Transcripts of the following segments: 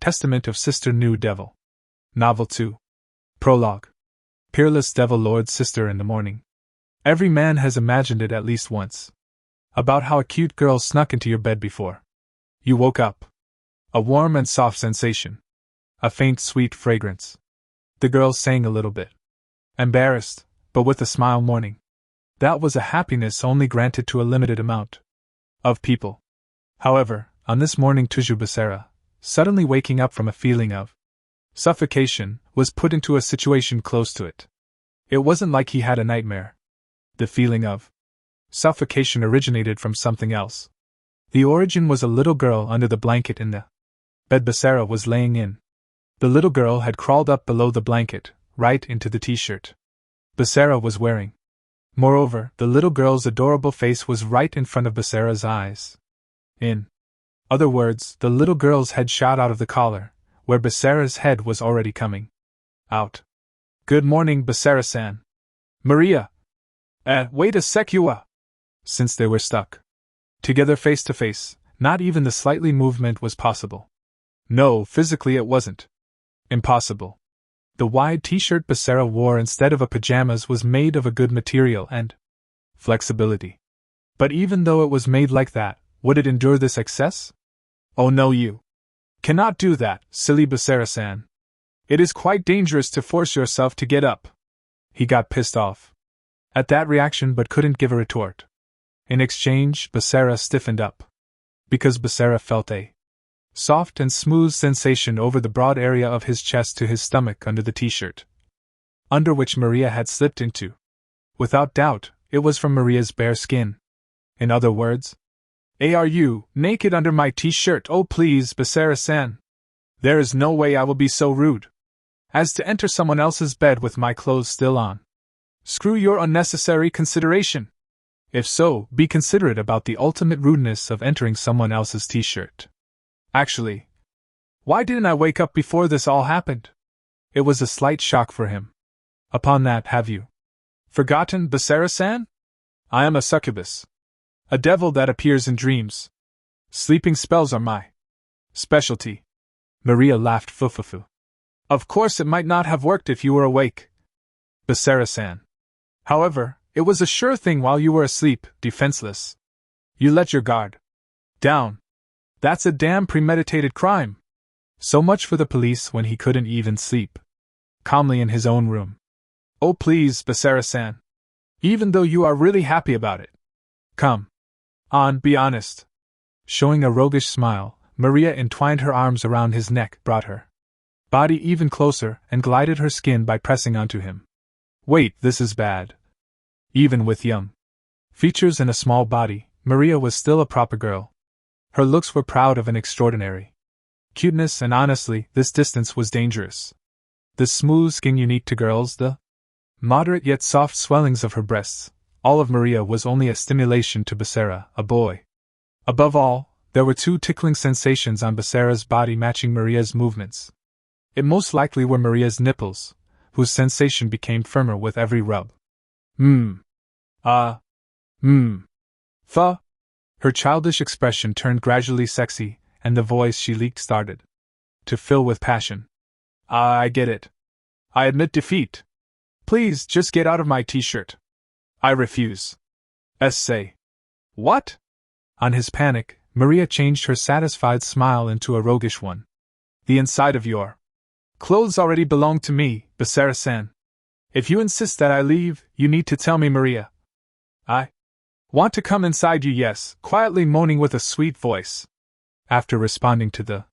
Testament of Sister New Devil. Novel 2. Prologue. Peerless Devil Lord's sister in the morning. Every man has imagined it at least once. About how a cute girl snuck into your bed before you woke up. A warm and soft sensation. A faint sweet fragrance. The girl sang a little bit. Embarrassed, but with a smile morning. That was a happiness only granted to a limited amount of people. However, on this morning Tuju Basara, suddenly waking up from a feeling of suffocation, was put into a situation close to it. It wasn't like he had a nightmare. The feeling of suffocation originated from something else. The origin was a little girl under the blanket in the bed Basara was laying in. The little girl had crawled up below the blanket, right into the t-shirt Basara was wearing. Moreover, the little girl's adorable face was right in front of Basara's eyes. In other words, the little girl's head shot out of the collar, where Basara's head was already coming out. Good morning, Basara-san. Maria! Wait a sec, Since they were stuck together face to face, not even the slightly movement was possible. No, physically it wasn't impossible. The wide t-shirt Basara wore instead of a pajamas was made of a good material and flexibility. But even though it was made like that, would it endure this excess? Oh no, you cannot do that, silly Basara-san. It is quite dangerous to force yourself to get up. He got pissed off at that reaction but couldn't give a retort. In exchange, Basara stiffened up. Because Basara felt a soft and smooth sensation over the broad area of his chest to his stomach under the t-shirt, under which Maria had slipped into. Without doubt, it was from Maria's bare skin. In other words, are you naked under my t-shirt? Oh please, Basara-san. There is no way I will be so rude as to enter someone else's bed with my clothes still on. Screw your unnecessary consideration. If so, be considerate about the ultimate rudeness of entering someone else's t-shirt. Actually, why didn't I wake up before this all happened? It was a slight shock for him. Upon that, have you forgotten, Basara-san? I am a succubus. A devil that appears in dreams. Sleeping spells are my specialty. Maria laughed fufufu. Of course it might not have worked if you were awake, Basara-san. However, it was a sure thing while you were asleep, defenseless. You let your guard down. That's a damn premeditated crime. So much for the police when he couldn't even sleep calmly in his own room. Oh please, Basara-san. Even though you are really happy about it. Come on, be honest. Showing a roguish smile, Maria entwined her arms around his neck, brought her body even closer, and glided her skin by pressing onto him. Wait, this is bad. Even with young features and a small body, Maria was still a proper girl. Her looks were proud of an extraordinary cuteness, and honestly, this distance was dangerous. The smooth skin unique to girls, the moderate yet soft swellings of her breasts, all of Maria was only a stimulation to Basara, a boy. Above all, there were two tickling sensations on Basara's body matching Maria's movements. It most likely were Maria's nipples, whose sensation became firmer with every rub. Fa. Her childish expression turned gradually sexy, and the voice she leaked started to fill with passion. I get it. I admit defeat. Please, just get out of my t-shirt. I refuse. Say. What? On his panic, Maria changed her satisfied smile into a roguish one. The inside of your clothes already belong to me, Basara-san. If you insist that I leave, you need to tell me, Maria. I want to come inside you, yes, quietly moaning with a sweet voice. After responding to the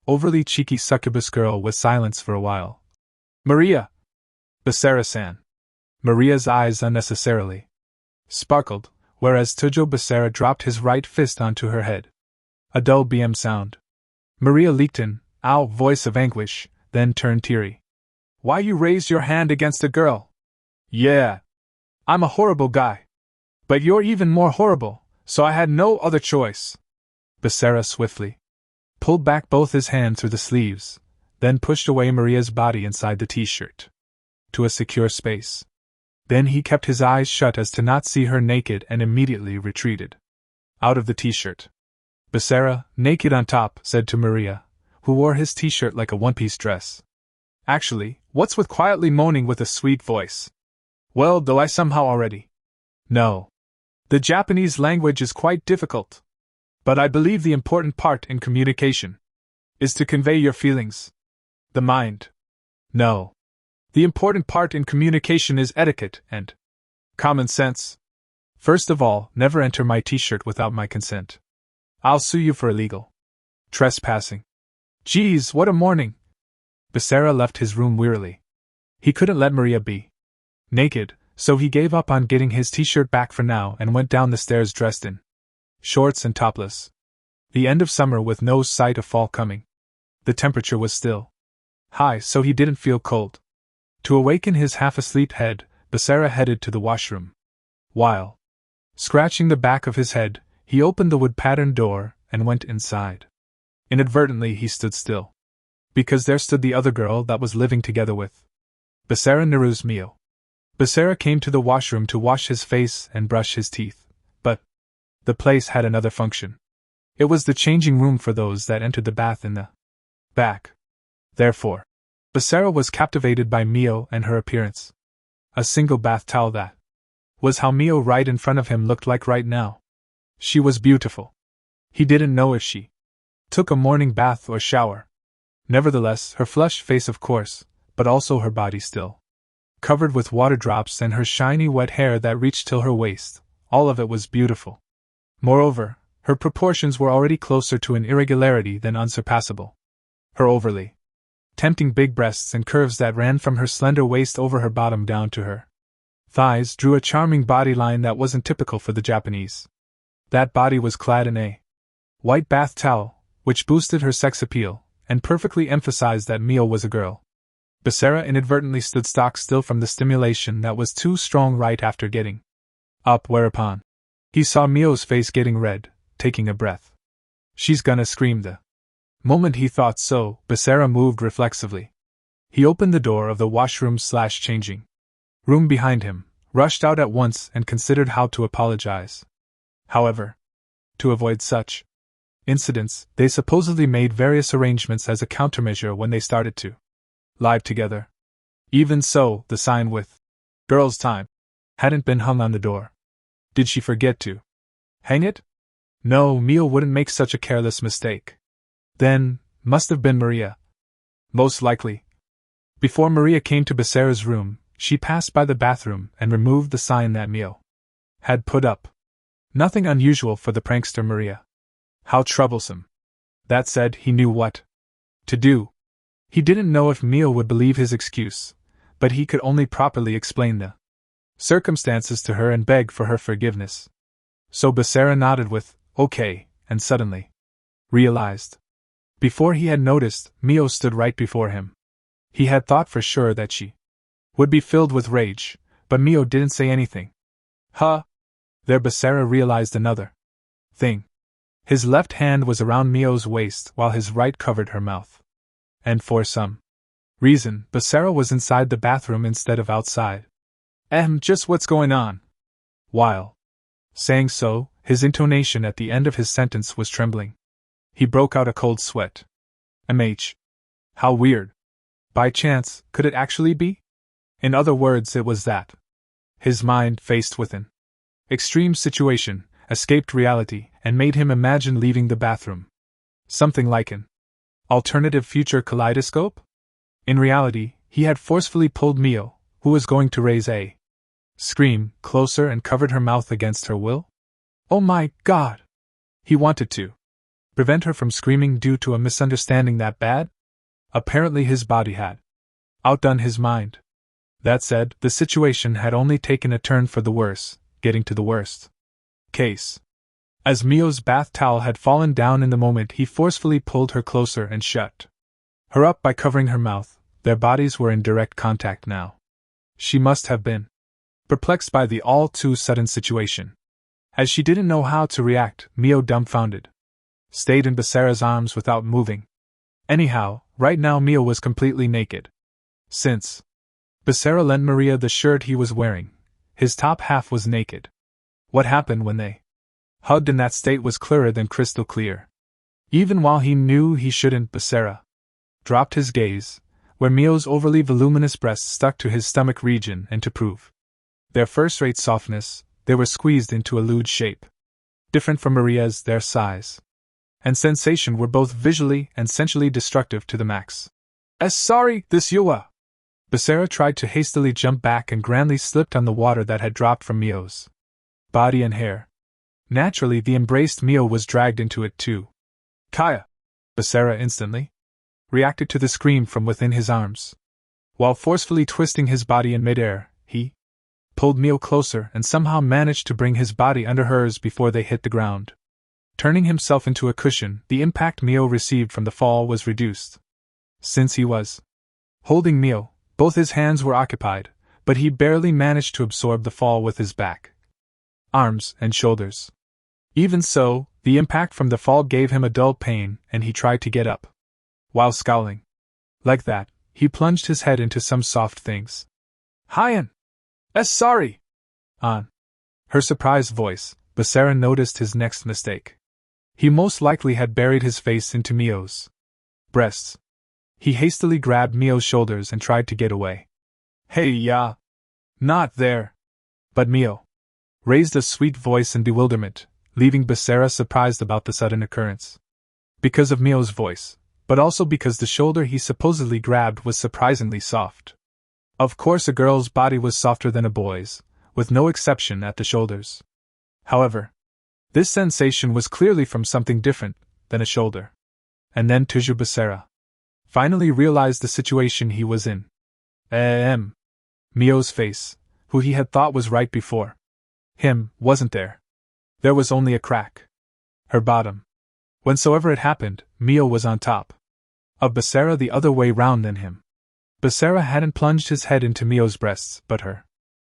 overly cheeky succubus girl with silence for a while. Maria! Basara-san. Maria's eyes unnecessarily sparkled, whereas Tujo Basara dropped his right fist onto her head. A dull BM sound. Maria leaked an ow voice of anguish, then turned teary. Why you raised your hand against a girl? Yeah. I'm a horrible guy. But you're even more horrible, so I had no other choice. Basara swiftly pulled back both his hands through the sleeves, then pushed away Maria's body inside the t-shirt to a secure space. Then he kept his eyes shut as to not see her naked and immediately retreated out of the t-shirt. Basara, naked on top, said to Maria, who wore his t-shirt like a one-piece dress. Actually, what's with quietly moaning with a sweet voice? Well, though I somehow already know. The Japanese language is quite difficult. But I believe the important part in communication is to convey your feelings. The mind. No. The important part in communication is etiquette and common sense. First of all, never enter my t-shirt without my consent. I'll sue you for illegal trespassing. Geez, what a morning! Basara left his room wearily. He couldn't let Maria be naked, so he gave up on getting his t-shirt back for now and went down the stairs dressed in shorts and topless. The end of summer with no sight of fall coming. The temperature was still high, so he didn't feel cold. To awaken his half-asleep head, Basara headed to the washroom. While scratching the back of his head, he opened the wood-patterned door and went inside. Inadvertently, he stood still. Because there stood the other girl that was living together with Basara Naru's Mio. Basara came to the washroom to wash his face and brush his teeth, but the place had another function. It was the changing room for those that entered the bath in the back. Therefore, Basara was captivated by Mio and her appearance. A single bath towel, that was how Mio right in front of him looked like right now. She was beautiful. He didn't know if she took a morning bath or shower. Nevertheless, her flushed face, of course, but also her body still covered with water drops and her shiny wet hair that reached till her waist, all of it was beautiful. Moreover, her proportions were already closer to an irregularity than unsurpassable. Her overly tempting big breasts and curves that ran from her slender waist over her bottom down to her thighs drew a charming body line that wasn't typical for the Japanese. That body was clad in a white bath towel, which boosted her sex appeal, and perfectly emphasized that Mio was a girl. Basara inadvertently stood stock still from the stimulation that was too strong right after getting up, whereupon he saw Mio's face getting red, taking a breath. She's gonna scream. The moment he thought so, Basara moved reflexively. He opened the door of the washroom/changing room behind him, rushed out at once and considered how to apologize. However, to avoid such incidents, they supposedly made various arrangements as a countermeasure when they started to live together. Even so, the sign with "Girls' Time" hadn't been hung on the door. Did she forget to hang it? No, Mio wouldn't make such a careless mistake. Then, must have been Maria. Most likely. Before Maria came to Basara's room, she passed by the bathroom and removed the sign that Mio had put up. Nothing unusual for the prankster Maria. How troublesome. That said, he knew what to do. He didn't know if Mio would believe his excuse, but he could only properly explain the circumstances to her and beg for her forgiveness. So Basara nodded with, "Okay," and suddenly realized. Before he had noticed, Mio stood right before him. He had thought for sure that she would be filled with rage, but Mio didn't say anything. Huh? There Basara realized another thing. His left hand was around Mio's waist while his right covered her mouth. And for some reason, Basara was inside the bathroom instead of outside. Just what's going on?" While saying so, his intonation at the end of his sentence was trembling. He broke out a cold sweat. How weird. By chance, could it actually be? In other words, it was that his mind, faced with an extreme situation, escaped reality and made him imagine leaving the bathroom. Something like an alternative future kaleidoscope? In reality, he had forcefully pulled Mio, who was going to raise a scream, closer and covered her mouth against her will. Oh my God! He wanted to prevent her from screaming due to a misunderstanding that bad? Apparently his body had outdone his mind. That said, the situation had only taken a turn for the worse, getting to the worst case. As Mio's bath towel had fallen down in the moment he forcefully pulled her closer and shut her up by covering her mouth. Their bodies were in direct contact now. She must have been perplexed by the all too sudden situation. As she didn't know how to react, Mio, dumbfounded, stayed in Basara's arms without moving. Anyhow, right now Mio was completely naked. Since Basara lent Maria the shirt he was wearing, his top half was naked. What happened when they hugged in that state was clearer than crystal clear. Even while he knew he shouldn't, Basara dropped his gaze, where Mio's overly voluminous breasts stuck to his stomach region, and to prove their first-rate softness, they were squeezed into a lewd shape. Different from Maria's, their size and sensation were both visually and sensually destructive to the max. Sorry, this Yua. Basara tried to hastily jump back and grandly slipped on the water that had dropped from Mio's body and hair. Naturally, the embraced Mio was dragged into it too. Kaya! Basara instantly reacted to the scream from within his arms. While forcefully twisting his body in midair, he pulled Mio closer and somehow managed to bring his body under hers before they hit the ground. Turning himself into a cushion, the impact Mio received from the fall was reduced. Since he was holding Mio, both his hands were occupied, but he barely managed to absorb the fall with his back, arms, and shoulders. Even so, the impact from the fall gave him a dull pain, and he tried to get up. While scowling like that, he plunged his head into some soft things. Hyan! Sorry! On her surprised voice, Basara noticed his next mistake. He most likely had buried his face into Mio's breasts. He hastily grabbed Mio's shoulders and tried to get away. Hey ya! Not there! But Mio raised a sweet voice in bewilderment, leaving Basara surprised about the sudden occurrence. Because of Mio's voice, but also because the shoulder he supposedly grabbed was surprisingly soft. Of course, a girl's body was softer than a boy's, with no exception at the shoulders. However, this sensation was clearly from something different than a shoulder. And then Tuju Basara finally realized the situation he was in. Mio's face, who he had thought was right before him, wasn't there. There was only a crack. Her bottom. Whensoever it happened, Mio was on top of Basara the other way round than him. Basara hadn't plunged his head into Mio's breasts, but her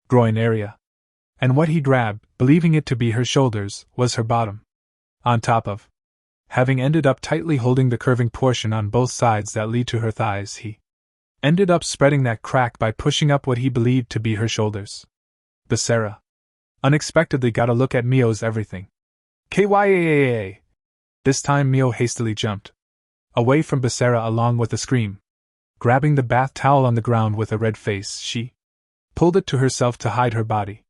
groin area. And what he grabbed, believing it to be her shoulders, was her bottom. On top of having ended up tightly holding the curving portion on both sides that lead to her thighs, he ended up spreading that crack by pushing up what he believed to be her shoulders. Basara unexpectedly got a look at Mio's everything. Kyaa! This time Mio hastily jumped away from Basara along with a scream. Grabbing the bath towel on the ground with a red face, she pulled it to herself to hide her body.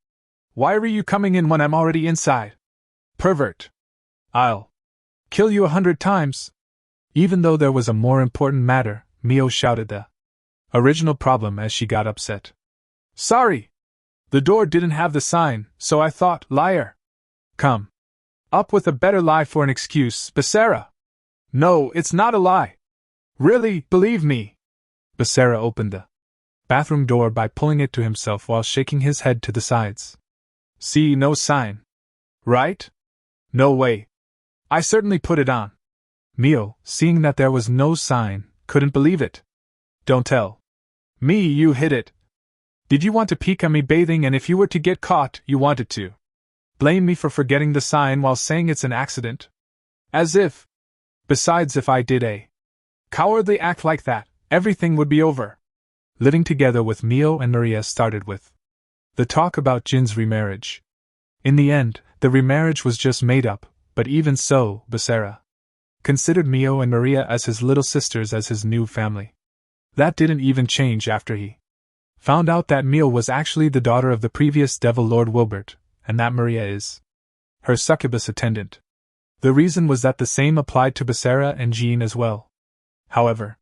Why are you coming in when I'm already inside? Pervert! I'll kill you 100 times! Even though there was a more important matter, Mio shouted the original problem as she got upset. Sorry! The door didn't have the sign, so I thought, liar! Come up with a better lie for an excuse, Basara! No, it's not a lie! Really, believe me! Basara opened the bathroom door by pulling it to himself while shaking his head to the sides. See, no sign. Right? No way. I certainly put it on. Mio, seeing that there was no sign, couldn't believe it. Don't tell me you hid it. Did you want to peek at me bathing, and if you were to get caught, you wanted to blame me for forgetting the sign while saying it's an accident? As if. Besides, if I did a cowardly act like that, everything would be over. Living together with Mio and Maria started with the talk about Jin's remarriage. In the end, the remarriage was just made up, but even so, Basara considered Mio and Maria as his little sisters, as his new family. That didn't even change after he found out that Mio was actually the daughter of the previous Devil Lord Wilbert, and that Maria is her succubus attendant. The reason was that the same applied to Basara and Jean as well. However,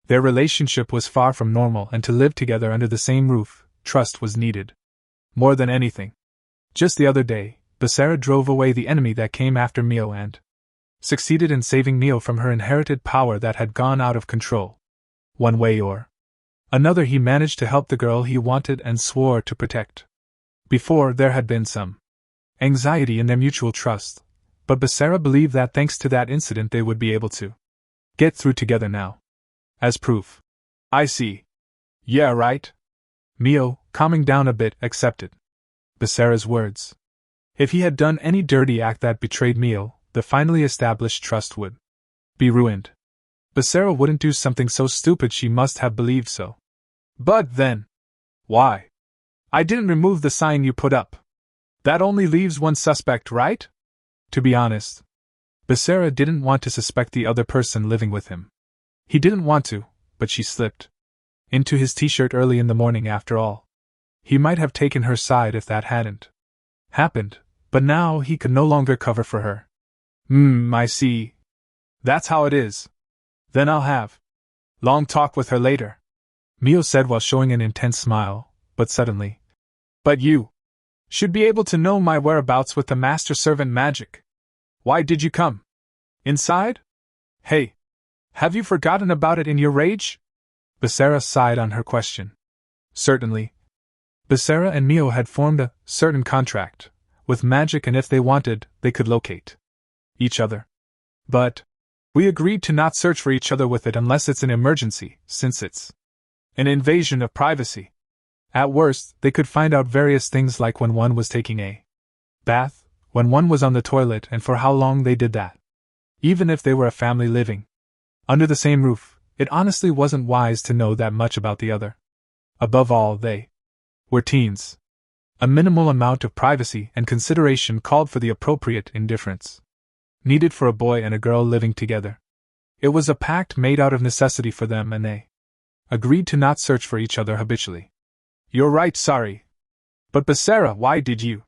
their relationship was far from normal, and to live together under the same roof, trust was needed. More than anything. Just the other day, Basara drove away the enemy that came after Mio and succeeded in saving Mio from her inherited power that had gone out of control. One way or another, he managed to help the girl he wanted and swore to protect. Before, there had been some anxiety in their mutual trust, but Basara believed that thanks to that incident they would be able to get through together now. As proof. I see. Yeah, right? Mio, calming down a bit, accepted Basara's words. If he had done any dirty act that betrayed Mio, the finally established trust would be ruined. Basara wouldn't do something so stupid, she must have believed so. But then, why? I didn't remove the sign you put up. That only leaves one suspect, right? To be honest, Basara didn't want to suspect the other person living with him. He didn't want to, but she slipped into his t-shirt early in the morning after all. He might have taken her side if that hadn't happened, but now he could no longer cover for her. I see. That's how it is. Then I'll have long talk with her later, Mio said while showing an intense smile, but suddenly. But you should be able to know my whereabouts with the master servant magic. Why did you come inside? Hey, have you forgotten about it in your rage? Basara sighed on her question. Certainly. Basara and Mio had formed a certain contract with magic, and if they wanted, they could locate each other. But we agreed to not search for each other with it unless it's an emergency, since it's an invasion of privacy. At worst, they could find out various things like when one was taking a bath, when one was on the toilet, and for how long they did that. Even if they were a family living under the same roof, it honestly wasn't wise to know that much about the other. Above all, they were teens. A minimal amount of privacy and consideration called for the appropriate indifference needed for a boy and a girl living together. It was a pact made out of necessity for them, and they agreed to not search for each other habitually. You're right, sorry. But Basara, why did you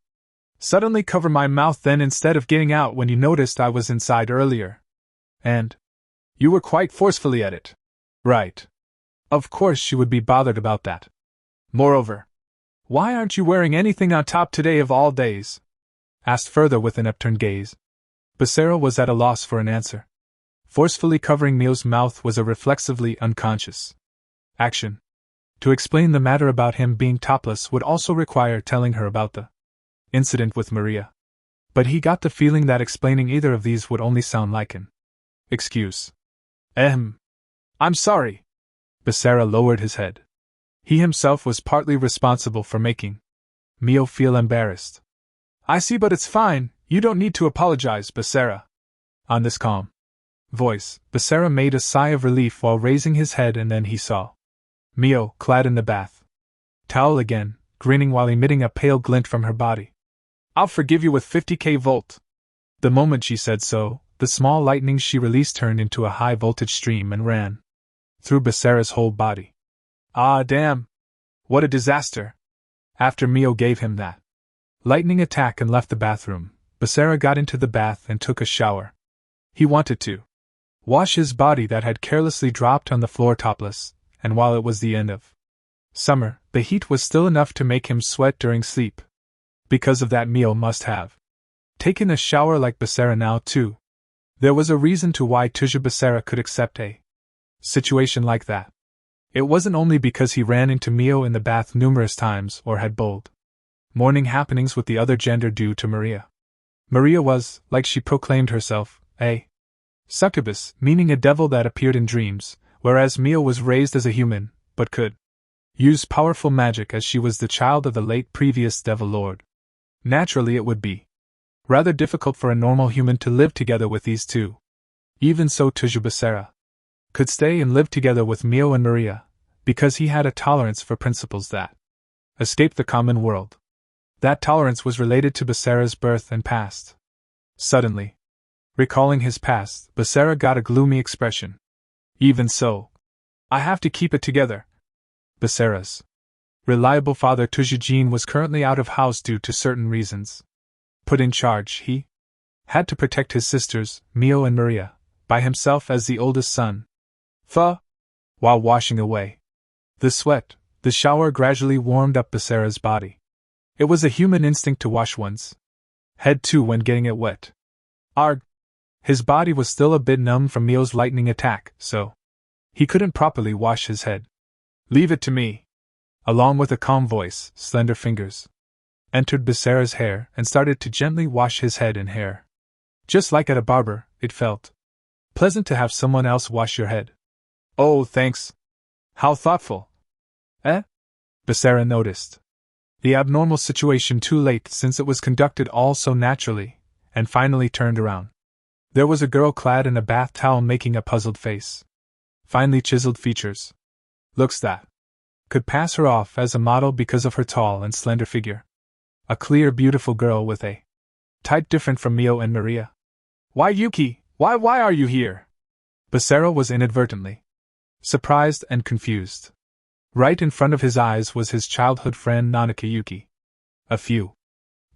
suddenly cover my mouth then instead of getting out when you noticed I was inside earlier? And you were quite forcefully at it. Right. Of course she would be bothered about that. Moreover, why aren't you wearing anything on top today of all days? Asked further with an upturned gaze. Basara was at a loss for an answer. Forcefully covering Mio's mouth was a reflexively unconscious action. To explain the matter about him being topless would also require telling her about the incident with Maria. But he got the feeling that explaining either of these would only sound like an excuse. I'm sorry. Basara lowered his head. He himself was partly responsible for making Mio feel embarrassed. I see, but it's fine, you don't need to apologize, Basara. On this calm voice, Basara made a sigh of relief while raising his head, and then he saw Mio, clad in the bath towel again, grinning while emitting a pale glint from her body. I'll forgive you with 50k volt. The moment she said so, the small lightning she released turned into a high-voltage stream and ran through Basara's whole body. Ah, damn! What a disaster! After Mio gave him that lightning attack and left the bathroom, Basara got into the bath and took a shower. He wanted to wash his body that had carelessly dropped on the floor topless, and while it was the end of summer, the heat was still enough to make him sweat during sleep. Because of that, Mio must have taken a shower like Basara now too. There was a reason to why Basara could accept a situation like that. It wasn't only because he ran into Mio in the bath numerous times or had bold morning happenings with the other gender due to Maria. Maria was, like she proclaimed herself, a succubus, meaning a devil that appeared in dreams, whereas Mio was raised as a human, but could use powerful magic as she was the child of the late previous Devil Lord. Naturally, it would be rather difficult for a normal human to live together with these two. Even so, Basara could stay and live together with Mio and Maria, because he had a tolerance for principles that escaped the common world. That tolerance was related to Basara's birth and past. Suddenly, recalling his past, Basara got a gloomy expression. Even so, I have to keep it together. Basara's reliable father Tujujin was currently out of house due to certain reasons. Put in charge, he had to protect his sisters, Mio and Maria, by himself as the oldest son. While washing away the sweat, the shower gradually warmed up Basara's body. It was a human instinct to wash one's head too when getting it wet. Arg! His body was still a bit numb from Mio's lightning attack, so he couldn't properly wash his head. Leave it to me. Along with a calm voice, slender fingers entered Basara's hair and started to gently wash his head and hair. Just like at a barber, it felt pleasant to have someone else wash your head. Oh, thanks. How thoughtful. Basara noticed the abnormal situation too late, since it was conducted all so naturally, and finally turned around. There was a girl clad in a bath towel making a puzzled face. Finely chiseled features. Looks that could pass her off as a model because of her tall and slender figure. A clear, beautiful girl with a type different from Mio and Maria. Why, Yuki, why are you here? Basara was inadvertently surprised and confused. Right in front of his eyes was his childhood friend Nanaka Yuki. A few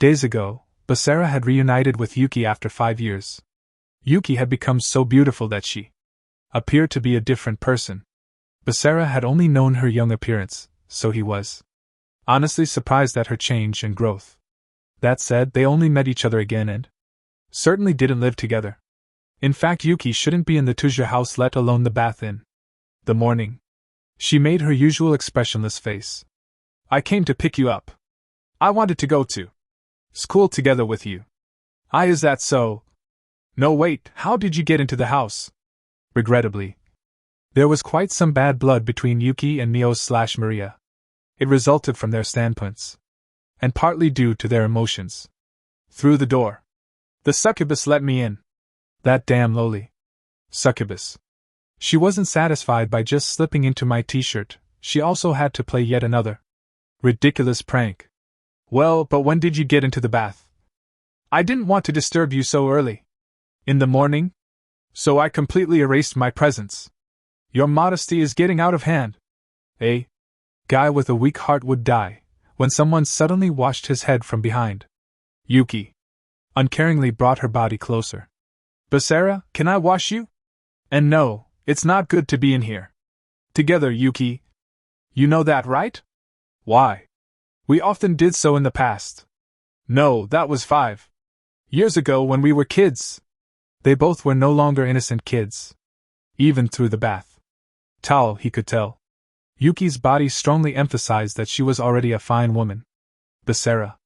days ago, Basara had reunited with Yuki after 5 years. Yuki had become so beautiful that she appeared to be a different person. Basara had only known her young appearance, so he was honestly surprised at her change and growth. That said, they only met each other again and certainly didn't live together. In fact, Yuki shouldn't be in the Tuja house, let alone the bath in the morning. She made her usual expressionless face. I came to pick you up. I wanted to go to school together with you. Is that so? No, wait, how did you get into the house? Regrettably, there was quite some bad blood between Yuki and Mio/Maria. It resulted from their standpoints, and partly due to their emotions. Through the door. The succubus let me in. That damn lowly succubus. She wasn't satisfied by just slipping into my t-shirt, she also had to play yet another ridiculous prank. Well, but when did you get into the bath? I didn't want to disturb you so early. In the morning? So I completely erased my presence. Your modesty is getting out of hand. A guy with a weak heart would die when someone suddenly washed his head from behind. Yuki uncaringly brought her body closer. Basara, can I wash you? And no, it's not good to be in here together, Yuki. You know that, right? Why? We often did so in the past. No, that was 5 years ago when we were kids. They both were no longer innocent kids. Even through the bath towel, he could tell. Yuki's body strongly emphasized that she was already a fine woman. Basara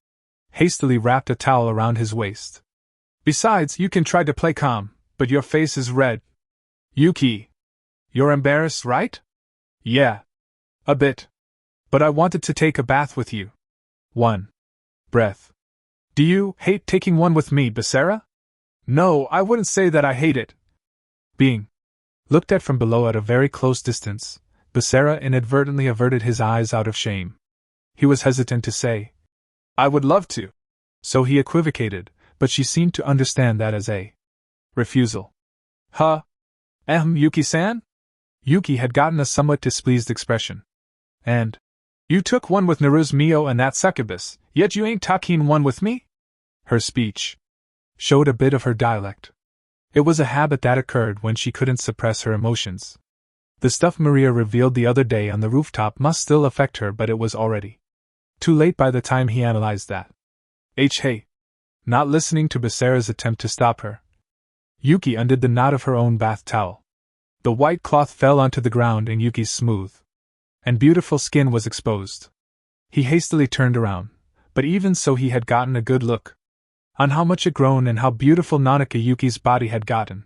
hastily wrapped a towel around his waist. Besides, you can try to play calm, but your face is red. Yuki, you're embarrassed, right? Yeah. A bit. But I wanted to take a bath with you. One breath. Do you hate taking one with me, Basara? No, I wouldn't say that I hate it. Being looked at from below at a very close distance, Basara inadvertently averted his eyes out of shame. He was hesitant to say, I would love to. So he equivocated, but she seemed to understand that as a refusal. Yuki-san? Yuki had gotten a somewhat displeased expression. And you took one with Naru's Mio and that succubus, yet you ain't taking one with me? Her speech showed a bit of her dialect. It was a habit that occurred when she couldn't suppress her emotions. The stuff Maria revealed the other day on the rooftop must still affect her, but it was already too late by the time he analyzed that. Hey. Not listening to Basara's attempt to stop her, Yuki undid the knot of her own bath towel. The white cloth fell onto the ground and Yuki's smooth and beautiful skin was exposed. He hastily turned around, but even so he had gotten a good look on how much it grown and how beautiful Nanaka Yuki's body had gotten.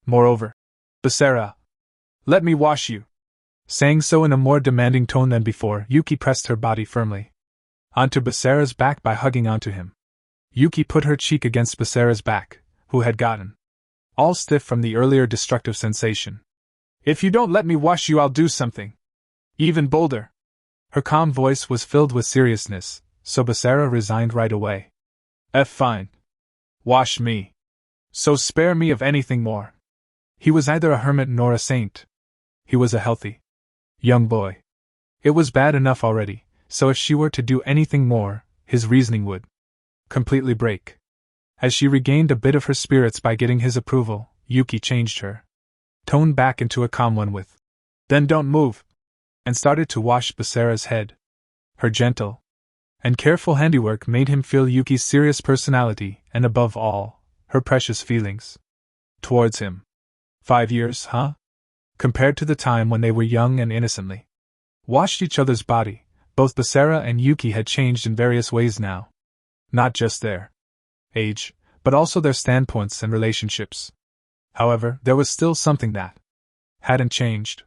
Moreover, Basara, let me wash you. Saying so in a more demanding tone than before, Yuki pressed her body firmly onto Basara's back by hugging onto him. Yuki put her cheek against Basara's back, who had gotten all stiff from the earlier destructive sensation. If you don't let me wash you, I'll do something even bolder. Her calm voice was filled with seriousness, so Basara resigned right away. Fine. Wash me. So spare me of anything more. He was neither a hermit nor a saint. He was a healthy young boy. It was bad enough already, so if she were to do anything more, his reasoning would completely break. As she regained a bit of her spirits by getting his approval, Yuki changed her tone back into a calm one with, Then don't move, and started to wash Basara's head. Her gentle and careful handiwork made him feel Yuki's serious personality and, above all, her precious feelings towards him. 5 years, huh? Compared to the time when they were young and innocently washed each other's body, both Basara and Yuki had changed in various ways now. Not just their age, but also their standpoints and relationships. However, there was still something that hadn't changed.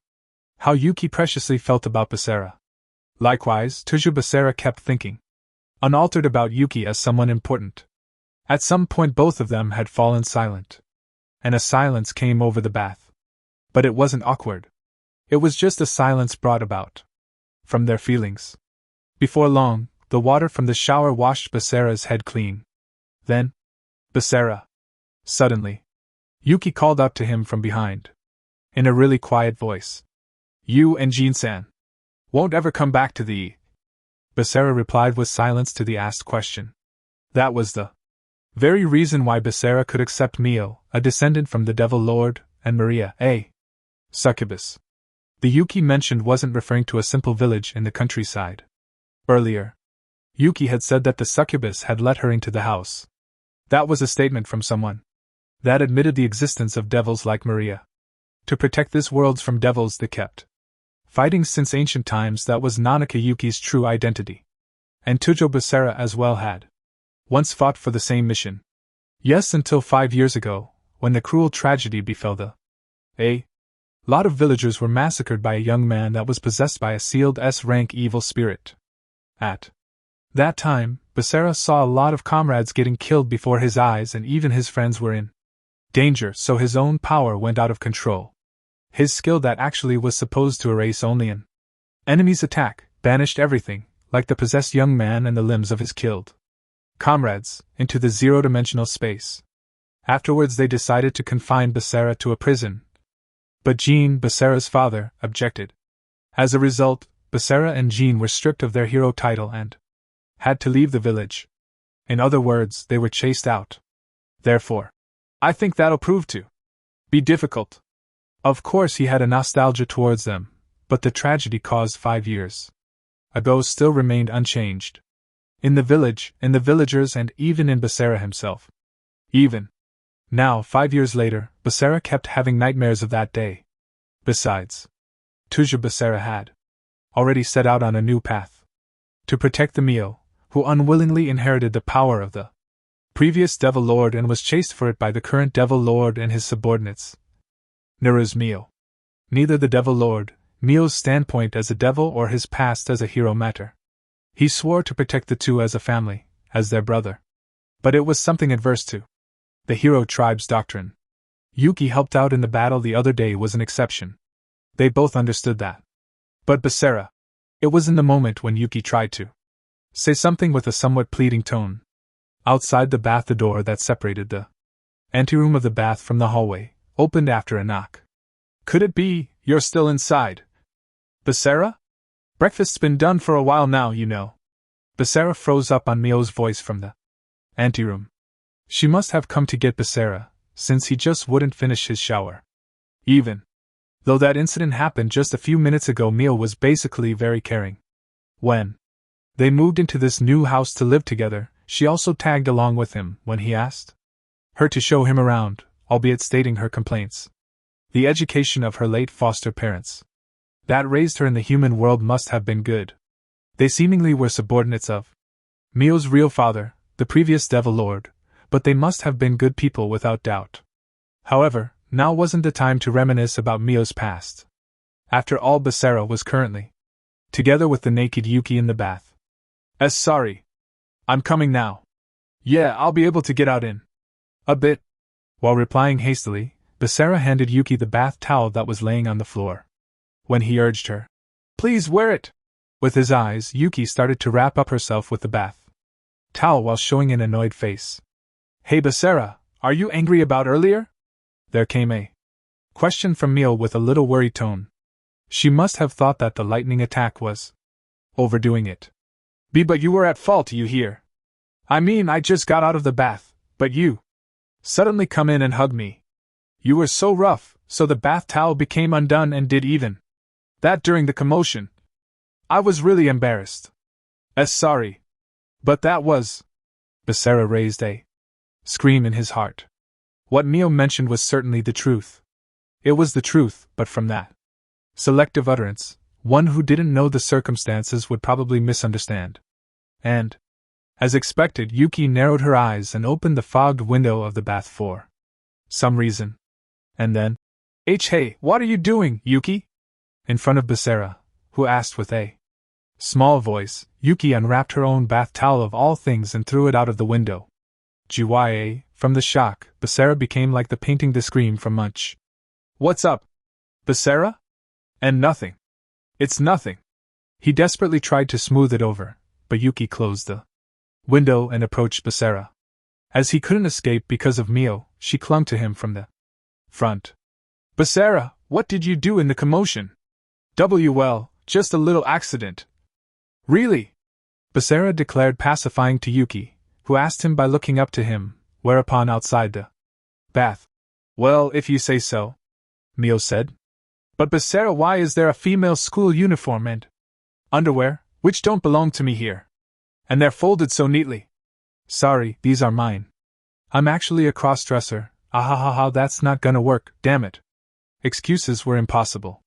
How Yuki preciously felt about Basara. Likewise, Tuju Basara kept thinking unaltered about Yuki as someone important. At some point both of them had fallen silent, and a silence came over the bath. But it wasn't awkward. It was just a silence brought about from their feelings. Before long, the water from the shower washed Basara's head clean. Then, Basara suddenly Yuki called out to him from behind. In a really quiet voice. You and Jin-san won't ever come back to the... Basara replied with silence to the asked question. That was the very reason why Basara could accept Mio, a descendant from the Devil Lord, and Maria, a succubus. The Yuki mentioned wasn't referring to a simple village in the countryside. Earlier, Yuki had said that the succubus had let her into the house. That was a statement from someone that admitted the existence of devils like Maria. To protect this world from devils they kept fighting since ancient times. That was Nanaka Yuki's true identity. And Tujo Basara as well had once fought for the same mission. Yes, until 5 years ago, when the cruel tragedy befell the a lot of villagers were massacred by a young man that was possessed by a sealed S-rank evil spirit. At that time, Basara saw a lot of comrades getting killed before his eyes, and even his friends were in danger, so his own power went out of control. His skill that actually was supposed to erase only an enemy's attack, banished everything, like the possessed young man and the limbs of his killed comrades, into the zero-dimensional space. Afterwards they decided to confine Basara to a prison. But Jean, Basara's father, objected. As a result, Basara and Jean were stripped of their hero title and had to leave the village. In other words, they were chased out. Therefore, I think that'll prove to be difficult. Of course he had a nostalgia towards them, but the tragedy caused 5 years ago still remained unchanged. In the village, in the villagers, and even in Basara himself. Even now, 5 years later, Basara kept having nightmares of that day. Besides, Tuja Basara had already set out on a new path. To protect the Mio, who unwillingly inherited the power of the previous Devil Lord and was chased for it by the current Devil Lord and his subordinates. Neru's Mio. Neither the Devil Lord, Mio's standpoint as a devil, or his past as a hero matter. He swore to protect the two as a family, as their brother. But it was something adverse to the hero tribe's doctrine. Yuki helped out in the battle the other day was an exception. They both understood that. But Basara. It was in the moment when Yuki tried to say something with a somewhat pleading tone. Outside the bath, the door that separated the anteroom of the bath from the hallway opened after a knock. Could it be, you're still inside? Basara? Breakfast's been done for a while now, you know. Basara froze up on Mio's voice from the anteroom. She must have come to get Basara, since he just wouldn't finish his shower. Even though that incident happened just a few minutes ago, Mio was basically very caring. When they moved into this new house to live together, she also tagged along with him when he asked her to show him around, albeit stating her complaints. The education of her late foster parents that raised her in the human world must have been good. They seemingly were subordinates of Mio's real father, the previous Devil Lord, but they must have been good people without doubt. However, now wasn't the time to reminisce about Mio's past. After all, Basara was currently together with the naked Yuki in the bath. Sorry. I'm coming now. Yeah, I'll be able to get out in a bit. While replying hastily, Basara handed Yuki the bath towel that was laying on the floor. When he urged her, please wear it. With his eyes, Yuki started to wrap up herself with the bath towel while showing an annoyed face. Hey Basara, are you angry about earlier? There came a question from Mio with a little worried tone. She must have thought that the lightning attack was overdoing it. But you were at fault, you hear? I mean, I just got out of the bath, but you suddenly come in and hug me. You were so rough, so the bath towel became undone and did even that during the commotion. I was really embarrassed. Sorry. But that was... Basara raised a scream in his heart. What Mio mentioned was certainly the truth. It was the truth, but from that selective utterance, one who didn't know the circumstances would probably misunderstand. And, as expected, Yuki narrowed her eyes and opened the fogged window of the bath for some reason. And then, hey, what are you doing, Yuki? In front of Basara, who asked with a small voice, Yuki unwrapped her own bath towel of all things and threw it out of the window. Gya, from the shock, Basara became like the painting the scream from Munch. What's up, Basara? And nothing. It's nothing. He desperately tried to smooth it over, but Yuki closed the window and approached Basara. As he couldn't escape because of Mio, she clung to him from the front. Basara, what did you do in the commotion? Well, just a little accident. Really? Basara declared, pacifying to Yuki, who asked him by looking up to him, whereupon outside the bath. Well, if you say so, Mio said. But Basara, why is there a female school uniform and underwear, which don't belong to me here? And they're folded so neatly. Sorry, these are mine. I'm actually a cross-dresser. Ahahaha, that's not gonna work, damn it. Excuses were impossible.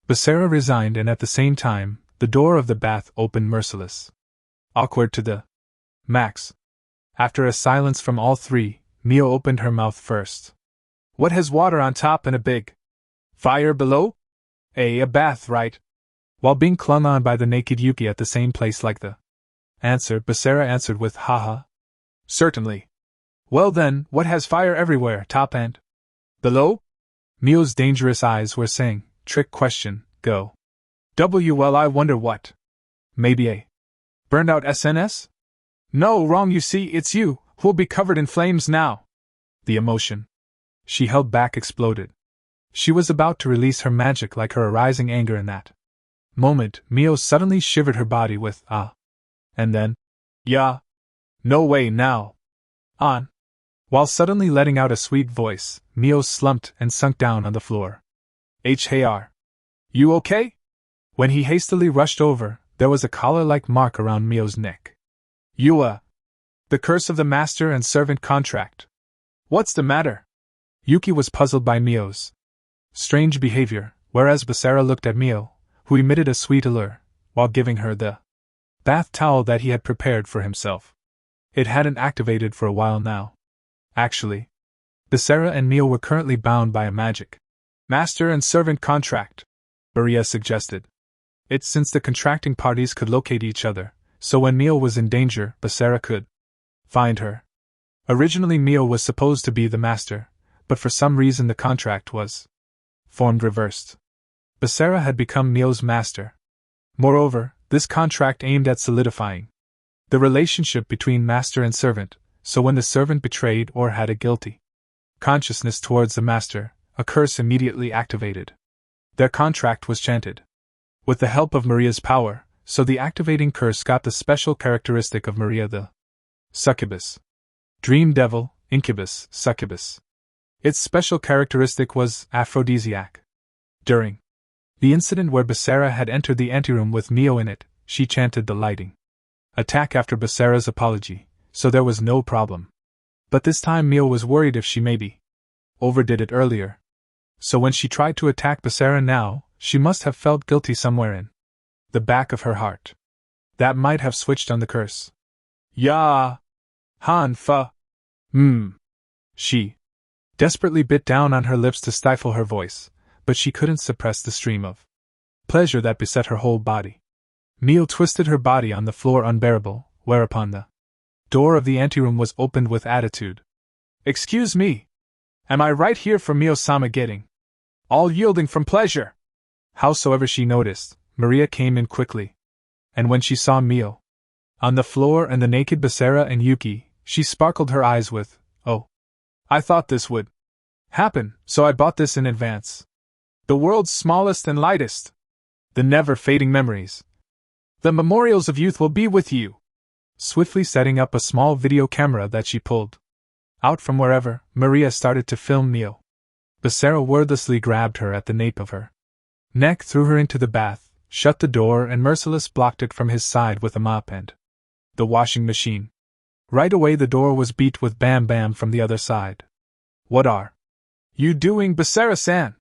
Basara resigned, and at the same time, the door of the bath opened merciless. Awkward to the max. After a silence from all three, Mio opened her mouth first. What has water on top and a big fire below? A bath, right? While being clung on by the naked Yuki at the same place like the answer, Basara answered with haha. Certainly. Well then, what has fire everywhere, top and below? Mio's dangerous eyes were saying, trick question, go. Well, I wonder what. Maybe a burned out SNS? No, wrong, you see, it's you, who'll be covered in flames now. The emotion she held back exploded. She was about to release her magic like her arising anger in that moment. Mio suddenly shivered her body with and then, yeah. No way now. On. While suddenly letting out a sweet voice, Mio slumped and sunk down on the floor. Har. You okay? When he hastily rushed over, there was a collar-like mark around Mio's neck. The curse of the master and servant contract. What's the matter? Yuki was puzzled by Mio's strange behavior, whereas Basara looked at Mio, who emitted a sweet allure, while giving her the bath towel that he had prepared for himself. It hadn't activated for a while now. Actually, Basara and Mio were currently bound by a magic master and servant contract, Maria suggested. It's since the contracting parties could locate each other, so when Mio was in danger, Basara could find her. Originally Mio was supposed to be the master, but for some reason the contract was formed reversed. Basara had become Mio's master. Moreover, this contract aimed at solidifying the relationship between master and servant, so when the servant betrayed or had a guilty consciousness towards the master, a curse immediately activated. Their contract was chanted with the help of Maria's power, so the activating curse got the special characteristic of Maria, the succubus. Dream devil, incubus, succubus. Its special characteristic was aphrodisiac. During the incident where Basara had entered the anteroom with Mio in it, she chanted the lighting attack after Basara's apology, so there was no problem. But this time Mio was worried if she maybe overdid it earlier. So when she tried to attack Basara now, she must have felt guilty somewhere in the back of her heart. That might have switched on the curse. Ya! Han fa! She desperately bit down on her lips to stifle her voice, but she couldn't suppress the stream of pleasure that beset her whole body. Mio twisted her body on the floor unbearable, whereupon the door of the anteroom was opened with attitude. Excuse me. Am I right here for Mio-sama getting all yielding from pleasure? Howsoever she noticed, Maria came in quickly. And when she saw Mio on the floor and the naked Basara and Yuki, she sparkled her eyes with, oh, I thought this would happen, so I bought this in advance. The world's smallest and lightest. The never-fading memories. The memorials of youth will be with you. Swiftly setting up a small video camera that she pulled out from wherever, Maria started to film Mio. Basara wordlessly grabbed her at the nape of her neck, threw her into the bath, shut the door, and merciless blocked it from his side with a mop and the washing machine. Right away the door was beat with bam bam from the other side. What are you doing, Basara-san?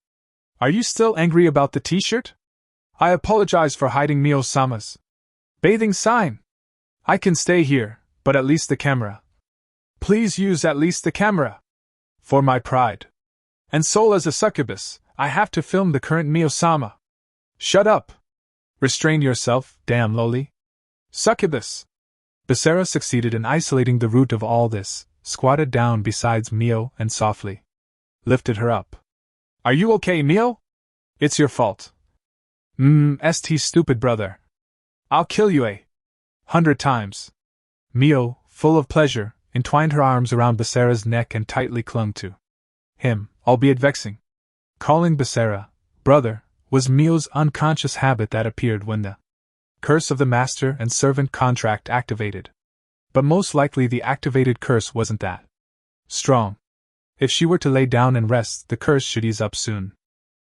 Are you still angry about the t-shirt? I apologize for hiding Mio-sama's bathing sign. I can stay here, but at least the camera. Please use at least the camera. For my pride and soul as a succubus, I have to film the current Mio-sama. Shut up. Restrain yourself, damn lowly succubus. Basara succeeded in isolating the root of all this, squatted down beside Mio and softly lifted her up. Are you okay, Mio? It's your fault. St stupid brother. I'll kill you 100 times. Mio, full of pleasure, entwined her arms around Basara's neck and tightly clung to him. albeit vexing. Calling Basara brother was Mio's unconscious habit that appeared when the curse of the master and servant contract activated. But most likely the activated curse wasn't that strong. If she were to lay down and rest, the curse should ease up soon.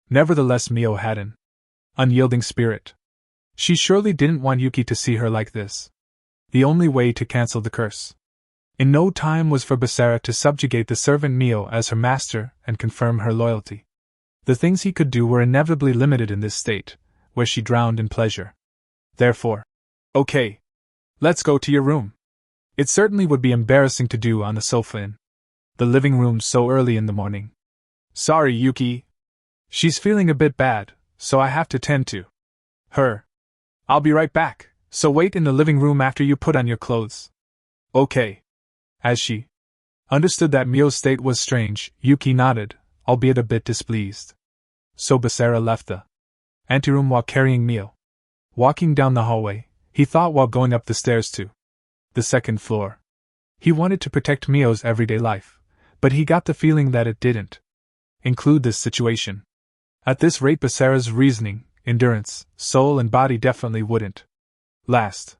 Nevertheless, Mio had an unyielding spirit. She surely didn't want Yuki to see her like this. The only way to cancel the curse in no time was for Basara to subjugate the servant Mio as her master and confirm her loyalty. The things he could do were inevitably limited in this state, where she drowned in pleasure. Therefore, okay, let's go to your room. It certainly would be embarrassing to do on the sofa in the living room so early in the morning. Sorry, Yuki. She's feeling a bit bad, so I have to tend to her. I'll be right back, so wait in the living room after you put on your clothes. Okay. As she understood that Mio's state was strange, Yuki nodded, albeit a bit displeased. So Basara left the anteroom while carrying Mio. Walking down the hallway, he thought while going up the stairs to the second floor. He wanted to protect Mio's everyday life, but he got the feeling that it didn't include this situation. At this rate, Basara's reasoning, endurance, soul and body definitely wouldn't last.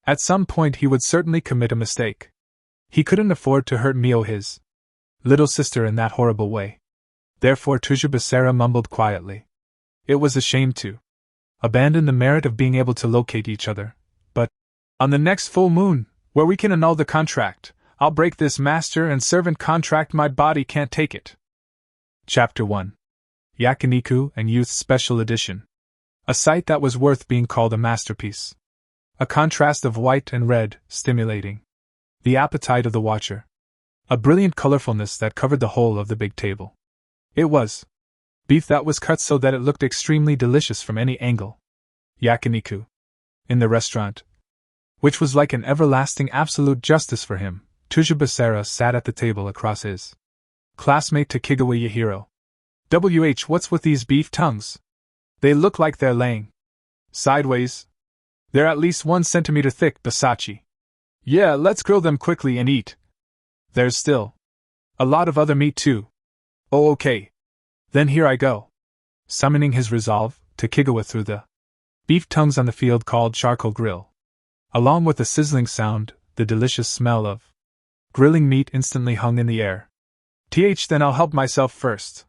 At some point he would certainly commit a mistake. He couldn't afford to hurt Mio, his little sister, in that horrible way. Therefore Basara mumbled quietly. It was a shame to abandon the merit of being able to locate each other, but on the next full moon, where we can annul the contract, I'll break this master and servant contract. My body can't take it. Chapter 1. Yakiniku and Youth Special Edition. A sight that was worth being called a masterpiece. A contrast of white and red, stimulating the appetite of the watcher. A brilliant colorfulness that covered the whole of the big table. It was beef that was cut so that it looked extremely delicious from any angle. Yakiniku. In the restaurant, which was like an everlasting absolute justice for him, Basara sat at the table across his classmate Takigawa Yahiro. What's with these beef tongues? They look like they're laying sideways. They're at least 1 centimeter thick, Basachi. Yeah, let's grill them quickly and eat. There's still a lot of other meat too. Oh, okay. Then here I go. Summoning his resolve, Takigawa threw the beef tongues on the field called charcoal grill. Along with the sizzling sound, the delicious smell of grilling meat instantly hung in the air. Then I'll help myself first.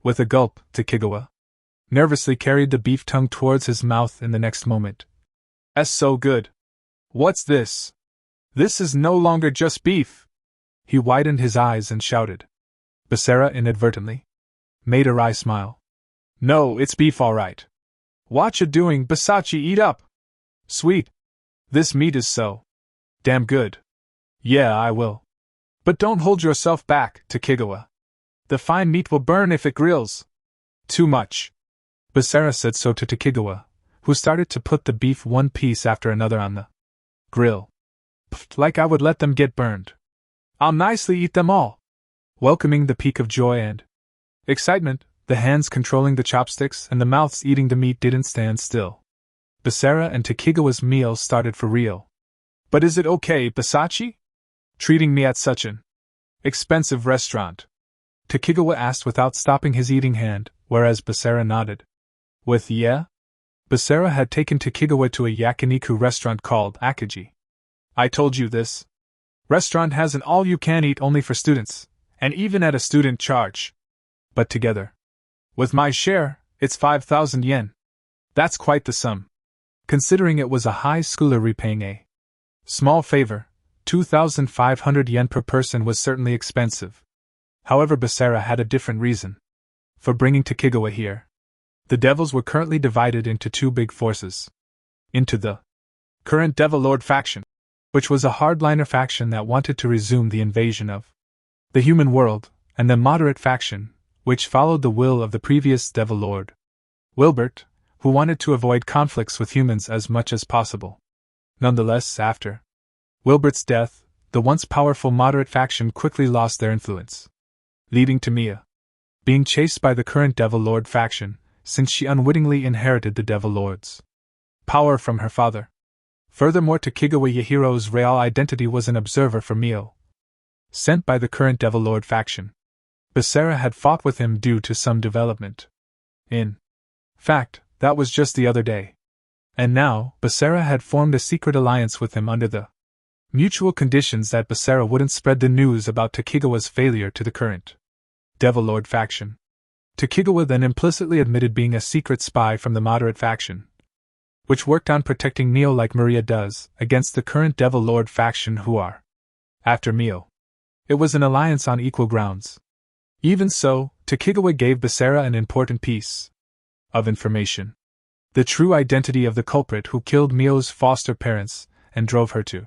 With a gulp, Takigawa nervously carried the beef tongue towards his mouth in the next moment. So good. What's this? This is no longer just beef. He widened his eyes and shouted. Basara inadvertently made a wry smile. No, it's beef all right. Watcha doing, Basachi, eat up. Sweet. This meat is so damn good. Yeah, I will. But don't hold yourself back, Takigawa. The fine meat will burn if it grills too much. Basara said so to Takigawa, who started to put the beef one piece after another on the grill. Pfft, like I would let them get burned. I'll nicely eat them all. Welcoming the peak of joy and excitement, the hands controlling the chopsticks and the mouths eating the meat didn't stand still. Basara and Takigawa's meal started for real. But is it okay, Basachi? Treating me at such an expensive restaurant? Takigawa asked without stopping his eating hand, whereas Basara nodded. With yeah? Basara had taken Takigawa to a yakiniku restaurant called Akiji. I told you this restaurant has an all-you-can-eat only for students, and even at a student charge. But together with my share, it's 5,000 yen. That's quite the sum. Considering it was a high schooler repaying a small favor, 2,500 yen per person was certainly expensive. However, Basara had a different reason for bringing Takigawa here. The devils were currently divided into 2 big forces. Into the current Devil Lord faction, which was a hardliner faction that wanted to resume the invasion of the human world, and the moderate faction, which followed the will of the previous Devil Lord, Wilbert, who wanted to avoid conflicts with humans as much as possible. Nonetheless, after Wilbert's death, the once powerful moderate faction quickly lost their influence, leading to Mia being chased by the current Devil Lord faction, since she unwittingly inherited the Devil Lord's power from her father. Furthermore, Takigawa Yahiro's real identity was an observer for Mio, sent by the current Devil Lord faction. Basara had fought with him due to some development. In fact, that was just the other day. And now, Basara had formed a secret alliance with him under the mutual conditions that Basara wouldn't spread the news about Tokigawa's failure to the current Devil Lord faction. Tokigawa then implicitly admitted being a secret spy from the moderate faction, which worked on protecting Mio like Maria does, against the current Devil Lord faction who are after Mio. It was an alliance on equal grounds. Even so, Tokigawa gave Basara an important piece of information. The true identity of the culprit who killed Mio's foster parents and drove her to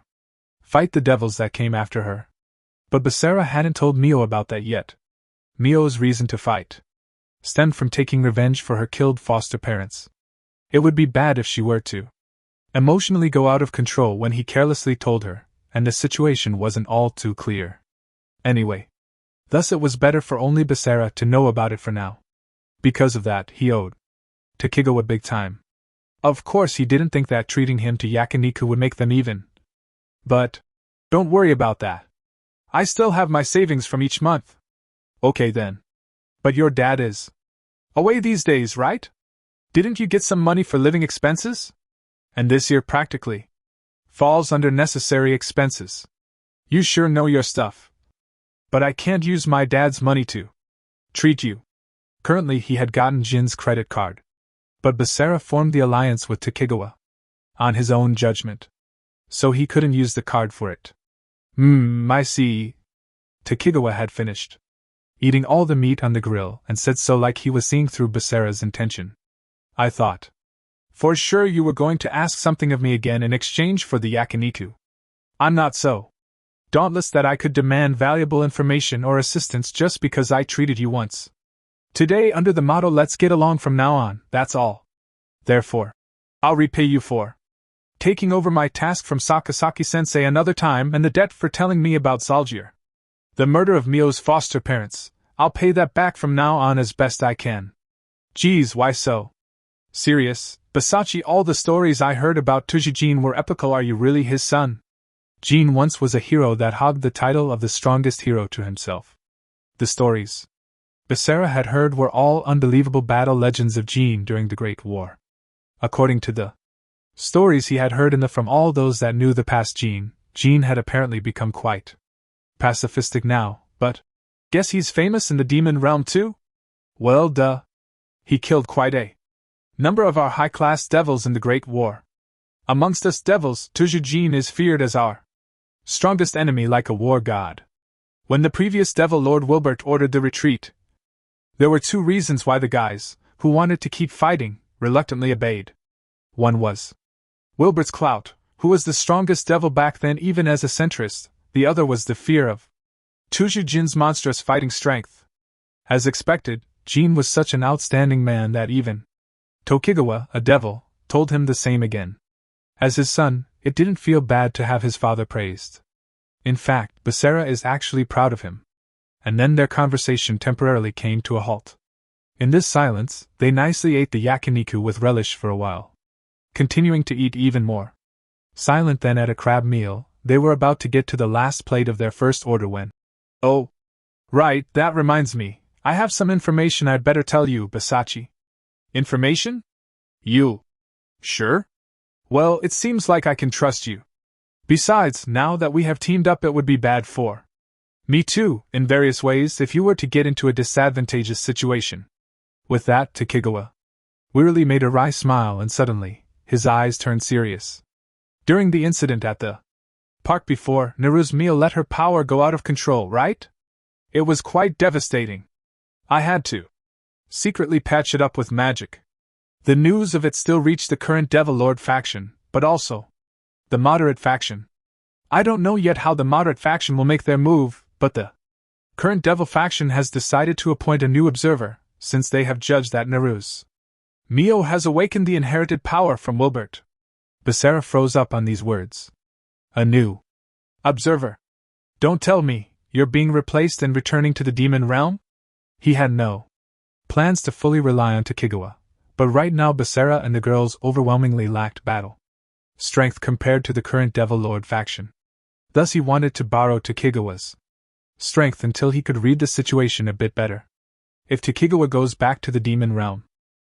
fight the devils that came after her. But Basara hadn't told Mio about that yet. Mio's reason to fight stemmed from taking revenge for her killed foster parents. It would be bad if she were to emotionally go out of control when he carelessly told her, and the situation wasn't all too clear. Anyway, thus it was better for only Basara to know about it for now. Because of that, he owed Tokigawa big time. Of course, he didn't think that treating him to yakiniku would make them even. But don't worry about that. I still have my savings from each month. Okay then. But your dad is away these days, right? Didn't you get some money for living expenses? And this year practically falls under necessary expenses. You sure know your stuff. But I can't use my dad's money to treat you. Currently, he had gotten Jin's credit card. But Basara formed the alliance with Tokigawa on his own judgment, so he couldn't use the card for it. I see. Tokigawa had finished eating all the meat on the grill and said so like he was seeing through Basara's intention. I thought for sure you were going to ask something of me again in exchange for the yakiniku. I'm not so dauntless that I could demand valuable information or assistance just because I treated you once. Today, under the motto let's get along from now on, that's all. Therefore, I'll repay you for taking over my task from Sakasaki-sensei another time and the debt for telling me about Zalgir. The murder of Mio's foster parents, I'll pay that back from now on as best I can. Geez, why so serious, Basachi? All the stories I heard about Tujijin were epical. Are you really his son? Jin once was a hero that hogged the title of the strongest hero to himself. The stories Basara had heard were all unbelievable battle legends of Jin during the Great War. According to the stories he had heard from all those that knew the past Jin had apparently become quite pacifistic now, but guess he's famous in the demon realm too? Well, duh. He killed quite a number of our high-class devils in the Great War. Amongst us devils, Tujijin is feared as our strongest enemy, like a war god. When the previous Devil Lord Wilbert ordered the retreat, there were two reasons why the guys, who wanted to keep fighting, reluctantly obeyed. One was Wilbert's clout, who was the strongest devil back then even as a centrist. The other was the fear of Tujijin's monstrous fighting strength. As expected, Jin was such an outstanding man that even Tokigawa, a devil, told him the same again. As his son, it didn't feel bad to have his father praised. In fact, Basara is actually proud of him. And then their conversation temporarily came to a halt. In this silence, they nicely ate the yakiniku with relish for a while, continuing to eat even more silent than at a crab meal. They were about to get to the last plate of their first order when, oh, right, that reminds me, I have some information I'd better tell you, Basachi. Information? You? Sure? Well, it seems like I can trust you. Besides, now that we have teamed up, it would be bad for me too, in various ways, if you were to get into a disadvantageous situation. With that, Tokigawa wearily made a wry smile, and suddenly, his eyes turned serious. During the incident at the park before, Naru's meal let her power go out of control, right? It was quite devastating. I had to secretly patch it up with magic. The news of it still reached the current Devil Lord faction, but also the moderate faction. I don't know yet how the moderate faction will make their move, but the current Devil faction has decided to appoint a new observer, since they have judged that Naru's Mio has awakened the inherited power from Wilbert. Basara froze up on these words. A new observer? Don't tell me, you're being replaced and returning to the demon realm? He had no plans to fully rely on Tokigawa, but right now Basara and the girls overwhelmingly lacked battle strength compared to the current Devil Lord faction. Thus he wanted to borrow Tokigawa's strength until he could read the situation a bit better. If Takigawa goes back to the demon realm.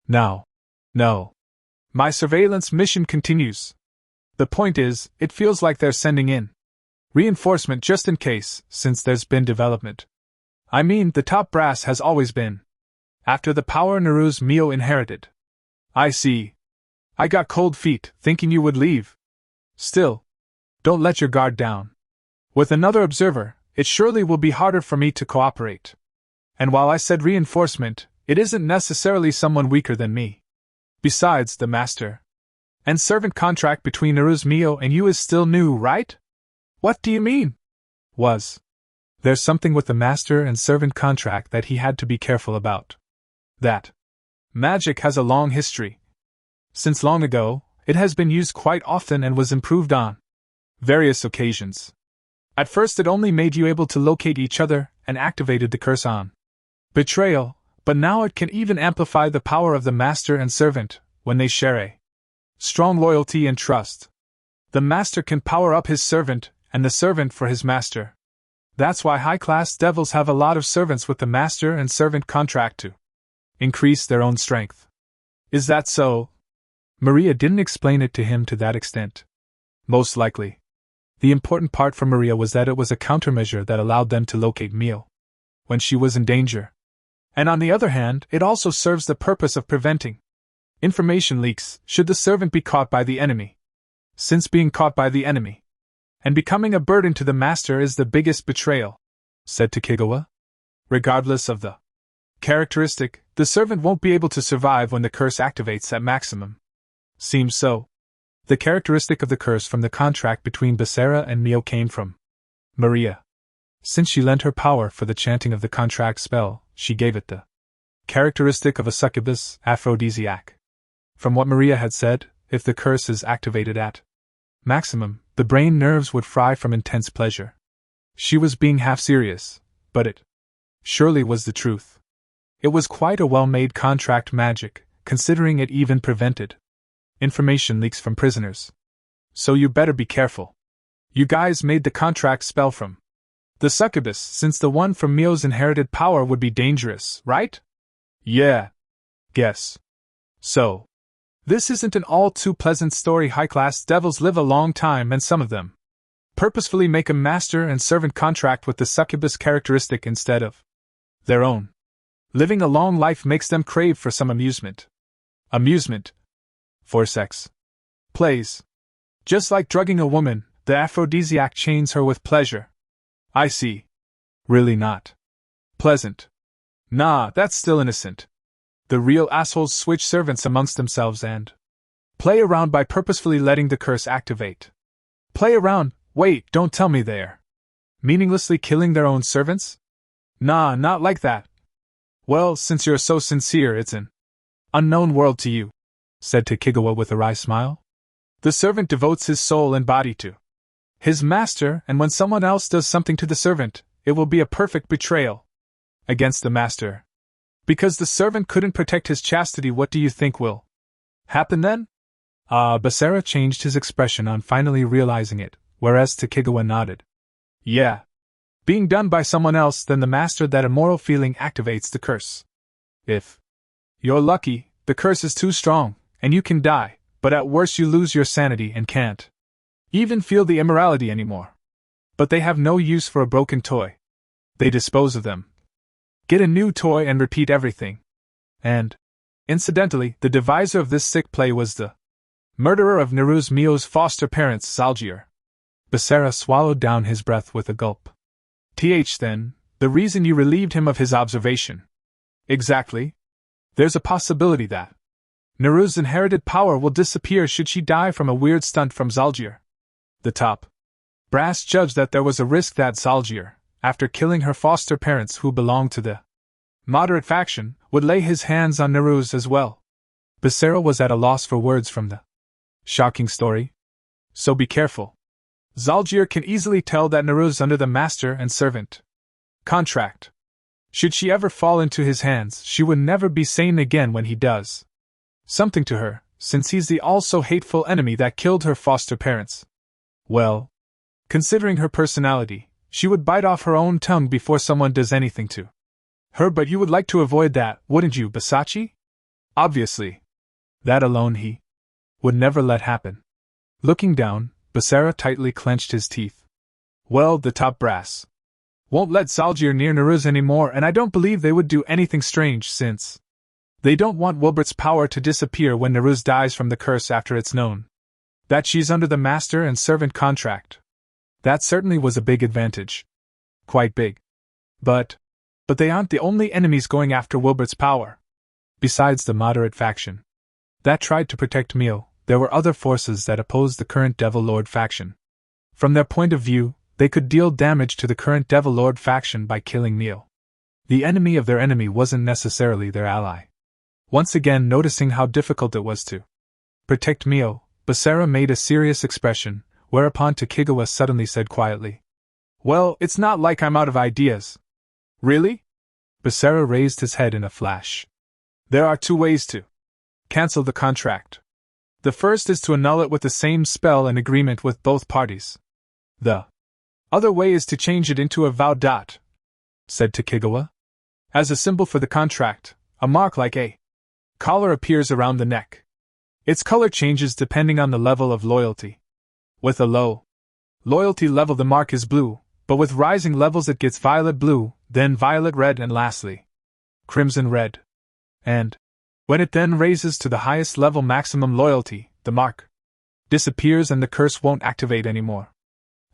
Now. No. My surveillance mission continues. The point is, it feels like they're sending in reinforcement just in case, since there's been development. I mean, the top brass has always been. After the power Naru's Mio inherited. I see. I got cold feet, thinking you would leave. Still, don't let your guard down. With another observer, it surely will be harder for me to cooperate. And while I said reinforcement, it isn't necessarily someone weaker than me. Besides, the master and servant contract between Naru's Mio and you is still new, right? What do you mean? There's something with the master and servant contract that he had to be careful about. That magic has a long history. Since long ago, it has been used quite often and was improved on various occasions. At first it only made you able to locate each other and activated the curse on betrayal, but now it can even amplify the power of the master and servant when they share a strong loyalty and trust. The master can power up his servant and the servant for his master. That's why high-class devils have a lot of servants with the master and servant contract to increase their own strength. Is that so? Maria didn't explain it to him to that extent. Most likely. The important part for Maria was that it was a countermeasure that allowed them to locate Mio when she was in danger. And on the other hand, it also serves the purpose of preventing information leaks should the servant be caught by the enemy. Since being caught by the enemy and becoming a burden to the master is the biggest betrayal, said Takigawa. Regardless of the characteristic, the servant won't be able to survive when the curse activates at maximum. Seems so. The characteristic of the curse from the contract between Basara and Mio came from Maria. Since she lent her power for the chanting of the contract spell, she gave it the characteristic of a succubus aphrodisiac. From what Maria had said, if the curse is activated at maximum, the brain nerves would fry from intense pleasure. She was being half serious, but it surely was the truth. It was quite a well-made contract magic, considering it even prevented information leaks from prisoners. So you better be careful. You guys made the contract spell from the succubus, since the one from Mio's inherited power would be dangerous, right? Yeah. Guess so. This isn't an all-too-pleasant story. High-class devils live a long time, and some of them purposefully make a master and servant contract with the succubus characteristic instead of their own. Living a long life makes them crave for some amusement. Amusement. For sex. Plays. Just like drugging a woman, the aphrodisiac chains her with pleasure. I see. Really not pleasant. Nah, that's still innocent. The real assholes switch servants amongst themselves and play around by purposefully letting the curse activate. Play around? Wait, don't tell me they're meaninglessly killing their own servants? Nah, not like that. Well, since you're so sincere, it's an unknown world to you, said Takigawa with a wry smile. The servant devotes his soul and body to his master, and when someone else does something to the servant, it will be a perfect betrayal against the master. Because the servant couldn't protect his chastity, what do you think will happen then? Basara changed his expression on finally realizing it, whereas Takigawa nodded. Yeah. Being done by someone else than the master, that immoral feeling activates the curse. If you're lucky, the curse is too strong, and you can die, but at worst you lose your sanity and can't even feel the immorality anymore. But they have no use for a broken toy. They dispose of them. Get a new toy and repeat everything. And, incidentally, the deviser of this sick play was the murderer of Naru's Mio's foster parents, Zalgier. Basara swallowed down his breath with a gulp. Then, the reason you relieved him of his observation. Exactly. There's a possibility that Naru's inherited power will disappear should she die from a weird stunt from Zalgier. The top brass judged that there was a risk that Zalgier, after killing her foster parents who belonged to the moderate faction, would lay his hands on Naru's as well. Basara was at a loss for words from the shocking story. So be careful. Zalgier can easily tell that Naru's under the master and servant contract. Should she ever fall into his hands, she would never be sane again when he does something to her, since he's the also-hateful enemy that killed her foster parents. Well, considering her personality, she would bite off her own tongue before someone does anything to her. But you would like to avoid that, wouldn't you, Basachi? Obviously. That alone he would never let happen. Looking down, Basara tightly clenched his teeth. Well, the top brass won't let Salgir near Naruz anymore, and I don't believe they would do anything strange, since they don't want Wilbert's power to disappear when Naruz dies from the curse after it's known that she's under the master and servant contract. That certainly was a big advantage. Quite big. But they aren't the only enemies going after Wilbert's power. Besides the moderate faction that tried to protect Mio, there were other forces that opposed the current Devil Lord faction. From their point of view, they could deal damage to the current Devil Lord faction by killing Mio. The enemy of their enemy wasn't necessarily their ally. Once again noticing how difficult it was to protect Mio, Basara made a serious expression, whereupon Tokigawa suddenly said quietly, Well, it's not like I'm out of ideas. Really? Basara raised his head in a flash. There are two ways to cancel the contract. The first is to annul it with the same spell and agreement with both parties. The other way is to change it into a vow. Said Tokigawa. As a symbol for the contract, a mark like a collar appears around the neck. Its color changes depending on the level of loyalty. With a low loyalty level the mark is blue, but with rising levels it gets violet blue, then violet red and lastly crimson red. And when it then raises to the highest level maximum loyalty, the mark disappears and the curse won't activate anymore.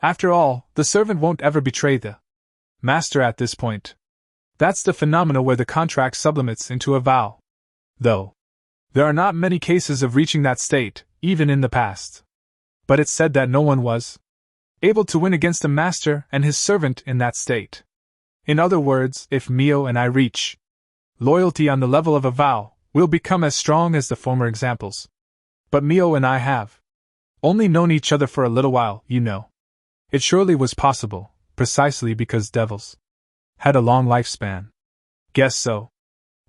After all, the servant won't ever betray the master at this point. That's the phenomena where the contract sublimates into a vow. Though there are not many cases of reaching that state, even in the past. But it's said that no one was able to win against a master and his servant in that state. In other words, if Mio and I reach loyalty on the level of a vow, we'll become as strong as the former examples. But Mio and I have only known each other for a little while, you know. It surely was possible, precisely because devils had a long lifespan. Guess so.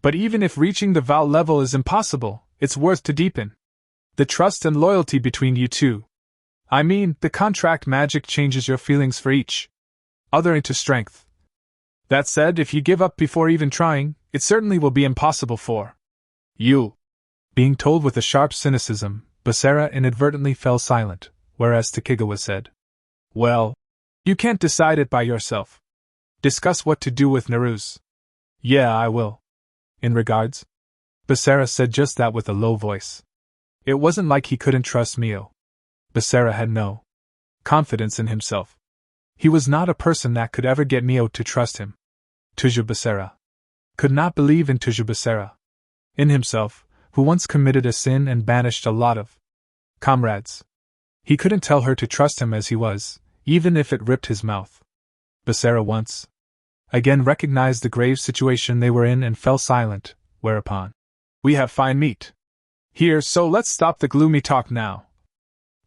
But even if reaching the vow level is impossible, it's worth to deepen the trust and loyalty between you two. I mean, the contract magic changes your feelings for each other into strength. That said, if you give up before even trying, it certainly will be impossible for you. Being told with a sharp cynicism, Basara inadvertently fell silent, whereas Tokigawa said, Well, you can't decide it by yourself. Discuss what to do with Naruz. Yeah, I will. In regards? Basara said just that with a low voice. It wasn't like he couldn't trust Mio. Basara had no confidence in himself. He was not a person that could ever get Mio to trust him. Tuja Basara could not believe in Tuja Basara. In himself, who once committed a sin and banished a lot of comrades. He couldn't tell her to trust him as he was, even if it ripped his mouth. Basara once again recognized the grave situation they were in and fell silent, whereupon, We have fine meat here, so let's stop the gloomy talk now.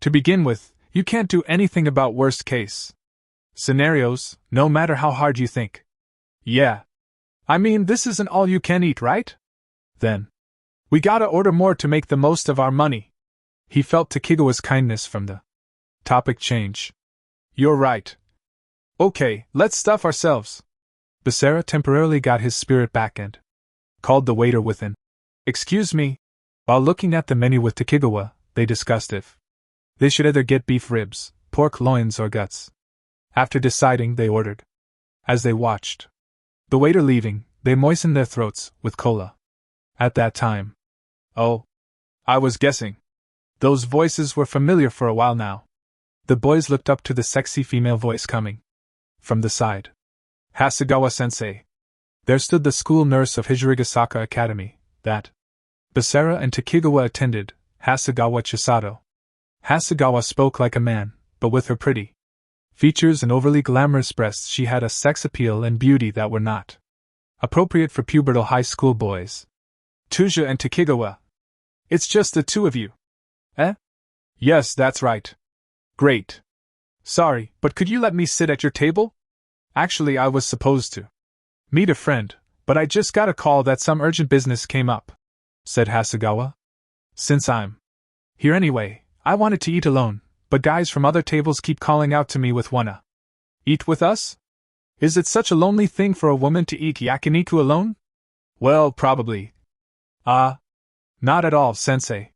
To begin with, you can't do anything about worst case scenarios, no matter how hard you think. Yeah. I mean, this isn't all you can eat, right? Then we gotta order more to make the most of our money. He felt Tokigawa's kindness from the topic change. You're right. Okay, let's stuff ourselves. Basara temporarily got his spirit back and called the waiter within. Excuse me. While looking at the menu with Tokigawa, they discussed if they should either get beef ribs, pork loins, or guts. After deciding, they ordered. As they watched the waiter leaving, they moistened their throats with cola. At that time. Oh. I was guessing. Those voices were familiar for a while now. The boys looked up to the sexy female voice coming from the side. Hasegawa-sensei. There stood the school nurse of Hijirigasaka Academy, that Basara and Tokigawa attended, Hasegawa Chisato. Hasegawa spoke like a man, but with her pretty features and overly glamorous breasts she had a sex appeal and beauty that were not appropriate for pubertal high school boys. Tuja and Tokigawa. It's just the two of you. Eh? Yes, that's right. Great. Sorry, but could you let me sit at your table? Actually, I was supposed to meet a friend, but I just got a call that some urgent business came up, said Hasegawa. Since I'm here anyway, I wanted to eat alone, but guys from other tables keep calling out to me with wanna Eat with us? Is it such a lonely thing for a woman to eat yakiniku alone? Well, probably. Ah. Not at all, sensei.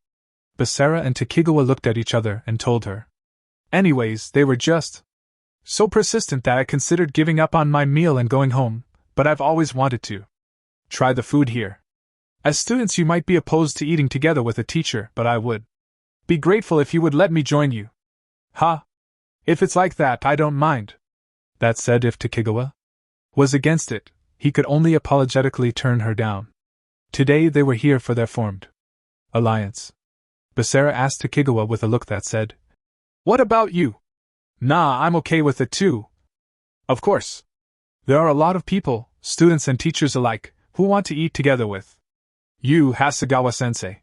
Basara and Tokigawa looked at each other and told her. Anyways, they were just so persistent that I considered giving up on my meal and going home, but I've always wanted to try the food here. As students, you might be opposed to eating together with a teacher, but I would be grateful if you would let me join you. Ha! If it's like that, I don't mind. That said, if Tokigawa was against it, he could only apologetically turn her down. Today they were here for their formed alliance. Basara asked Tokigawa with a look that said, What about you? Nah, I'm okay with it too. Of course. There are a lot of people, students and teachers alike, who want to eat together with you, Hasegawa-sensei.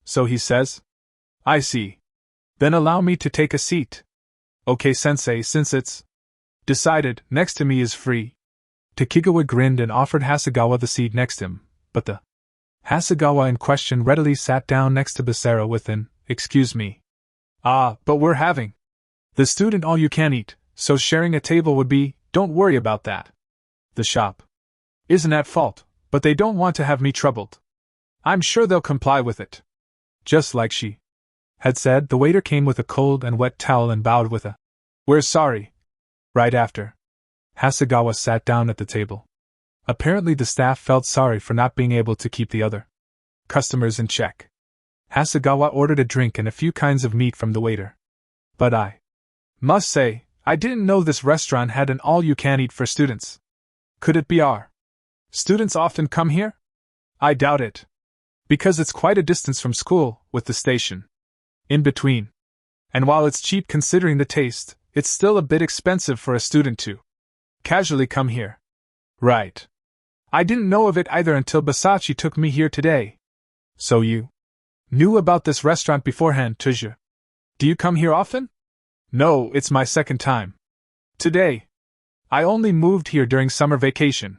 So he says? I see. Then allow me to take a seat. Okay, sensei, since it's decided, next to me is free. Tokigawa grinned and offered Hasegawa the seat next him, but the Hasegawa in question readily sat down next to Basara with an, Excuse me. Ah, but we're having the student all you can eat, so sharing a table would be, don't worry about that. The shop isn't at fault, but they don't want to have me troubled. I'm sure they'll comply with it. Just like she had said, the waiter came with a cold and wet towel and bowed with a, We're sorry. Right after, Hasegawa sat down at the table. Apparently the staff felt sorry for not being able to keep the other customers in check. Hasegawa ordered a drink and a few kinds of meat from the waiter. But I must say, I didn't know this restaurant had an all-you-can-eat for students. Could it be our students often come here? I doubt it. Because it's quite a distance from school, with the station in between. And while it's cheap considering the taste, it's still a bit expensive for a student to casually come here. Right. I didn't know of it either until Basachi took me here today. So you knew about this restaurant beforehand, Tuja? Do you come here often? No, it's my second time. Today. I only moved here during summer vacation.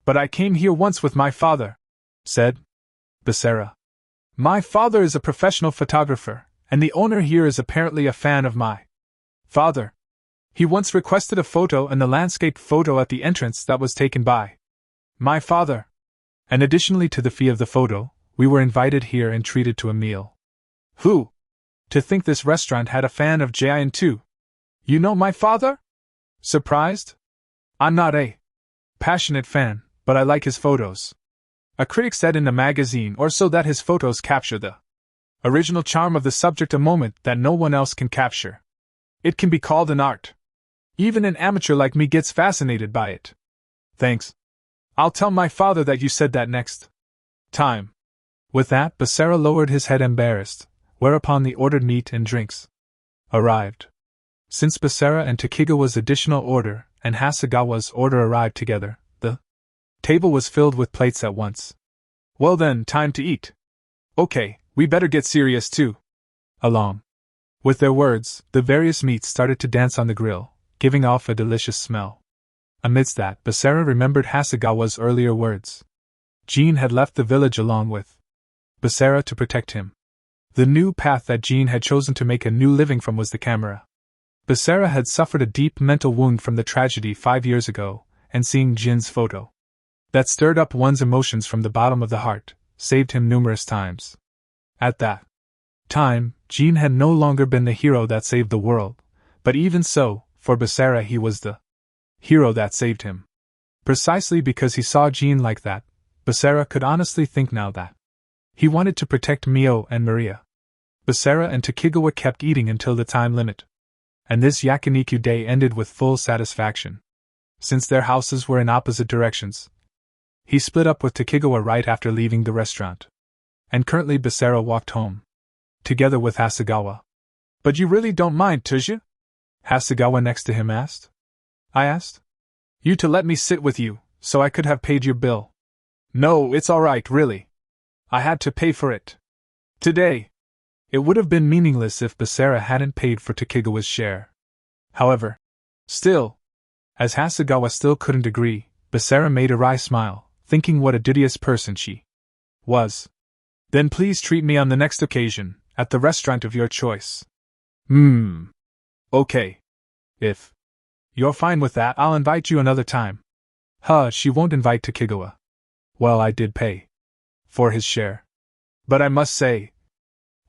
But I came here once with my father, said Basara. My father is a professional photographer, and the owner here is apparently a fan of my father. He once requested a photo and the landscape photo at the entrance that was taken by my father. And additionally to the fee of the photo, we were invited here and treated to a meal. Who? To think this restaurant had a fan of Jain too. You know my father? Surprised? I'm not a passionate fan, but I like his photos. A critic said in a magazine or so that his photos capture the original charm of the subject, a moment that no one else can capture. It can be called an art. Even an amateur like me gets fascinated by it. Thanks. I'll tell my father that you said that next time. With that, Basara lowered his head embarrassed, whereupon the ordered meat and drinks arrived. Since Basara and Tokigawa's additional order and Hasegawa's order arrived together, the table was filled with plates at once. Well then, time to eat. Okay, we better get serious too. Along with their words, the various meats started to dance on the grill, giving off a delicious smell. Amidst that, Basara remembered Hasegawa's earlier words. Jean had left the village along with Basara to protect him. The new path that Jean had chosen to make a new living from was the camera. Basara had suffered a deep mental wound from the tragedy 5 years ago, and seeing Jin's photo that stirred up one's emotions from the bottom of the heart saved him numerous times. At that time, Jean had no longer been the hero that saved the world, but even so, for Basara he was the hero that saved him. Precisely because he saw Jean like that, Basara could honestly think now that he wanted to protect Mio and Maria. Basara and Tokigawa kept eating until the time limit. And this yakiniku day ended with full satisfaction. Since their houses were in opposite directions, he split up with Tokigawa right after leaving the restaurant. And currently Basara walked home together with Hasegawa. But you really don't mind, Tuja? Hasegawa next to him asked. I asked. You to let me sit with you, so I could have paid your bill. No, it's all right, really. I had to pay for it today. It would have been meaningless if Basara hadn't paid for Tokigawa's share. However, still, as Hasegawa still couldn't agree, Basara made a wry smile, thinking what a duteous person she was. Then please treat me on the next occasion, at the restaurant of your choice. Okay. If You're fine with that, I'll invite you another time. Huh, she won't invite Takigawa. Well, I did pay for his share. But I must say,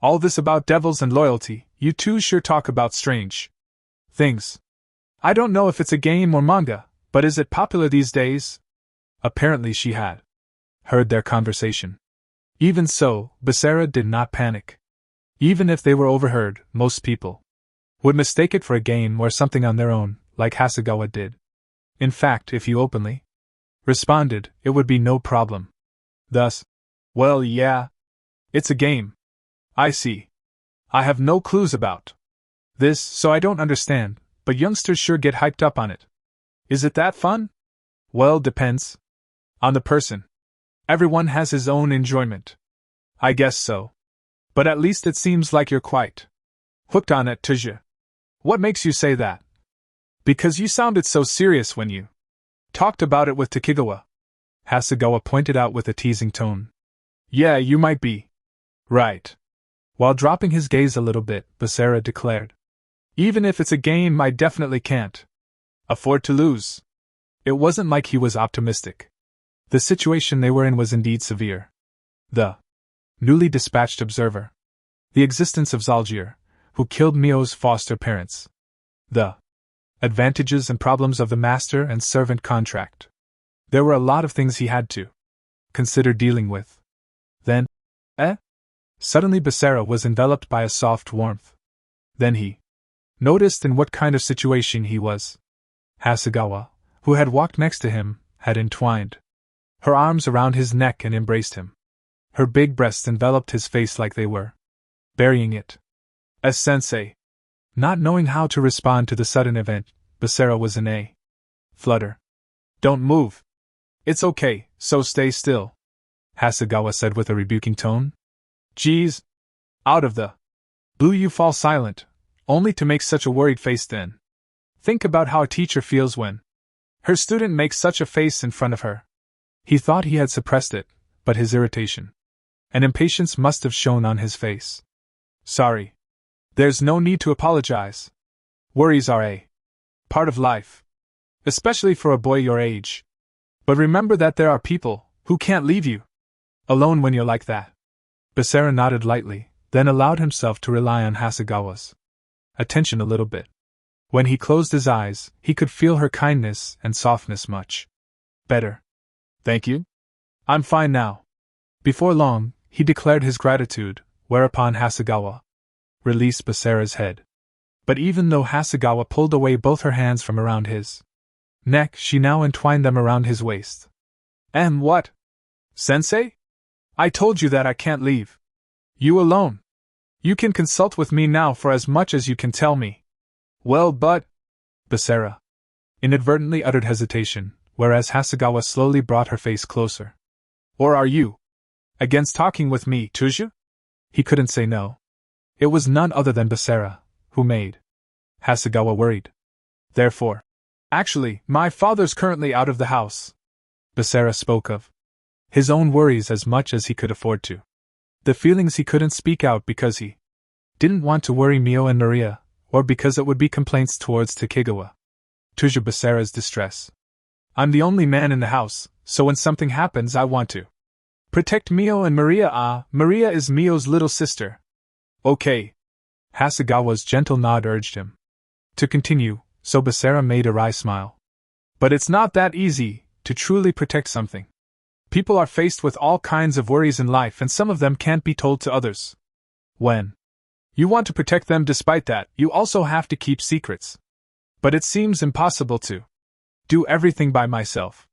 all this about devils and loyalty, you two sure talk about strange things. I don't know if it's a game or manga, but is it popular these days? Apparently she had heard their conversation. Even so, Basara did not panic. Even if they were overheard, most people would mistake it for a game or something on their own, like Hasegawa did. In fact, if you openly responded, it would be no problem. Thus, well, yeah, it's a game. I see. I have no clues about this, so I don't understand, but youngsters sure get hyped up on it. Is it that fun? Well, depends on the person. Everyone has his own enjoyment. I guess so. But at least it seems like you're quite hooked on it, Tuja. What makes you say that? Because you sounded so serious when you talked about it with Takigawa. Hasegawa pointed out with a teasing tone. Yeah, you might be right. While dropping his gaze a little bit, Basara declared. Even if it's a game, I definitely can't afford to lose. It wasn't like he was optimistic. The situation they were in was indeed severe. The newly dispatched observer. The existence of Zalgir, who killed Mio's foster parents. The advantages and problems of the master and servant contract. There were a lot of things he had to consider dealing with. Then, Suddenly Basara was enveloped by a soft warmth. Then he noticed in what kind of situation he was. Hasegawa, who had walked next to him, had entwined her arms around his neck and embraced him. Her big breasts enveloped his face like they were burying it. As sensei, not knowing how to respond to the sudden event, Basara was in a flutter. Don't move. It's okay, so stay still, Hasegawa said with a rebuking tone. Geez. Out of the blue you fall silent, only to make such a worried face then. Think about how a teacher feels when her student makes such a face in front of her. He thought he had suppressed it, but his irritation and impatience must have shown on his face. Sorry. There's no need to apologize. Worries are a part of life, especially for a boy your age. But remember that there are people who can't leave you alone when you're like that. Basara nodded lightly, then allowed himself to rely on Hasegawa's attention a little bit. When he closed his eyes, he could feel her kindness and softness much better. Thank you. I'm fine now. Before long, he declared his gratitude, whereupon Hasegawa released Basara's head. But even though Hasegawa pulled away both her hands from around his neck, she now entwined them around his waist. What? Sensei? I told you that I can't leave you alone. You can consult with me now for as much as you can tell me. Well, but... Basara inadvertently uttered hesitation, whereas Hasegawa slowly brought her face closer. Or are you against talking with me, Tuja? He couldn't say no. It was none other than Basara who made Hasegawa worried. Therefore, actually, my father's currently out of the house. Basara spoke of his own worries as much as he could afford to. The feelings he couldn't speak out because he didn't want to worry Mio and Maria, or because it would be complaints towards Takigawa. Tuja Basara's distress. I'm the only man in the house, so when something happens I want to protect Mio and Maria. Maria is Mio's little sister. Okay. Hasegawa's gentle nod urged him to continue, so Basara made a wry smile. But it's not that easy to truly protect something. People are faced with all kinds of worries in life, and some of them can't be told to others. When you want to protect them, despite that, you also have to keep secrets. But it seems impossible to do everything by myself.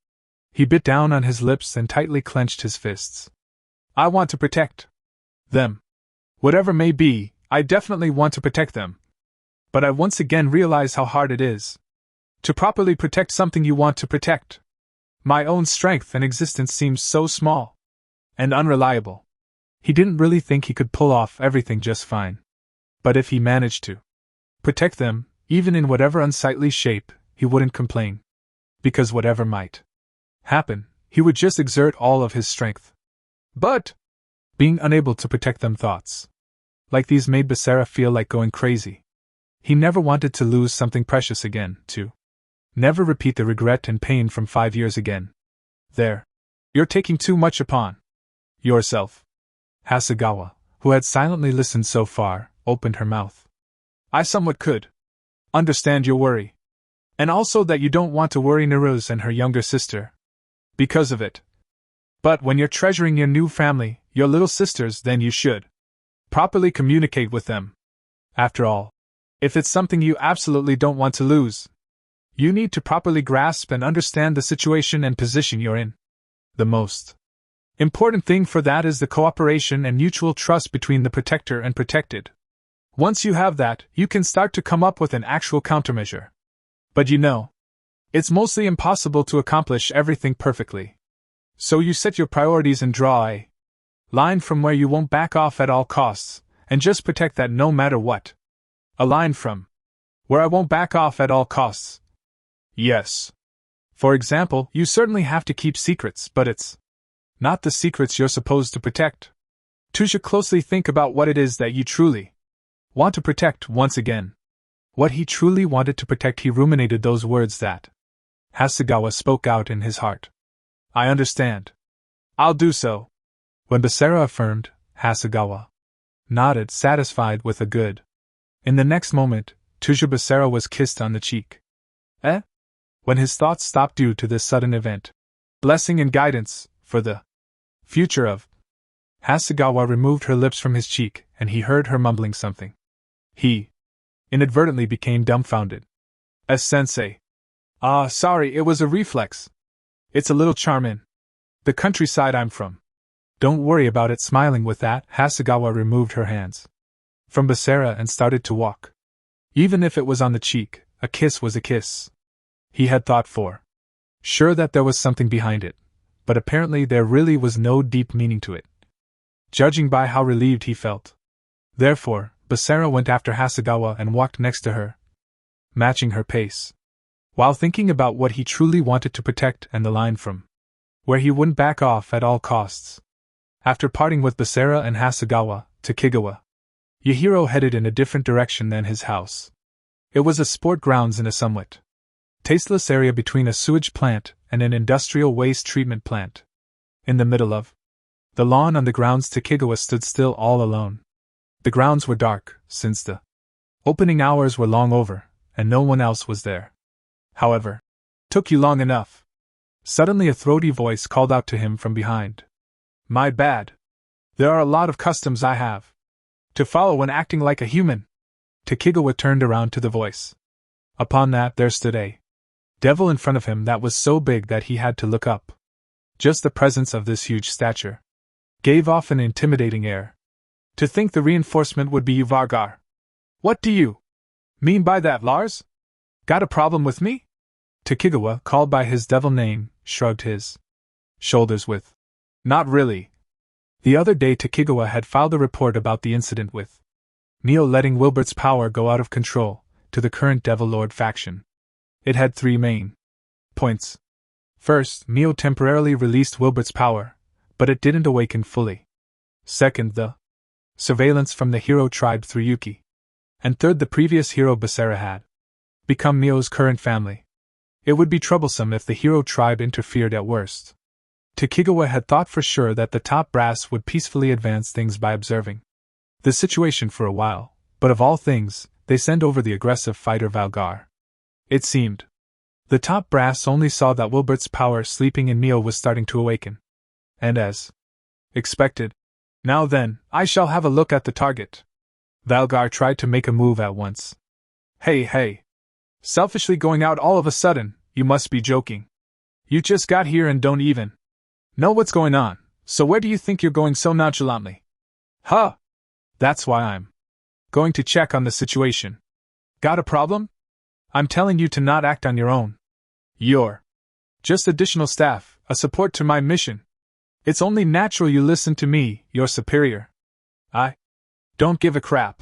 He bit down on his lips and tightly clenched his fists. I want to protect them. Whatever may be, I definitely want to protect them. But I once again realize how hard it is to properly protect something you want to protect. My own strength and existence seems so small and unreliable. He didn't really think he could pull off everything just fine. But if he managed to protect them, even in whatever unsightly shape, he wouldn't complain. Because whatever might happen, he would just exert all of his strength. But being unable to protect them, thoughts like these made Basara feel like going crazy. He never wanted to lose something precious again, too. Never repeat the regret and pain from 5 years again. There. You're taking too much upon yourself. Hasegawa, who had silently listened so far, opened her mouth. I somewhat could understand your worry. And also that you don't want to worry Naruse and her younger sister. Because of it. But when you're treasuring your new family, your little sisters, then you should properly communicate with them. After all, if it's something you absolutely don't want to lose, you need to properly grasp and understand the situation and position you're in. The most important thing for that is the cooperation and mutual trust between the protector and protected. Once you have that, you can start to come up with an actual countermeasure. But you know, it's mostly impossible to accomplish everything perfectly. So you set your priorities and draw a line from where you won't back off at all costs, and just protect that no matter what. A line from where I won't back off at all costs. Yes. For example, you certainly have to keep secrets, but it's not the secrets you're supposed to protect. You should closely think about what it is that you truly want to protect once again. What he truly wanted to protect, he ruminated those words that Hasegawa spoke out in his heart. I understand. I'll do so. When Basara affirmed, Hasegawa nodded, satisfied with a good. In the next moment, Basara was kissed on the cheek. When his thoughts stopped due to this sudden event. Blessing and guidance, for the future of. Hasegawa removed her lips from his cheek, and he heard her mumbling something. He inadvertently became dumbfounded. Sensei. Sorry, it was a reflex. It's a little charm in the countryside I'm from. Don't worry about it. Smiling with that, Hasegawa removed her hands from Basara and started to walk. Even if it was on the cheek, a kiss was a kiss. He had thought for sure that there was something behind it, but apparently there really was no deep meaning to it, judging by how relieved he felt. Therefore, Basara went after Hasegawa and walked next to her, matching her pace, while thinking about what he truly wanted to protect and the line from where he wouldn't back off at all costs. After parting with Basara and Hasegawa, Takegawa Yahiro headed in a different direction than his house. It was a sport grounds in a somewhat tasteless area between a sewage plant and an industrial waste treatment plant. In the middle of the lawn on the grounds, Takegawa stood still all alone. The grounds were dark, since the opening hours were long over, and no one else was there. However, took you long enough. Suddenly a throaty voice called out to him from behind. My bad. There are a lot of customs I have to follow when acting like a human. Takegawa turned around to the voice. Upon that there stood a devil in front of him that was so big that he had to look up. Just the presence of this huge stature gave off an intimidating air. To think the reinforcement would be you, Vargar. What do you mean by that, Lars? Got a problem with me? Takegawa, called by his devil name, shrugged his shoulders with, not really. The other day Takegawa had filed a report about the incident with Neo letting Wilbert's power go out of control to the current Devil Lord faction. It had 3 main points. First, Neo temporarily released Wilbert's power, but it didn't awaken fully. Second, the surveillance from the hero tribe through Yuki. And third, the previous hero Basara had become Neo's current family. It would be troublesome if the hero tribe interfered at worst. Takegawa had thought for sure that the top brass would peacefully advance things by observing the situation for a while, but of all things, they sent over the aggressive fighter Valgar. It seemed the top brass only saw that Wilbert's power sleeping in Neo was starting to awaken. And as expected, now then, I shall have a look at the target. Valgar tried to make a move at once. Hey. Selfishly going out all of a sudden, you must be joking. You just got here and don't even know what's going on, so where do you think you're going so nonchalantly? Huh! That's why I'm going to check on the situation. Got a problem? I'm telling you to not act on your own. You're just additional staff, a support to my mission. It's only natural you listen to me, your superior. I don't give a crap.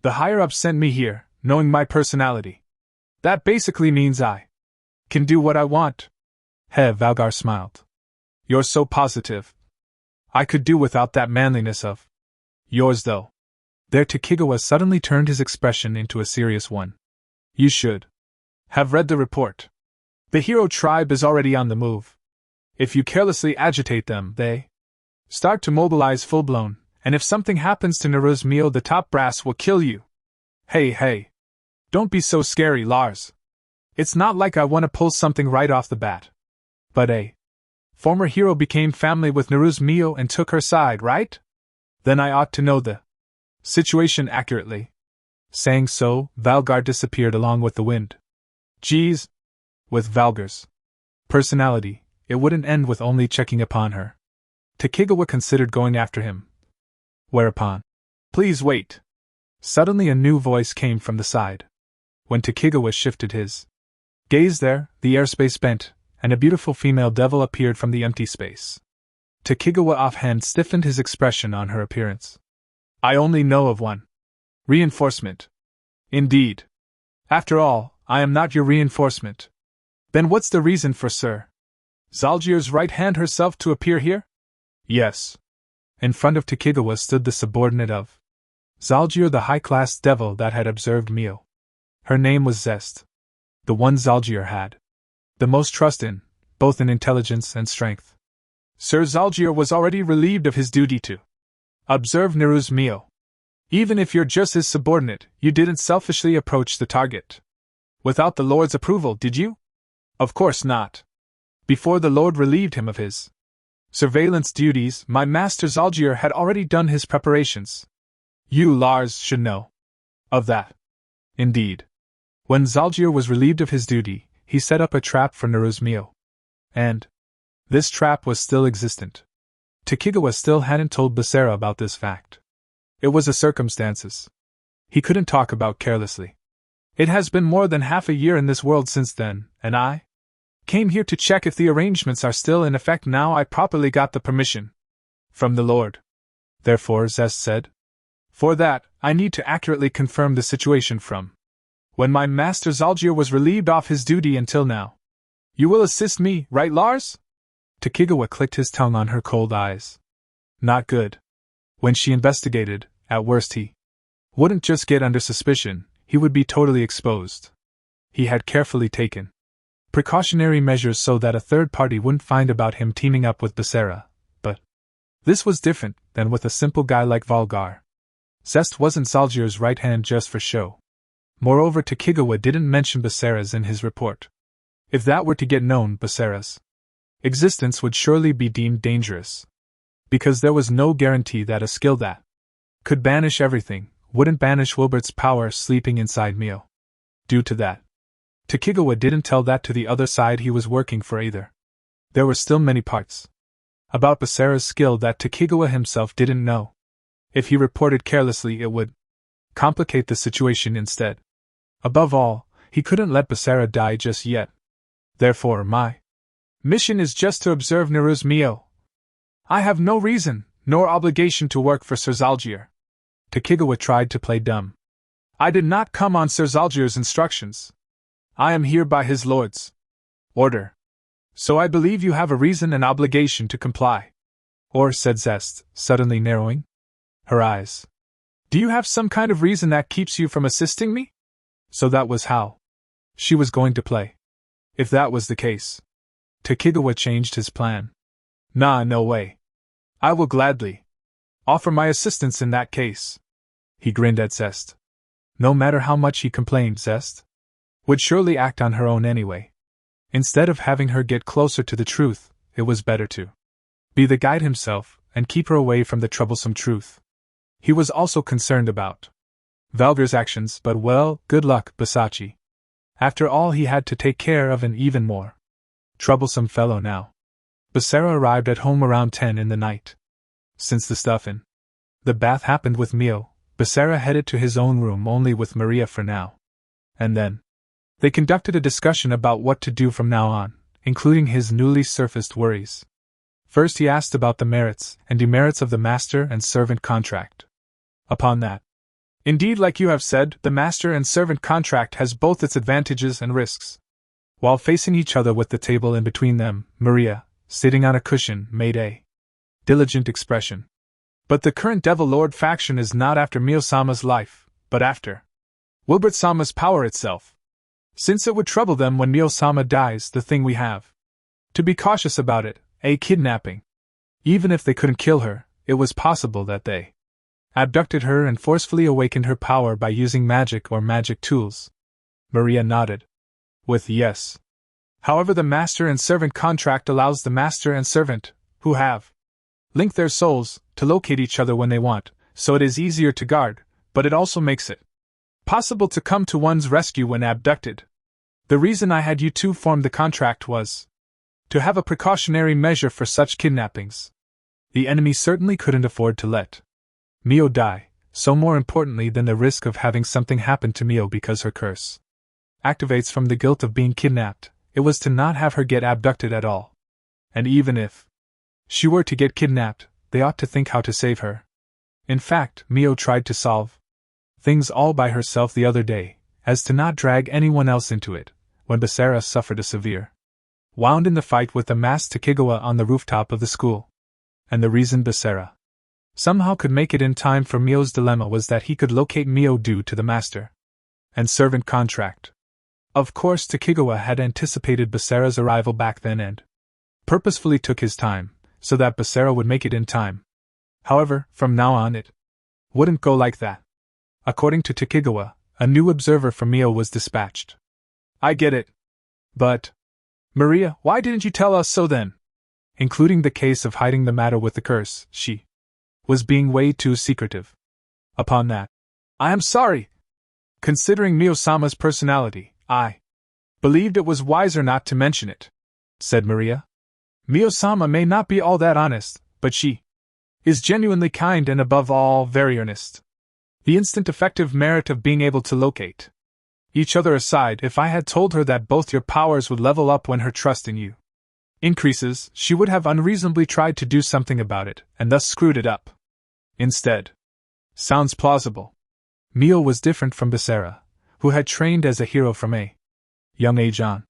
The higher-ups sent me here, knowing my personality. That basically means I can do what I want. Valgar smiled. You're so positive. I could do without that manliness of yours, though. There Takegawa suddenly turned his expression into a serious one. You should have read the report. The hero tribe is already on the move. If you carelessly agitate them, they start to mobilize full-blown, and if something happens to Naruzmio, the top brass will kill you. Hey. Don't be so scary, Lars. It's not like I want to pull something right off the bat. But a former hero became family with Naruzmio and took her side, right? Then I ought to know the situation accurately. Saying so, Valgar disappeared along with the wind. Geez. With Valgar's personality, it wouldn't end with only checking upon her. Takigawa considered going after him. Whereupon, please wait. Suddenly a new voice came from the side. When Takigawa shifted his gaze there, the airspace bent, and a beautiful female devil appeared from the empty space. Takigawa offhand stiffened his expression on her appearance. I only know of one. Reinforcement. Indeed. After all, I am not your reinforcement. Then what's the reason for Sir Zalgir's right hand herself to appear here? Yes. In front of Takigawa stood the subordinate of Zalgir, the high-class devil that had observed Mio. Her name was Zest. The one Zalgir had the most trust in, both in intelligence and strength. Sir Zalgir was already relieved of his duty to observe Naruzmio. Even if you're just his subordinate, you didn't selfishly approach the target without the Lord's approval, did you? Of course not. Before the Lord relieved him of his surveillance duties, my master Zalgir had already done his preparations. You, Lars, should know of that. Indeed. When Zalgir was relieved of his duty, he set up a trap for Naruzmio. And this trap was still existent. Takigawa still hadn't told Basara about this fact. It was a circumstances he couldn't talk about carelessly. It has been more than half a year in this world since then, and I came here to check if the arrangements are still in effect now I properly got the permission from the Lord. Therefore, Zest said, for that, I need to accurately confirm the situation from when my master Zalgir was relieved off his duty until now. You will assist me, right, Lars? Takigawa clicked his tongue on her cold eyes. Not good. When she investigated, at worst he wouldn't just get under suspicion, he would be totally exposed. He had carefully taken precautionary measures so that a third party wouldn't find about him teaming up with Basara, but this was different than with a simple guy like Valgar. Zest wasn't Zalgir's right hand just for show. Moreover, Takigawa didn't mention Basara's in his report. If that were to get known, Basara's existence would surely be deemed dangerous. Because there was no guarantee that a skill that could banish everything wouldn't banish Wilbert's power sleeping inside Mio. Due to that, Takigawa didn't tell that to the other side he was working for either. There were still many parts about Basara's skill that Takigawa himself didn't know. If he reported carelessly, it would complicate the situation instead. Above all, he couldn't let Basara die just yet. Therefore, my mission is just to observe Naruzmio. I have no reason, nor obligation to work for Sir Zalgir. Takigawa tried to play dumb. I did not come on Sir Zalgir's instructions. I am here by his lord's order. So I believe you have a reason and obligation to comply. Or, said Zest, suddenly narrowing her eyes. Do you have some kind of reason that keeps you from assisting me? So that was how she was going to play. If that was the case, Takigawa changed his plan. Nah, no way. I will gladly offer my assistance in that case. He grinned at Zest. No matter how much he complained, Zest would surely act on her own anyway. Instead of having her get closer to the truth, it was better to be the guide himself and keep her away from the troublesome truth. He was also concerned about Valgar's actions, but well, good luck, Basachi. After all, he had to take care of an even more troublesome fellow now. Basara arrived at home around 10 in the night. Since the stuff in the bath happened with Mio, Basara headed to his own room only with Maria for now. And then they conducted a discussion about what to do from now on, including his newly surfaced worries. First, he asked about the merits and demerits of the master and servant contract. Upon that, indeed, like you have said, the master and servant contract has both its advantages and risks. While facing each other with the table in between them, Maria, sitting on a cushion, made a diligent expression. But the current Devil Lord faction is not after Mio-sama's life, but after Wilbert-sama's power itself. Since it would trouble them when Mio-sama dies, the thing we have to be cautious about it, a kidnapping. Even if they couldn't kill her, it was possible that they abducted her and forcefully awakened her power by using magic or magic tools. Maria nodded. With yes. However, the master and servant contract allows the master and servant, who have linked their souls, to locate each other when they want, so it is easier to guard, but it also makes it possible to come to one's rescue when abducted. The reason I had you two form the contract was to have a precautionary measure for such kidnappings. The enemy certainly couldn't afford to let Mio die, so more importantly than the risk of having something happen to Mio because her curse activates from the guilt of being kidnapped, it was to not have her get abducted at all. And even if she were to get kidnapped, they ought to think how to save her. In fact, Mio tried to solve things all by herself the other day, as to not drag anyone else into it, when Basara suffered a severe wound in the fight with the masked Takigawa on the rooftop of the school. And the reason Basara somehow could make it in time for Mio's dilemma was that he could locate Mio due to the master and servant contract. Of course, Takigawa had anticipated Basara's arrival back then and purposefully took his time, so that Basara would make it in time. However, from now on it wouldn't go like that. According to Takigawa, a new observer from Mio was dispatched. I get it. But, Maria, why didn't you tell us so then? Including the case of hiding the matter with the curse, she was being way too secretive. Upon that, I am sorry. Considering Mio-sama's personality, I believed it was wiser not to mention it, said Maria. Mio-sama may not be all that honest, but she is genuinely kind and above all very earnest. The instant effective merit of being able to locate each other aside, if I had told her that both your powers would level up when her trust in you increases, she would have unreasonably tried to do something about it, and thus screwed it up. Instead. Sounds plausible. Mio was different from Basara, who had trained as a hero from a young age on.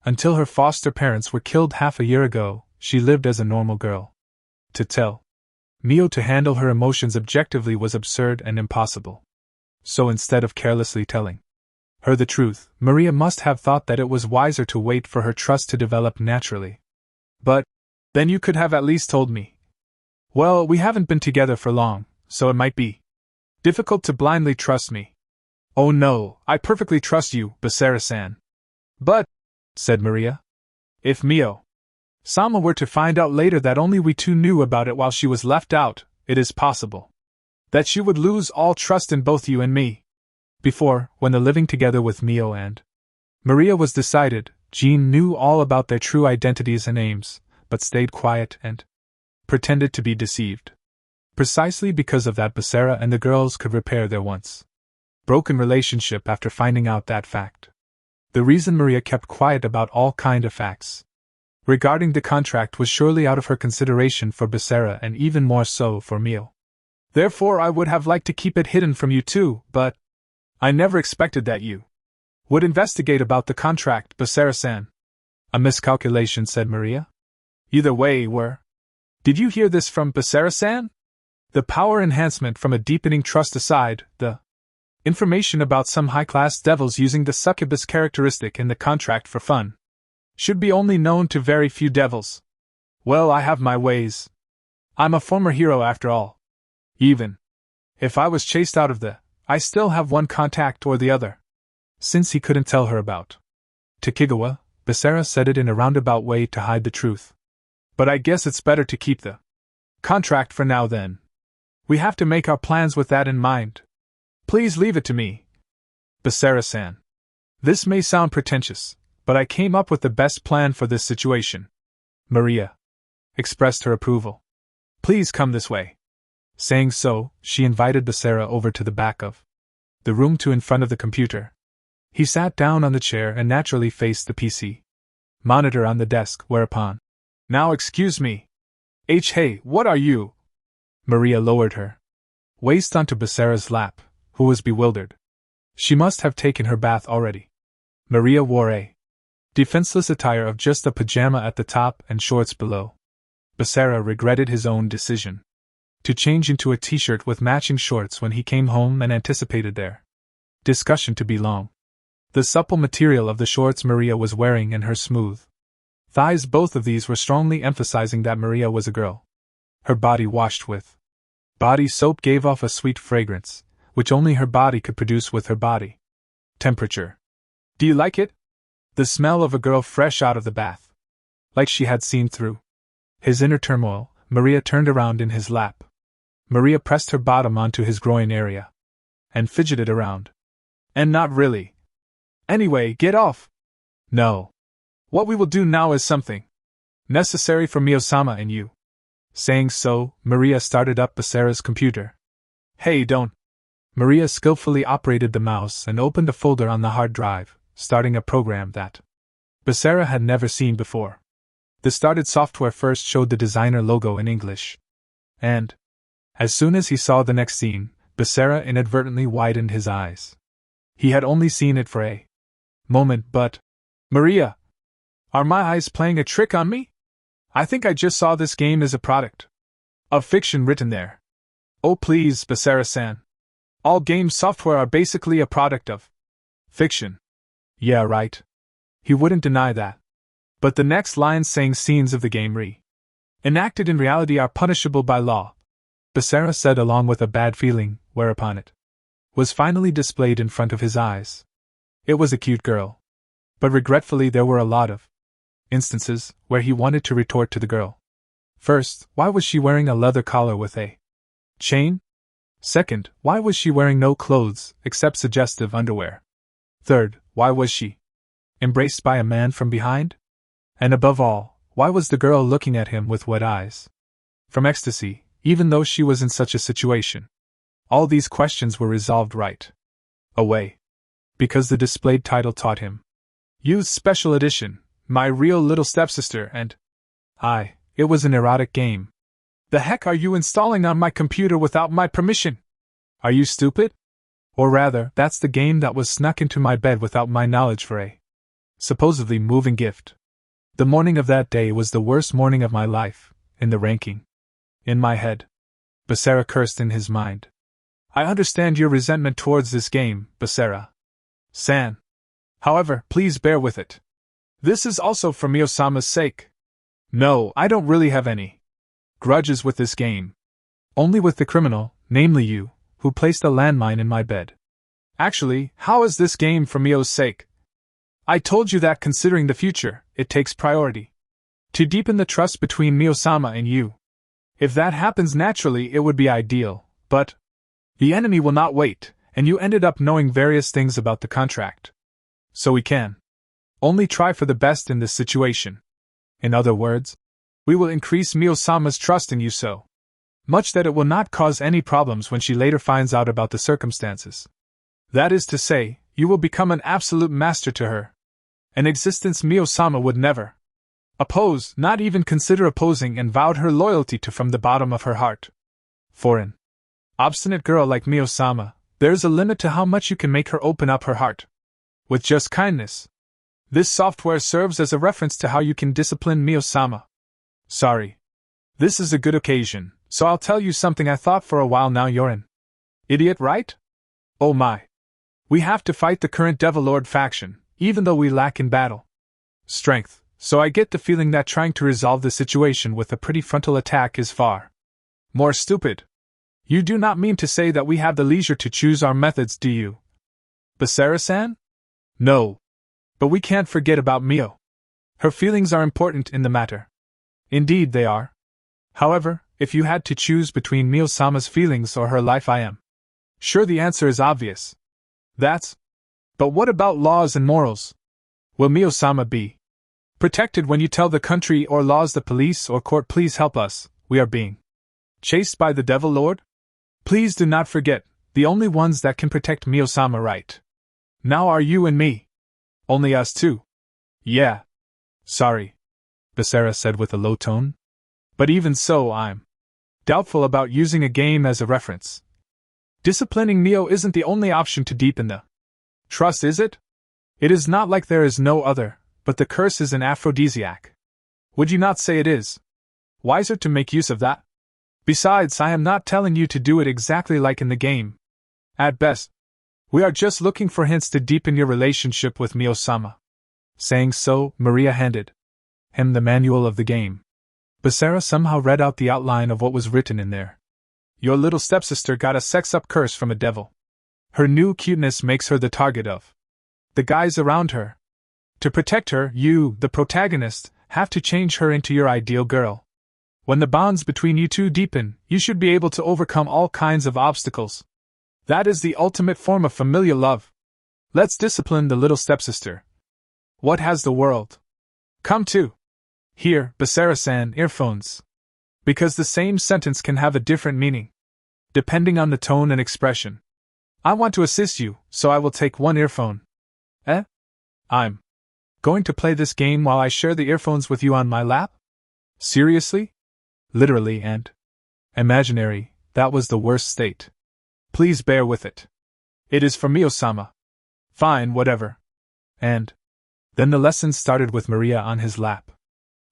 Until her foster parents were killed half a year ago, she lived as a normal girl. To tell Mio to handle her emotions objectively was absurd and impossible. So instead of carelessly telling her the truth, Maria must have thought that it was wiser to wait for her trust to develop naturally. But then you could have at least told me. Well, we haven't been together for long, so it might be difficult to blindly trust me. Oh no, I perfectly trust you, Basara-san. But, said Maria, if Mio-sama were to find out later that only we two knew about it while she was left out, it is possible that she would lose all trust in both you and me. Before, when the living together with Mio and Maria was decided, Jean knew all about their true identities and aims, but stayed quiet and pretended to be deceived. Precisely because of that, Basara and the girls could repair their once broken relationship after finding out that fact. The reason Maria kept quiet about all kind of facts regarding the contract was surely out of her consideration for Basara and even more so for Mio. Therefore I would have liked to keep it hidden from you too, but I never expected that you would investigate about the contract, Basara-san. A miscalculation, said Maria. Either way, did you hear this from Basara-san? The power enhancement from a deepening trust aside, the information about some high-class devils using the succubus characteristic in the contract for fun should be only known to very few devils. Well, I have my ways. I'm a former hero after all. Even if I was chased out of I still have one contact or the other. Since he couldn't tell her about Takigawa, Basara said it in a roundabout way to hide the truth. But I guess it's better to keep the contract for now then. We have to make our plans with that in mind. Please leave it to me, Basara-san. This may sound pretentious, but I came up with the best plan for this situation. Maria expressed her approval. Please come this way. Saying so, she invited Basara over to the back of the room in front of the computer. He sat down on the chair and naturally faced the PC monitor on the desk, whereupon, Now excuse me. Hey, what are you? Maria lowered her waist onto Basara's lap, who was bewildered. She must have taken her bath already. Maria wore a defenseless attire of just a pajama at the top and shorts below. Basara regretted his own decision to change into a t-shirt with matching shorts when he came home and anticipated their discussion to be long. The supple material of the shorts Maria was wearing and her smooth thighs, both of these were strongly emphasizing that Maria was a girl. Her body washed with body soap gave off a sweet fragrance, which only her body could produce with her body temperature. Do you like it? The smell of a girl fresh out of the bath. Like she had seen through his inner turmoil, Maria turned around in his lap. Maria pressed her bottom onto his groin area and fidgeted around. And not really. Anyway, get off. No. What we will do now is something necessary for Mio-sama and you. Saying so, Maria started up Basara's computer. Hey, don't. Maria skillfully operated the mouse and opened a folder on the hard drive, starting a program that Basara had never seen before. The started software first showed the designer logo in English. And as soon as he saw the next scene, Basara inadvertently widened his eyes. He had only seen it for a moment, but Maria! Are my eyes playing a trick on me? I think I just saw this game as a product of fiction written there. Oh please, Basara-san. All game software are basically a product of fiction. Yeah, right. He wouldn't deny that. But the next lines saying scenes of the game enacted in reality are punishable by law, Basara said along with a bad feeling, whereupon it was finally displayed in front of his eyes. It was a cute girl. But regretfully there were a lot of instances where he wanted to retort to the girl. First, why was she wearing a leather collar with a chain? Second, why was she wearing no clothes except suggestive underwear? Third, why was she embraced by a man from behind? And above all, why was the girl looking at him with wet eyes from ecstasy, even though she was in such a situation? All these questions were resolved right away, because the displayed title taught him. Youth Special Edition, My Real Little Stepsister, and it was an erotic game. The heck are you installing on my computer without my permission? Are you stupid? Or rather, that's the game that was snuck into my bed without my knowledge for a supposedly moving gift. The morning of that day was the worst morning of my life, in the ranking. In my head. Basara cursed in his mind. I understand your resentment towards this game, Basara-san. However, please bear with it. This is also for Mio-sama's sake. No, I don't really have any grudges with this game. Only with the criminal, namely you, who placed a landmine in my bed. Actually, how is this game for Mio's sake? I told you that considering the future, it takes priority to deepen the trust between Mio-sama and you. If that happens naturally, it would be ideal, but the enemy will not wait, and you ended up knowing various things about the contract. So we can only try for the best in this situation. In other words, we will increase Mio-sama's trust in you so much that it will not cause any problems when she later finds out about the circumstances. That is to say, you will become an absolute master to her. An existence Mio-sama would never oppose, not even consider opposing, and vowed her loyalty to from the bottom of her heart. For an obstinate girl like Mio-sama, there's a limit to how much you can make her open up her heart. With just kindness. This software serves as a reference to how you can discipline Mio-sama. Sorry. This is a good occasion, so I'll tell you something I thought for a while now. You're an idiot, right? Oh my. We have to fight the current Devil Lord faction, even though we lack in battle strength, so I get the feeling that trying to resolve the situation with a pretty frontal attack is far more stupid. You do not mean to say that we have the leisure to choose our methods, do you? Basara-san? No. But we can't forget about Mio. Her feelings are important in the matter. Indeed they are. However, if you had to choose between Mio-sama's feelings or her life, I am sure the answer is obvious. That's. But what about laws and morals? Will Mio-sama be protected when you tell the country or laws, the police or court, please help us, we are being chased by the Devil Lord? Please do not forget, the only ones that can protect Mio-sama right now are you and me. Only us two. Yeah. Sorry, Basara said with a low tone. But even so, I'm doubtful about using a game as a reference. Disciplining Mio isn't the only option to deepen the trust, is it? It is not like there is no other, but the curse is an aphrodisiac. Would you not say it is wiser to make use of that? Besides, I am not telling you to do it exactly like in the game. At best, We are just looking for hints to deepen your relationship with Mio-sama. Saying so, Maria handed him the manual of the game. Basara somehow read out the outline of what was written in there. Your little stepsister got a sex-up curse from a devil. Her new cuteness makes her the target of the guys around her. To protect her, you, the protagonist, have to change her into your ideal girl. When the bonds between you two deepen, you should be able to overcome all kinds of obstacles. That is the ultimate form of familial love. Let's discipline the little stepsister. What has the world come to? Here, Basara-san, earphones. Because the same sentence can have a different meaning, depending on the tone and expression. I want to assist you, so I will take one earphone. I'm going to play this game while I share the earphones with you on my lap? Seriously? Literally and imaginary, that was the worst state. Please bear with it. It is for Mio-sama. Fine, whatever. And then the lesson started with Maria on his lap.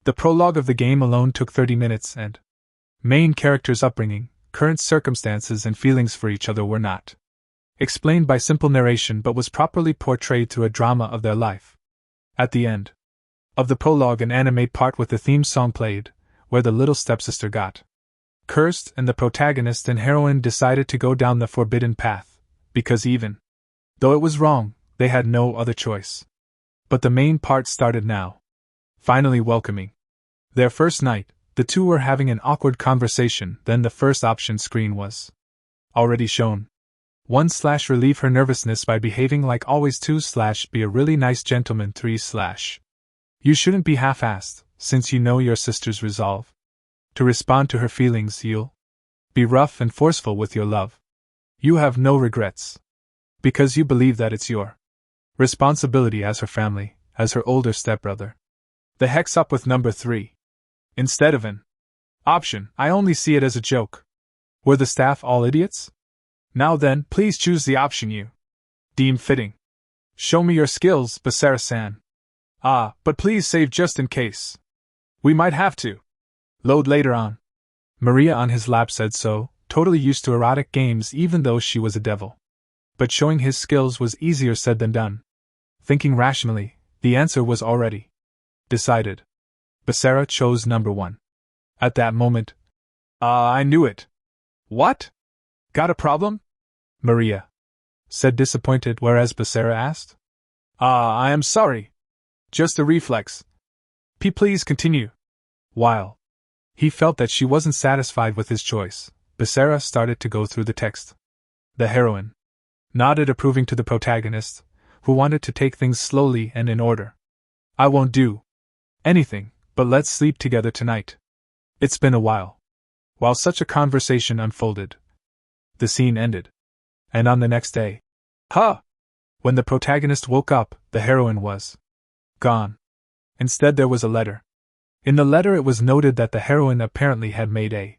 The prologue of the game alone took 30 minutes and main characters' upbringing, current circumstances and feelings for each other were not explained by simple narration but was properly portrayed through a drama of their life. At the end of the prologue, an animate part with the theme song played, where the little stepsister got cursed and the protagonist and heroine decided to go down the forbidden path, because even though it was wrong, they had no other choice. But the main part started now. Finally welcoming their first night, the two were having an awkward conversation, then the first option screen was already shown. 1/ relieve her nervousness by behaving like always. 2/ be a really nice gentleman. 3/ you shouldn't be half-assed, since you know your sister's resolve to respond to her feelings. You'll be rough and forceful with your love. You have no regrets, because you believe that it's your responsibility as her family, as her older stepbrother. The heck's up with number 3. Instead of an option, I only see it as a joke. Were the staff all idiots? Now then, please choose the option you deem fitting. Show me your skills, Basara-san. But please save just in case. We might have to load later on. Maria on his lap said so, totally used to erotic games even though she was a devil. But showing his skills was easier said than done. Thinking rationally, the answer was already decided. Basara chose number 1. At that moment, I knew it. What? Got a problem? Maria said disappointed, whereas Basara asked. I am sorry. Just a reflex. Please continue. While he felt that she wasn't satisfied with his choice, Basara started to go through the text. The heroine nodded approving to the protagonist, who wanted to take things slowly and in order. I won't do anything, but let's sleep together tonight. It's been a while. While such a conversation unfolded, the scene ended. And on the next day, when the protagonist woke up, the heroine was gone. Instead, there was a letter. In the letter, it was noted that the heroine apparently had made a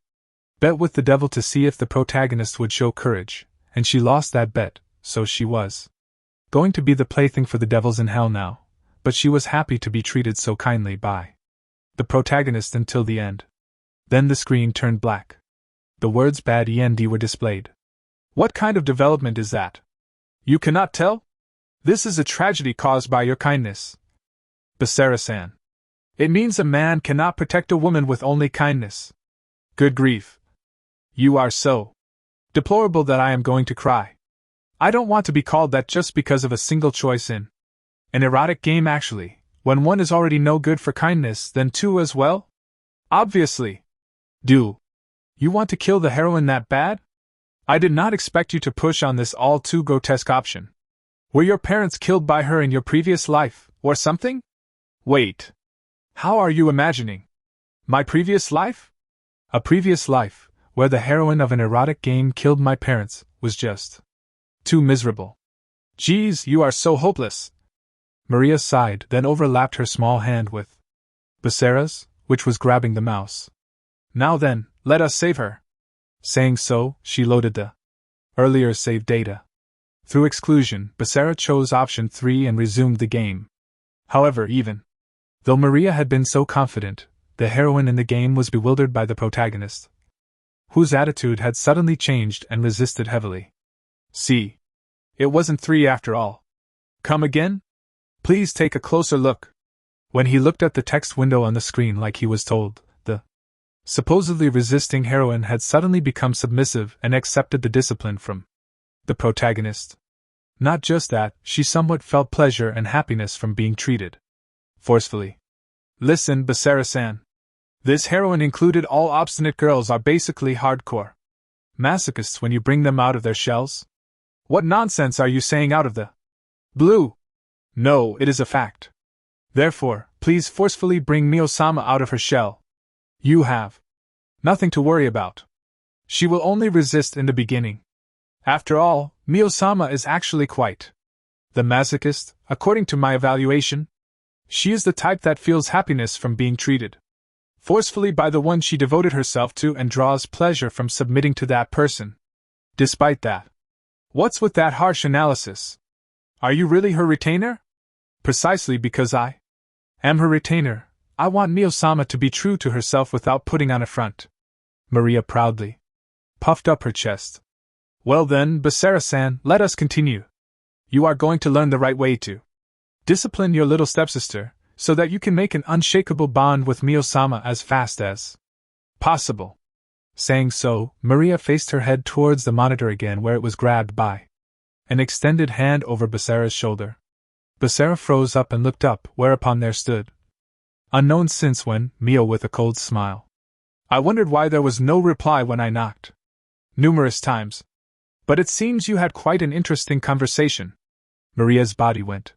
bet with the devil to see if the protagonist would show courage, and she lost that bet, so she was going to be the plaything for the devils in hell now, but she was happy to be treated so kindly by the protagonist until the end. Then the screen turned black. The words bad end were displayed. What kind of development is that? You cannot tell? This is a tragedy caused by your kindness. Basara-san. It means a man cannot protect a woman with only kindness. Good grief. You are so deplorable that I am going to cry. I don't want to be called that just because of a single choice in an erotic game actually. When one is already no good for kindness, then 2 as well? Obviously. Do you want to kill the heroine that bad? I did not expect you to push on this all too grotesque option. Were your parents killed by her in your previous life, or something? Wait. How are you imagining? My previous life? A previous life, where the heroine of an erotic game killed my parents, was just too miserable. Geez, you are so hopeless. Maria sighed, then overlapped her small hand with Basara's, which was grabbing the mouse. Now then, let us save her. Saying so, she loaded the earlier saved data. Through exclusion, Basara chose option 3 and resumed the game. However, even though Maria had been so confident, the heroine in the game was bewildered by the protagonist, whose attitude had suddenly changed and resisted heavily. See It wasn't 3 after all. Come again? Please take a closer look. When he looked at the text window on the screen like he was told, the supposedly resisting heroine had suddenly become submissive and accepted the discipline from the protagonist. Not just that, she somewhat felt pleasure and happiness from being treated forcefully. Listen, Basara-san. This heroine included all obstinate girls are basically hardcore masochists when you bring them out of their shells? What nonsense are you saying out of the blue? No, it is a fact. Therefore, please forcefully bring Mio-sama out of her shell. You have nothing to worry about. She will only resist in the beginning. After all, Mio-sama is actually quite the masochist, according to my evaluation. She is the type that feels happiness from being treated forcefully by the one she devoted herself to and draws pleasure from submitting to that person. Despite that, what's with that harsh analysis? Are you really her retainer? Precisely because I am her retainer, I want Mio-sama to be true to herself without putting on a front. Maria proudly puffed up her chest. Well then, Basara-san, let us continue. You are going to learn the right way to discipline your little stepsister, so that you can make an unshakable bond with Mio-sama as fast as possible. Saying so, Maria faced her head towards the monitor again where it was grabbed by an extended hand over Basara's shoulder. Basara froze up and looked up, whereupon there stood, unknown since when, Mio with a cold smile. I wondered why there was no reply when I knocked numerous times. But it seems you had quite an interesting conversation. Maria's body went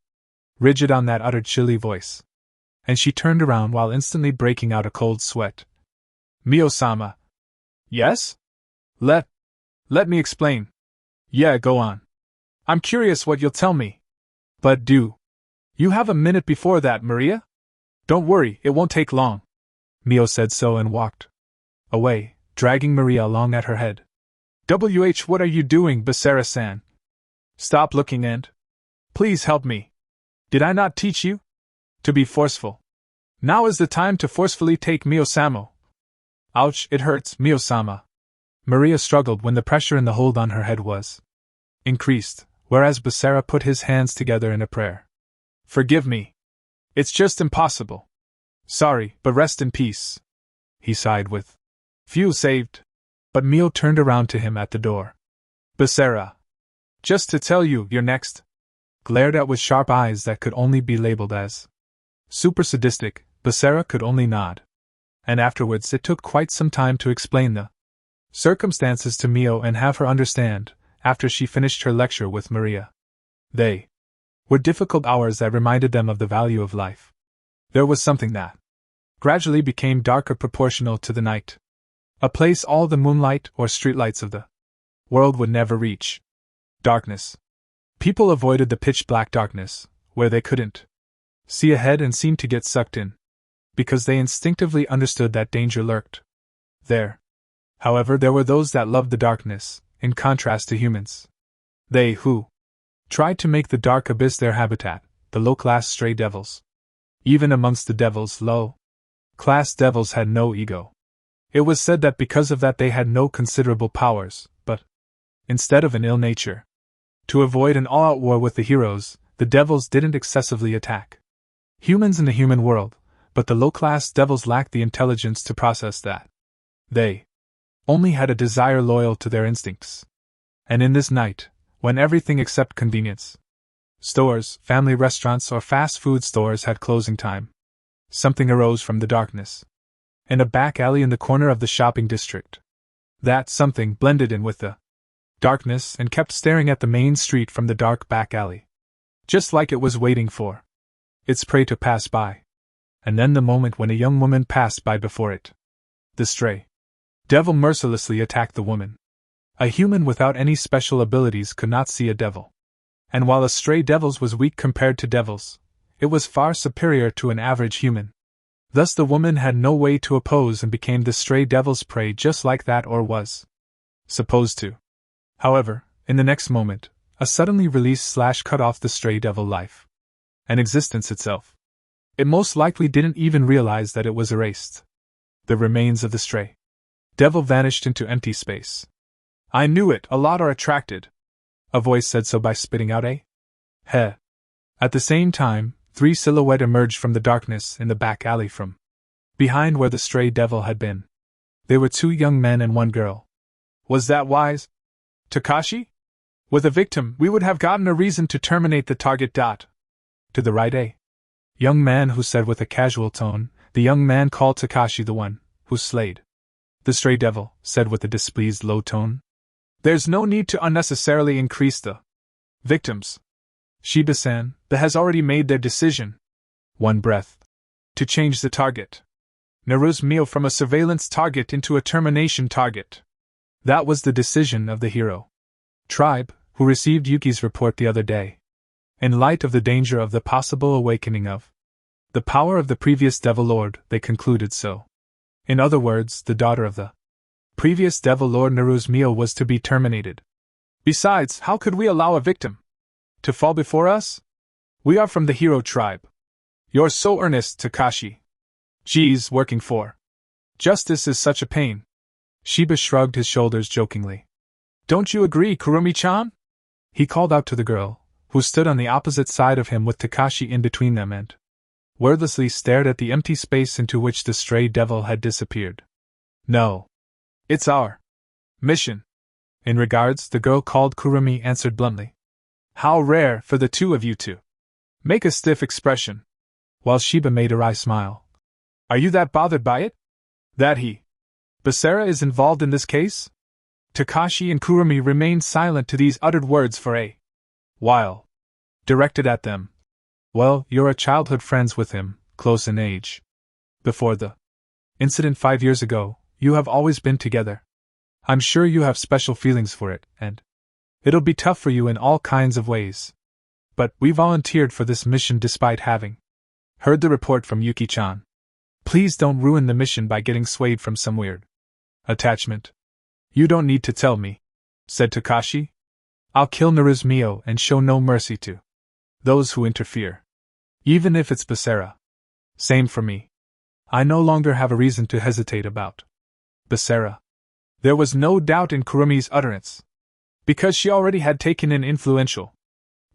rigid on that uttered chilly voice, and she turned around while instantly breaking out a cold sweat. Mio-sama. Yes? Let me explain. Yeah, go on. I'm curious what you'll tell me. But do. You have a minute before that, Maria? Don't worry, it won't take long. Mio said so and walked away, dragging Maria along at her head. What are you doing, Basara-san? Stop looking and please help me. Did I not teach you to be forceful? Now is the time to forcefully take Mio-sama. Ouch, it hurts, Mio-sama. Maria struggled when the pressure in the hold on her head was increased, whereas Basara put his hands together in a prayer. Forgive me. It's just impossible. Sorry, but rest in peace. He sighed with few saved. But Mio turned around to him at the door. Basara. Just to tell you, you're next. Glared at with sharp eyes that could only be labeled as super sadistic, Basara could only nod. And afterwards it took quite some time to explain the circumstances to Mio and have her understand, after she finished her lecture with Maria. They were difficult hours that reminded them of the value of life. There was something that gradually became darker proportional to the night. A place all the moonlight or streetlights of the world would never reach. Darkness. People avoided the pitch-black darkness, where they couldn't see ahead and seemed to get sucked in, because they instinctively understood that danger lurked there. However, there were those that loved the darkness, in contrast to humans. They who tried to make the dark abyss their habitat, the low-class stray devils. Even amongst the devils, low-class devils had no ego. It was said that because of that they had no considerable powers, but instead of an ill nature. To avoid an all-out war with the heroes, the devils didn't excessively attack humans in the human world, but the low-class devils lacked the intelligence to process that. They only had a desire loyal to their instincts. And in this night, when everything except convenience stores, family restaurants or fast food stores had closing time, something arose from the darkness. In a back alley in the corner of the shopping district. That something blended in with the darkness and kept staring at the main street from the dark back alley. Just like it was waiting for its prey to pass by. And then the moment when a young woman passed by before it. The stray devil mercilessly attacked the woman. A human without any special abilities could not see a devil. And while a stray devil's was weak compared to devils, it was far superior to an average human. Thus the woman had no way to oppose and became the stray devil's prey just like that, or was supposed to. However, in the next moment, a suddenly released slash cut off the stray devil life. And existence itself. It most likely didn't even realize that it was erased. The remains of the stray devil vanished into empty space. I knew it, a lot are attracted A voice said so by spitting out a heh. At the same time, 3 silhouettes emerged from the darkness in the back alley from behind where the stray devil had been. They were 2 young men and 1 girl. Was that wise, Takashi? With a victim, we would have gotten a reason to terminate the target. To the right, a young man who said with a casual tone. The young man called Takashi the one who slayed the stray devil, said with a displeased low tone. There's no need to unnecessarily increase the victims. Shiba-san, the has already made their decision. One breath. To change the target. Naru's-mio from a surveillance target into a termination target. That was the decision of the hero tribe, who received Yuki's report the other day. In light of the danger of the possible awakening of the power of the previous Devil Lord, they concluded so. In other words, the daughter of the previous Devil Lord Naru's-mio was to be terminated. Besides, how could we allow a victim to fall before us? We are from the hero tribe. You're so earnest, Takashi. Geez, working for justice is such a pain. Shiba shrugged his shoulders jokingly. Don't you agree, Kurumi-chan? He called out to the girl, who stood on the opposite side of him with Takashi in between them and wordlessly stared at the empty space into which the stray devil had disappeared. No. It's our mission. In regards, the girl called Kurumi answered bluntly. How rare for the 2 of you to make a stiff expression. While Shiba made a wry smile. Are you that bothered by it? That he, Basara, is involved in this case? Takashi and Kurumi remained silent to these uttered words for a while. Directed at them. Well, you're a childhood friends with him, close in age. Before the incident 5 years ago, you have always been together. I'm sure you have special feelings for it, and it'll be tough for you in all kinds of ways. But we volunteered for this mission despite having heard the report from Yuki-chan. Please don't ruin the mission by getting swayed from some weird attachment. You don't need to tell me, said Takashi. I'll kill Naru's-mio and show no mercy to those who interfere. Even if it's Basara. Same for me. I no longer have a reason to hesitate about Basara. There was no doubt in Kurumi's utterance. Because she already had taken an influential,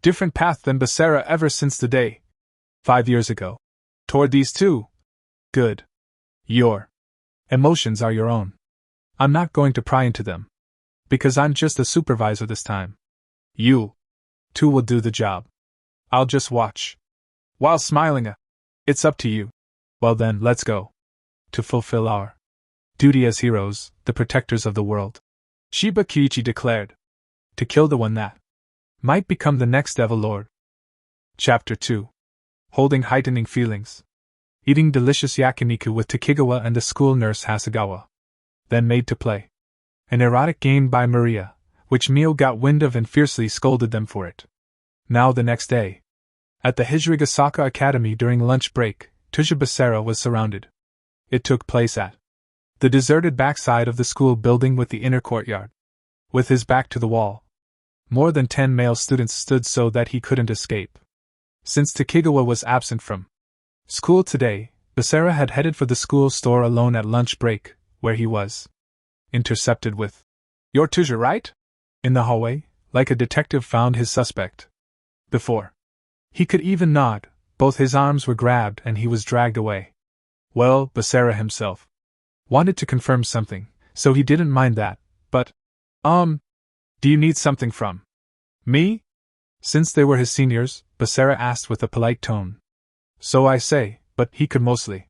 different path than Basara ever since the day 5 years ago. Toward these 2. Good. Your emotions are your own. I'm not going to pry into them. Because I'm just a supervisor this time. You 2 will do the job. I'll just watch. While smiling, it's up to you. Well then, let's go. To fulfill our duty as heroes, the protectors of the world. Shiba Kiichi declared. To kill the one that might become the next Devil Lord. Chapter 2. Holding heightening feelings. Eating delicious yakiniku with Takigawa and the school nurse Hasegawa. Then made to play an erotic game by Maria, which Mio got wind of and fiercely scolded them for it. Now the next day, at the Hijirigasaka Academy during lunch break, Tuja Basara was surrounded. It took place at the deserted backside of the school building with the inner courtyard. With his back to the wall, more than 10 male students stood so that he couldn't escape. Since Takigawa was absent from school today, Basara had headed for the school store alone at lunch break, where he was intercepted with, "You're Tuja, right?" in the hallway, like a detective found his suspect. Before he could even nod, both his arms were grabbed and he was dragged away. Well, Basara himself wanted to confirm something, so he didn't mind that, but, do you need something from me? Since they were his seniors, Basara asked with a polite tone. So I say, but he could mostly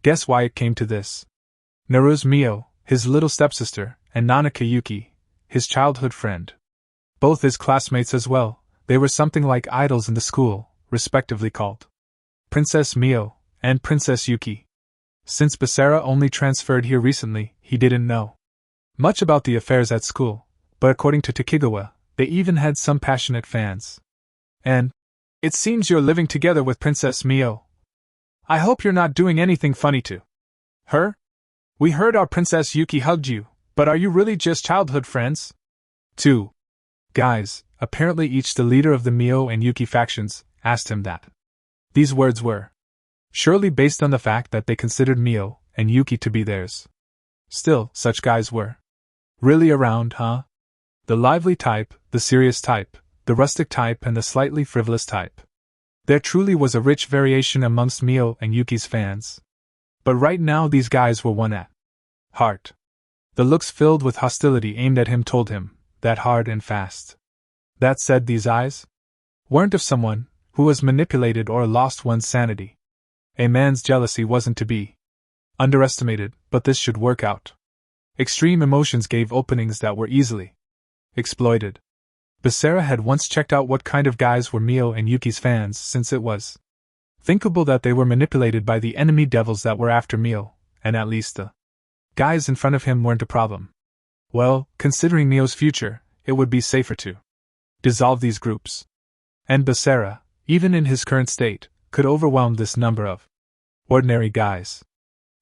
guess why it came to this. Naru's-mio, his little stepsister, and Nanaka Yuki, his childhood friend. Both his classmates as well, they were something like idols in the school, respectively called Princess Mio and Princess Yuki. Since Basara only transferred here recently, he didn't know much about the affairs at school, but according to Takigawa, they even had some passionate fans. And it seems you're living together with Princess Mio. I hope you're not doing anything funny to her? We heard our Princess Yuki hugged you, but are you really just childhood friends? 2 guys, apparently each the leader of the Mio and Yuki factions, asked him that. These words were surely based on the fact that they considered Mio and Yuki to be theirs. Still, such guys were really around, huh? The lively type, the serious type, the rustic type, and the slightly frivolous type. There truly was a rich variation amongst Mio and Yuki's fans. But right now these guys were one at heart. The looks filled with hostility aimed at him told him that hard and fast. That said, these eyes weren't of someone who was manipulated or lost one's sanity. A man's jealousy wasn't to be underestimated, but this should work out. Extreme emotions gave openings that were easily exploited. Basara had once checked out what kind of guys were Mio and Yuki's fans, since it was thinkable that they were manipulated by the enemy devils that were after Mio, and at least the guys in front of him weren't a problem. Well, considering Mio's future, it would be safer to dissolve these groups. And Basara, even in his current state, could overwhelm this number of ordinary guys.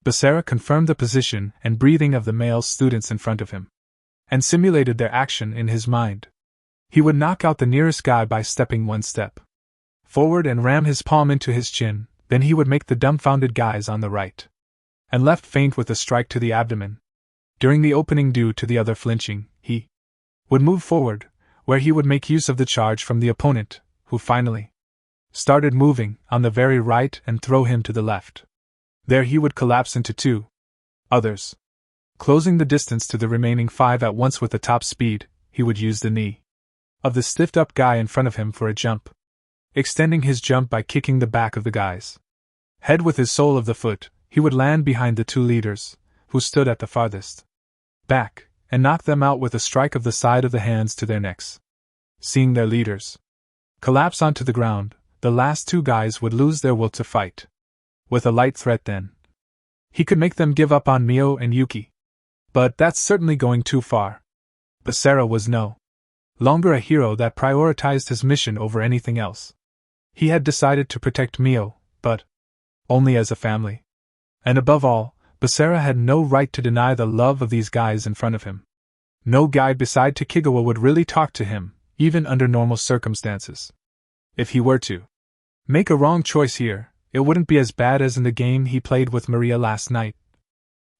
Basara confirmed the position and breathing of the male students in front of him, and simulated their action in his mind. He would knock out the nearest guy by stepping one step forward and ram his palm into his chin, then he would make the dumbfounded guys on the right and left faint with a strike to the abdomen. During the opening due to the other flinching, he would move forward, where he would make use of the charge from the opponent, who finally started moving on the very right, and throw him to the left. There he would collapse into two others. Closing the distance to the remaining 5 at once with the top speed, he would use the knee of the stiffed-up guy in front of him for a jump, extending his jump by kicking the back of the guy's head with his sole of the foot. He would land behind the 2 leaders, who stood at the farthest back, and knock them out with a strike of the side of the hands to their necks. Seeing their leaders collapse onto the ground, the last 2 guys would lose their will to fight. With a light threat then, he could make them give up on Mio and Yuki. But that's certainly going too far. Basara was no longer a hero that prioritized his mission over anything else. He had decided to protect Mio, but only as a family. And above all, Basara had no right to deny the love of these guys in front of him. No guy beside Takigawa would really talk to him, even under normal circumstances. If he were to make a wrong choice here, it wouldn't be as bad as in the game he played with Maria last night.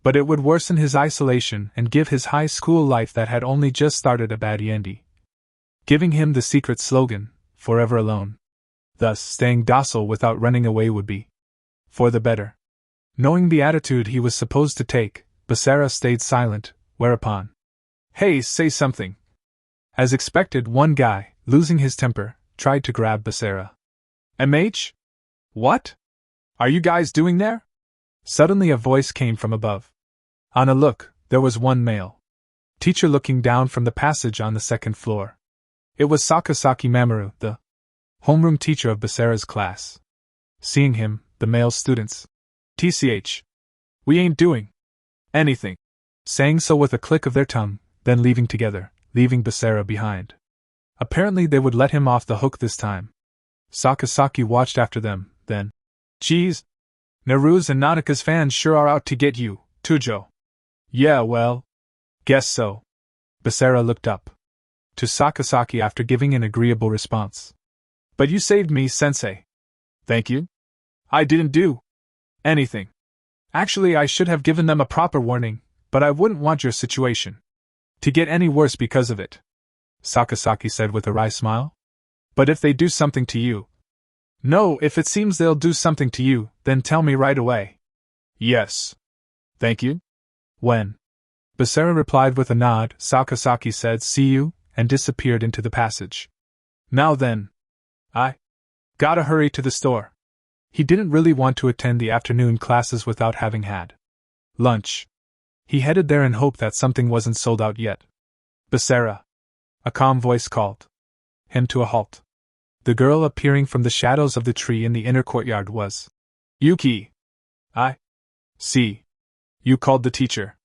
But it would worsen his isolation and give his high school life that had only just started a bad ending. Giving him the secret slogan, "Forever Alone." Thus, staying docile without running away would be for the better. Knowing the attitude he was supposed to take, Basara stayed silent, whereupon, "Hey, say something." As expected, one guy, losing his temper, tried to grab Basara. "MH? What are you guys doing there?" Suddenly a voice came from above. On a look, there was one male teacher looking down from the passage on the 2nd floor. It was Sakasaki Mamoru, the homeroom teacher of Basara's class. Seeing him, the male students, "TCH. We ain't doing anything," saying so with a click of their tongue, then leaving together, leaving Basara behind. Apparently they would let him off the hook this time. Sakasaki watched after them, then, "Geez, Naru's and Nanaka's fans sure are out to get you, Tujo." "Yeah, well, guess so." Basara looked up to Sakasaki after giving an agreeable response. "But you saved me, sensei." "Thank you. I didn't do anything. Actually, I should have given them a proper warning, but I wouldn't want your situation to get any worse because of it," Sakasaki said with a wry smile. "But if they do something to you—" "No, if it seems they'll do something to you, then tell me right away." "Yes. Thank you." When Basara replied with a nod, Sakasaki said, "See you," and disappeared into the passage. "Now then, I gotta hurry to the store." He didn't really want to attend the afternoon classes without having had lunch. He headed there in hope that something wasn't sold out yet. "Basara!" A calm voice called him to a halt. The girl appearing from the shadows of the tree in the inner courtyard was Yuki. "I see. You called the teacher."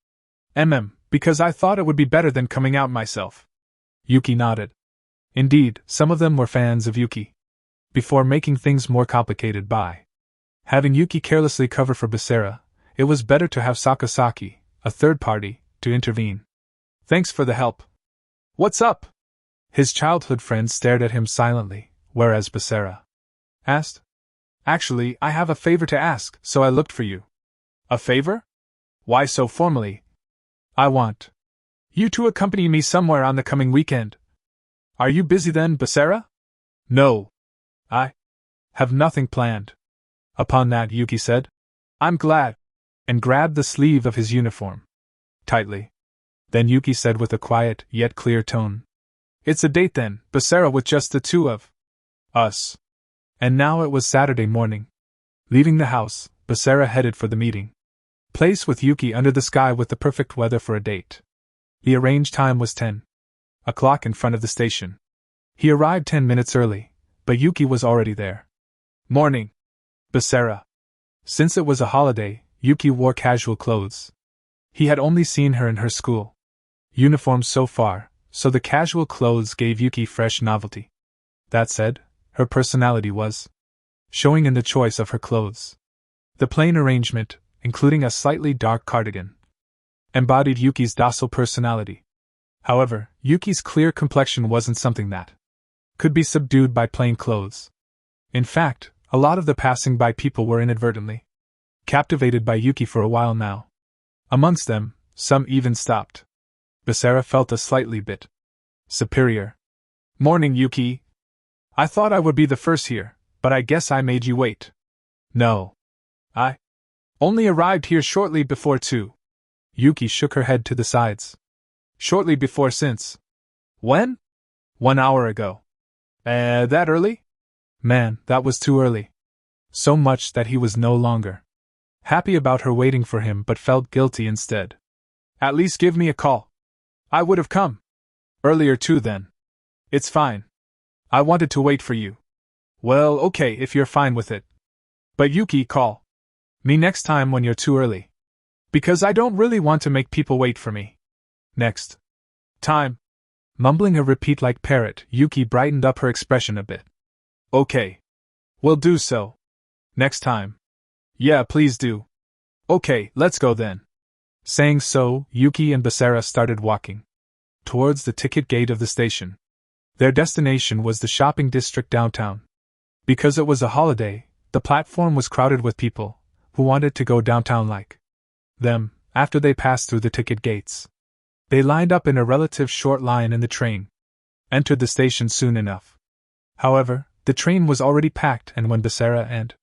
Because I thought it would be better than coming out myself." Yuki nodded. Indeed, some of them were fans of Yuki. Before making things more complicated by having Yuki carelessly cover for Basara, it was better to have Sakasaki, a third party, to intervene. "Thanks for the help." "What's up?" His childhood friend stared at him silently, whereas Basara asked, "Actually, I have a favor to ask, so I looked for you." "A favor? Why so formally?" "I want You two accompany me somewhere on the coming weekend. Are you busy then, Basara? No. I have nothing planned. Upon that, Yuki said, I'm glad, and grabbed the sleeve of his uniform tightly. Then Yuki said with a quiet, yet clear tone, It's a date then, Basara, with just the two of us. And now it was Saturday morning. Leaving the house, Basara headed for the meeting place with Yuki under the sky with the perfect weather for a date. The arranged time was 10 o'clock in front of the station. He arrived 10 minutes early, but Yuki was already there. Morning, Basara. Since it was a holiday, Yuki wore casual clothes. He had only seen her in her school uniform so far, so the casual clothes gave Yuki fresh novelty. That said, her personality was showing in the choice of her clothes. The plain arrangement, including a slightly dark cardigan, embodied Yuki's docile personality. However, Yuki's clear complexion wasn't something that could be subdued by plain clothes. In fact, a lot of the passing by people were inadvertently captivated by Yuki for a while now. Amongst them, some even stopped. Basara felt a slightly bit superior. Morning, Yuki. I thought I would be the first here, but I guess I made you wait. No. I only arrived here shortly before 2. Yuki shook her head to the sides. Shortly before since. When? 1 hour ago. That early? Man, that was too early. So much that he was no longer happy about her waiting for him but felt guilty instead. At least give me a call. I would have come earlier too then. It's fine. I wanted to wait for you. Well, okay if you're fine with it. But Yuki, call me next time when you're too early. Because I don't really want to make people wait for me. Next time. Mumbling a repeat like parrot, Yuki brightened up her expression a bit. Okay. We'll do so. Next time. Yeah, please do. Okay, let's go then. Saying so, Yuki and Basara started walking towards the ticket gate of the station. Their destination was the shopping district downtown. Because it was a holiday, the platform was crowded with people who wanted to go downtown like them. After they passed through the ticket gates, they lined up in a relative short line in the train, entered the station soon enough. However, the train was already packed, and when Basara and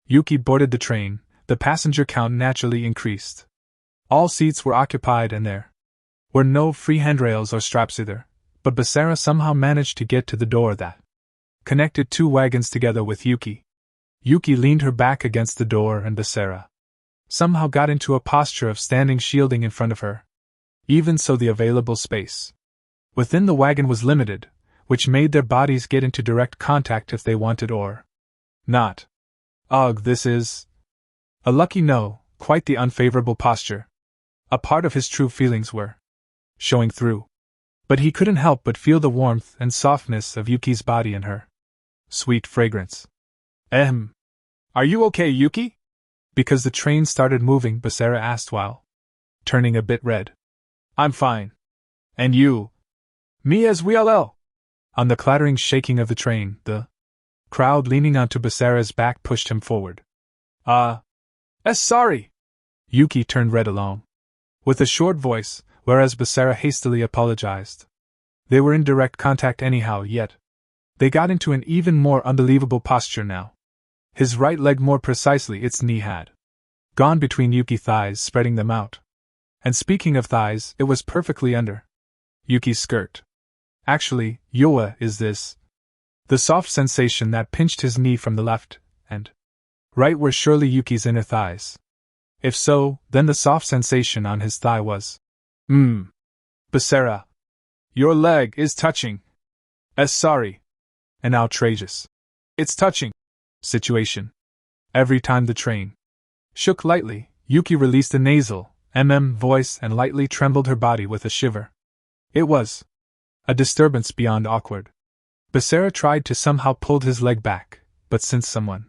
Yuki boarded the train, the passenger count naturally increased. All seats were occupied and there were no free handrails or straps either, but Basara somehow managed to get to the door that connected 2 wagons together with Yuki. Yuki leaned her back against the door and Basara somehow got into a posture of standing shielding in front of her. Even so, the available space within the wagon was limited, which made their bodies get into direct contact if they wanted or not. Ugh, this is a lucky no, quite the unfavorable posture. A part of his true feelings were showing through. But he couldn't help but feel the warmth and softness of Yuki's body in her sweet fragrance. Are you okay, Yuki? Because the train started moving, Basara asked while turning a bit red. I'm fine. And you? Me as well. On the clattering shaking of the train, the crowd leaning onto Basara's back pushed him forward. Sorry. Yuki turned red along with a short voice, whereas Basara hastily apologized. They were in direct contact anyhow, yet they got into an even more unbelievable posture now. His right leg, more precisely its knee, had gone between Yuki's thighs, spreading them out. And speaking of thighs, it was perfectly under Yuki's skirt. Actually, Yoa is this. The soft sensation that pinched his knee from the left and right were surely Yuki's inner thighs. If so, then the soft sensation on his thigh was Basara, your leg is touching. Sorry. An outrageous it's touching situation. Every time the train shook lightly, Yuki released a nasal voice and lightly trembled her body with a shiver. It was a disturbance beyond awkward. Basara tried to somehow pull his leg back, but since someone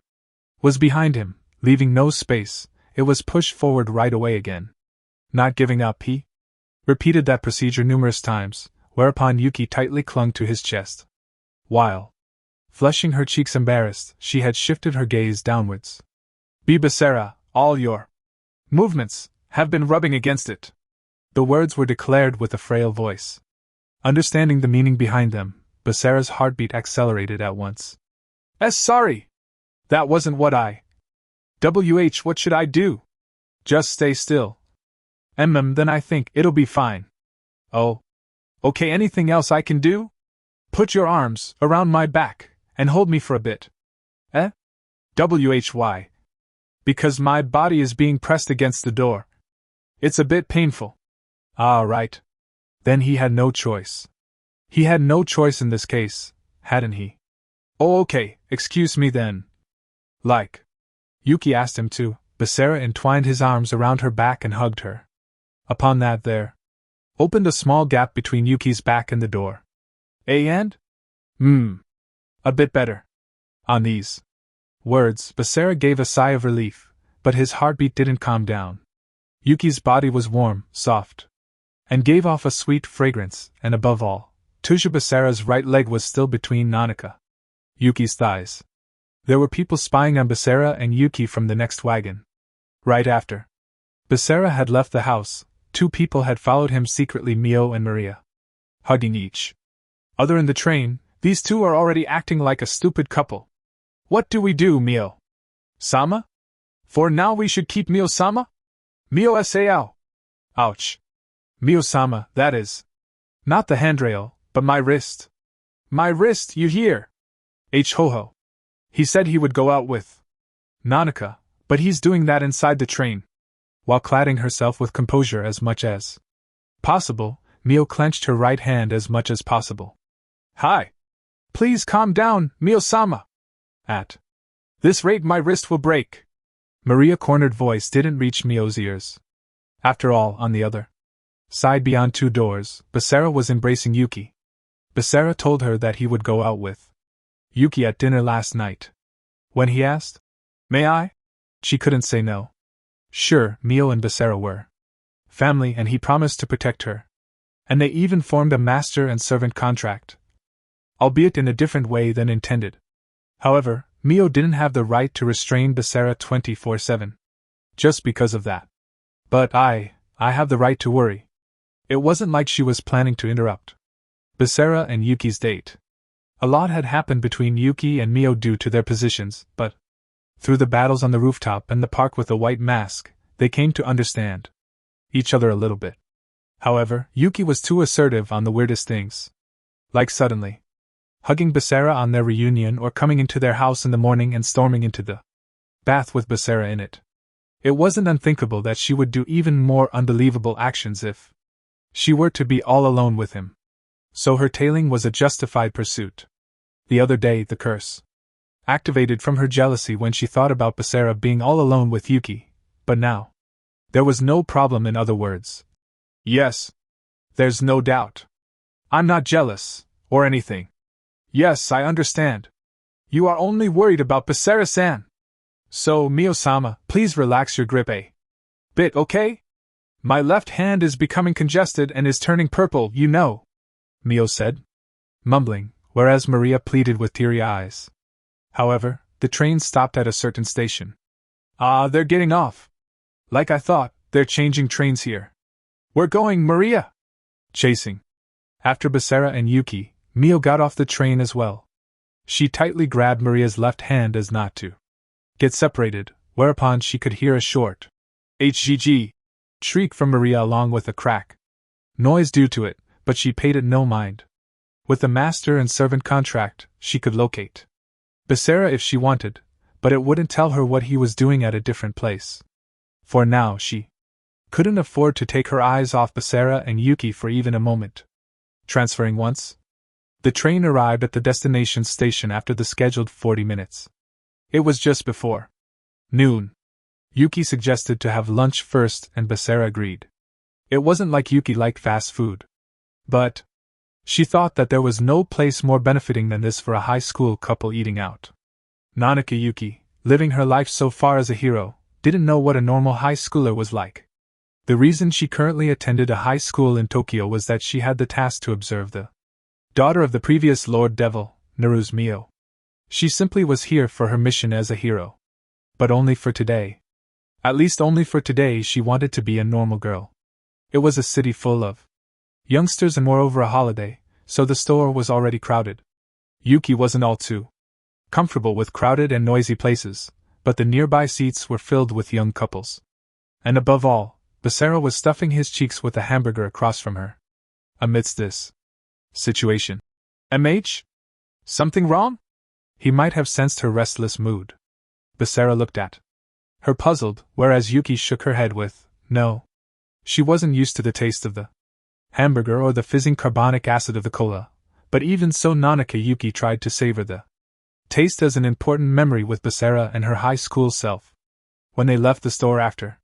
was behind him, leaving no space, it was pushed forward right away again. Not giving up, he repeated that procedure numerous times, whereupon Yuki tightly clung to his chest. While flushing her cheeks embarrassed, she had shifted her gaze downwards. Basara, all your movements have been rubbing against it. The words were declared with a frail voice. Understanding the meaning behind them, Basara's heartbeat accelerated at once. Sorry! That wasn't what I. What should I do? Just stay still. Then I think it'll be fine. Oh. Okay, anything else I can do? Put your arms around my back and hold me for a bit. Why? Because my body is being pressed against the door. It's a bit painful. Ah, right. Then he had no choice. He had no choice in this case, hadn't he? Oh, okay, excuse me then. Like? Yuki asked him to. Basara entwined his arms around her back and hugged her. Upon that there opened a small gap between Yuki's back and the door. And? A bit better. On these words, Basara gave a sigh of relief, but his heartbeat didn't calm down. Yuki's body was warm, soft, and gave off a sweet fragrance, and above all, Basara's right leg was still between Yuki's thighs. There were people spying on Basara and Yuki from the next wagon. Right after Basara had left the house, 2 people had followed him secretly, Mio and Maria. Hugging each other in the train, these 2 are already acting like a stupid couple. What do we do, Mio? Sama? For now we should keep Mio-sama? Mio sao? Ouch. Mio-sama, that is. Not the handrail, but my wrist. My wrist, you hear? Ho-ho. He said he would go out with Nanaka, but he's doing that inside the train. While cladding herself with composure as much as possible, Mio clenched her right hand as much as possible. Hi. Please calm down, Mio-sama. At this rate my wrist will break. Maria's cornered voice didn't reach Mio's ears. After all, on the other side beyond 2 doors, Basara was embracing Yuki. Basara told her that he would go out with Yuki at dinner last night. When he asked, "May I?" she couldn't say no. Sure, Mio and Basara were family and he promised to protect her. And they even formed a master and servant contract, albeit in a different way than intended. However, Mio didn't have the right to restrain Basara 24/7. Just because of that. But I have the right to worry. It wasn't like she was planning to interrupt Basara and Yuki's date. A lot had happened between Yuki and Mio due to their positions, but through the battles on the rooftop and the park with the white mask, they came to understand each other a little bit. However, Yuki was too assertive on the weirdest things. Like suddenly hugging Basara on their reunion or coming into their house in the morning and storming into the bath with Basara in it. It wasn't unthinkable that she would do even more unbelievable actions if she were to be all alone with him. So her tailing was a justified pursuit. The other day, the curse activated from her jealousy when she thought about Basara being all alone with Yuki, but now there was no problem. In other words, yes, there's no doubt. I'm not jealous, or anything. Yes, I understand. You are only worried about Basara-san. So, Mio-sama, please relax your grip a bit, okay? My left hand is becoming congested and is turning purple, you know, Mio said, mumbling, whereas Maria pleaded with teary eyes. However, the train stopped at a certain station. They're getting off. Like I thought, they're changing trains here. We're going, Maria! Chasing after Basara and Yuki, Mio got off the train as well. She tightly grabbed Maria's left hand as not to get separated, whereupon she could hear a short HGG shriek from Maria along with a crack noise due to it, but she paid it no mind. With the master and servant contract, she could locate Basara if she wanted, but it wouldn't tell her what he was doing at a different place. For now she couldn't afford to take her eyes off Basara and Yuki for even a moment. Transferring once, the train arrived at the destination station after the scheduled 40 minutes. It was just before noon. Yuki suggested to have lunch first and Basara agreed. It wasn't like Yuki liked fast food. But she thought that there was no place more benefiting than this for a high school couple eating out. Nanaka Yuki, living her life so far as a hero, didn't know what a normal high schooler was like. The reason she currently attended a high school in Tokyo was that she had the task to observe the daughter of the previous Lord Devil, Naru's Mio. She simply was here for her mission as a hero. But only for today. At least only for today she wanted to be a normal girl. It was a city full of youngsters and moreover a holiday, so the store was already crowded. Yuki wasn't all too comfortable with crowded and noisy places, but the nearby seats were filled with young couples. And above all, Basara was stuffing his cheeks with a hamburger across from her. Amidst this situation, MH? Something wrong? He might have sensed her restless mood. Basara looked at her puzzled, whereas Yuki shook her head with, no. She wasn't used to the taste of the hamburger or the fizzing carbonic acid of the cola, but even so Nanaka Yuki tried to savor the taste as an important memory with Basara and her high school self. When they left the store after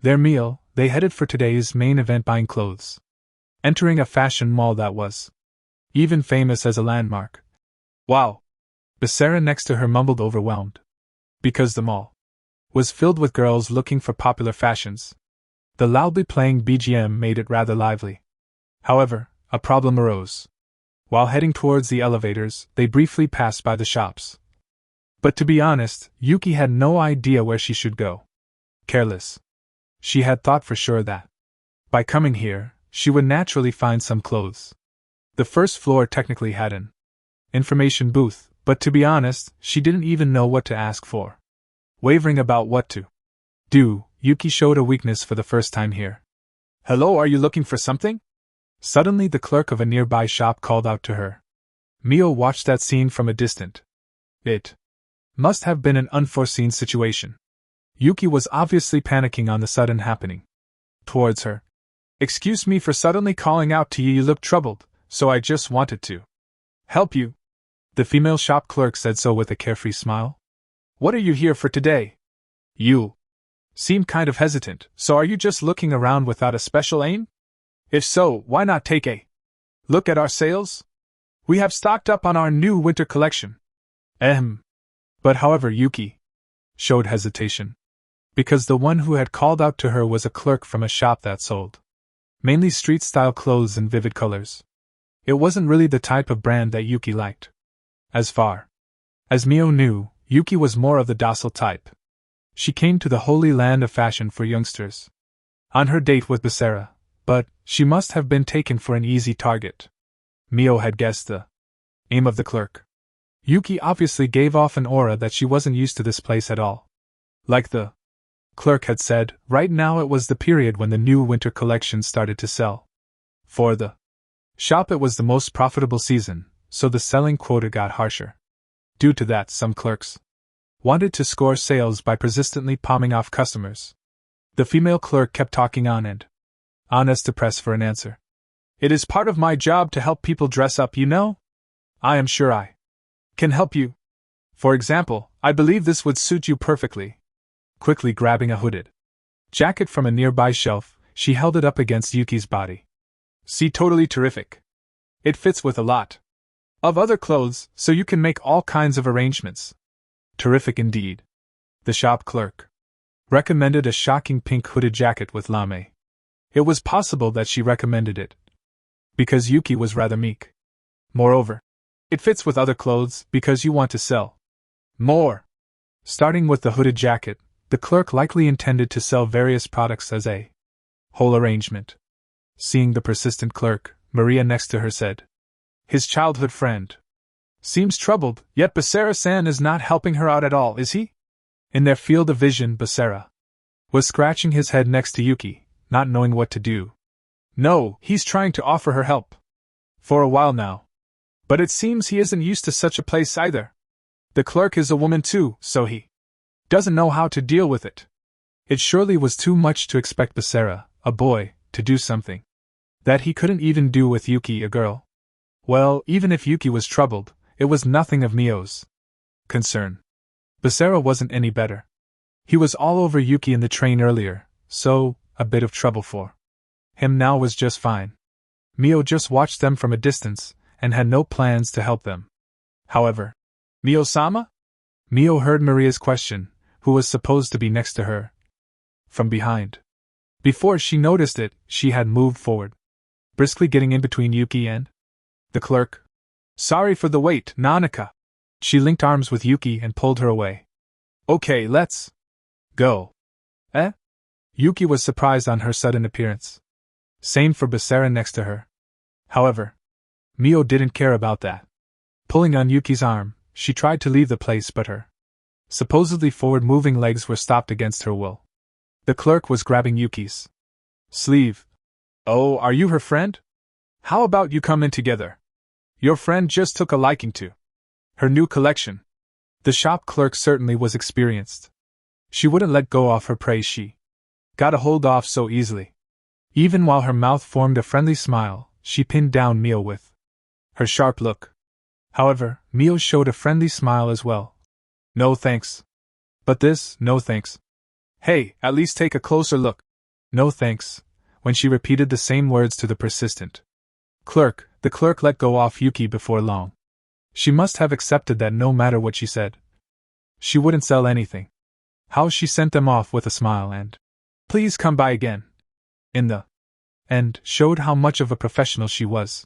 their meal, they headed for today's main event, buying clothes. Entering a fashion mall that was even famous as a landmark. Wow! Basara next to her mumbled, overwhelmed. Because the mall was filled with girls looking for popular fashions. The loudly playing BGM made it rather lively. However, a problem arose. While heading towards the elevators, they briefly passed by the shops. But to be honest, Yuki had no idea where she should go. Careless. She had thought for sure that, by coming here, she would naturally find some clothes. The first floor technically had an information booth, but to be honest, she didn't even know what to ask for. Wavering about what to do, Yuki showed a weakness for the first time here. Hello, are you looking for something? Suddenly the clerk of a nearby shop called out to her. Mio watched that scene from a distance. It must have been an unforeseen situation. Yuki was obviously panicking on the sudden happening. Towards her. Excuse me for suddenly calling out to you, you look troubled, so I just wanted to help you. The female shop clerk said so with a carefree smile. What are you here for today? You seem kind of hesitant, so are you just looking around without a special aim? If so, why not take a look at our sales? We have stocked up on our new winter collection. But however, Yuki showed hesitation. Because the one who had called out to her was a clerk from a shop that sold mainly street-style clothes in vivid colors. It wasn't really the type of brand that Yuki liked. As far as Mio knew, Yuki was more of the docile type. She came to the holy land of fashion for youngsters on her date with Basara, but she must have been taken for an easy target. Mio had guessed the aim of the clerk. Yuki obviously gave off an aura that she wasn't used to this place at all. Like the clerk had said, right now it was the period when the new winter collection started to sell. For the shop it was the most profitable season, so the selling quota got harsher. Due to that, some clerks wanted to score sales by persistently palming off customers. The female clerk kept talking on and on as to press for an answer. It is part of my job to help people dress up, you know? I am sure I can help you. For example, I believe this would suit you perfectly. Quickly grabbing a hooded jacket from a nearby shelf, she held it up against Yuki's body. See, totally terrific. It fits with a lot of other clothes, so you can make all kinds of arrangements. Terrific indeed. The shop clerk recommended a shocking pink hooded jacket with lame. It was possible that she recommended it because Yuki was rather meek. Moreover, it fits with other clothes because you want to sell more. Starting with the hooded jacket, the clerk likely intended to sell various products as a whole arrangement. Seeing the persistent clerk, Maria next to her said, his childhood friend seems troubled, yet Basara-san is not helping her out at all, is he? In their field of vision, Basara was scratching his head next to Yuki, not knowing what to do. No, he's trying to offer her help. For a while now. But it seems he isn't used to such a place either. The clerk is a woman too, so he doesn't know how to deal with it. It surely was too much to expect Basara, a boy, to do something that he couldn't even do with Yuki, a girl. Well, even if Yuki was troubled, it was nothing of Mio's concern. Basara wasn't any better. He was all over Yuki in the train earlier, so a bit of trouble for him now was just fine. Mio just watched them from a distance and had no plans to help them. However, Mio-sama? Mio heard Maria's question, who was supposed to be next to her, from behind. Before she noticed it, she had moved forward, briskly getting in between Yuki and the clerk. Sorry for the wait, Nanaka. She linked arms with Yuki and pulled her away. Okay, let's go. Yuki was surprised on her sudden appearance. Same for Basara next to her. However, Mio didn't care about that. Pulling on Yuki's arm, she tried to leave the place, but her supposedly forward-moving legs were stopped against her will. The clerk was grabbing Yuki's sleeve. Oh, are you her friend? How about you come in together? Your friend just took a liking to her new collection. The shop clerk certainly was experienced. She wouldn't let go of her prey she got a hold of so easily. Even while her mouth formed a friendly smile, she pinned down Mio with her sharp look. However, Mio showed a friendly smile as well. No thanks. But this, no thanks. Hey, at least take a closer look. No thanks. When she repeated the same words to the persistent clerk, the clerk let go of Yuki before long. She must have accepted that no matter what she said, she wouldn't sell anything. How she sent them off with a smile and, "Please come by again," in the end, showed how much of a professional she was.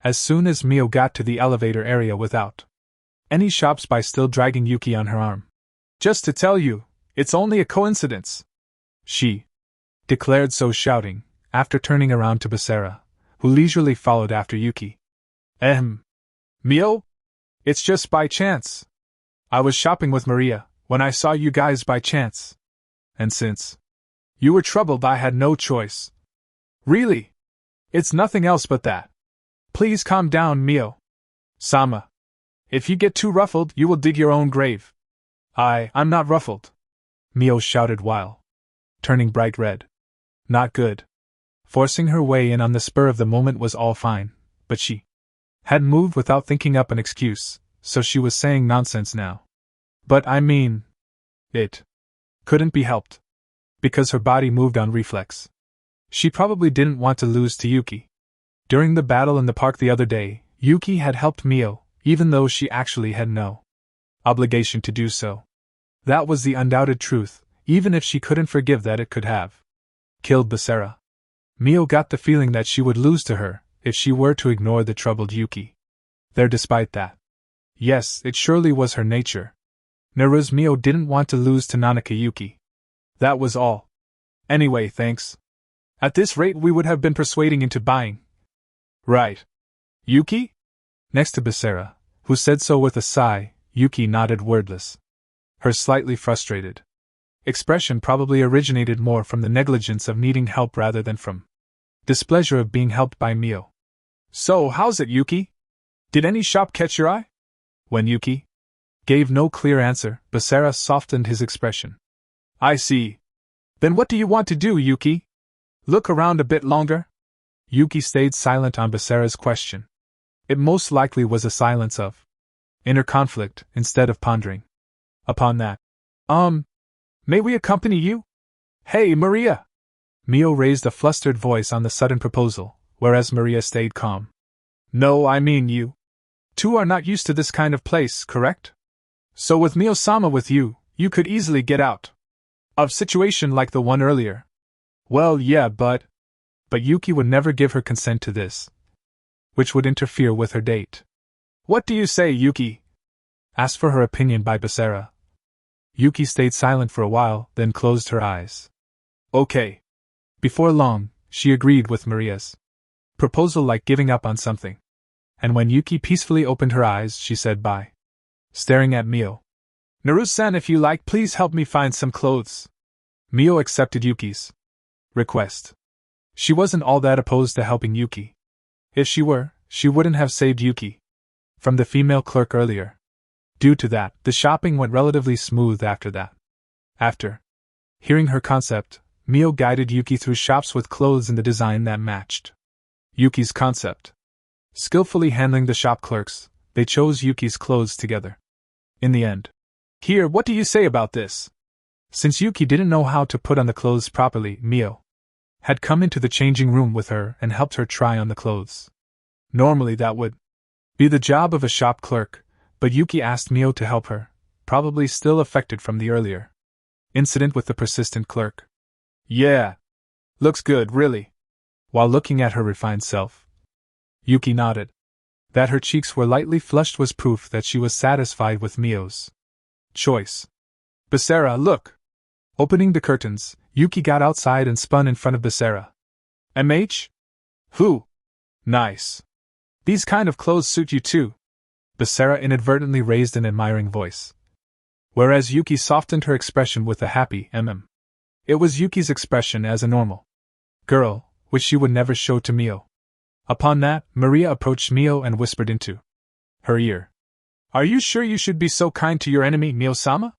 As soon as Mio got to the elevator area without any shops by still dragging Yuki on her arm. "Just to tell you, it's only a coincidence," she declared, so shouting, after turning around to Basara, who leisurely followed after Yuki. Mio? It's just by chance. I was shopping with Maria when I saw you guys by chance. And since you were troubled, I had no choice. Really? It's nothing else but that. Please calm down, Mio. Sama. If you get too ruffled, you will dig your own grave. I'm not ruffled, Mio shouted while turning bright red. Not good. Forcing her way in on the spur of the moment was all fine, but she had moved without thinking up an excuse, so she was saying nonsense now. But I mean, it couldn't be helped. Because her body moved on reflex. She probably didn't want to lose to Yuki. During the battle in the park the other day, Yuki had helped Mio, even though she actually had no obligation to do so. That was the undoubted truth, even if she couldn't forgive that it could have killed Basara. Mio got the feeling that she would lose to her if she were to ignore the troubled Yuki. Despite that. Yes, it surely was her nature. Neru's Mio didn't want to lose to Nanaka Yuki. That was all. Anyway, thanks. At this rate we would have been persuading into buying. Right. Yuki? Next to Basara, who said so with a sigh, Yuki nodded wordless. Her slightly frustrated expression probably originated more from the negligence of needing help rather than from displeasure of being helped by Mio. So, how's it, Yuki? Did any shop catch your eye? When Yuki gave no clear answer, Basara softened his expression. I see. Then what do you want to do, Yuki? Look around a bit longer? Yuki stayed silent on Basara's question. It most likely was a silence of inner conflict, instead of pondering upon that. May we accompany you? Hey, Maria! Mio raised a flustered voice on the sudden proposal, whereas Maria stayed calm. No, I mean you two are not used to this kind of place, correct? So with Mio-sama with you, you could easily get out of situation like the one earlier. Well, yeah, but Yuki would never give her consent to this, which would interfere with her date. What do you say, Yuki? Asked for her opinion by Basara. Yuki stayed silent for a while, then closed her eyes. Okay. Before long, she agreed with Maria's proposal, like giving up on something. And when Yuki peacefully opened her eyes, she said bye, staring at Mio. Naru-san, if you like, please help me find some clothes. Mio accepted Yuki's request. She wasn't all that opposed to helping Yuki. If she were, she wouldn't have saved Yuki from the female clerk earlier. Due to that, the shopping went relatively smooth after that. After hearing her concept, Mio guided Yuki through shops with clothes in the design that matched Yuki's concept. Skillfully handling the shop clerks, they chose Yuki's clothes together. In the end. Here, what do you say about this? Since Yuki didn't know how to put on the clothes properly, Mio had come into the changing room with her and helped her try on the clothes. Normally that would be the job of a shop clerk, but Yuki asked Mio to help her, probably still affected from the earlier incident with the persistent clerk. Yeah. Looks good, really. While looking at her refined self, Yuki nodded. That her cheeks were lightly flushed was proof that she was satisfied with Mio's choice. Basara, look! Opening the curtains, Yuki got outside and spun in front of Basara. MH? Who? Nice. These kind of clothes suit you too. Basara inadvertently raised an admiring voice, whereas Yuki softened her expression with a happy It was Yuki's expression as a normal girl, which she would never show to Mio. Upon that, Maria approached Mio and whispered into her ear. Are you sure you should be so kind to your enemy, Mio-sama?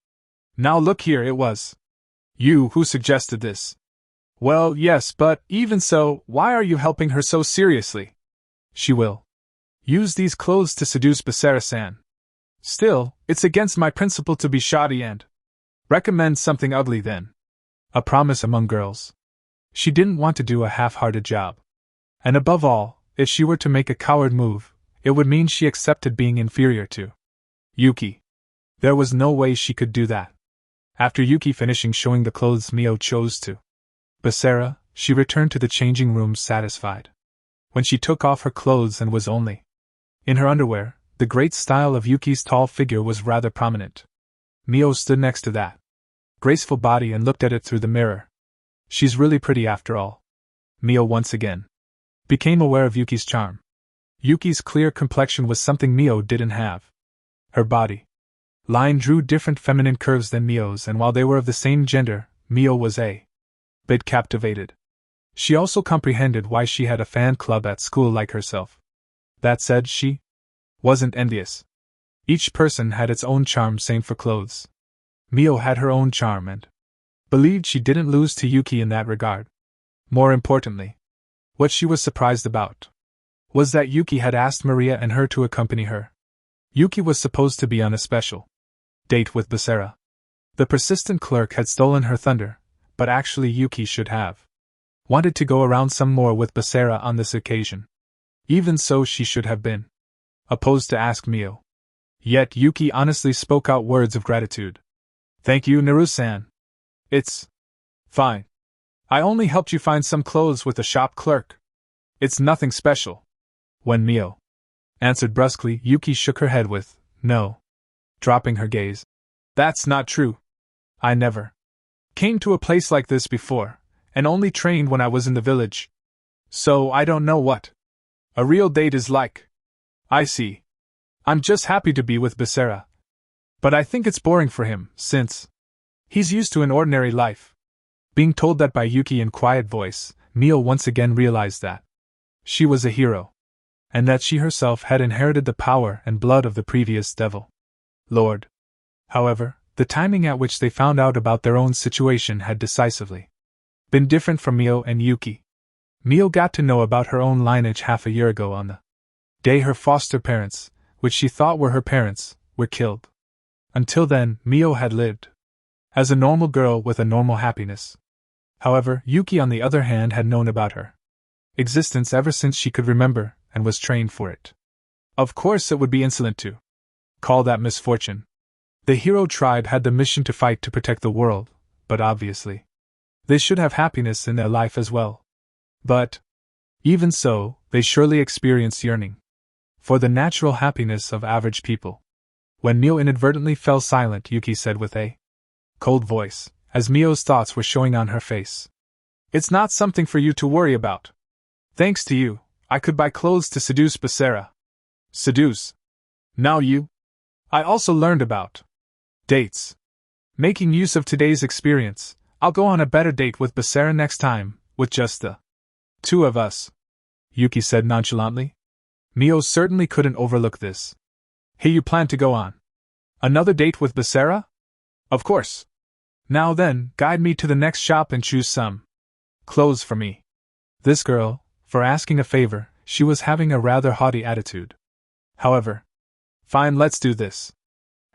Now look here, it was you who suggested this. Well, yes, but even so, why are you helping her so seriously? She will use these clothes to seduce Basara-san. Still, it's against my principle to be shoddy and recommend something ugly then. A promise among girls. She didn't want to do a half-hearted job. And above all, if she were to make a coward move, it would mean she accepted being inferior to Yuki. There was no way she could do that. After Yuki finishing showing the clothes Mio chose to Basara, she returned to the changing rooms satisfied. When she took off her clothes and was only in her underwear, the great style of Yuki's tall figure was rather prominent. Mio stood next to that graceful body and looked at it through the mirror. She's really pretty after all. Mio once again became aware of Yuki's charm. Yuki's clear complexion was something Mio didn't have. Her body line drew different feminine curves than Mio's, and while they were of the same gender, Mio was a bit captivated. She also comprehended why she had a fan club at school like herself. That said, she wasn't envious. Each person had its own charm, same for clothes. Mio had her own charm and believed she didn't lose to Yuki in that regard. More importantly, what she was surprised about was that Yuki had asked Maria and her to accompany her. Yuki was supposed to be on a special date with Basara. The persistent clerk had stolen her thunder, but actually Yuki should have wanted to go around some more with Basara on this occasion. Even so, she should have been opposed to ask Mio. Yet Yuki honestly spoke out words of gratitude. Thank you, Naru-san. It's fine. I only helped you find some clothes with the shop clerk. It's nothing special. When Mio answered brusquely, Yuki shook her head with, no. Dropping her gaze. That's not true. I never came to a place like this before, and only trained when I was in the village. So I don't know what a real date is like. I see. I'm just happy to be with Basara. But I think it's boring for him, since he's used to an ordinary life. Being told that by Yuki in quiet voice, Mio once again realized that she was a hero, and that she herself had inherited the power and blood of the previous devil lord. However, the timing at which they found out about their own situation had decisively been different from Mio and Yuki. Mio got to know about her own lineage half a year ago on the day her foster parents, which she thought were her parents, were killed. Until then, Mio had lived as a normal girl with a normal happiness. However, Yuki on the other hand had known about her existence ever since she could remember, and was trained for it. Of course it would be insolent to call that misfortune. The hero tribe had the mission to fight to protect the world, but obviously they should have happiness in their life as well. But even so, they surely experienced yearning for the natural happiness of average people. When Mio inadvertently fell silent, Yuki said with a cold voice, as Mio's thoughts were showing on her face, it's not something for you to worry about. Thanks to you, I could buy clothes to seduce Basara. Seduce? Now you? I also learned about dates. Making use of today's experience, I'll go on a better date with Basara next time, with just the two of us, Yuki said nonchalantly. Mio certainly couldn't overlook this. Hey, you plan to go on another date with Basara? Of course. Now then, guide me to the next shop and choose some clothes for me. This girl, for asking a favor, she was having a rather haughty attitude. However, fine, let's do this.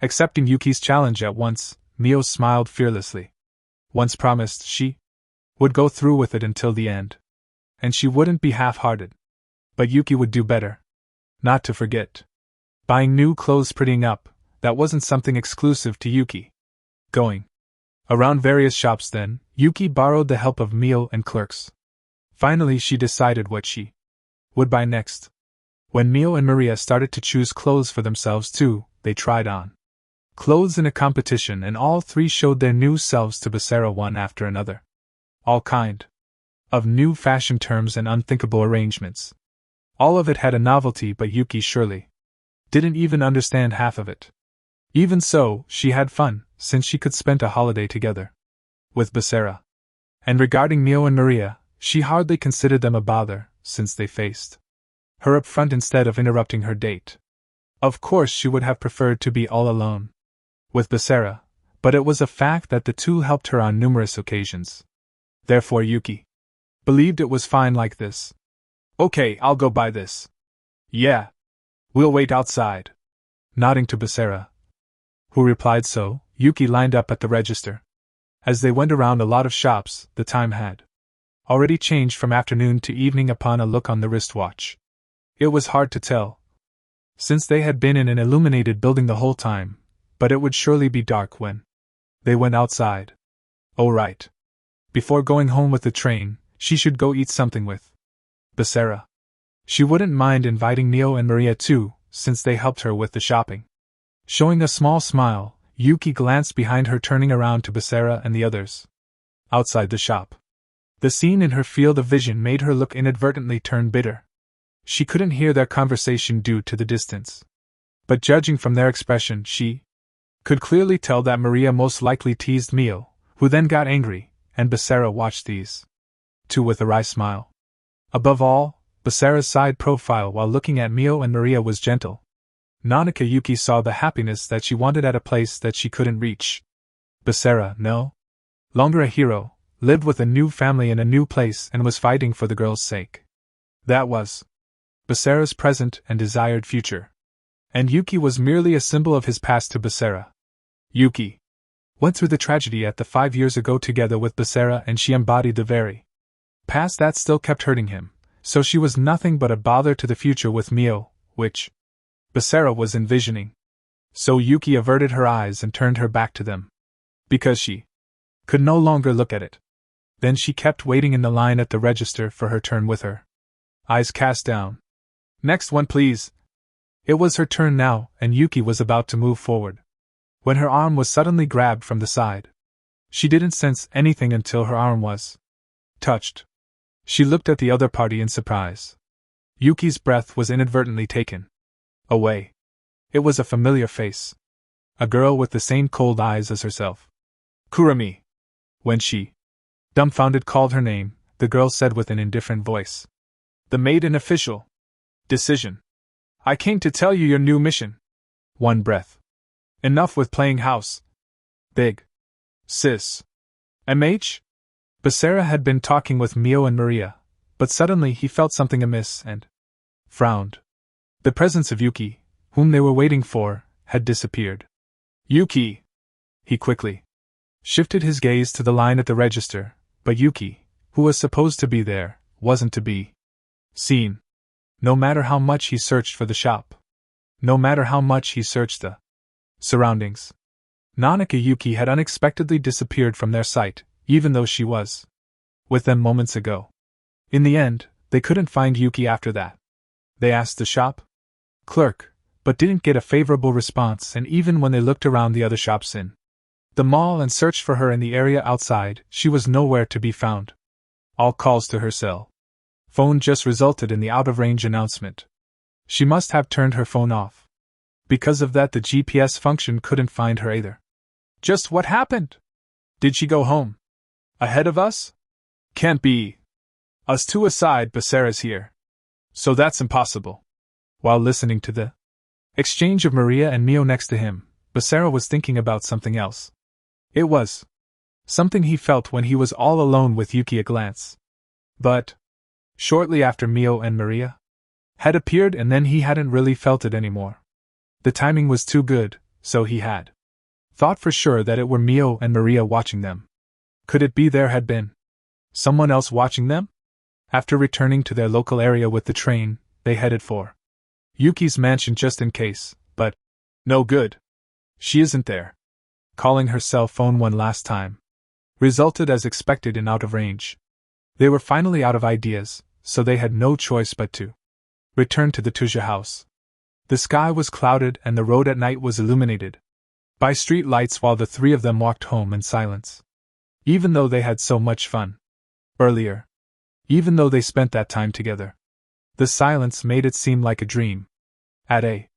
Accepting Yuki's challenge at once, Mio smiled fearlessly. Once promised, she would go through with it until the end. And she wouldn't be half-hearted. But Yuki would do better. Not to forget buying new clothes, prettying up, that wasn't something exclusive to Yuki. Going around various shops then, Yuki borrowed the help of Mio and clerks. Finally she decided what she would buy next. When Mio and Maria started to choose clothes for themselves too, they tried on clothes in a competition, and all three showed their new selves to Basara one after another. All kind of new-fashioned terms and unthinkable arrangements. All of it had a novelty, but Yuki surely didn't even understand half of it. Even so, she had fun, since she could spend a holiday together with Basara. And regarding Mio and Maria, she hardly considered them a bother, since they faced her up front instead of interrupting her date. Of course, she would have preferred to be all alone with Basara, but it was a fact that the two helped her on numerous occasions. Therefore, Yuki believed it was fine like this. Okay, I'll go buy this. Yeah. We'll wait outside. Nodding to Basara, who replied so, Yuki lined up at the register. As they went around a lot of shops, the time had already changed from afternoon to evening upon a look on the wristwatch. It was hard to tell, since they had been in an illuminated building the whole time, but it would surely be dark when they went outside. Oh right. Before going home with the train, she should go eat something with Basara. She wouldn't mind inviting Mio and Maria too, since they helped her with the shopping. Showing a small smile, Yuki glanced behind her, turning around to Basara and the others outside the shop. The scene in her field of vision made her look inadvertently turn bitter. She couldn't hear their conversation due to the distance, but judging from their expression, she could clearly tell that Maria most likely teased Mio, who then got angry, and Basara watched these two with a wry smile. Above all, Basara's side profile while looking at Mio and Maria was gentle. Nanaka Yuki saw the happiness that she wanted at a place that she couldn't reach. Basara, no longer a hero, lived with a new family in a new place and was fighting for the girl's sake. That was Basara's present and desired future. And Yuki was merely a symbol of his past to Basara. Yuki went through the tragedy at the 5 years ago together with Basara, and she embodied the very past that still kept hurting him, so she was nothing but a bother to the future with Mio, which Basara was envisioning. So Yuki averted her eyes and turned her back to them, because she could no longer look at it. Then she kept waiting in the line at the register for her turn with her eyes cast down. Next one, please. It was her turn now, and Yuki was about to move forward, when her arm was suddenly grabbed from the side. She didn't sense anything until her arm was touched. She looked at the other party in surprise. Yuki's breath was inadvertently taken away. It was a familiar face. A girl with the same cold eyes as herself. Kurami. When she, dumbfounded, called her name, the girl said with an indifferent voice, "The maiden official decision. I came to tell you your new mission." One breath. Enough with playing house. Big sis. MH? Basara had been talking with Mio and Maria, but suddenly he felt something amiss and frowned. The presence of Yuki, whom they were waiting for, had disappeared. Yuki! He quickly shifted his gaze to the line at the register, but Yuki, who was supposed to be there, wasn't to be seen. No matter how much he searched for the shop, no matter how much he searched the surroundings, Nanaka Yuki had unexpectedly disappeared from their sight, even though she was with them moments ago. In the end, they couldn't find Yuki after that. They asked the shop clerk, but didn't get a favorable response, and even when they looked around the other shops in the mall and searched for her in the area outside, she was nowhere to be found. All calls to her cell phone just resulted in the out-of-range announcement. She must have turned her phone off. Because of that, the GPS function couldn't find her either. Just what happened? Did she go home ahead of us? Can't be. Us two aside, Basara's here, so that's impossible. While listening to the exchange of Maria and Mio next to him, Basara was thinking about something else. It was something he felt when he was all alone with Yuki, a glance. But shortly after, Mio and Maria had appeared, and then he hadn't really felt it anymore. The timing was too good, so he had thought for sure that it were Mio and Maria watching them. Could it be there had been someone else watching them? After returning to their local area with the train, they headed for Yuki's mansion just in case, but no good. She isn't there. Calling her cell phone one last time resulted as expected in out of range. They were finally out of ideas, so they had no choice but to return to the Tuja house. The sky was clouded and the road at night was illuminated by street lights while the three of them walked home in silence. Even though they had so much fun earlier, even though they spent that time together. The silence made it seem like a dream. At a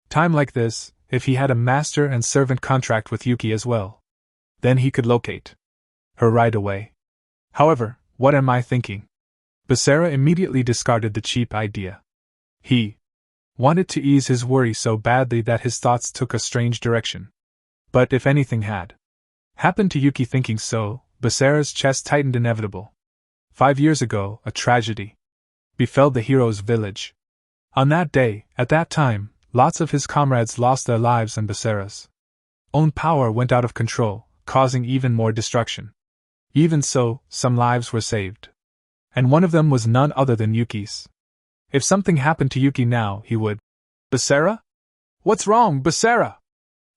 time like this, if he had a master and servant contract with Yuki as well, then he could locate her right away. However, what am I thinking? Basara immediately discarded the cheap idea. He wanted to ease his worry so badly that his thoughts took a strange direction. But if anything had happened to Yuki thinking so, Basara's chest tightened inevitable. 5 years ago, a tragedy befell the hero's village. On that day, at that time, lots of his comrades lost their lives and Basara's own power went out of control, causing even more destruction. Even so, some lives were saved. And one of them was none other than Yuki's. If something happened to Yuki now, he would. Basara? What's wrong, Basara?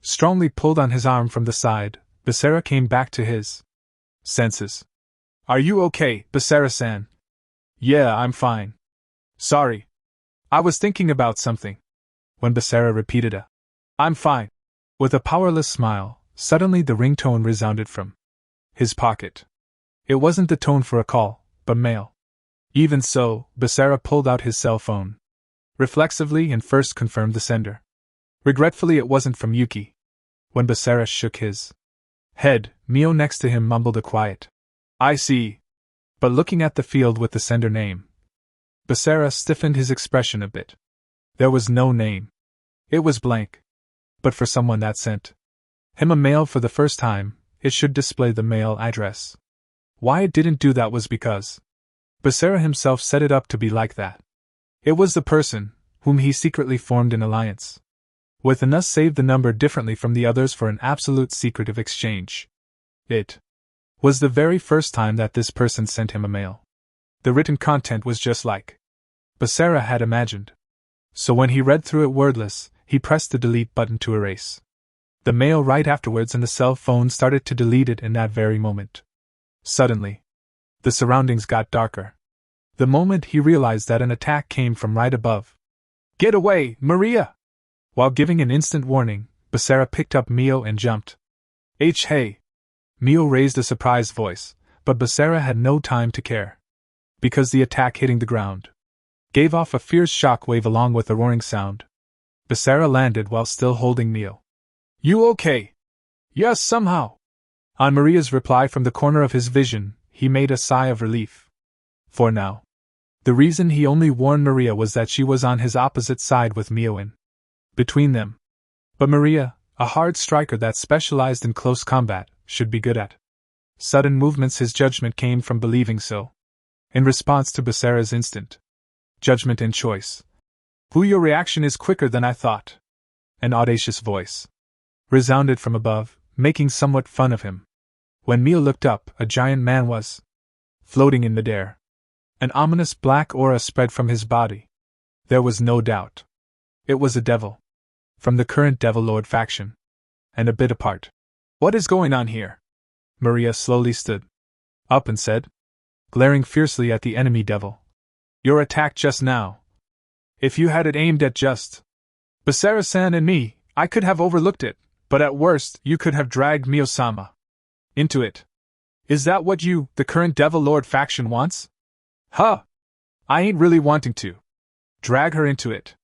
Strongly pulled on his arm from the side, Basara came back to his senses. Are you okay, Basara-san? Yeah, I'm fine. Sorry. I was thinking about something. When Basara repeated I'm fine, with a powerless smile, suddenly the ringtone resounded from his pocket. It wasn't the tone for a call, but mail. Even so, Basara pulled out his cell phone reflexively and first confirmed the sender. Regretfully, it wasn't from Yuki. When Basara shook his head, Mio next to him mumbled a quiet, I see. But looking at the field with the sender name, Basara stiffened his expression a bit. There was no name. It was blank. But for someone that sent him a mail for the first time, it should display the mail address. Why it didn't do that was because Basara himself set it up to be like that. It was the person whom he secretly formed an alliance with and thus saved the number differently from the others for an absolute secretive exchange. It was the very first time that this person sent him a mail. The written content was just like Basara had imagined. So when he read through it wordless, he pressed the delete button to erase the mail right afterwards, and the cell phone started to delete it in that very moment. Suddenly, the surroundings got darker. The moment he realized that an attack came from right above. Get away, Maria! While giving an instant warning, Basara picked up Mio and jumped. Hey! Mio raised a surprised voice, but Basara had no time to care. Because the attack hitting the ground gave off a fierce shock wave along with a roaring sound. Basara landed while still holding Mio. You okay? Yes, somehow. On Maria's reply from the corner of his vision, he made a sigh of relief. For now. The reason he only warned Maria was that she was on his opposite side with Mio in between them. But Maria, a hard striker that specialized in close combat, should be good at sudden movements. His judgment came from believing so. In response to Basara's instant judgment and choice. Your reaction is quicker than I thought. An audacious voice resounded from above, making somewhat fun of him. When Mio looked up, a giant man was floating in midair. An ominous black aura spread from his body. There was no doubt. It was a devil. From the current Devil Lord faction. And a bit apart. What is going on here? Maria slowly stood up and said, glaring fiercely at the enemy devil. Your attack just now. If you had it aimed at just Basara-san and me, I could have overlooked it, but at worst, you could have dragged Mio-sama into it. Is that what you, the current Devil Lord faction, wants? Huh! I ain't really wanting to drag her into it.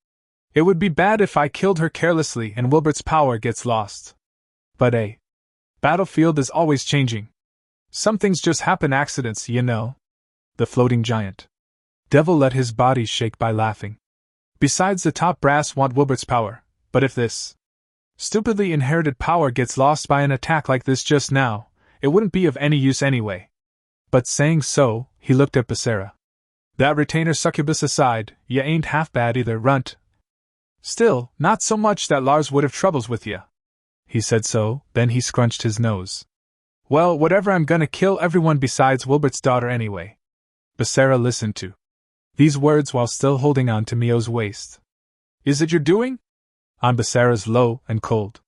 It would be bad if I killed her carelessly and Wilbert's power gets lost. But a battlefield is always changing. Some things just happen, accidents, you know. The floating giant devil let his body shake by laughing. Besides, the top brass want Wilbert's power, but if this stupidly inherited power gets lost by an attack like this just now, it wouldn't be of any use anyway. But saying so, he looked at Basara. That retainer succubus aside, ya ain't half bad either, runt. Still, not so much that Lars would have troubles with ya. He said so, then he scrunched his nose. Well, whatever, I'm gonna kill everyone besides Wilbert's daughter anyway. Basara listened to these words while still holding on to Mio's waist. Is it your doing? On Basara's low and cold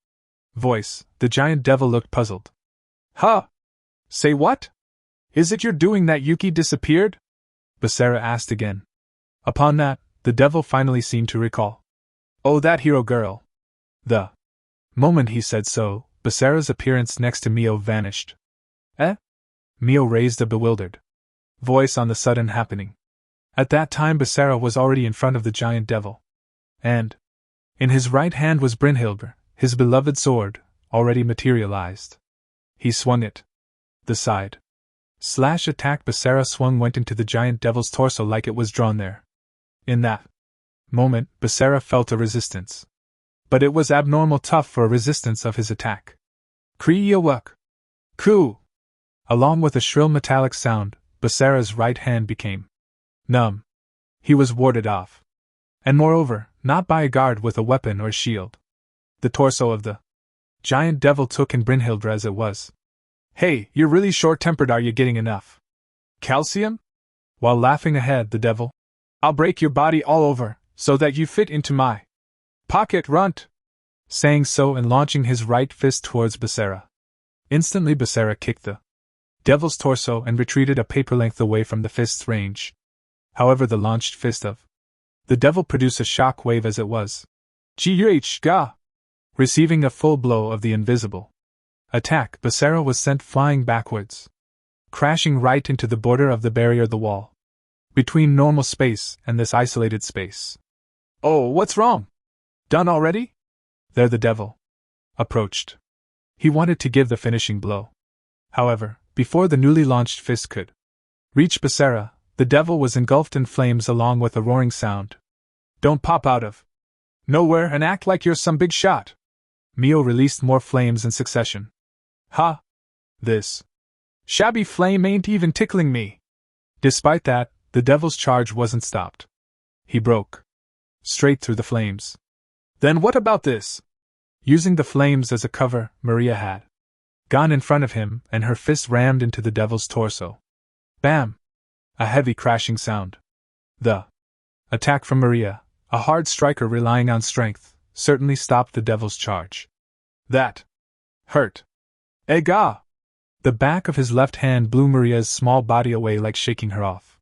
voice, the giant devil looked puzzled. Huh? Say what? Is it your doing that Yuki disappeared? Basara asked again. Upon that, the devil finally seemed to recall. Oh, that hero girl. The moment he said so, Basara's appearance next to Mio vanished. Eh? Mio raised a bewildered voice on the sudden happening. At that time Basara was already in front of the giant devil. And in his right hand was Brynhildr, his beloved sword, already materialized. He swung it. The side slash attack Basara swung went into the giant devil's torso like it was drawn there. In that moment, Basara felt a resistance. But it was abnormal tough for a resistance of his attack. Kree-yawuk! Koo! Along with a shrill metallic sound, Basara's right hand became numb. He was warded off. And moreover, not by a guard with a weapon or shield. The torso of the giant devil took in Brynhildr as it was. Hey, you're really short-tempered, are you getting enough calcium? While laughing ahead, the devil, I'll break your body all over, so that you fit into my pocket, runt! Saying so and launching his right fist towards Basara. Instantly Basara kicked the devil's torso and retreated a paper length away from the fist's range. However, the launched fist of the devil produced a shock wave as it was. Ga! Receiving a full blow of the invisible attack, Basara was sent flying backwards, crashing right into the border of the barrier, the wall between normal space and this isolated space. Oh, what's wrong? Done already? There the devil approached. He wanted to give the finishing blow. However, before the newly launched fist could reach Basara, the devil was engulfed in flames along with a roaring sound. Don't pop out of nowhere and act like you're some big shot. Mio released more flames in succession. Ha! This shabby flame ain't even tickling me. Despite that, the devil's charge wasn't stopped. He broke straight through the flames. Then what about this? Using the flames as a cover, Maria had gone in front of him, and her fist rammed into the devil's torso. Bam! A heavy crashing sound. The attack from Maria, a hard striker relying on strength, certainly stopped the devil's charge. That hurt. Ega! The back of his left hand blew Maria's small body away like shaking her off.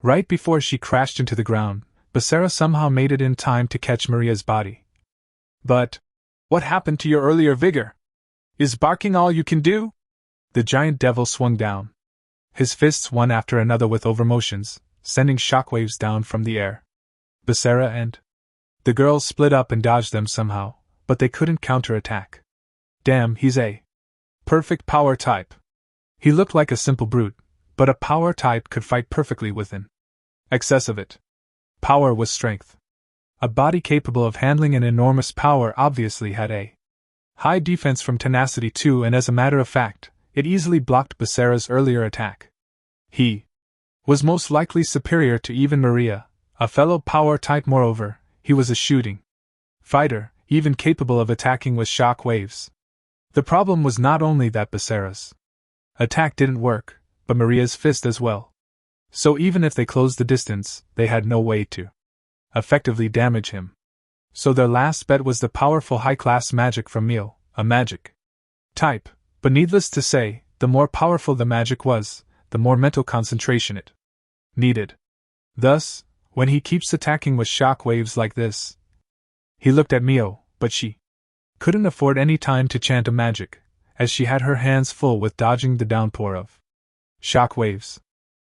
Right before she crashed into the ground, Basara somehow made it in time to catch Maria's body. But what happened to your earlier vigor? Is barking all you can do? The giant devil swung down, his fists one after another with overmotions, sending shockwaves down from the air. Basara and the girls split up and dodged them somehow, but they couldn't counterattack. Damn, he's a perfect power type. He looked like a simple brute, but a power type could fight perfectly with an excess of it. Power was strength. A body capable of handling an enormous power obviously had a high defense from tenacity too, and as a matter of fact, it easily blocked Basara's earlier attack. He was most likely superior to even Maria, a fellow power type. Moreover, he was a shooting fighter, even capable of attacking with shock waves. The problem was not only that Basara's attack didn't work, but Maria's fist as well. So even if they closed the distance, they had no way to effectively damage him. So their last bet was the powerful high-class magic from Mio, a magic type, but needless to say, the more powerful the magic was, the more mental concentration it needed. Thus, when he keeps attacking with shock waves like this, he looked at Mio, but she couldn't afford any time to chant a magic, as she had her hands full with dodging the downpour of shock waves.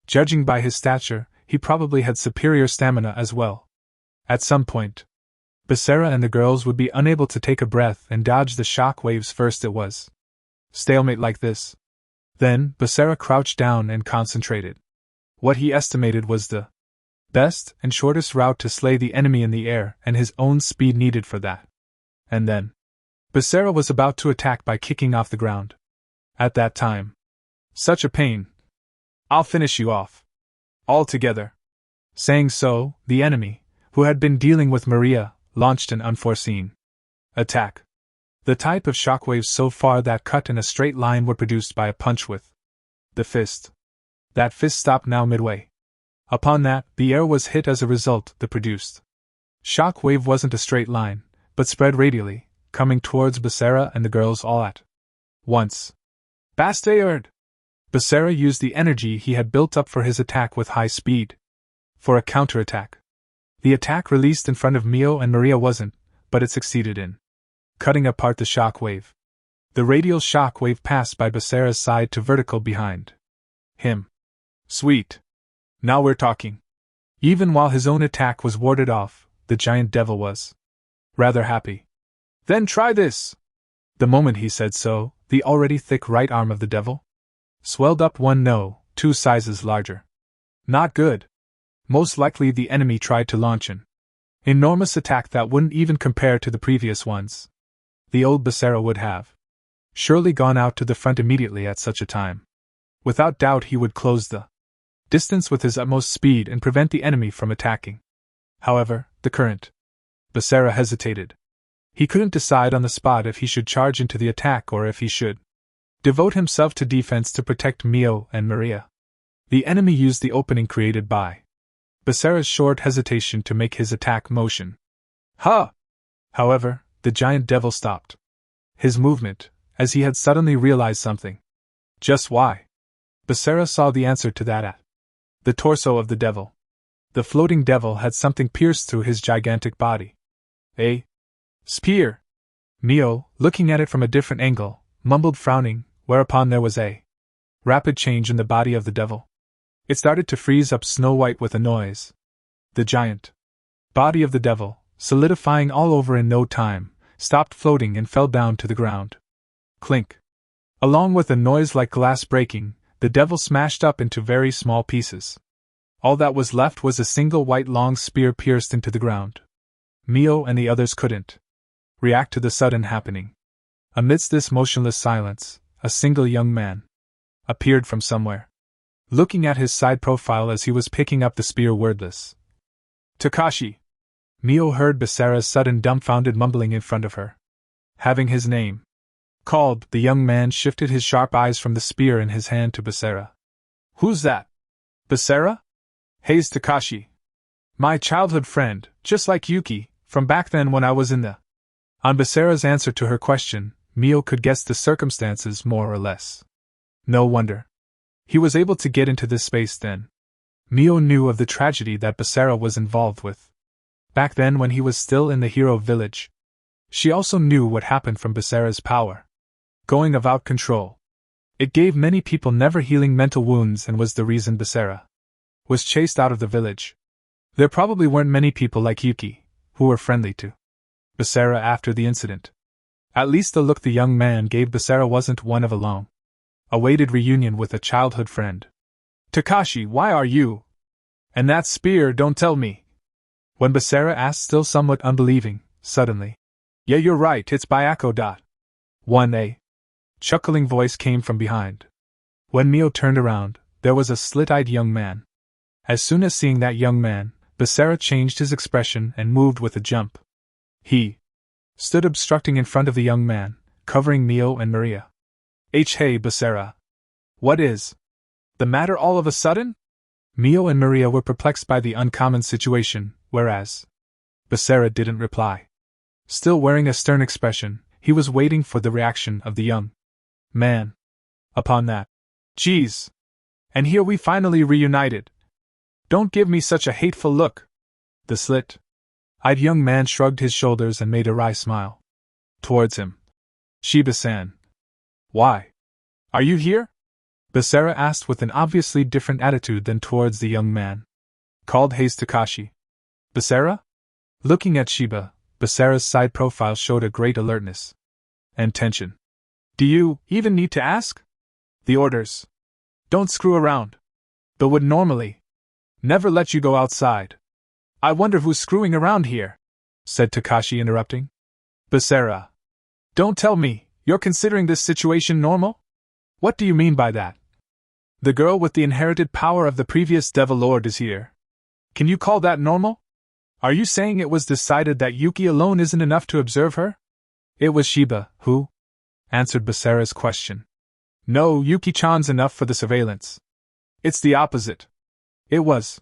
Judging by his stature, he probably had superior stamina as well. At some point, Basara and the girls would be unable to take a breath and dodge the shock waves first. It was stalemate like this. Then, Basara crouched down and concentrated. What he estimated was the best and shortest route to slay the enemy in the air, and his own speed needed for that. And then, Basara was about to attack by kicking off the ground. At that time, such a pain. I'll finish you off. All together. Saying so, the enemy, who had been dealing with Maria, launched an unforeseen attack. The type of shockwaves so far that cut in a straight line were produced by a punch with the fist. That fist stopped now midway. Upon that, the air was hit as a result. The produced shockwave wasn't a straight line, but spread radially, coming towards Basara and the girls all at once. Bastard! Basara used the energy he had built up for his attack with high speed for a counterattack. The attack released in front of Mio and Maria wasn't, but it succeeded in cutting apart the shock wave. The radial shock wave passed by Basara's side to vertical behind him. Sweet. Now we're talking. Even while his own attack was warded off, the giant devil was rather happy. Then try this! The moment he said so, the already thick right arm of the devil swelled up 2 sizes larger. Not good. Most likely the enemy tried to launch an enormous attack that wouldn't even compare to the previous ones. The old Basara would have surely gone out to the front immediately at such a time. Without doubt he would close the distance with his utmost speed and prevent the enemy from attacking. However, the current Basara hesitated. He couldn't decide on the spot if he should charge into the attack or if he should devote himself to defense to protect Mio and Maria. The enemy used the opening created by Basara's short hesitation to make his attack motion. Ha! However, the giant devil stopped his movement, as he had suddenly realized something. Just why? Basara saw the answer to that at the torso of the devil. The floating devil had something pierced through his gigantic body. A spear! Mio, looking at it from a different angle, mumbled frowning, whereupon there was a rapid change in the body of the devil. It started to freeze up snow white with a noise. The giant body of the devil, solidifying all over in no time, stopped floating and fell down to the ground. Clink! Along with a noise like glass breaking, the devil smashed up into very small pieces. All that was left was a single white long spear pierced into the ground. Mio and the others couldn't react to the sudden happening. Amidst this motionless silence, a single young man appeared from somewhere, looking at his side profile as he was picking up the spear wordless. Takashi! Mio heard Basara's sudden dumbfounded mumbling in front of her. Having his name called, the young man shifted his sharp eyes from the spear in his hand to Basara. Who's that? Basara? Hei's Takashi. My childhood friend, just like Yuki, from back then when I was in the... On Basara's answer to her question, Mio could guess the circumstances more or less. No wonder he was able to get into this space then. Mio knew of the tragedy that Basara was involved with back then when he was still in the hero village. She also knew what happened from Basara's power going of out control. It gave many people never healing mental wounds and was the reason Basara was chased out of the village. There probably weren't many people like Yuki who were friendly to Basara after the incident. At least the look the young man gave Basara wasn't one of a long-awaited reunion with a childhood friend. Takashi, why are you? And that spear, don't tell me. When Basara asked, still somewhat unbelieving, suddenly, yeah, you're right, it's Byako. 1A chuckling voice came from behind. When Mio turned around, there was a slit-eyed young man. As soon as seeing that young man, Basara changed his expression and moved with a jump. He stood obstructing in front of the young man, covering Mio and Maria. Hey Basara. What is the matter all of a sudden? Mio and Maria were perplexed by the uncommon situation, whereas Basara didn't reply. Still wearing a stern expression, he was waiting for the reaction of the young man. Upon that, geez. And here we finally reunited. Don't give me such a hateful look. The slit-eyed young man shrugged his shoulders and made a wry smile towards him. Shiba-san. Why? Are you here? Basara asked with an obviously different attitude than towards the young man. Called Hei's Takashi. Basara? Looking at Shiba, Basara's side profile showed a great alertness and tension. Do you even need to ask? The orders. Don't screw around. But would normally never let you go outside. I wonder who's screwing around here, said Takashi, interrupting. Basara. Don't tell me, you're considering this situation normal? What do you mean by that? The girl with the inherited power of the previous Devil Lord is here. Can you call that normal? Are you saying it was decided that Yuki alone isn't enough to observe her? It was Shiba who answered Basara's question. No, Yuki-chan's enough for the surveillance. It's the opposite. It was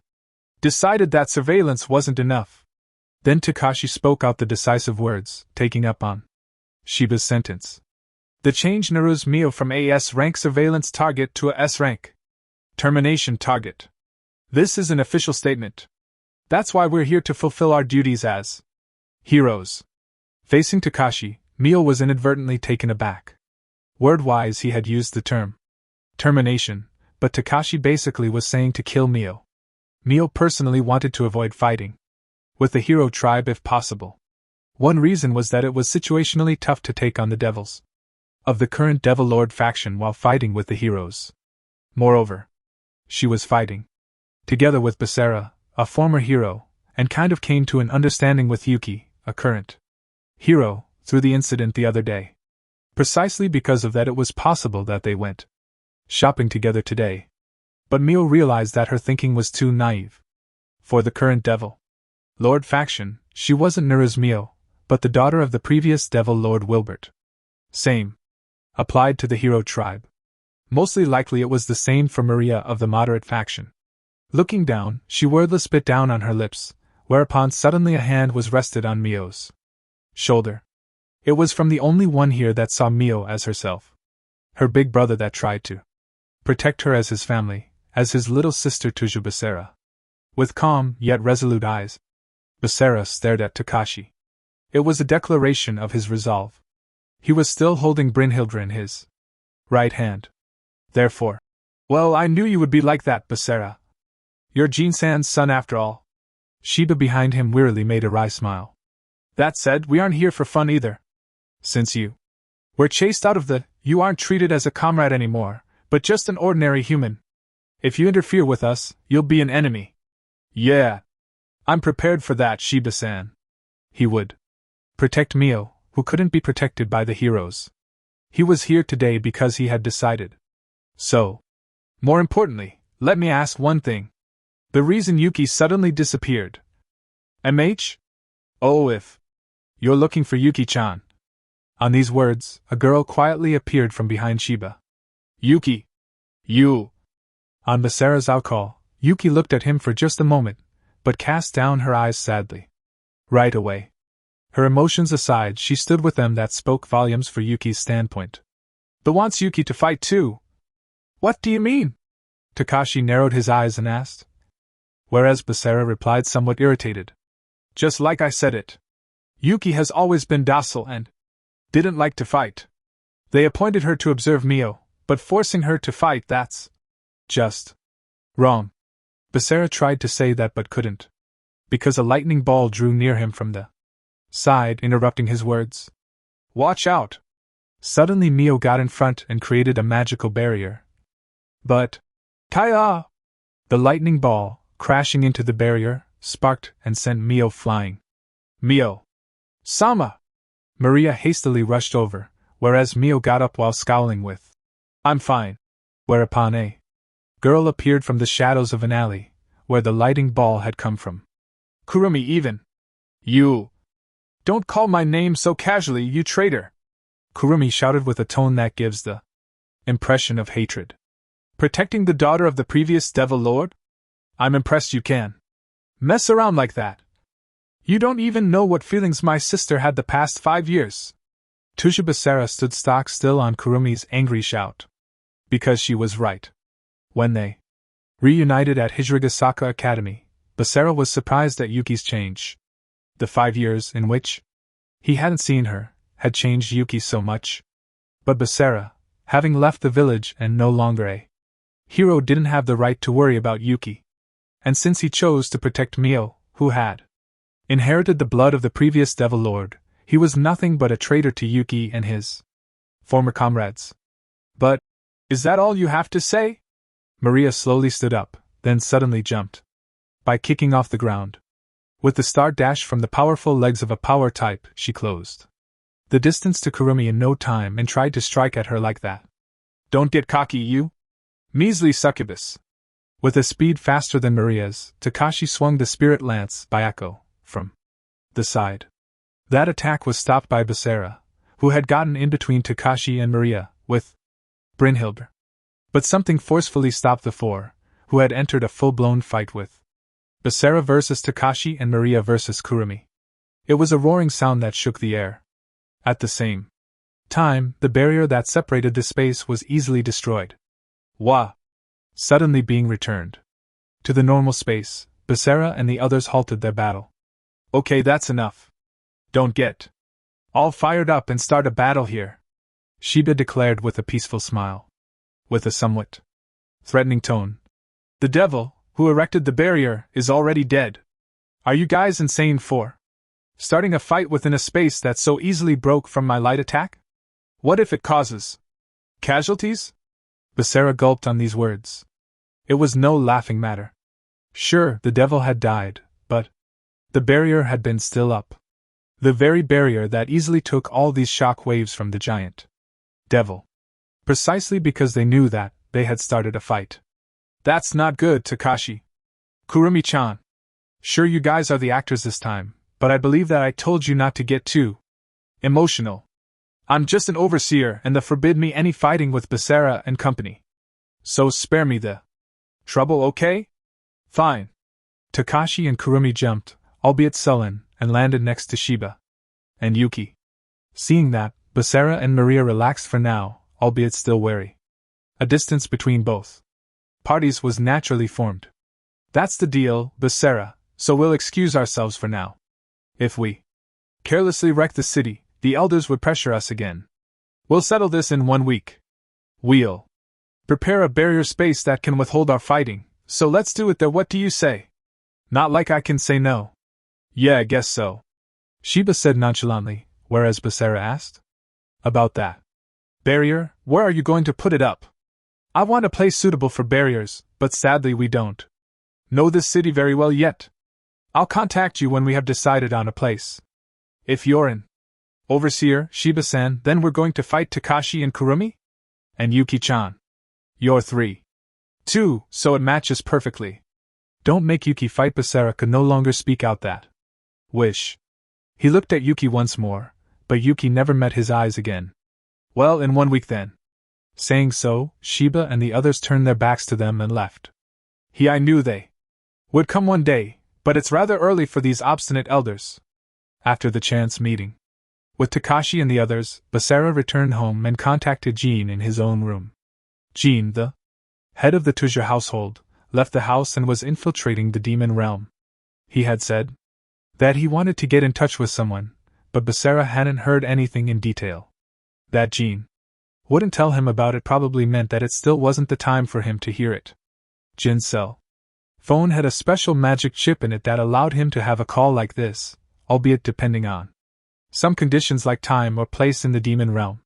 decided that surveillance wasn't enough. Then Takashi spoke out the decisive words, taking up on Shiba's sentence. The change narrows Mio from a S rank surveillance target to a S rank termination target. This is an official statement. That's why we're here to fulfill our duties as heroes. Facing Takashi, Mio was inadvertently taken aback. Word-wise he had used the term termination, but Takashi basically was saying to kill Mio. Mio personally wanted to avoid fighting with the hero tribe if possible. One reason was that it was situationally tough to take on the devils of the current Devil Lord faction while fighting with the heroes. Moreover, she was fighting together with Basara, a former hero, and kind of came to an understanding with Yuki, a current hero, through the incident the other day. Precisely because of that, it was possible that they went shopping together today. But Mio realized that her thinking was too naive. For the current Devil Lord faction, she wasn't Nura's Mio, but the daughter of the previous Devil Lord Wilbert. Same applied to the hero tribe. Mostly likely it was the same for Maria of the moderate faction. Looking down, she wordless bit down on her lips, whereupon suddenly a hand was rested on Mio's shoulder. It was from the only one here that saw Mio as herself. Her big brother that tried to protect her as his family, as his little sister Tuju Basara. With calm, yet resolute eyes, Basara stared at Takashi. It was a declaration of his resolve. He was still holding Brynhildr in his right hand. Therefore, well, I knew you would be like that, Basara. You're Jin-san's son after all. Shiba behind him wearily made a wry smile. That said, we aren't here for fun either. Since you were chased out of you aren't treated as a comrade anymore, but just an ordinary human. If you interfere with us, you'll be an enemy. Yeah. I'm prepared for that, Shiba-san. He would protect Mio, who couldn't be protected by the heroes. He was here today because he had decided. So, more importantly, let me ask one thing. The reason Yuki suddenly disappeared. MH? Oh, if you're looking for Yuki-chan. On these words, a girl quietly appeared from behind Shiba. Yuki! You! On Basara's outcall, Yuki looked at him for just a moment, but cast down her eyes sadly. Right away. Her emotions aside, she stood with them. That spoke volumes for Yuki's standpoint. But wants Yuki to fight too? What do you mean? Takashi narrowed his eyes and asked. Whereas Basara replied somewhat irritated. Just like I said it. Yuki has always been docile and didn't like to fight. They appointed her to observe Mio, but forcing her to fight, that's just wrong. Basara tried to say that but couldn't, because a lightning ball drew near him from the side, interrupting his words. Watch out! Suddenly Mio got in front and created a magical barrier. But, Kaya! The lightning ball, crashing into the barrier, sparked and sent Mio flying. Mio! Sama! Maria hastily rushed over, whereas Mio got up while scowling with, I'm fine. Whereupon a girl appeared from the shadows of an alley, where the lightning ball had come from. Kurumi even! You! Don't call my name so casually, you traitor! Kurumi shouted with a tone that gives the impression of hatred. Protecting the daughter of the previous Devil Lord? I'm impressed you can mess around like that. You don't even know what feelings my sister had the past 5 years. Tuju Basara stood stock still on Kurumi's angry shout. Because she was right. When they reunited at Hijirigasaka Academy, Basara was surprised at Yuki's change. The 5 years in which he hadn't seen her had changed Yuki so much. But Basara, having left the village and no longer a hero, didn't have the right to worry about Yuki. And since he chose to protect Mio, who had inherited the blood of the previous Devil Lord, he was nothing but a traitor to Yuki and his former comrades. But, is that all you have to say? Maria slowly stood up, then suddenly jumped by kicking off the ground. With the start dash from the powerful legs of a power type, she closed the distance to Kurumi in no time and tried to strike at her like that. Don't get cocky, you measly succubus! With a speed faster than Maria's, Takashi swung the spirit lance Byako from the side. That attack was stopped by Basara, who had gotten in between Takashi and Maria, with Brynhildr. But something forcefully stopped the four, who had entered a full-blown fight with Basara versus Takashi and Maria versus Kurumi. It was a roaring sound that shook the air. At the same time, the barrier that separated the space was easily destroyed. Wah! Suddenly being returned to the normal space, Basara and the others halted their battle. Okay, that's enough. Don't get all fired up and start a battle here, Shiba declared with a peaceful smile. With a somewhat threatening tone. The devil, who erected the barrier, is already dead. Are you guys insane for starting a fight within a space that so easily broke from my light attack? What if it causes casualties? Basara gulped on these words. It was no laughing matter. Sure, the devil had died, but the barrier had been still up. The very barrier that easily took all these shock waves from the giant devil. Precisely because they knew that they had started a fight. That's not good, Takashi. Kurumi-chan. Sure, you guys are the actors this time, but I believe that I told you not to get too emotional. I'm just an overseer and the forbid me any fighting with Basara and company. So spare me the trouble, okay? Fine. Takashi and Kurumi jumped, albeit sullen, and landed next to Shiba and Yuki. Seeing that, Basara and Maria relaxed for now, albeit still wary. A distance between both parties was naturally formed. That's the deal, Basara, so we'll excuse ourselves for now. If we carelessly wreck the city, the elders would pressure us again. We'll settle this in 1 week. We'll prepare a barrier space that can withhold our fighting, so let's do it there. What do you say? Not like I can say no. Yeah, I guess so. Shiba said nonchalantly, whereas Basara asked. About that barrier, where are you going to put it up? I want a place suitable for barriers, but sadly we don't know this city very well yet. I'll contact you when we have decided on a place. If you're an overseer, Shiba-san, then we're going to fight Takashi and Kurumi? And Yuki-chan. You're 3. 2, so it matches perfectly. Don't make Yuki fight. Basara could no longer speak out that wish. He looked at Yuki once more, but Yuki never met his eyes again. Well, in 1 week then. Saying so, Shiba and the others turned their backs to them and left. I knew they would come one day, but it's rather early for these obstinate elders. After the chance meeting with Takashi and the others, Basara returned home and contacted Jean in his own room. Jean, the head of the Tuja household, left the house and was infiltrating the demon realm. He had said that he wanted to get in touch with someone, but Basara hadn't heard anything in detail. That Jean wouldn't tell him about it probably meant that it still wasn't the time for him to hear it. Jin's cell phone had a special magic chip in it that allowed him to have a call like this, albeit depending on some conditions like time or place in the demon realm.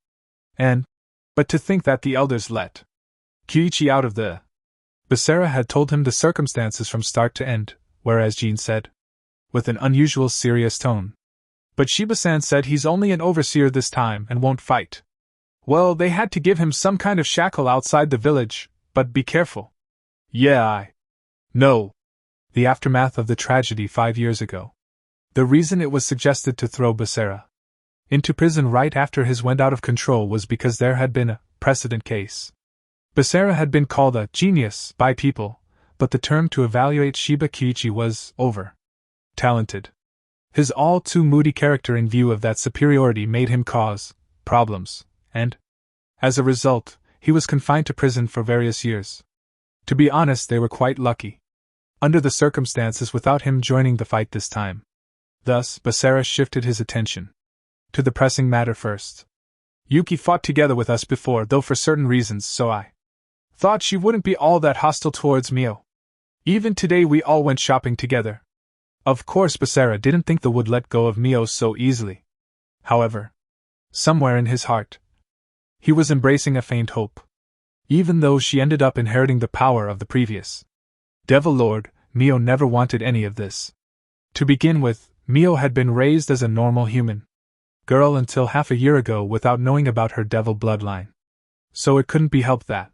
But to think that the elders let Kiichi out of the... Basara had told him the circumstances from start to end, whereas Jean said, with an unusual serious tone, but Shiba-san said he's only an overseer this time and won't fight. Well, they had to give him some kind of shackle outside the village, but be careful. Yeah, I know. The aftermath of the tragedy 5 years ago. The reason it was suggested to throw Basara into prison right after his went out of control was because there had been a precedent case. Basara had been called a genius by people, but the term to evaluate Shiba Kiichi was over-talented. His all too moody character in view of that superiority made him cause problems, and, as a result, he was confined to prison for various years. To be honest, they were quite lucky under the circumstances without him joining the fight this time. Thus, Basara shifted his attention to the pressing matter first. Yuki fought together with us before, though for certain reasons, so I thought she wouldn't be all that hostile towards Mio. Even today we all went shopping together. Of course, Basara didn't think they would let go of Mio so easily. However, somewhere in his heart, he was embracing a faint hope. Even though she ended up inheriting the power of the previous Devil Lord, Mio never wanted any of this. To begin with, Mio had been raised as a normal human girl until half a year ago without knowing about her devil bloodline. So it couldn't be helped that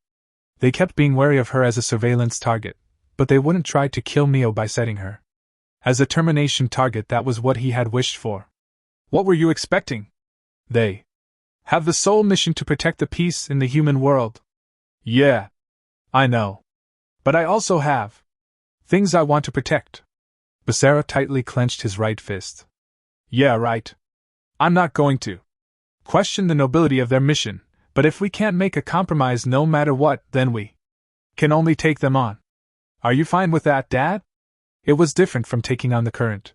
they kept being wary of her as a surveillance target, but they wouldn't try to kill Mio by setting her as a termination target. That was what he had wished for. What were you expecting? They have the sole mission to protect the peace in the human world. Yeah, I know. But I also have things I want to protect. Basara tightly clenched his right fist. Yeah, right. I'm not going to question the nobility of their mission, but if we can't make a compromise no matter what, then we can only take them on. Are you fine with that, Dad? It was different from taking on the current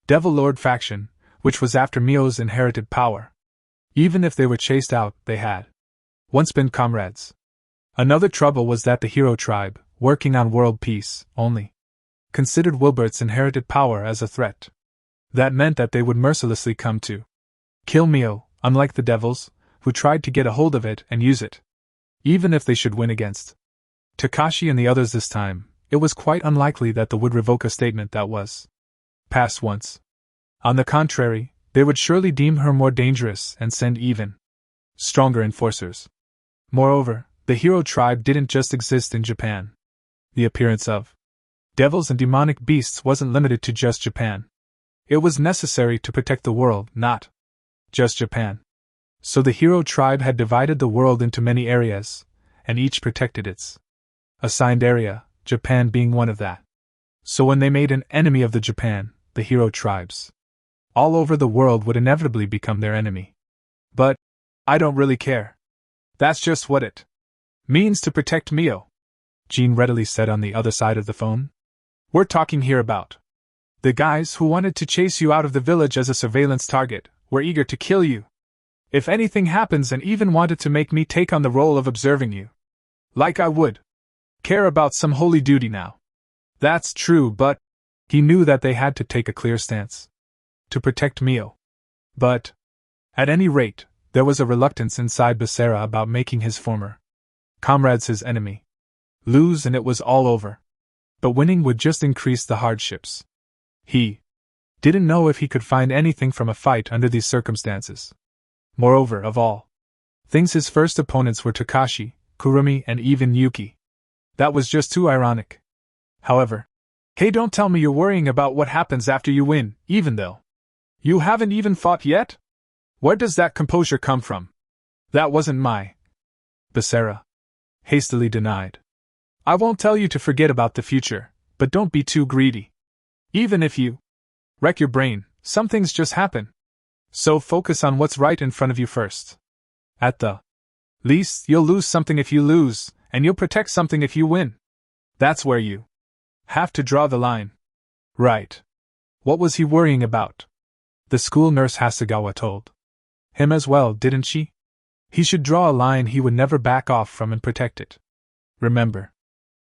Devil Lord faction, which was after Mio's inherited power. Even if they were chased out, they had once been comrades. Another trouble was that the hero tribe, working on world peace, only considered Wilbert's inherited power as a threat. That meant that they would mercilessly come to kill Mio, unlike the devils, who tried to get a hold of it and use it. Even if they should win against Takashi and the others this time, it was quite unlikely that they would revoke a statement that was passed once. On the contrary, they would surely deem her more dangerous and send even stronger enforcers. Moreover, the hero tribe didn't just exist in Japan. The appearance of devils and demonic beasts wasn't limited to just Japan. It was necessary to protect the world, not just Japan. So the hero tribe had divided the world into many areas, and each protected its assigned area, Japan being one of that. So when they made an enemy of the hero tribes all over the world would inevitably become their enemy. But I don't really care. That's just what it means to protect Mio, Jean readily said on the other side of the phone. We're talking here about the guys who wanted to chase you out of the village as a surveillance target, were eager to kill you. If anything happens, and even wanted to make me take on the role of observing you. Like I would care about some holy duty now. That's true, but he knew that they had to take a clear stance to protect Mio. But at any rate, there was a reluctance inside Basara about making his former comrades his enemy lose, and it was all over. But winning would just increase the hardships. He didn't know if he could find anything from a fight under these circumstances. Moreover, of all things, his first opponents were Takashi, Kurumi, and even Yuki. That was just too ironic. However, hey, don't tell me you're worrying about what happens after you win, even though you haven't even fought yet? Where does that composure come from? That wasn't my Basara hastily denied. I won't tell you to forget about the future, but don't be too greedy. Even if you wreck your brain, some things just happen. So focus on what's right in front of you first. At the least, you'll lose something if you lose, and you'll protect something if you win. That's where you have to draw the line. Right. What was he worrying about? The school nurse Hasegawa told him as well, didn't she? He should draw a line he would never back off from and protect it. Remember,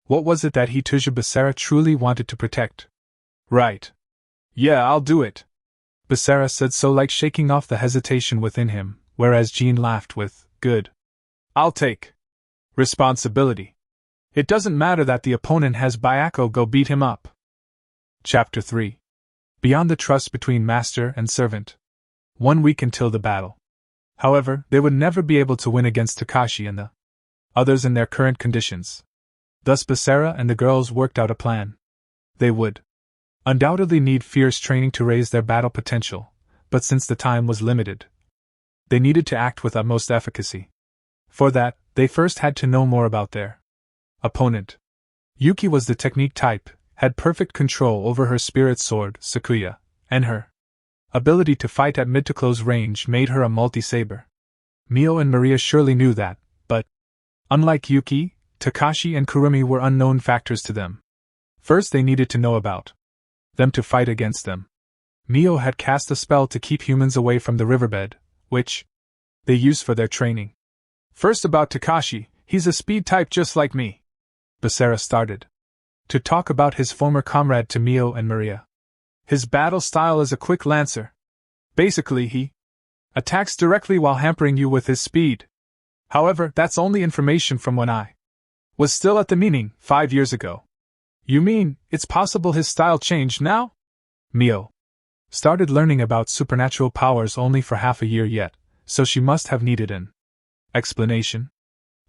what was it that Basara truly wanted to protect? Right. Yeah, I'll do it. Basara said so, like shaking off the hesitation within him, whereas Jean laughed with, good. I'll take responsibility. It doesn't matter that the opponent has Byako go beat him up. Chapter 3. Beyond the trust between master and servant. 1 week until the battle. However, they would never be able to win against Takashi and the others in their current conditions. Thus Basara and the girls worked out a plan. They would undoubtedly need fierce training to raise their battle potential, but since the time was limited, they needed to act with utmost efficacy. For that, they first had to know more about their opponent. Yuki was the technique type, had perfect control over her spirit sword, Sakuya, and her ability to fight at mid to close range made her a multi-saber. Mio and Maria surely knew that, but unlike Yuki, Takashi and Kurumi were unknown factors to them. First they needed to know about them to fight against them. Mio had cast a spell to keep humans away from the riverbed, which they used for their training. First about Takashi, he's a speed type just like me. Basara started to talk about his former comrade to Mio and Maria. His battle style is a quick lancer. Basically, he attacks directly while hampering you with his speed. However, that's only information from when I was still at the meeting 5 years ago. You mean, it's possible his style changed now? Mio started learning about supernatural powers only for half a year yet, so she must have needed an explanation.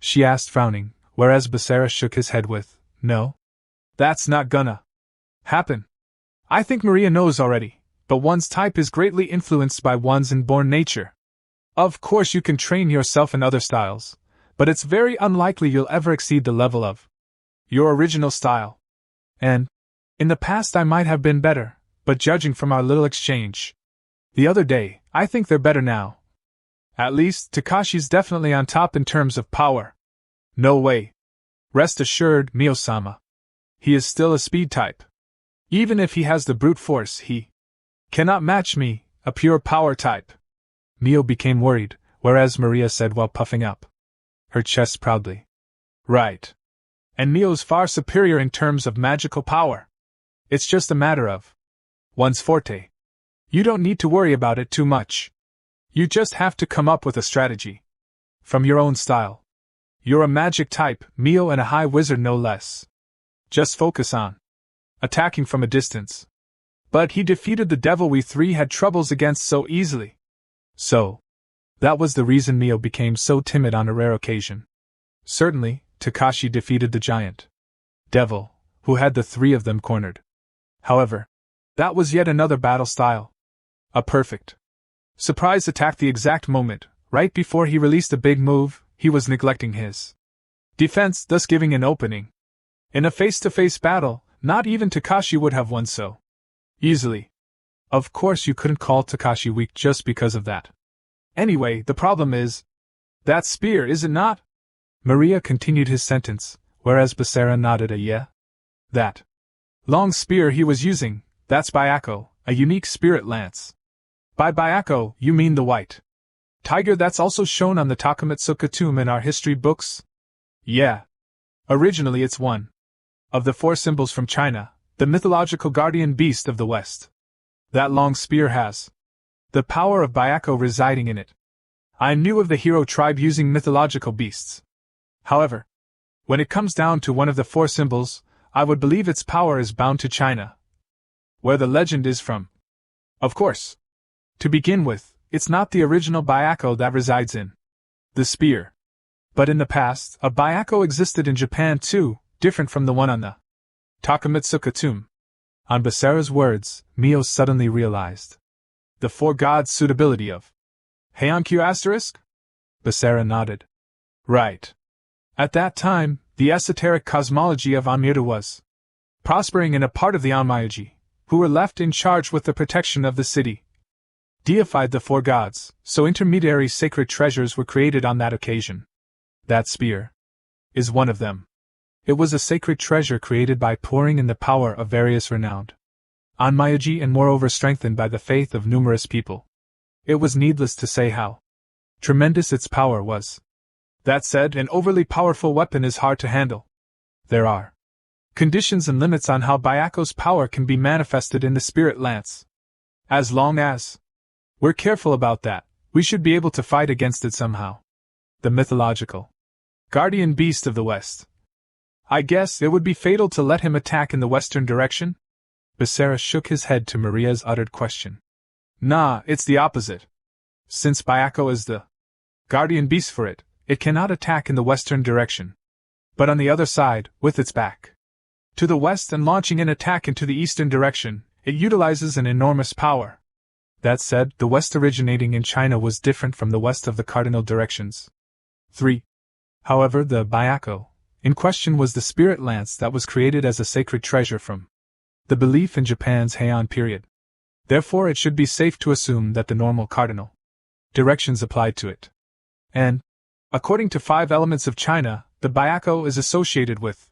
She asked, frowning, whereas Basara shook his head with, no. That's not gonna happen. I think Maria knows already, but one's type is greatly influenced by one's inborn nature. Of course you can train yourself in other styles, but it's very unlikely you'll ever exceed the level of your original style. And in the past I might have been better, but judging from our little exchange the other day, I think they're better now. At least, Takashi's definitely on top in terms of power. No way. Rest assured, Mio-sama. He is still a speed type. Even if he has the brute force, he cannot match me, a pure power type. Mio became worried, whereas Maria said while puffing up her chest proudly, Right. And Mio's far superior in terms of magical power. It's just a matter of one's forte. You don't need to worry about it too much. You just have to come up with a strategy. From your own style. You're a magic type, Mio, and a high wizard no less. Just focus on attacking from a distance. But he defeated the devil we three had troubles against so easily. So, that was the reason Mio became so timid on a rare occasion. Certainly, Takashi defeated the giant devil, who had the three of them cornered. However, that was yet another battle style. A perfect surprise attack the exact moment, right before he released a big move, he was neglecting his defense, thus giving an opening. In a face-to-face battle, not even Takashi would have won so easily. Of course you couldn't call Takashi weak just because of that. Anyway, the problem is that spear, is it not? Maria continued his sentence, whereas Basara nodded a yeah. That long spear he was using, that's Byakko, a unique spirit lance. By Byakko, you mean the white tiger that's also shown on the Takamatsuka tomb in our history books? Yeah. Originally it's one of the four symbols from China, the mythological guardian beast of the West. That long spear has the power of Byakko residing in it. I knew of the hero tribe using mythological beasts. However, when it comes down to one of the four symbols, I would believe its power is bound to China, where the legend is from. Of course. To begin with, it's not the original Byakko that resides in the spear. But in the past, a Byakko existed in Japan too, different from the one on the Takamatsuka tomb. On Basara's words, Mio suddenly realized the four gods' suitability of Heian-Q***. Basara nodded. Right. At that time, the esoteric cosmology of Onmyoto was prospering in a part of the Onmyoji, who were left in charge with the protection of the city, deified the four gods, so intermediary sacred treasures were created on that occasion. That spear is one of them. It was a sacred treasure created by pouring in the power of various renowned Onmyoji and moreover strengthened by the faith of numerous people. It was needless to say how tremendous its power was. That said, an overly powerful weapon is hard to handle. There are conditions and limits on how Byakko's power can be manifested in the spirit lance. As long as we're careful about that, we should be able to fight against it somehow. The mythological guardian beast of the West. I guess it would be fatal to let him attack in the western direction? Basara shook his head to Maria's uttered question. Nah, it's the opposite. Since Byakko is the guardian beast for it, it cannot attack in the western direction. But on the other side, with its back to the west and launching an attack into the eastern direction, it utilizes an enormous power. That said, the west originating in China was different from the west of the cardinal directions. 3. However, the Byakko in question was the spirit lance that was created as a sacred treasure from the belief in Japan's Heian period. Therefore it should be safe to assume that the normal cardinal directions applied to it. And, according to 5 elements of China, the Byakko is associated with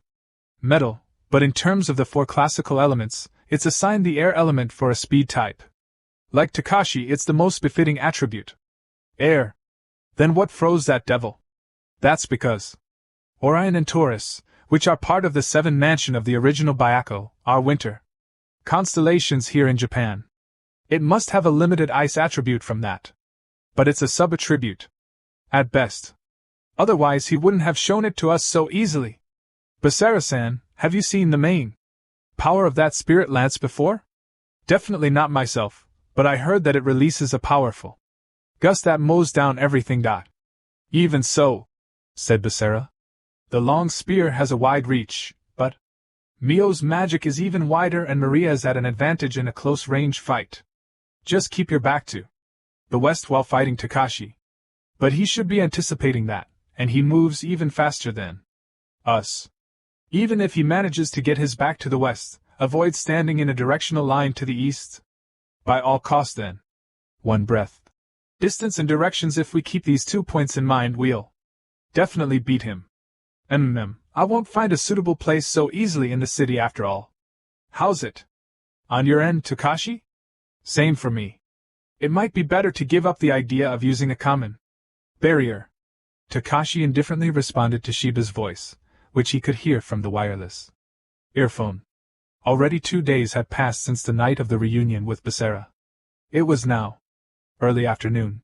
metal, but in terms of the 4 classical elements, it's assigned the air element for a speed type. Like Takashi, it's the most befitting attribute. Air. Then what froze that devil? That's because Orion and Taurus, which are part of the 7 mansion of the original Byakko, are winter constellations here in Japan. It must have a limited ice attribute from that. But it's a sub-attribute. At best. Otherwise he wouldn't have shown it to us so easily. Basara-san, have you seen the main power of that spirit lance before? Definitely not myself, but I heard that it releases a powerful gust that mows down everything. Even so, said Basara. The long spear has a wide reach, but Mio's magic is even wider and Maria is at an advantage in a close-range fight. Just keep your back to the west while fighting Takashi. But he should be anticipating that, and he moves even faster than us. Even if he manages to get his back to the west, avoid standing in a directional line to the east. By all costs then. One breath. Distance and directions. If we keep these 2 points in mind, we'll definitely beat him. I won't find a suitable place so easily in the city after all. How's it on your end, Takashi? Same for me. It might be better to give up the idea of using a common barrier. Takashi indifferently responded to Shiba's voice, which he could hear from the wireless earphone. Already 2 days had passed since the night of the reunion with Basara. It was now early afternoon.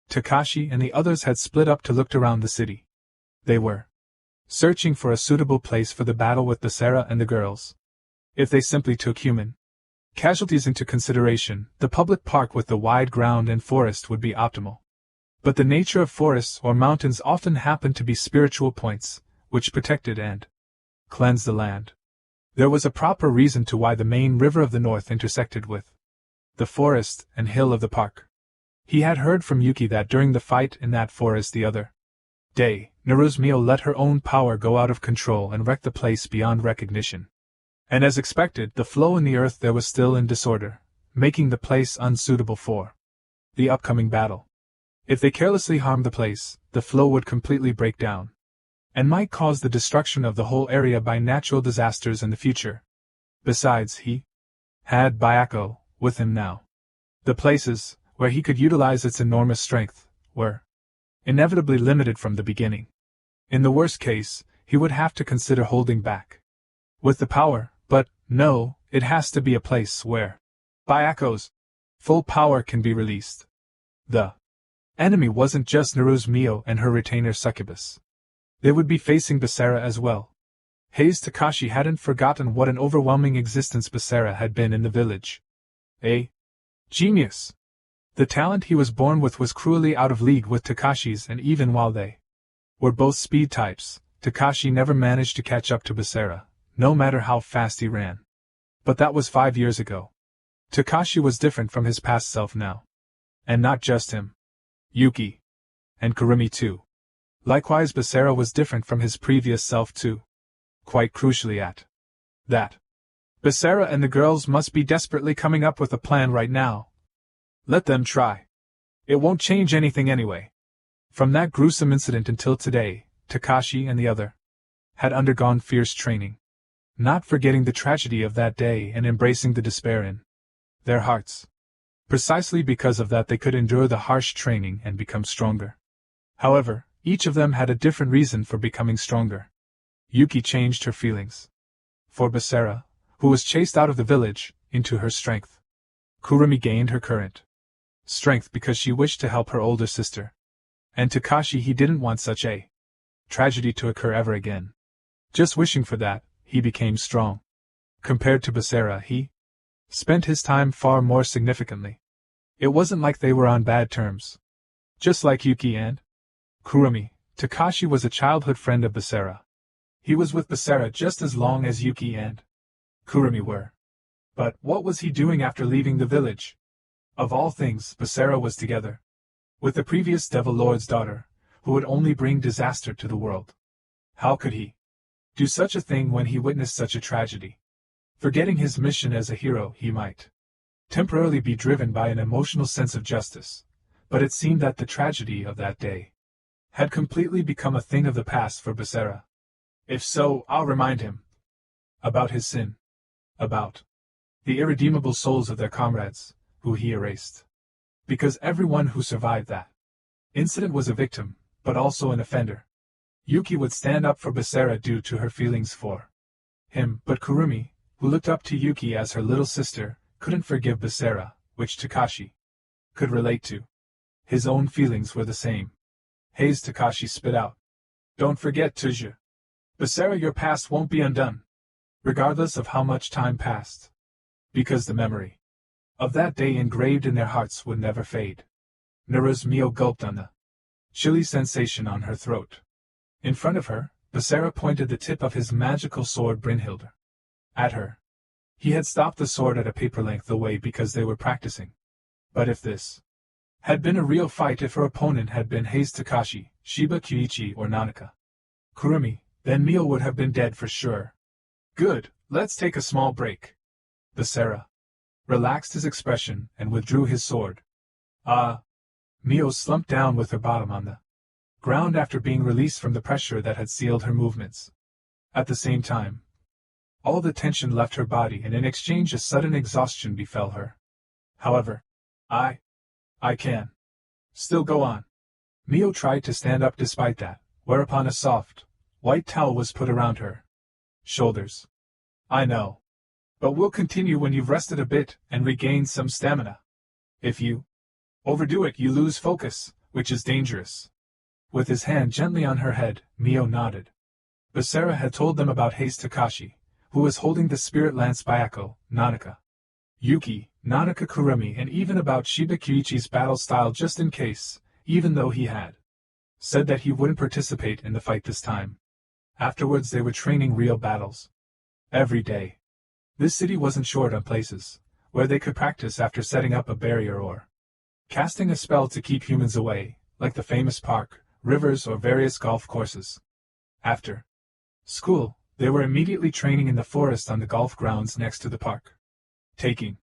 Takashi and the others had split up to look around the city. They were searching for a suitable place for the battle with Basara and the girls. If they simply took human casualties into consideration, the public park with the wide ground and forest would be optimal. But the nature of forests or mountains often happened to be spiritual points, which protected and cleansed the land. There was a proper reason to why the main river of the north intersected with the forest and hill of the park. He had heard from Yuki that during the fight in that forest the other day, Naruzmio let her own power go out of control and wreck the place beyond recognition. And as expected, the flow in the earth there was still in disorder, making the place unsuitable for the upcoming battle. If they carelessly harmed the place, the flow would completely break down, and might cause the destruction of the whole area by natural disasters in the future. Besides, he had Byakko with him now. The places where he could utilize its enormous strength were inevitably limited from the beginning. In the worst case, he would have to consider holding back with the power, but no, it has to be a place where Byakko's full power can be released. The enemy wasn't just Naruzmio and her retainer Succubus. They would be facing Basara as well. Hayes Takashi hadn't forgotten what an overwhelming existence Basara had been in the village. A genius. The talent he was born with was cruelly out of league with Takashi's, and even while they were both speed types, Takashi never managed to catch up to Basara, no matter how fast he ran. But that was 5 years ago. Takashi was different from his past self now. And not just him. Yuki. And Kurumi too. Likewise, Basara was different from his previous self too. Quite crucially at that, Basara and the girls must be desperately coming up with a plan right now. Let them try. It won't change anything anyway. From that gruesome incident until today, Takashi and the other had undergone fierce training. Not forgetting the tragedy of that day and embracing the despair in their hearts. Precisely because of that they could endure the harsh training and become stronger. However, each of them had a different reason for becoming stronger. Yuki changed her feelings for Basara, who was chased out of the village, into her strength. Kurumi gained her current strength because she wished to help her older sister. And Takashi, he didn't want such a tragedy to occur ever again. Just wishing for that, he became strong. Compared to Basara, he spent his time far more significantly. It wasn't like they were on bad terms. Just like Yuki and Kurumi, Takashi was a childhood friend of Basara. He was with Basara just as long as Yuki and Kurumi were. But what was he doing after leaving the village? Of all things, Basara was together with the previous Devil Lord's daughter, who would only bring disaster to the world. How could he do such a thing when he witnessed such a tragedy? Forgetting his mission as a hero, he might temporarily be driven by an emotional sense of justice, but it seemed that the tragedy of that day had completely become a thing of the past for Basara. If so, I'll remind him about his sin, about the irredeemable souls of their comrades, who he erased. Because everyone who survived that incident was a victim, but also an offender. Yuki would stand up for Basara due to her feelings for him, but Kurumi, who looked up to Yuki as her little sister, couldn't forgive Basara, which Takashi could relate to. His own feelings were the same. Hayes Takashi spit out. Don't forget, Tuja. Basara, your past won't be undone, regardless of how much time passed. Because the memory of that day engraved in their hearts would never fade. Naruzmio gulped on the chilly sensation on her throat. In front of her, Basara pointed the tip of his magical sword Brynhilde at her. He had stopped the sword at a paper length away because they were practicing. But if this had been a real fight, if her opponent had been Hayes Takashi, Shiba Kyuichi or Nanaka Kurumi, then Mio would have been dead for sure. Good, let's take a small break. Basara relaxed his expression and withdrew his sword. Mio slumped down with her bottom on the ground after being released from the pressure that had sealed her movements. At the same time, all the tension left her body, and in exchange a sudden exhaustion befell her. However, I can still go on. Mio tried to stand up despite that, whereupon a soft, White towel was put around her shoulders. I know. But we'll continue when you've rested a bit and regained some stamina. If you overdo it, you lose focus, which is dangerous. With his hand gently on her head, Mio nodded. Basara had told them about Haste Takashi, who was holding the spirit lance Byako, Nanaka, Yuki, Nanaka Kurumi, and even about Shiba Kyuichi's battle style just in case, even though he had said that he wouldn't participate in the fight this time. Afterwards they were training real battles. Every day. This city wasn't short on places where they could practice after setting up a barrier or casting a spell to keep humans away, like the famous park, rivers, or various golf courses. After school, they were immediately training in the forest on the golf grounds next to the park. Taking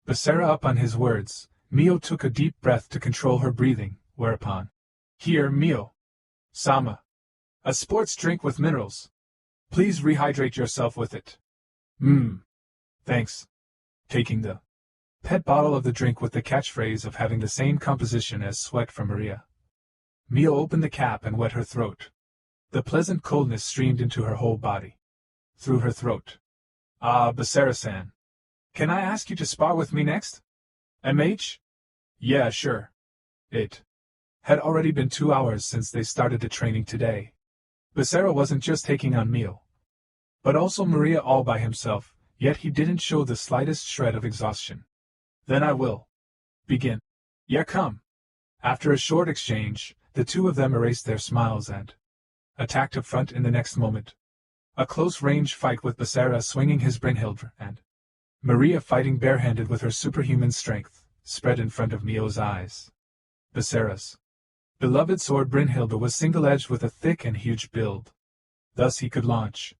Basara up on his words, Mio took a deep breath to control her breathing, whereupon, "Here, Mio. Sama. A sports drink with minerals. Please rehydrate yourself with it." Thanks. Taking the pet bottle of the drink with the catchphrase of having the same composition as sweat from Maria, Mio opened the cap and wet her throat. The pleasant coldness streamed into her whole body. Through her throat. "Ah, Basara-san. Can I ask you to spar with me next? MH? Yeah, sure." It had already been 2 hours since they started the training today. Basara wasn't just taking on Mio, but also Maria all by himself, yet he didn't show the slightest shred of exhaustion. "Then I will begin." "Yeah, come." After a short exchange, the two of them erased their smiles and attacked up front in the next moment. A close-range fight with Basara swinging his Brynhilde and Maria fighting barehanded with her superhuman strength, spread in front of Mio's eyes. Basara's beloved sword Brynhilde was single-edged with a thick and huge build. Thus he could launch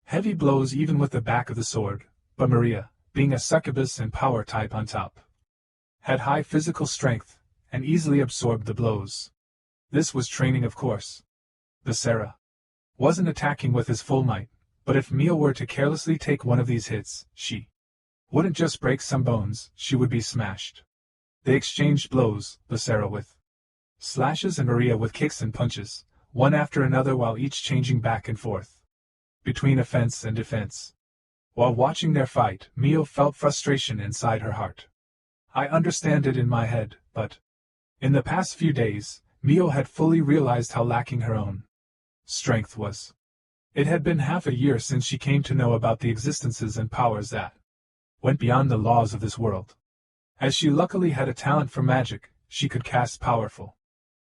heavy blows even with the back of the sword, but Maria, being a succubus and power type on top, had high physical strength, and easily absorbed the blows. This was training, of course. Basara wasn't attacking with his full might, but if Mio were to carelessly take one of these hits, she wouldn't just break some bones, she would be smashed. They exchanged blows, Basara with slashes and Maria with kicks and punches, one after another while each changing back and forth between offense and defense. While watching their fight, Mio felt frustration inside her heart. I understand it in my head, but in the past few days, Mio had fully realized how lacking her own strength was. It had been half a year since she came to know about the existences and powers that went beyond the laws of this world. As she luckily had a talent for magic, she could cast powerful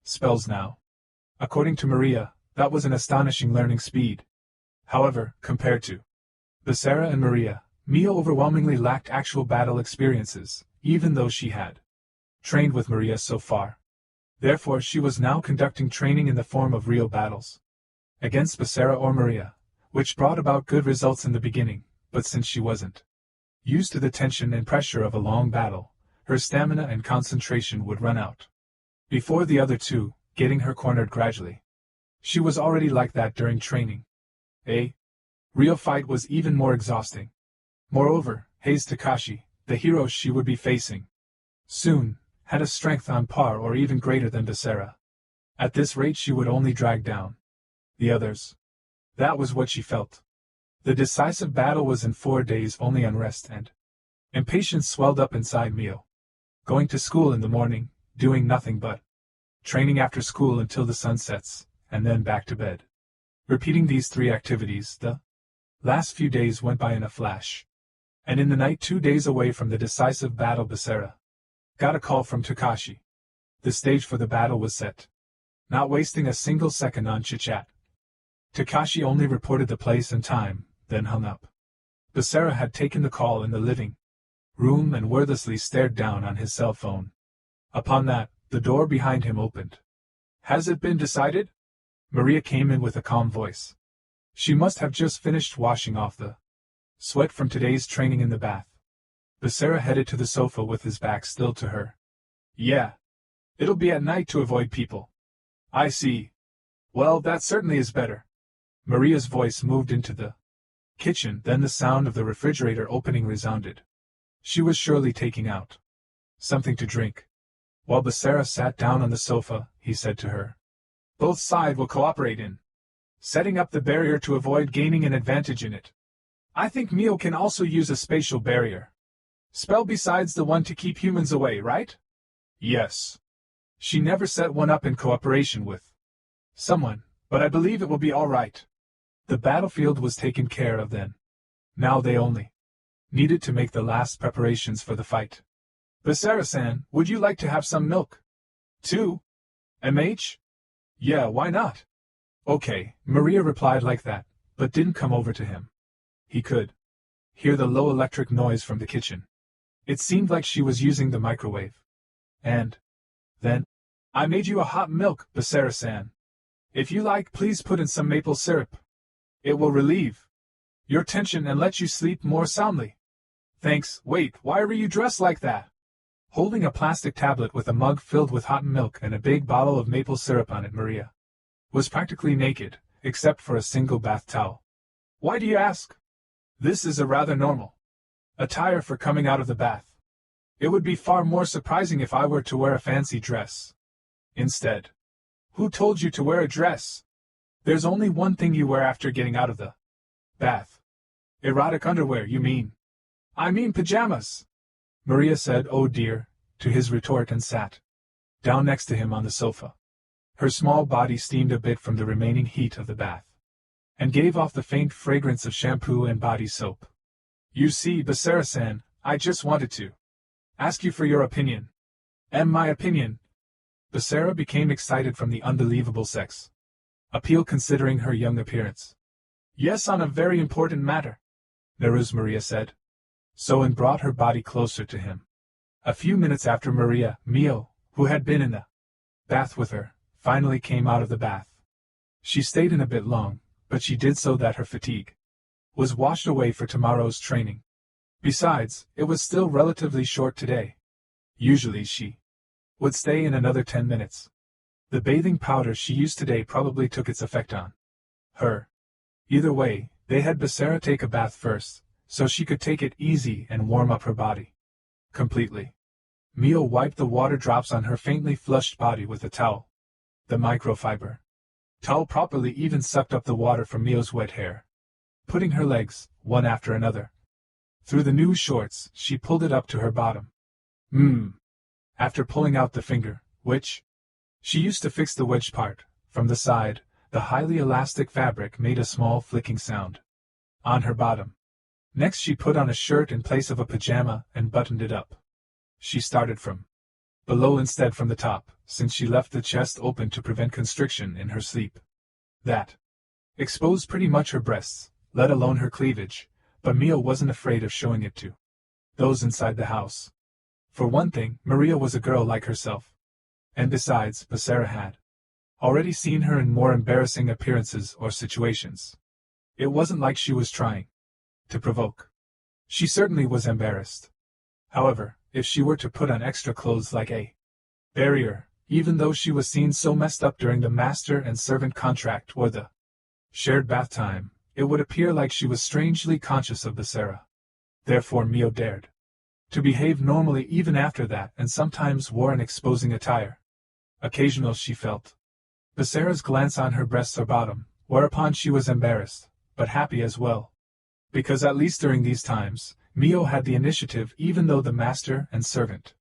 spells now. According to Maria, that was an astonishing learning speed. However, compared to Basara and Maria, Mio overwhelmingly lacked actual battle experiences, even though she had trained with Maria so far. Therefore she was now conducting training in the form of real battles against Basara or Maria, which brought about good results in the beginning, but since she wasn't used to the tension and pressure of a long battle, her stamina and concentration would run out before the other two, getting her cornered gradually. She was already like that during training. A real fight was even more exhausting. Moreover, Haste Takashi, the hero she would be facing soon, had a strength on par or even greater than Basara. At this rate she would only drag down the others. That was what she felt. The decisive battle was in 4 days. Only unrest and impatience swelled up inside Mio. Going to school in the morning, doing nothing but training after school until the sun sets, and then back to bed. Repeating these 3 activities, the last few days went by in a flash. And in the night, 2 days away from the decisive battle, Basara got a call from Takashi. The stage for the battle was set. Not wasting a single second on chit-chat, Takashi only reported the place and time, then hung up. Basara had taken the call in the living room and wordlessly stared down on his cell phone. Upon that, the door behind him opened. "Has it been decided?" Maria came in with a calm voice. She must have just finished washing off the sweat from today's training in the bath. Basara headed to the sofa with his back still to her. "Yeah. It'll be at night to avoid people." "I see. Well, that certainly is better." Maria's voice moved into the kitchen, then the sound of the refrigerator opening resounded. She was surely taking out something to drink. While Basara sat down on the sofa, he said to her, "Both sides will cooperate in setting up the barrier to avoid gaining an advantage in it. I think Mio can also use a spatial barrier. Spell besides the one to keep humans away, right? Yes. She never set one up in cooperation with someone, but I believe it will be all right. The battlefield was taken care of then. Now they only needed to make the last preparations for the fight. Basara-san, would you like to have some milk? Too? MH? Yeah, why not? Okay, Maria replied like that, but didn't come over to him. He could hear the low electric noise from the kitchen. It seemed like she was using the microwave. And then, I made you a hot milk, Basara-san. If you like, please put in some maple syrup. It will relieve your tension and let you sleep more soundly. Thanks. Wait, why were you dressed like that? Holding a plastic tablet with a mug filled with hot milk and a big bottle of maple syrup on it, Maria was practically naked, except for a single bath towel. Why do you ask? This is a rather normal attire for coming out of the bath. It would be far more surprising if I were to wear a fancy dress instead. Who told you to wear a dress? There's only one thing you wear after getting out of the bath. Erotic underwear, you mean? I mean pajamas. Maria said, oh dear, to his retort and sat down next to him on the sofa. Her small body steamed a bit from the remaining heat of the bath, and gave off the faint fragrance of shampoo and body soap. You see, Basara-san, I just wanted to ask you for your opinion. And my opinion? Basara became excited from the unbelievable sex appeal considering her young appearance. Yes, on a very important matter, Neruz, Maria said. So and brought her body closer to him. A few minutes after Maria, Mio, who had been in the bath with her, finally came out of the bath. She stayed in a bit long, but she did so that her fatigue was washed away for tomorrow's training. Besides, it was still relatively short today. Usually she would stay in another 10 minutes. The bathing powder she used today probably took its effect on her. Either way, they had Basara take a bath first, so she could take it easy and warm up her body completely. Mio wiped the water drops on her faintly flushed body with a towel. The microfiber towel properly even sucked up the water from Mio's wet hair. Putting her legs, one after another, through the new shorts, she pulled it up to her bottom. After pulling out the finger, which she used to fix the wedge part, from the side, the highly elastic fabric made a small flicking sound on her bottom. Next she put on a shirt in place of a pajama and buttoned it up. She started from below instead from the top, since she left the chest open to prevent constriction in her sleep. That exposed pretty much her breasts, let alone her cleavage, but Mio wasn't afraid of showing it to those inside the house. For one thing, Maria was a girl like herself. And besides, Basara had already seen her in more embarrassing appearances or situations. It wasn't like she was trying to provoke. She certainly was embarrassed. However, if she were to put on extra clothes like a barrier, even though she was seen so messed up during the master and servant contract or the shared bath time, it would appear like she was strangely conscious of Basara. Therefore Mio dared to behave normally even after that and sometimes wore an exposing attire. Occasional she felt Basara's glance on her breasts or bottom, whereupon she was embarrassed, but happy as well. Because at least during these times, Mio had the initiative even though the master and servant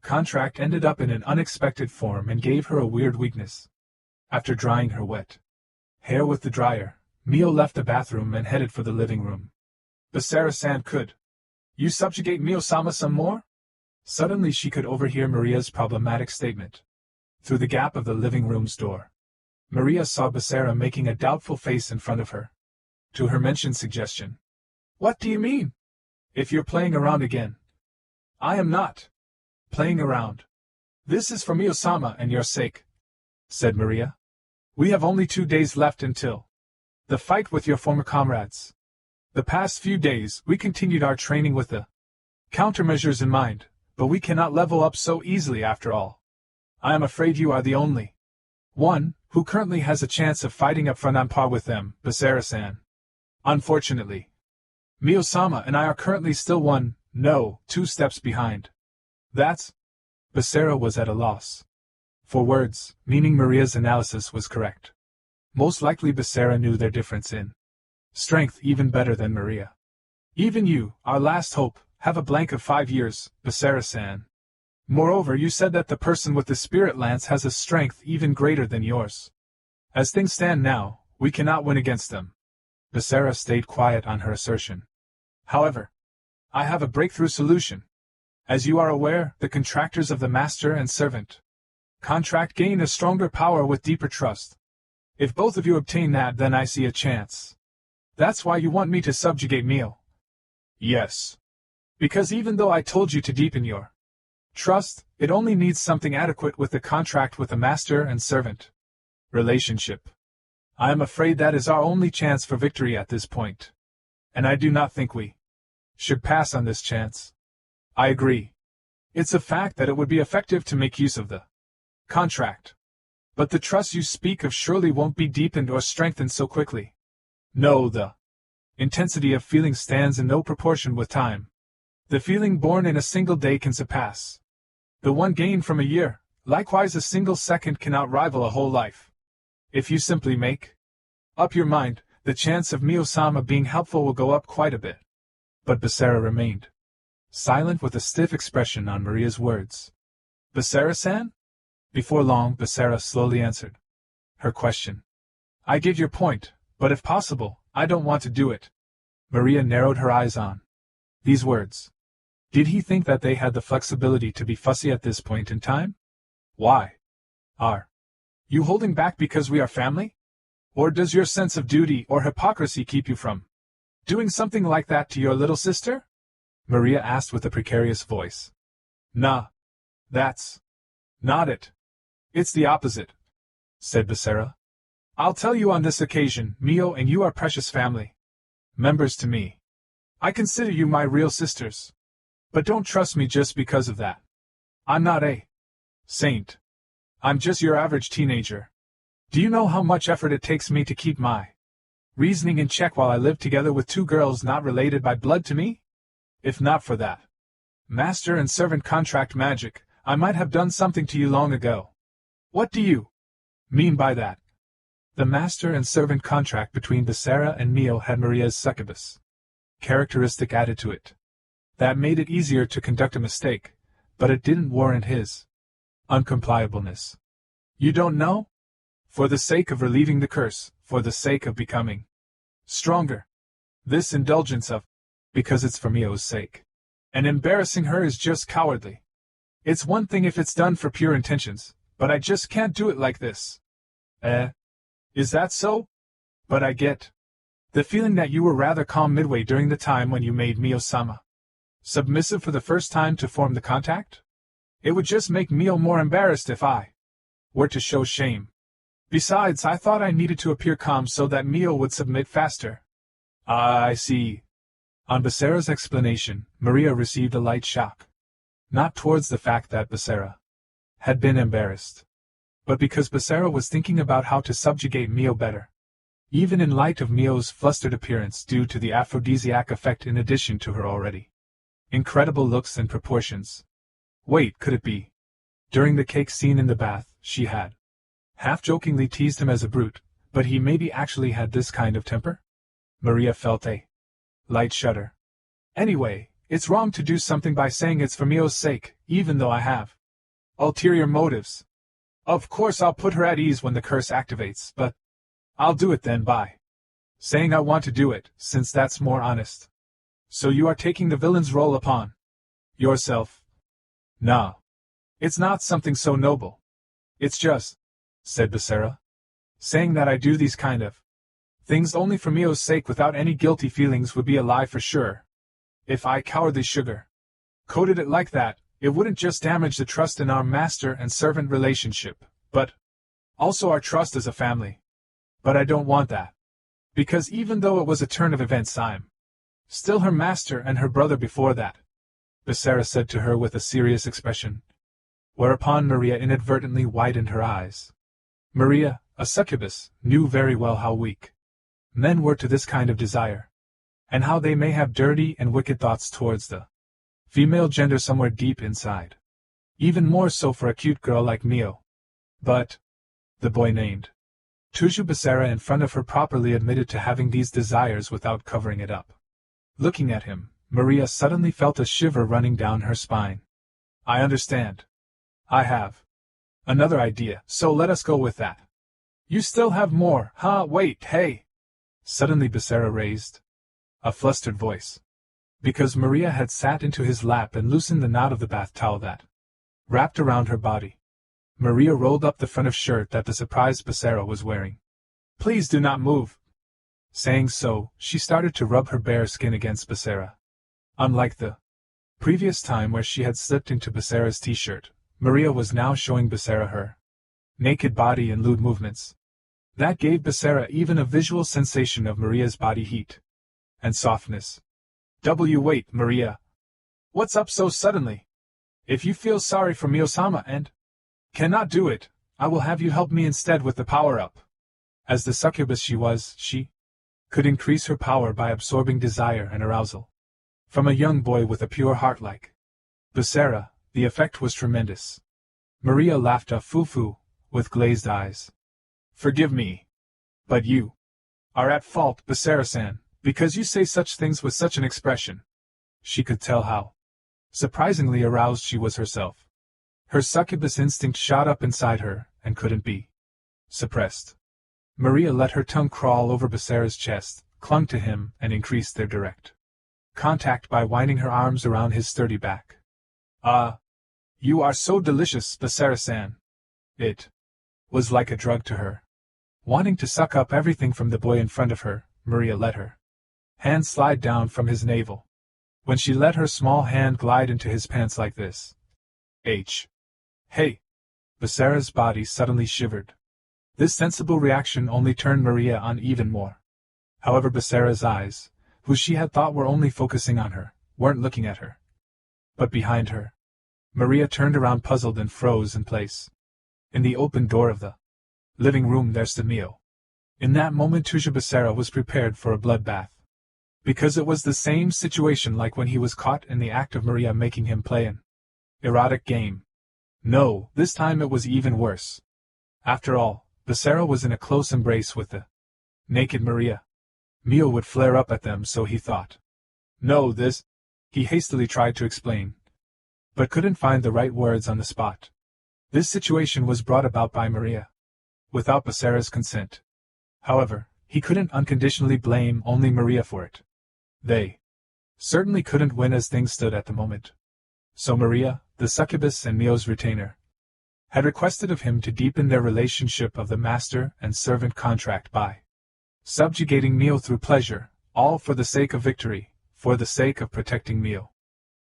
contract ended up in an unexpected form and gave her a weird weakness. After drying her wet hair with the dryer, Mio left the bathroom and headed for the living room. Basara-san, could you subjugate Mio-sama some more? Suddenly she could overhear Maria's problematic statement through the gap of the living room's door. Maria saw Basara making a doubtful face in front of her. To her mentioned suggestion. What do you mean? If you're playing around again. I am not playing around. This is for Mio-sama and your sake, said Maria. We have only 2 days left until the fight with your former comrades. The past few days, we continued our training with the countermeasures in mind, but we cannot level up so easily after all. I am afraid you are the only one who currently has a chance of fighting up front on par with them, Basara-san. Unfortunately, Mio-sama and I are currently still 2 steps behind. That's... Basara was at a loss for words, meaning Maria's analysis was correct. Most likely Basara knew their difference in strength even better than Maria. Even you, our last hope, have a blank of 5 years, Basara-san. Moreover, you said that the person with the spirit lance has a strength even greater than yours. As things stand now, we cannot win against them. Basara stayed quiet on her assertion. However, I have a breakthrough solution. As you are aware, the contractors of the master and servant contract gain a stronger power with deeper trust. If both of you obtain that, then I see a chance. That's why you want me to subjugate Mio. Yes. Because even though I told you to deepen your trust, it only needs something adequate with the contract with the master and servant relationship. I am afraid that is our only chance for victory at this point. And I do not think we should pass on this chance. I agree. It's a fact that it would be effective to make use of the contract. But the trust you speak of surely won't be deepened or strengthened so quickly. No, the intensity of feeling stands in no proportion with time. The feeling born in a single day can surpass the one gained from a year. Likewise, a single second cannot rival a whole life. If you simply make up your mind, the chance of Mio-sama being helpful will go up quite a bit. But Basara remained silent with a stiff expression on Maria's words. Basara-san? Before long, Basara slowly answered her question. I get your point, but if possible, I don't want to do it. Maria narrowed her eyes on these words. Did he think that they had the flexibility to be fussy at this point in time? Why? Are you holding back because we are family? Or does your sense of duty or hypocrisy keep you from doing something like that to your little sister? Maria asked with a precarious voice. Nah. That's not it. It's the opposite, said Basara. I'll tell you on this occasion, Mio and you are precious family members to me. I consider you my real sisters. But don't trust me just because of that. I'm not a saint. I'm just your average teenager. Do you know how much effort it takes me to keep my reasoning in check while I live together with 2 girls not related by blood to me? If not for that master and servant contract magic, I might have done something to you long ago. What do you mean by that? The master and servant contract between Basara and Mio had Maria's succubus characteristic added to it. That made it easier to conduct a mistake, but it didn't warrant his uncompliableness. You don't know? For the sake of relieving the curse, for the sake of becoming stronger. This indulgence of, because it's for Mio's sake. And embarrassing her is just cowardly. It's one thing if it's done for pure intentions, but I just can't do it like this. Is that so? But I get the feeling that you were rather calm midway during the time when you made Mio-sama submissive for the first time to form the contact? It would just make Mio more embarrassed if I were to show shame. Besides, I thought I needed to appear calm so that Mio would submit faster. I see. On Basara's explanation, Maria received a light shock. Not towards the fact that Basara had been embarrassed, but because Basara was thinking about how to subjugate Mio better. Even in light of Mio's flustered appearance due to the aphrodisiac effect in addition to her already incredible looks and proportions. Wait, could it be? During the cake scene in the bath, she had half-jokingly teased him as a brute, but he maybe actually had this kind of temper? Maria felt a light shudder. Anyway, it's wrong to do something by saying it's for Mio's sake, even though I have ulterior motives. Of course I'll put her at ease when the curse activates, but I'll do it then by saying I want to do it, since that's more honest. So you are taking the villain's role upon yourself? Nah. It's not something so noble. It's just, said Basara, saying that I do these kind of things only for Mio's sake without any guilty feelings would be a lie for sure. If I cowardly sugar-coated it like that, it wouldn't just damage the trust in our master and servant relationship, but also our trust as a family. But I don't want that. Because even though it was a turn of events, I'm still her master and her brother before that, Basara said to her with a serious expression. Whereupon Maria inadvertently widened her eyes. Maria, a succubus, knew very well how weak men were to this kind of desire, and how they may have dirty and wicked thoughts towards the female gender somewhere deep inside. Even more so for a cute girl like Mio. But the boy named Tuju Basara in front of her properly admitted to having these desires without covering it up. Looking at him, Maria suddenly felt a shiver running down her spine. I understand. I have another idea, so let us go with that. You still have more, huh? Wait, hey! Suddenly Basara raised a flustered voice. Because Maria had sat into his lap and loosened the knot of the bath towel that wrapped around her body. Maria rolled up the front of shirt that the surprised Basara was wearing. Please do not move. Saying so, she started to rub her bare skin against Basara. Unlike the previous time where she had slipped into Basara's t-shirt, Maria was now showing Basara her naked body and lewd movements. That gave Basara even a visual sensation of Maria's body heat and softness. Wait, Maria. What's up so suddenly? If you feel sorry for Mio-sama and cannot do it, I will have you help me instead with the power-up. As the succubus she was, she could increase her power by absorbing desire and arousal from a young boy with a pure heart like Basara. The effect was tremendous. Maria laughed a foo-foo, with glazed eyes. Forgive me. But you are at fault, Basara-san, because you say such things with such an expression. She could tell how surprisingly aroused she was herself. Her succubus instinct shot up inside her, and couldn't be suppressed. Maria let her tongue crawl over Basara's chest, clung to him, and increased their direct contact by winding her arms around his sturdy back. You are so delicious, Basara-san. It was like a drug to her. Wanting to suck up everything from the boy in front of her, Maria let her hand slide down from his navel. When she let her small hand glide into his pants like this. Hey! Basara's body suddenly shivered. This sensible reaction only turned Maria on even more. However, Basara's eyes, who she had thought were only focusing on her, weren't looking at her, but behind her. Maria turned around puzzled and froze in place. In the open door of the living room there stood Mio. In that moment Tuju Basara was prepared for a bloodbath. Because it was the same situation like when he was caught in the act of Maria making him play an erotic game. No, this time it was even worse. After all, Basara was in a close embrace with the naked Maria. Mio would flare up at them, so he thought. No, this... He hastily tried to explain, but couldn't find the right words on the spot. This situation was brought about by Maria, without Basara's consent. However, he couldn't unconditionally blame only Maria for it. They certainly couldn't win as things stood at the moment. So Maria, the succubus and Mio's retainer, had requested of him to deepen their relationship of the master and servant contract by subjugating Mio through pleasure, all for the sake of victory, for the sake of protecting Mio.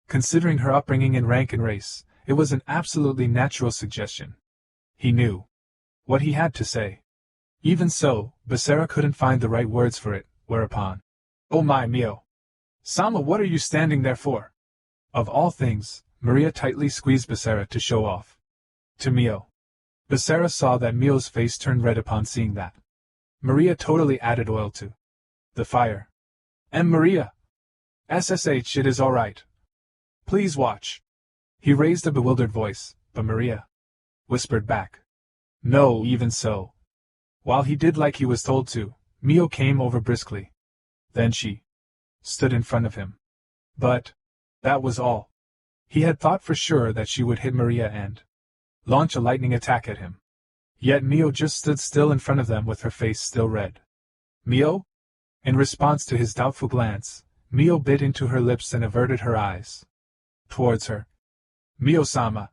Considering her upbringing in rank and race, it was an absolutely natural suggestion. He knew what he had to say. Even so, Basara couldn't find the right words for it, whereupon, Oh my Mio! Sama, what are you standing there for? Of all things, Maria tightly squeezed Basara to show off to Mio. Basara saw that Mio's face turned red upon seeing that. Maria totally added oil to the fire. Maria! SSH, it is all right. Please watch. He raised a bewildered voice, but Maria whispered back. No, even so. While he did like he was told to, Mio came over briskly. Then she stood in front of him. But that was all. He had thought for sure that she would hit Maria and launch a lightning attack at him. Yet Mio just stood still in front of them with her face still red. Mio? In response to his doubtful glance, Mio bit into her lips and averted her eyes towards her. Mio-sama.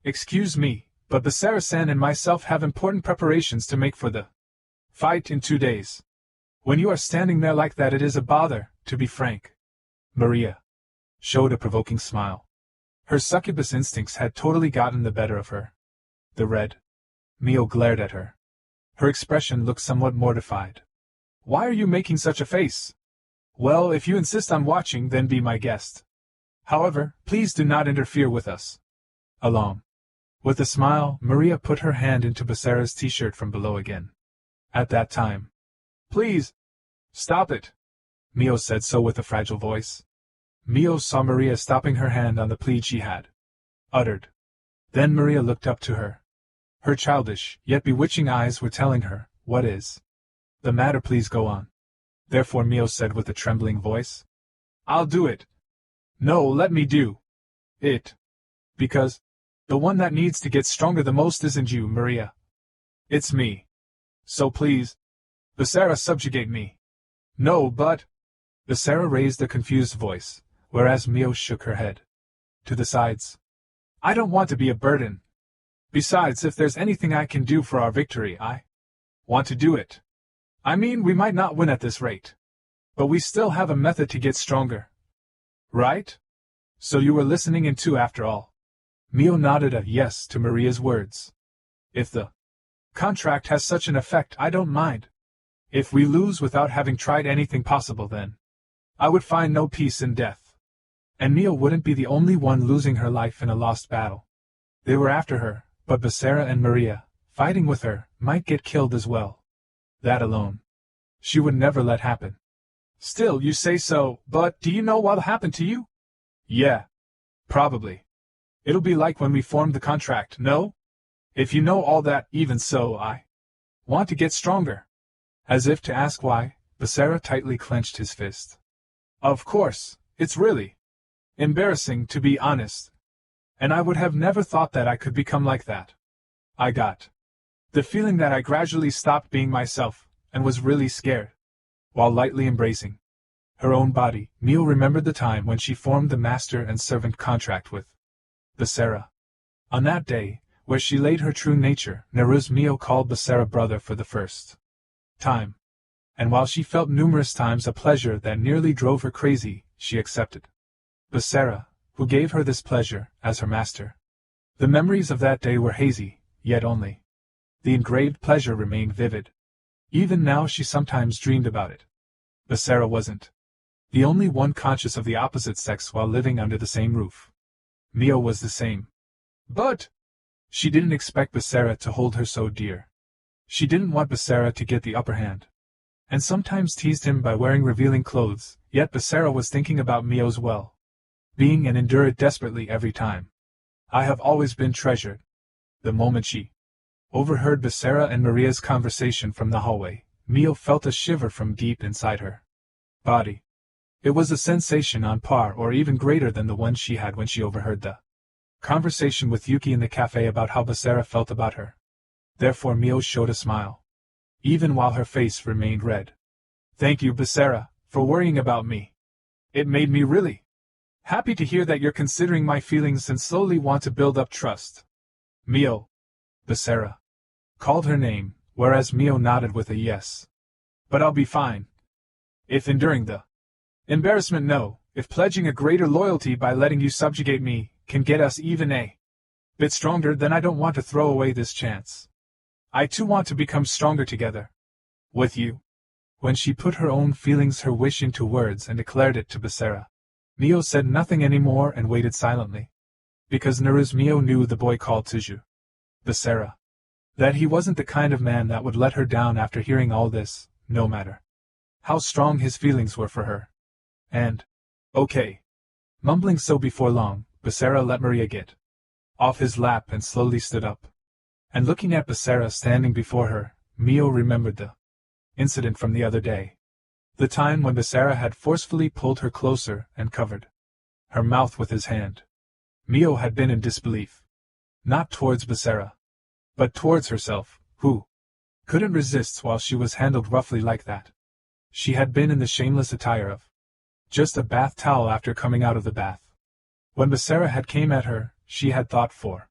Excuse me, but Basara-san and myself have important preparations to make for the fight in 2 days. When you are standing there like that, it is a bother, to be frank. Maria showed a provoking smile. Her succubus instincts had totally gotten the better of her. The red Mio glared at her. Her expression looked somewhat mortified. Why are you making such a face? Well, if you insist on watching, then be my guest. However, please do not interfere with us. Along. With a smile, Maria put her hand into Basara's t-shirt from below again. At that time. Please. Stop it. Mio said so with a fragile voice. Mio saw Maria stopping her hand on the plead she had uttered. Then Maria looked up to her. Her childish, yet bewitching eyes were telling her, What is the matter? Please go on. Therefore Mio said with a trembling voice. I'll do it. No, let me do it. Because the one that needs to get stronger the most isn't you, Maria. It's me. So please, Basara, subjugate me. No, but... Basara raised a confused voice, whereas Mio shook her head to the sides. I don't want to be a burden. Besides, if there's anything I can do for our victory, I want to do it. I mean, we might not win at this rate, but we still have a method to get stronger. Right? So you were listening in too, after all. Mio nodded a yes to Maria's words. If the contract has such an effect, I don't mind. If we lose without having tried anything possible, then I would find no peace in death. And Mio wouldn't be the only one losing her life in a lost battle. They were after her, but Basara and Maria, fighting with her, might get killed as well. That alone she would never let happen. Still, you say so, but do you know what'll happen to you? Yeah. Probably. It'll be like when we formed the contract, no? If you know all that, even so, I want to get stronger. As if to ask why, Basara tightly clenched his fist. Of course, it's really embarrassing, to be honest. And I would have never thought that I could become like that. I got the feeling that I gradually stopped being myself, and was really scared. While lightly embracing her own body, Mio remembered the time when she formed the master and servant contract with Basara. On that day, where she laid her true nature, Mio called Basara brother for the first time. And while she felt numerous times a pleasure that nearly drove her crazy, she accepted Basara, who gave her this pleasure, as her master. The memories of that day were hazy, yet only the engraved pleasure remained vivid. Even now she sometimes dreamed about it. Basara wasn't the only one conscious of the opposite sex while living under the same roof. Mio was the same. But she didn't expect Basara to hold her so dear. She didn't want Basara to get the upper hand, and sometimes teased him by wearing revealing clothes, yet Basara was thinking about Mio's well-being and endured desperately every time. I have always been treasured. The moment she overheard Basara and Maria's conversation from the hallway, Mio felt a shiver from deep inside her body. It was a sensation on par or even greater than the one she had when she overheard the conversation with Yuki in the cafe about how Basara felt about her. Therefore Mio showed a smile, even while her face remained red. Thank you, Basara, for worrying about me. It made me really happy to hear that you're considering my feelings and slowly want to build up trust. Mio. Basara called her name, whereas Mio nodded with a yes. But I'll be fine. If enduring the embarrassment, no. If pledging a greater loyalty by letting you subjugate me can get us even a bit stronger, then I don't want to throw away this chance. I too want to become stronger together with you. When she put her own feelings, her wish into words and declared it to Basara, Mio said nothing anymore and waited silently. Because Mio knew the boy called Tiju Basara, that he wasn't the kind of man that would let her down after hearing all this, no matter how strong his feelings were for her. And, okay. Mumbling so before long, Basara let Maria get off his lap and slowly stood up. And looking at Basara standing before her, Mio remembered the incident from the other day. The time when Basara had forcefully pulled her closer and covered her mouth with his hand. Mio had been in disbelief. Not towards Basara, but towards herself, who couldn't resist while she was handled roughly like that. She had been in the shameless attire of just a bath towel after coming out of the bath. When Basara had came at her, she had thought for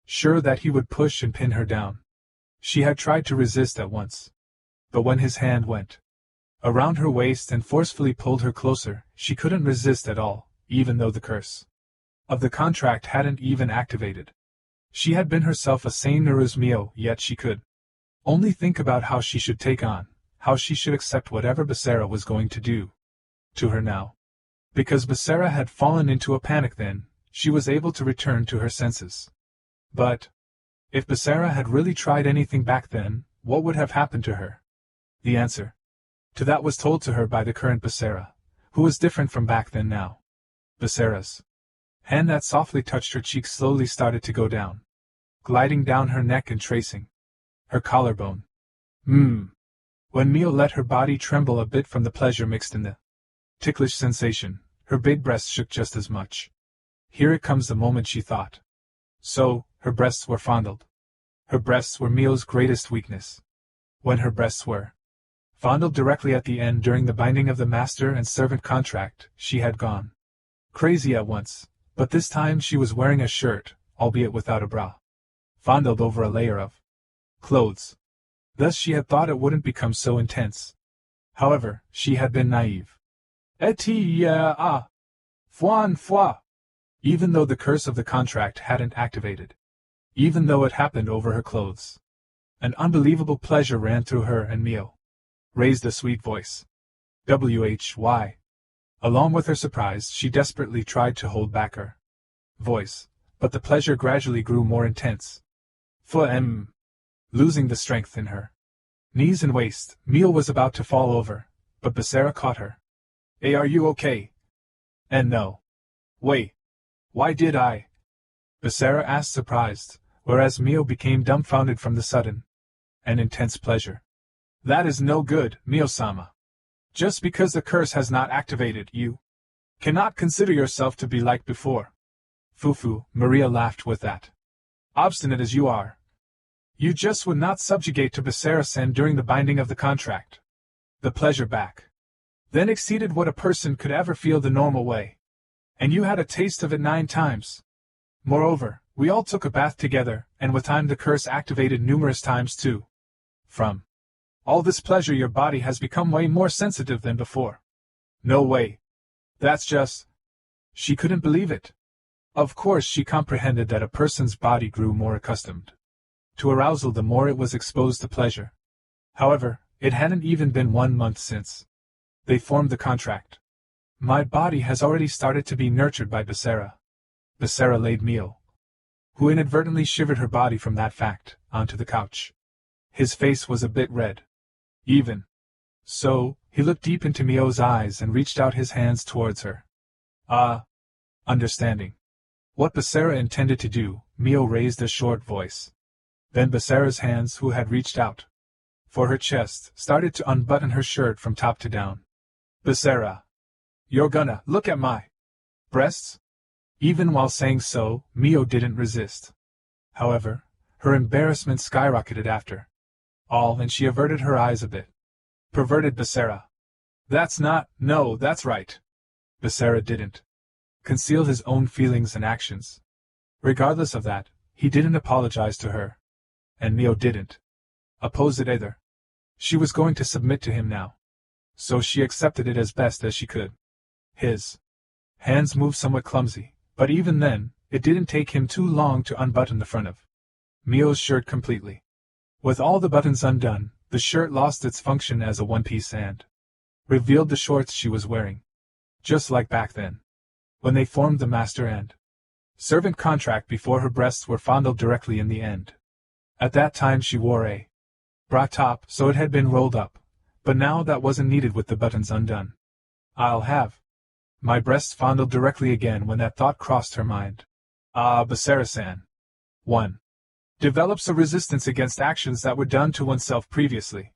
sure that he would push and pin her down. She had tried to resist at once. But when his hand went around her waist and forcefully pulled her closer, she couldn't resist at all, even though the curse of the contract hadn't even activated. She had been herself a sane Mio, yet she could only think about how she should take on, how she should accept whatever Basara was going to do to her now. Because Basara had fallen into a panic then, she was able to return to her senses. But if Basara had really tried anything back then, what would have happened to her? The answer to that was told to her by the current Basara, who was different from back then now. Basara's hand that softly touched her cheek slowly started to go down, gliding down her neck and tracing her collarbone. When Mio let her body tremble a bit from the pleasure mixed in the ticklish sensation, her big breasts shook just as much. Here it comes the moment, she thought. So, her breasts were fondled. Her breasts were Mio's greatest weakness. When her breasts were fondled directly at the end during the binding of the master and servant contract, she had gone crazy at once, but this time she was wearing a shirt, albeit without a bra, fondled over a layer of clothes. Thus she had thought it wouldn't become so intense. However, she had been naive. Foi. Even though the curse of the contract hadn't activated. Even though it happened over her clothes. An unbelievable pleasure ran through her, and Mio raised a sweet voice. Why? Along with her surprise, she desperately tried to hold back her voice, but the pleasure gradually grew more intense. Losing the strength in her knees and waist, Mio was about to fall over, but Basara caught her. Hey, are you okay? And no. Wait. Why did I? Basara asked, surprised, whereas Mio became dumbfounded from the sudden and intense pleasure. That is no good, Mio-sama. Just because the curse has not activated, you cannot consider yourself to be like before. Fufu, Maria laughed with that. Obstinate as you are. You just would not subjugate to Basara-san during the binding of the contract. The pleasure back then exceeded what a person could ever feel the normal way. And you had a taste of it 9 times. Moreover, we all took a bath together, and with time the curse activated numerous times too. From all this pleasure your body has become way more sensitive than before. No way. That's just... She couldn't believe it. Of course she comprehended that a person's body grew more accustomed to arousal the more it was exposed to pleasure. However, it hadn't even been 1 month since they formed the contract. My body has already started to be nurtured by Basara. Basara laid Mio, who inadvertently shivered her body from that fact, onto the couch. His face was a bit red. Even so, he looked deep into Mio's eyes and reached out his hands towards her. Understanding what Basara intended to do, Mio raised a short voice. Then Basara's hands, who had reached out for her chest, started to unbutton her shirt from top to down. Basara, you're gonna look at my breasts? Even while saying so, Mio didn't resist. However, her embarrassment skyrocketed after all, and she averted her eyes a bit. Perverted Basara. No, that's right. Basara didn't conceal his own feelings and actions. Regardless of that, he didn't apologize to her. And Mio didn't oppose it either. She was going to submit to him now. So she accepted it as best as she could. His hands moved somewhat clumsy, but even then, it didn't take him too long to unbutton the front of Mio's shirt completely. With all the buttons undone, the shirt lost its function as a one-piece and revealed the shorts she was wearing. Just like back then, when they formed the master and servant contract before her breasts were fondled directly in the end. At that time she wore a bra top, so it had been rolled up, but now that wasn't needed with the buttons undone. I'll have my breasts fondled directly again when that thought crossed her mind. Basara-san. 1. Develops a resistance against actions that were done to oneself previously.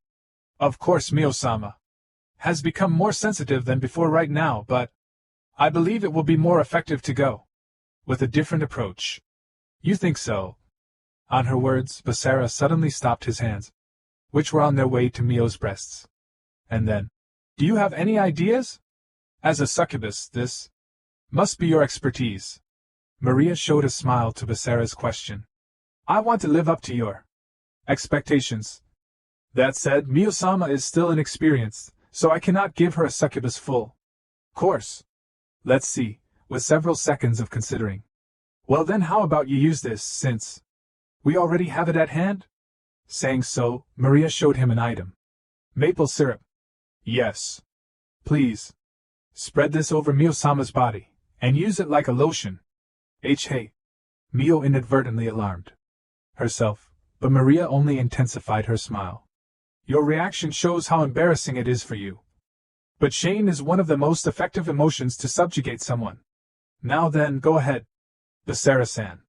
Of course Mio-sama has become more sensitive than before right now, but I believe it will be more effective to go with a different approach. You think so? On her words, Basara suddenly stopped his hands, which were on their way to Mio's breasts. And then, do you have any ideas? As a succubus, this must be your expertise. Maria showed a smile to Basara's question. I want to live up to your expectations. That said, Mio-sama is still inexperienced, so I cannot give her a succubus full course. Let's see, with several seconds of considering. Well then, how about you use this, since we already have it at hand? Saying so, Maria showed him an item. Maple syrup. Yes. Please. Spread this over Mio-sama's body, and use it like a lotion. Hey. Mio inadvertently alarmed herself, but Maria only intensified her smile. Your reaction shows how embarrassing it is for you. But shame is one of the most effective emotions to subjugate someone. Now then, go ahead. Basara-san.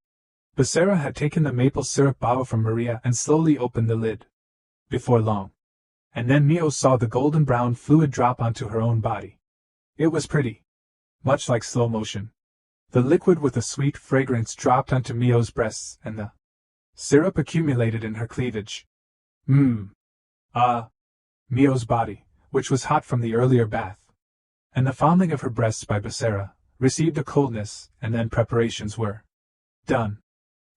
Basara had taken the maple syrup bottle from Maria and slowly opened the lid. Before long, And then Mio saw the golden brown fluid drop onto her own body. It was pretty. Much like slow motion. The liquid with a sweet fragrance dropped onto Mio's breasts, and the syrup accumulated in her cleavage. Mio's body, which was hot from the earlier bath, and the fondling of her breasts by Basara, received a coldness, and then preparations were done.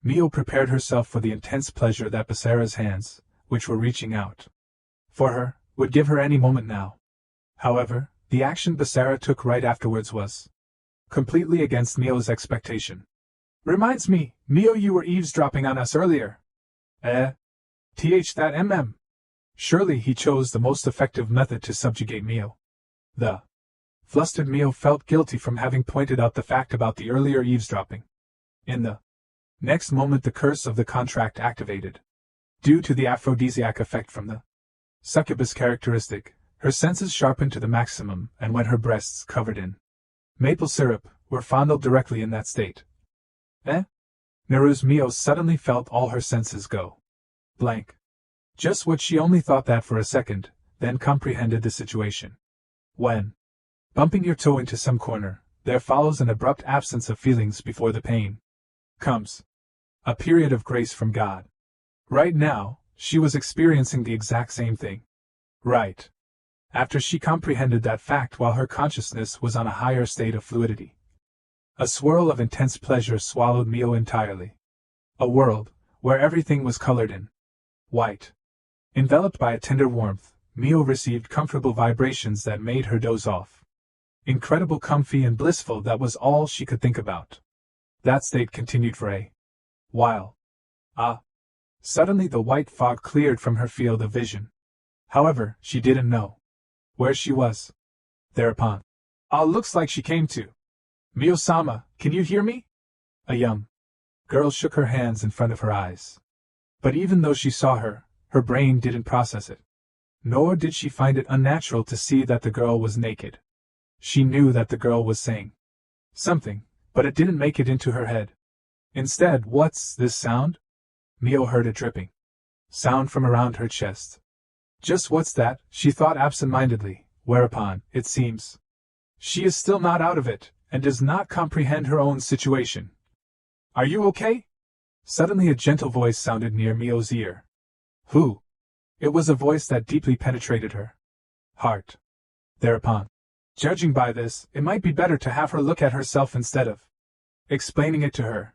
Mio prepared herself for the intense pleasure that Basara's hands, which were reaching out for her, would give her any moment now. However, the action Basara took right afterwards was completely against Mio's expectation. Reminds me, Mio, you were eavesdropping on us earlier. That Surely he chose the most effective method to subjugate Mio. The flustered Mio felt guilty from having pointed out the fact about the earlier eavesdropping. In the next moment the curse of the contract activated. Due to the aphrodisiac effect from the succubus characteristic, her senses sharpened to the maximum, and when her breasts, covered in maple syrup, were fondled directly in that state. Neru's Mio suddenly felt all her senses go blank. Just what she only thought that for a second, then comprehended the situation. When bumping your toe into some corner, there follows an abrupt absence of feelings before the pain comes. A period of grace from God. Right now, she was experiencing the exact same thing. Right after she comprehended that fact while her consciousness was on a higher state of fluidity. A swirl of intense pleasure swallowed Mio entirely. A world, where everything was colored in white. Enveloped by a tender warmth, Mio received comfortable vibrations that made her doze off. Incredible, comfy, and blissful, that was all she could think about. That state continued for a while. Suddenly the white fog cleared from her field of vision. However, she didn't know where she was. Thereupon, looks like she came to. Mio-sama, can you hear me? A young girl shook her hands in front of her eyes. But even though she saw her, her brain didn't process it. Nor did she find it unnatural to see that the girl was naked. She knew that the girl was saying something, but it didn't make it into her head. Instead, what's this sound? Mio heard a dripping sound from around her chest. Just what's that? She thought absent-mindedly, whereupon, it seems, she is still not out of it, and does not comprehend her own situation. Are you okay? Suddenly a gentle voice sounded near Mio's ear. Who? It was a voice that deeply penetrated her heart. Thereupon, judging by this, it might be better to have her look at herself instead of explaining it to her.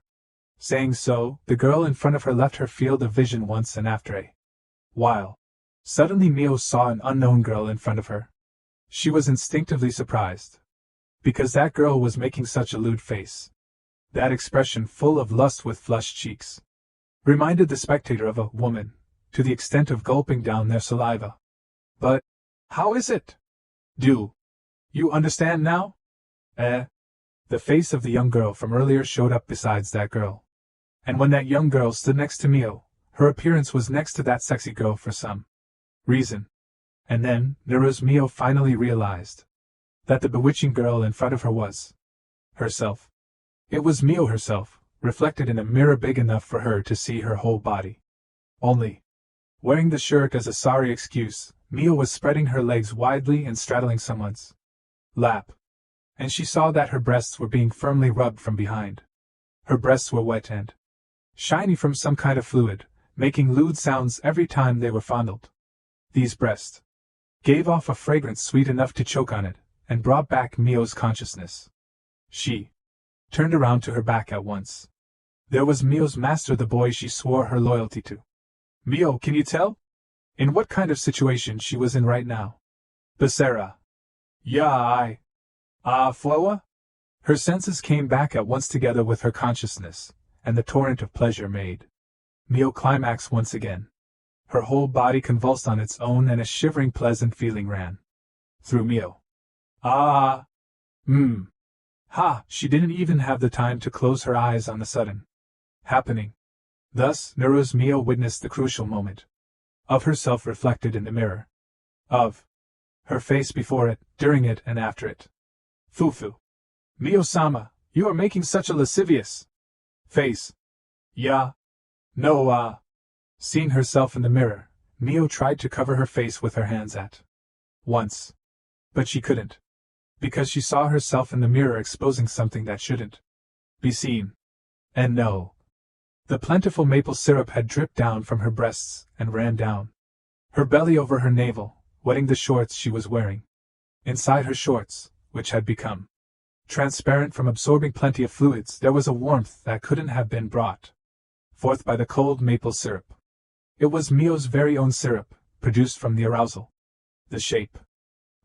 Saying so, the girl in front of her left her field of vision once, and after a while, suddenly Mio saw an unknown girl in front of her. She was instinctively surprised, because that girl was making such a lewd face. That expression, full of lust with flushed cheeks, reminded the spectator of a woman, to the extent of gulping down their saliva. But how is it? Do you understand now? The face of the young girl from earlier showed up besides that girl. And when that young girl stood next to Mio, her appearance was next to that sexy girl for some reason. And then, Neru's Mio finally realized that the bewitching girl in front of her was herself. It was Mio herself, reflected in a mirror big enough for her to see her whole body. Only, wearing the shirt as a sorry excuse, Mio was spreading her legs widely and straddling someone's lap. And she saw that her breasts were being firmly rubbed from behind. Her breasts were wet and shiny from some kind of fluid, making lewd sounds every time they were fondled. These breasts gave off a fragrance sweet enough to choke on it, and brought back Mio's consciousness. She turned around to her back at once. There was Mio's master, the boy she swore her loyalty to. Mio, can you tell in what kind of situation she was in right now? Basara. Yeah, Floa? Her senses came back at once together with her consciousness, and the torrent of pleasure made Mio climax once again. Her whole body convulsed on its own, and a shivering pleasant feeling ran through Mio. She didn't even have the time to close her eyes on the sudden happening. Thus, Neru's Mio witnessed the crucial moment of herself reflected in the mirror, of her face before it, during it, and after it. Fufu. Mio-sama, you are making such a lascivious face. Yeah. No, Seeing herself in the mirror, Mio tried to cover her face with her hands at once. But she couldn't. Because she saw herself in the mirror exposing something that shouldn't be seen. And no. The plentiful maple syrup had dripped down from her breasts and ran down her belly over her navel, wetting the shorts she was wearing. Inside her shorts, which had become transparent from absorbing plenty of fluids, there was a warmth that couldn't have been brought forth by the cold maple syrup. It was Mio's very own syrup, produced from the arousal. The shape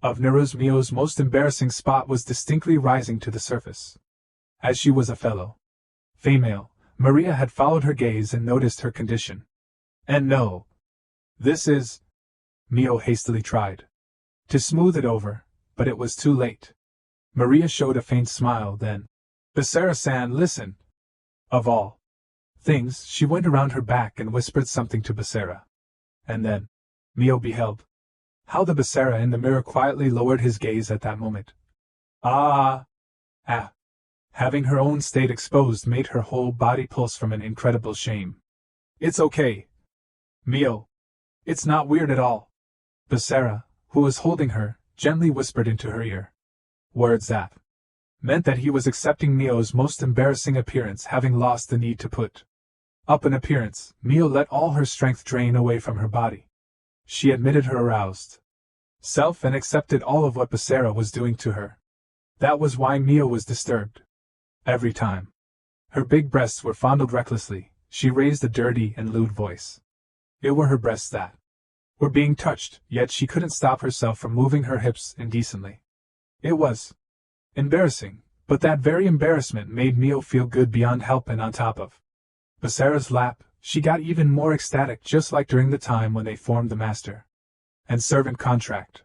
of Mio's most embarrassing spot was distinctly rising to the surface. As she was a fellow female, Maria had followed her gaze and noticed her condition. And no. This is... Mio hastily tried to smooth it over, but it was too late. Maria showed a faint smile, then, Basara-san, listen. Of all things, she went around her back and whispered something to Basara. And then, Mio beheld how the Basara in the mirror quietly lowered his gaze at that moment. Having her own state exposed made her whole body pulse from an incredible shame. It's okay, Mio. It's not weird at all. Basara, who was holding her, gently whispered into her ear words that meant that he was accepting Mio's most embarrassing appearance, having lost the need to put up an appearance. Mio let all her strength drain away from her body. She admitted her aroused self and accepted all of what Basara was doing to her. That was why Mio was disturbed. Every time her big breasts were fondled recklessly, she raised a dirty and lewd voice. It were her breasts that were being touched, yet she couldn't stop herself from moving her hips indecently. It was embarrassing, but that very embarrassment made Mio feel good beyond help, and on top of Basara's lap, she got even more ecstatic, just like during the time when they formed the master and servant contract.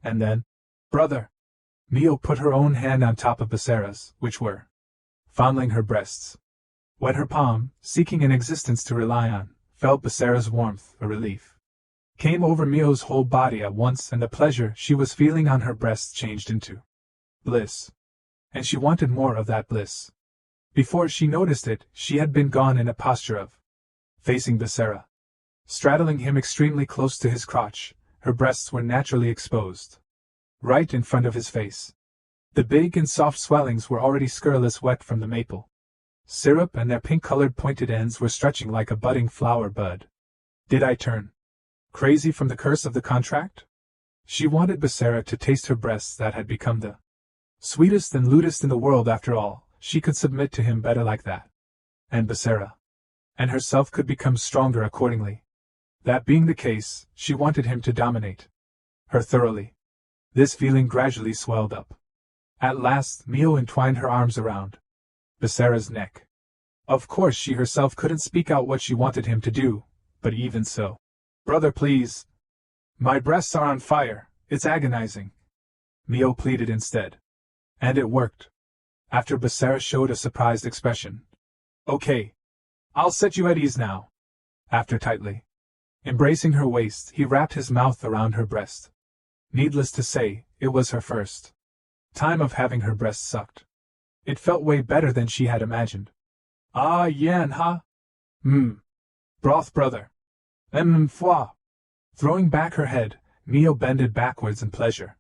And then, brother, Mio put her own hand on top of Basara's, which were fondling her breasts. When her palm, seeking an existence to rely on, felt Basara's warmth, a relief came over Mio's whole body at once, and the pleasure she was feeling on her breasts changed into bliss. And she wanted more of that bliss. Before she noticed it, she had been gone in a posture of facing Basara, straddling him extremely close to his crotch. Her breasts were naturally exposed, right in front of his face. The big and soft swellings were already scurrilous wet from the maple syrup, and their pink-colored pointed ends were stretching like a budding flower bud. Did I turn crazy from the curse of the contract? She wanted Basara to taste her breasts that had become the sweetest and lewdest in the world. After all, she could submit to him better like that. And Basara and herself could become stronger accordingly. That being the case, she wanted him to dominate her thoroughly. This feeling gradually swelled up. At last, Mio entwined her arms around Basara's neck. Of course, she herself couldn't speak out what she wanted him to do, but even so, brother, please. My breasts are on fire, it's agonizing, Mio pleaded instead. And it worked. After Basara showed a surprised expression. Okay. I'll set you at ease now. After tightly embracing her waist, he wrapped his mouth around her breast. Needless to say, it was her first time of having her breast sucked. It felt way better than she had imagined. Ah, yan ha? Broth, brother. Foi. Throwing back her head, Mio bended backwards in pleasure.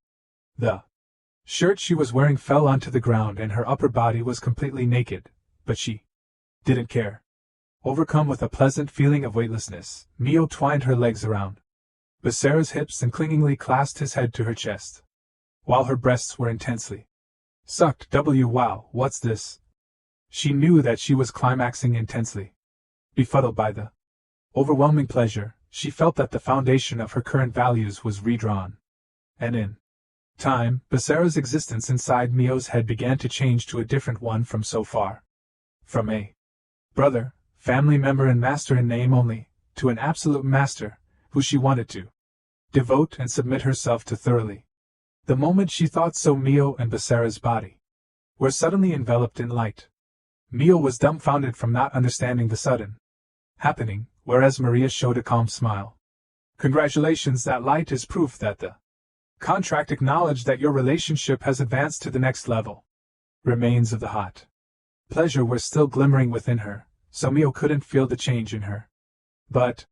The shirt she was wearing fell onto the ground and her upper body was completely naked, but she didn't care. Overcome with a pleasant feeling of weightlessness, Mio twined her legs around Basara's hips and clingingly clasped his head to her chest, while her breasts were intensely sucked. Wow, what's this? She knew that she was climaxing intensely. Befuddled by the overwhelming pleasure, she felt that the foundation of her current values was redrawn. And in time, Basara's existence inside Mio's head began to change to a different one from so far. From a brother, family member and master in name only, to an absolute master, who she wanted to devote and submit herself to thoroughly. The moment she thought so, Mio and Basara's body were suddenly enveloped in light. Mio was dumbfounded from not understanding the sudden happening, whereas Maria showed a calm smile. Congratulations, that light is proof that the contract acknowledged that your relationship has advanced to the next level. Remains of the hot pleasure were still glimmering within her, so Mio couldn't feel the change in her. But,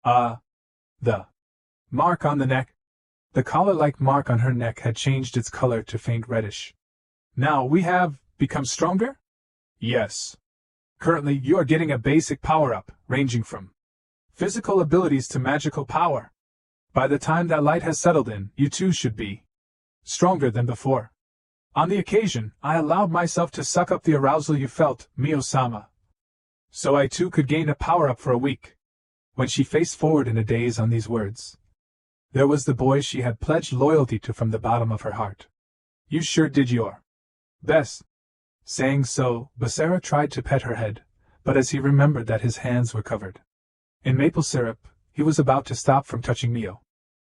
the Mark on the neck. The collar-like mark on her neck had changed its color to faint reddish. Now we have become stronger? Yes. Currently, you are getting a basic power-up, ranging from physical abilities to magical power. By the time that light has settled in, you too should be stronger than before. On the occasion, I allowed myself to suck up the arousal you felt, Mio-sama. So I too could gain a power-up for a week. When she faced forward in a daze on these words, there was the boy she had pledged loyalty to from the bottom of her heart. You sure did your best. Saying so, Basara tried to pet her head, but as he remembered that his hands were covered in maple syrup, he was about to stop from touching Mio.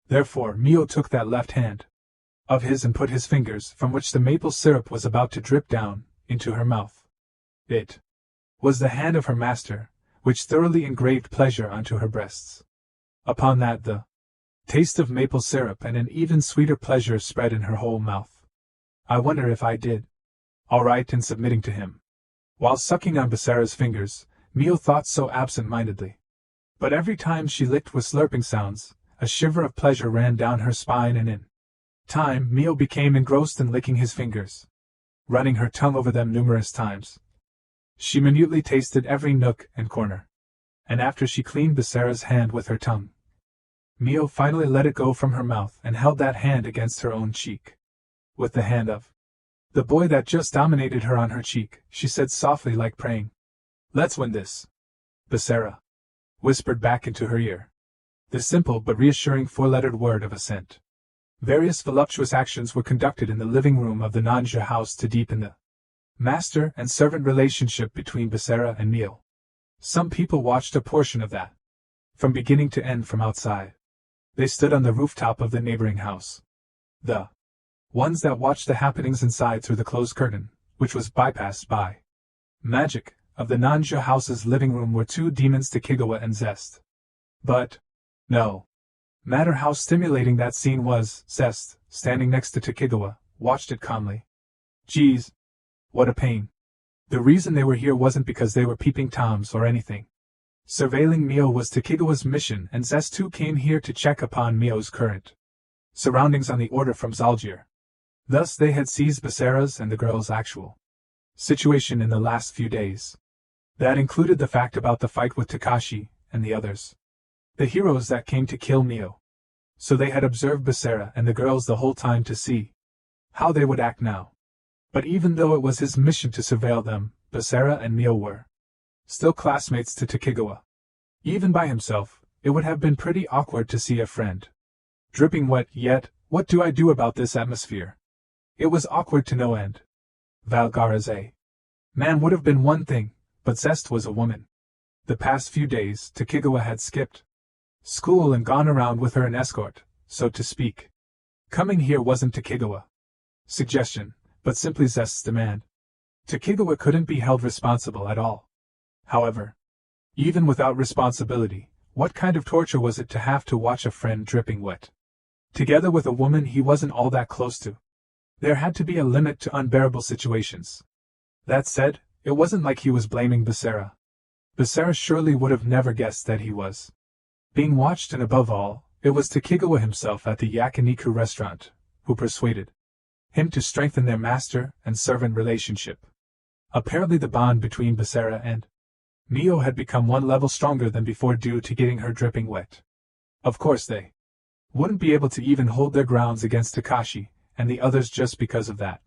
Therefore, Mio took that left hand of his and put his fingers, from which the maple syrup was about to drip down, into her mouth. It was the hand of her master, which thoroughly engraved pleasure onto her breasts. Upon that the taste of maple syrup and an even sweeter pleasure spread in her whole mouth. I wonder if I did all right in submitting to him. While sucking on Basara's fingers, Mio thought so absent-mindedly. But every time she licked with slurping sounds, a shiver of pleasure ran down her spine, and in time Mio became engrossed in licking his fingers, running her tongue over them numerous times. She minutely tasted every nook and corner, and after she cleaned Basara's hand with her tongue, Mio finally let it go from her mouth and held that hand against her own cheek. With the hand of the boy that just dominated her on her cheek, she said softly, like praying, "Let's win this." Basara whispered back into her ear the simple but reassuring four-lettered word of assent. Various voluptuous actions were conducted in the living room of the Nanja house to deepen the master and servant relationship between Basara and Mio. Some people watched a portion of that, from beginning to end, from outside. They stood on the rooftop of the neighboring house. The ones that watched the happenings inside through the closed curtain, which was bypassed by magic, of the Nanja house's living room were two demons, Takigawa and Zest. But no matter how stimulating that scene was, Zest, standing next to Takigawa, watched it calmly. Geez, what a pain. The reason they were here wasn't because they were peeping toms or anything. Surveilling Mio was Takigawa's mission, and Zest too came here to check upon Mio's current surroundings on the order from Zalgir. Thus they had seized Basara's and the girl's actual situation in the last few days. That included the fact about the fight with Takashi and the others, the heroes that came to kill Mio. So they had observed Basara and the girls the whole time to see how they would act now. But even though it was his mission to surveil them, Basara and Mio were still classmates to Takigawa. Even by himself, it would have been pretty awkward to see a friend dripping wet, yet what do I do about this atmosphere? It was awkward to no end. Valgara's man would have been one thing, but Zest was a woman. The past few days, Takigawa had skipped school and gone around with her an escort, so to speak. Coming here wasn't Takigawa's suggestion, but simply Zest's demand. Takigawa couldn't be held responsible at all. However, even without responsibility, what kind of torture was it to have to watch a friend dripping wet together with a woman he wasn't all that close to? There had to be a limit to unbearable situations. That said, it wasn't like he was blaming Basara. Basara surely would have never guessed that he was being watched, and above all, it was Takigawa himself at the yakiniku restaurant who persuaded him to strengthen their master and servant relationship. Apparently the bond between Basara and Mio had become one level stronger than before due to getting her dripping wet. Of course they wouldn't be able to even hold their grounds against Takashi and the others just because of that.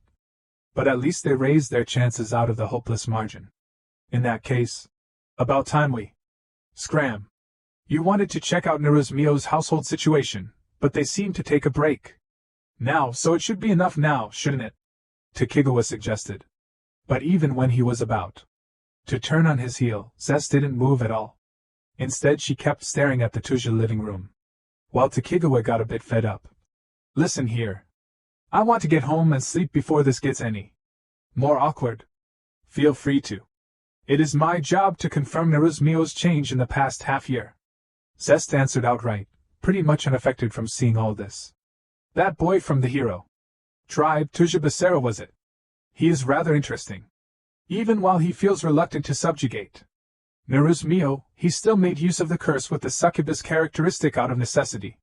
But at least they raised their chances out of the hopeless margin. In that case, about time we scram. You wanted to check out Mio's household situation, but they seemed to take a break now, so it should be enough now, shouldn't it? Takigawa suggested. But even when he was about to turn on his heel, Zest didn't move at all. Instead, she kept staring at the Tuja living room, while Takigawa got a bit fed up. Listen here. I want to get home and sleep before this gets any more awkward. Feel free to. It is my job to confirm Mio's change in the past half year. Zest answered outright, pretty much unaffected from seeing all this. That boy from the hero tribe, Tuja Basara, was it? He is rather interesting. Even while he feels reluctant to subjugate Mio, he still made use of the curse with the succubus characteristic out of necessity.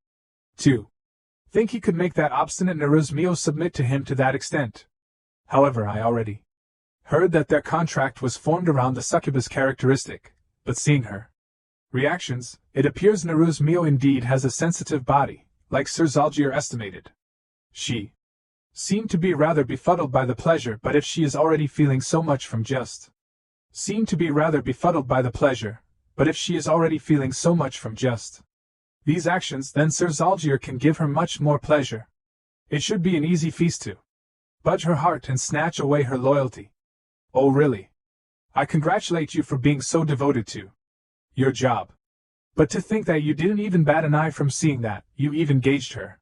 2. Think he could make that obstinate Naruzmio submit to him to that extent. However, I already heard that their contract was formed around the succubus characteristic, but seeing her reactions, it appears Naruzmio indeed has a sensitive body, like Sir Zalgier estimated. She seemed to be rather befuddled by the pleasure, but if she is already feeling so much from just these actions, then Sir Zalgier can give her much more pleasure. It should be an easy feast to budge her heart and snatch away her loyalty. Oh really? I congratulate you for being so devoted to your job. But to think that you didn't even bat an eye from seeing that, you even gauged her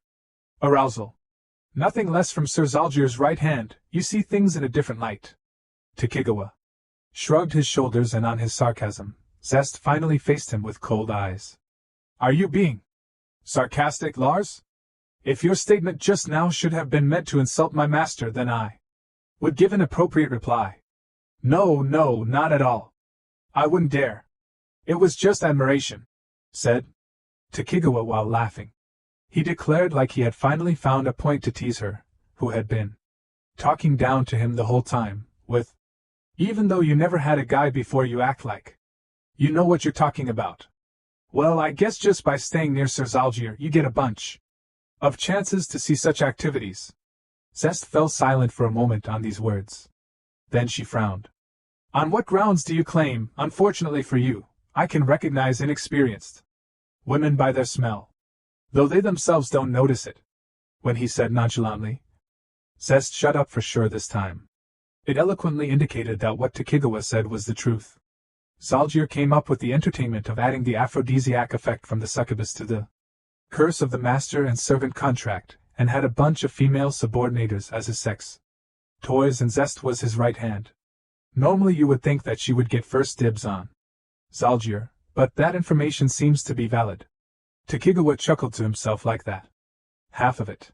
arousal. Nothing less from Sir Zalgier's right hand, you see things in a different light. Tokigawa shrugged his shoulders, and on his sarcasm, Zest finally faced him with cold eyes. Are you being sarcastic, Lars? If your statement just now should have been meant to insult my master, then I would give an appropriate reply. No, not at all. I wouldn't dare. It was just admiration, said Tokigawa while laughing. He declared like he had finally found a point to tease her, who had been talking down to him the whole time, with, even though you never had a guy before, you act like you know what you're talking about. Well, I guess just by staying near Sir Zalgier you get a bunch of chances to see such activities. Zest fell silent for a moment on these words. Then she frowned. On what grounds do you claim? Unfortunately for you, I can recognize inexperienced women by their smell, though they themselves don't notice it. When he said nonchalantly, Zest shut up for sure this time. It eloquently indicated that what Tokigawa said was the truth. Zalgier came up with the entertainment of adding the aphrodisiac effect from the succubus to the curse of the master and servant contract, and had a bunch of female subordinators as his sex toys, and Zest was his right hand. Normally you would think that she would get first dibs on Zalgier, but that information seems to be valid. Tokigawa chuckled to himself like that. Half of it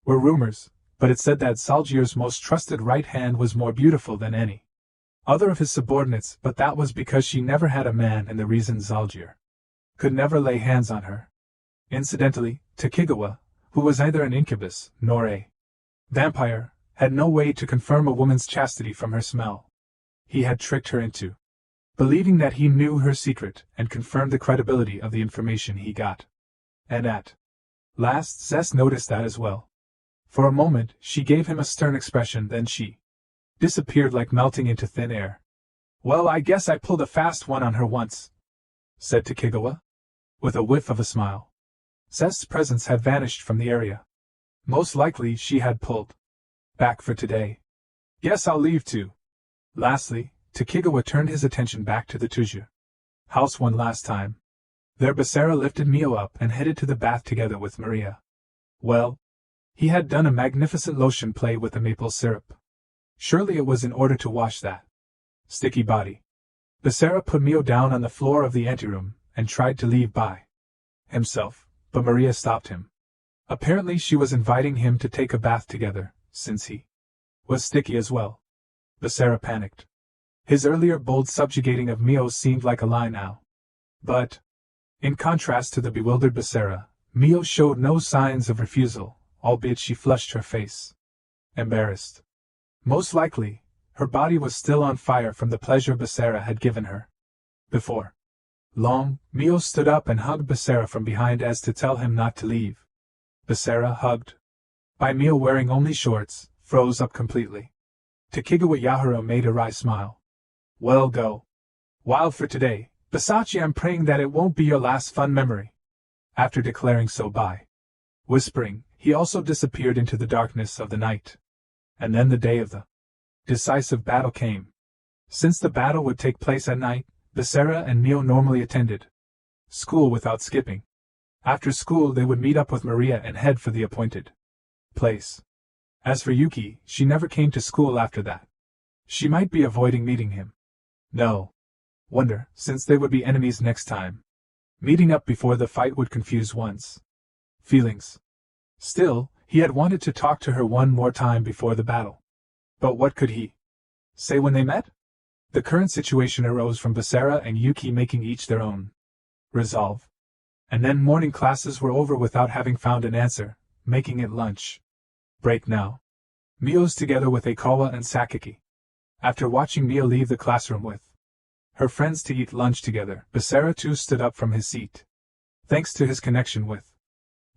were rumors, but it said that Zalgier's most trusted right hand was more beautiful than any other of his subordinates, but that was because she never had a man, and the reason Zalgier could never lay hands on her. Incidentally, Tokigawa, who was neither an incubus nor a vampire, had no way to confirm a woman's chastity from her smell. He had tricked her into believing that he knew her secret, and confirmed the credibility of the information he got. And at last Zest noticed that as well. For a moment she gave him a stern expression, then she disappeared like melting into thin air. Well, I guess I pulled a fast one on her once, said Tokigawa, with a whiff of a smile. Zest's presence had vanished from the area. Most likely she had pulled back for today. Guess I'll leave too. Lastly, Tokigawa turned his attention back to the Tuju house one last time. There Basara lifted Mio up and headed to the bath together with Maria. Well, he had done a magnificent lotion play with the maple syrup. Surely it was in order to wash that sticky body. Basara put Mio down on the floor of the anteroom and tried to leave by himself, but Maria stopped him. Apparently she was inviting him to take a bath together, since he was sticky as well. Basara panicked. His earlier bold subjugating of Mio seemed like a lie now. But, in contrast to the bewildered Basara, Mio showed no signs of refusal, albeit she flushed her face. Embarrassed. Most likely, her body was still on fire from the pleasure Basara had given her. Before long, Mio stood up and hugged Basara from behind as to tell him not to leave. Basara, hugged by Mio wearing only shorts, froze up completely. Tokigawa Yahara made a wry smile. Well, go wild for today, Basachi. I'm praying that it won't be your last fun memory. After declaring so by whispering, he also disappeared into the darkness of the night. And then the day of the decisive battle came. Since the battle would take place at night, Basara and Mio normally attended school without skipping. After school they would meet up with Maria and head for the appointed place. As for Yuki, she never came to school after that. She might be avoiding meeting him. No wonder, since they would be enemies next time. Meeting up before the fight would confuse one's feelings. Still, he had wanted to talk to her one more time before the battle. But what could he say when they met? The current situation arose from Basara and Yuki making each their own resolve. And then morning classes were over without having found an answer, making it lunch break now. Mio's together with Aikawa and Sakaki. After watching Mio leave the classroom with her friends to eat lunch together, Basara too stood up from his seat. Thanks to his connection with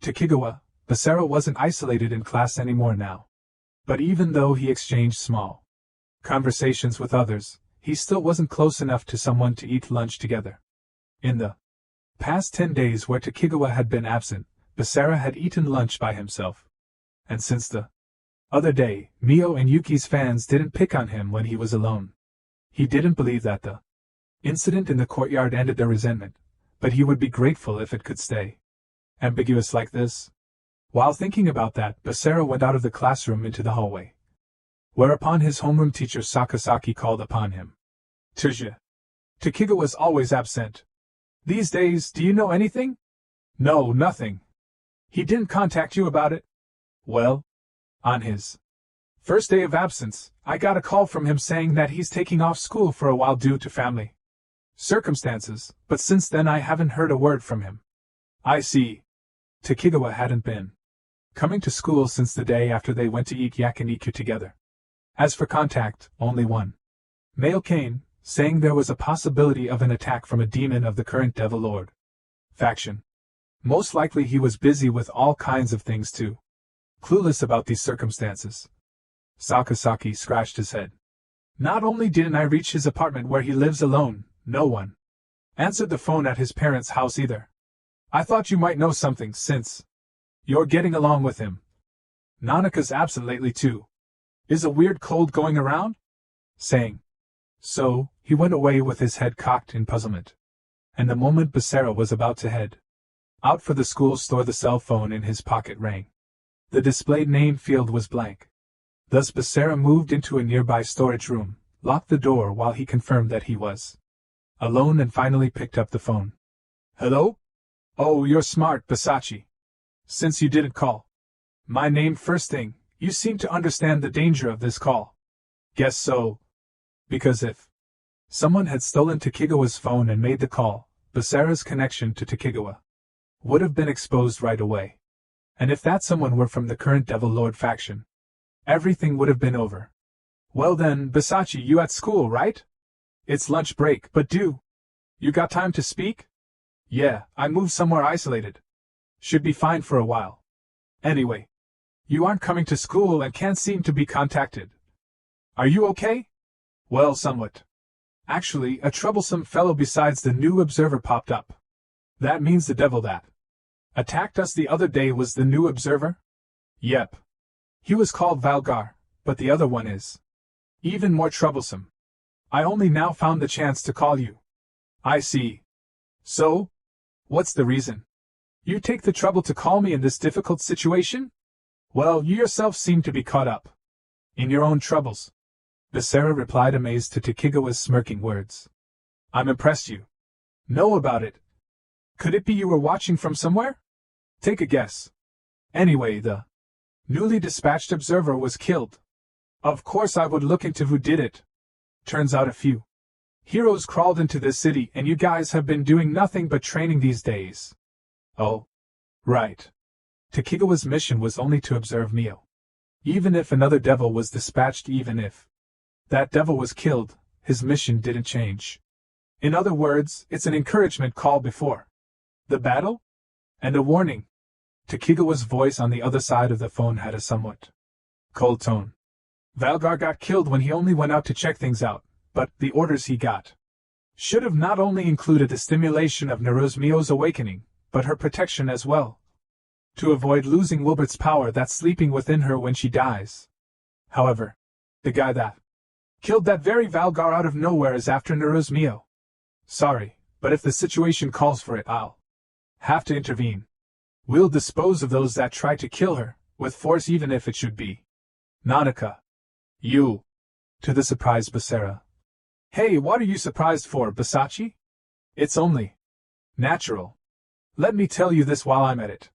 Takigawa, Basara wasn't isolated in class anymore now. But even though he exchanged small conversations with others, he still wasn't close enough to someone to eat lunch together. In the past 10 days where Takigawa had been absent, Basara had eaten lunch by himself. And since the other day, Mio and Yuki's fans didn't pick on him when he was alone. He didn't believe that the incident in the courtyard ended their resentment, but he would be grateful if it could stay ambiguous like this. While thinking about that, Basara went out of the classroom into the hallway. Whereupon his homeroom teacher Sakasaki called upon him. Tuja. Takigawa's always absent. These days, do you know anything? No, nothing. He didn't contact you about it? Well, on his first day of absence, I got a call from him saying that he's taking off school for a while due to family circumstances, but since then I haven't heard a word from him. I see. Takigawa hadn't been coming to school since the day after they went to eat yakiniku together. As for contact, only one mail came, saying there was a possibility of an attack from a demon of the current Devil Lord faction. Most likely he was busy with all kinds of things too. Clueless about these circumstances, Sakasaki scratched his head. Not only didn't I reach his apartment where he lives alone, no one answered the phone at his parents' house either. I thought you might know something since you're getting along with him. Nanaka's absent lately too. Is a weird cold going around? Saying so, he went away with his head cocked in puzzlement. And the moment Basara was about to head out for the school store, the cell phone in his pocket rang. The displayed name field was blank. Thus Basara moved into a nearby storage room, locked the door while he confirmed that he was alone and finally picked up the phone. Hello? Oh, you're smart, Basachi. Since you didn't call my name first thing, you seem to understand the danger of this call. Guess so. Because if someone had stolen Takigawa's phone and made the call, Basara's connection to Takigawa would have been exposed right away. And if that someone were from the current Devil Lord faction, everything would have been over. Well then, Basachi, you at school, right? It's lunch break, but you got time to speak? Yeah, I moved somewhere isolated. Should be fine for a while. Anyway, you aren't coming to school and can't seem to be contacted. Are you okay? Well, somewhat. Actually, a troublesome fellow besides the new observer popped up. That means the devil that attacked us the other day was the new observer? Yep. He was called Valgar, but the other one is even more troublesome. I only now found the chance to call you. I see. So? What's the reason you take the trouble to call me in this difficult situation? Well, you yourself seem to be caught up in your own troubles. Basara replied, amazed to Takigawa's smirking words. I'm impressed you know about it. Could it be you were watching from somewhere? Take a guess. Anyway, the newly dispatched observer was killed. Of course I would look into who did it. Turns out a few heroes crawled into this city and you guys have been doing nothing but training these days. Oh. Right. Takigawa's mission was only to observe Mio. Even if another devil was dispatched, even if that devil was killed, his mission didn't change. In other words, it's an encouragement call before the battle? And a warning. Takigawa's voice on the other side of the phone had a somewhat cold tone. Valgar got killed when he only went out to check things out, but the orders he got should have not only included the stimulation of Mio's awakening, but her protection as well, to avoid losing Wilbert's power that's sleeping within her when she dies. However, the guy that killed that very Valgar out of nowhere is after Mio. Sorry, but if the situation calls for it, I'll have to intervene. We'll dispose of those that try to kill her, with force, even if it should be Nanaka. You. To the surprised Basara. Hey, what are you surprised for, Basachi? It's only natural. Let me tell you this while I'm at it.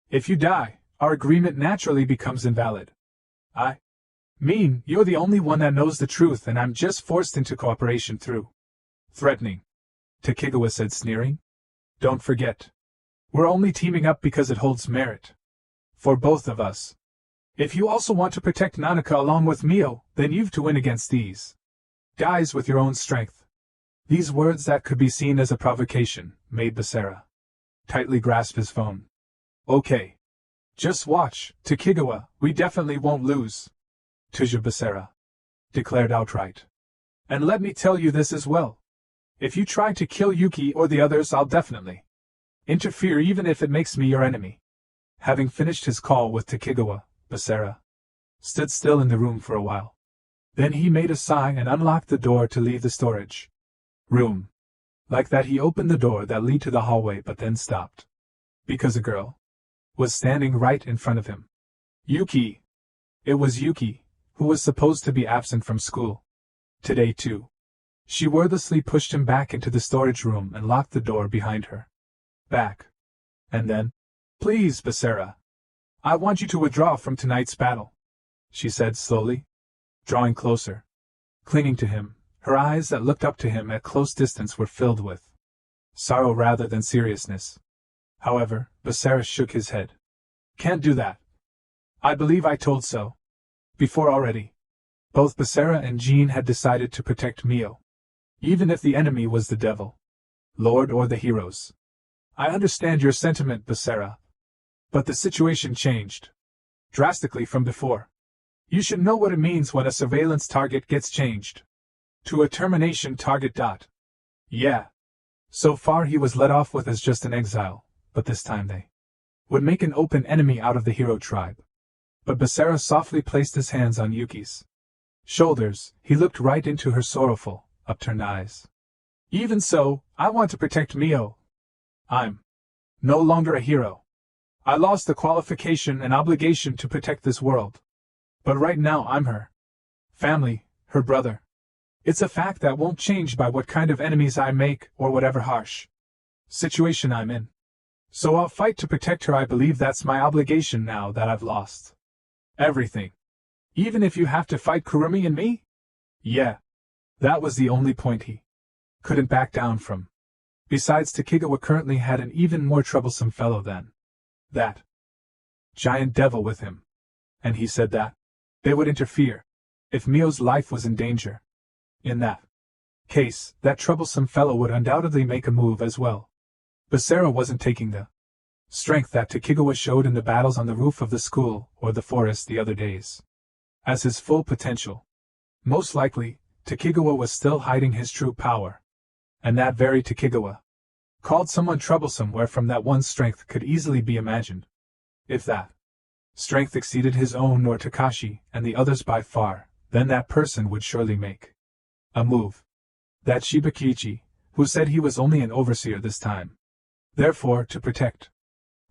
If you die, our agreement naturally becomes invalid. I mean, you're the only one that knows the truth and I'm just forced into cooperation through threatening. Takigawa said, sneering. Don't forget. We're only teaming up because it holds merit. For both of us. If you also want to protect Nanaka along with Mio, then you've to win against these guys with your own strength. These words that could be seen as a provocation made Basara tightly grasp his phone. Okay. Just watch, Takigawa, we definitely won't lose. Tuja Basara declared outright. And let me tell you this as well. If you try to kill Yuki or the others, I'll definitely interfere even if it makes me your enemy. Having finished his call with Takigawa, Basara stood still in the room for a while. Then he made a sigh and unlocked the door to leave the storage room. Like that he opened the door that led to the hallway but then stopped. Because a girl was standing right in front of him. Yuki! It was Yuki, who was supposed to be absent from school today too. She wordlessly pushed him back into the storage room and locked the door behind her. Back. And then, please, Basara. I want you to withdraw from tonight's battle, she said slowly, drawing closer. Clinging to him, her eyes that looked up to him at close distance were filled with sorrow rather than seriousness. However, Basara shook his head. Can't do that. I believe I told so before already. Both Basara and Jean had decided to protect Mio. Even if the enemy was the devil, Lord or the heroes. I understand your sentiment, Basara. But the situation changed drastically from before. You should know what it means when a surveillance target gets changed to a termination target. Yeah. So far he was let off with as just an exile, but this time they would make an open enemy out of the hero tribe. But Basara softly placed his hands on Yuki's shoulders. He looked right into her sorrowful, upturned eyes. Even so, I want to protect Mio. I'm no longer a hero. I lost the qualification and obligation to protect this world. But right now I'm her family, her brother. It's a fact that won't change by what kind of enemies I make or whatever harsh situation I'm in. So I'll fight to protect her. I believe that's my obligation now that I've lost everything. Even if you have to fight Kurumi and me? Yeah. That was the only point he couldn't back down from. Besides, Takigawa currently had an even more troublesome fellow than that giant devil with him. And he said that they would interfere if Mio's life was in danger. In that case, that troublesome fellow would undoubtedly make a move as well. Basara wasn't taking the strength that Takigawa showed in the battles on the roof of the school or the forest the other days as his full potential. Most likely, Takigawa was still hiding his true power. And that very Takigawa called someone troublesome wherefrom that one's strength could easily be imagined. If that strength exceeded his own or Takashi and the others by far, then that person would surely make a move. That Shibakichi, who said he was only an overseer this time. Therefore, to protect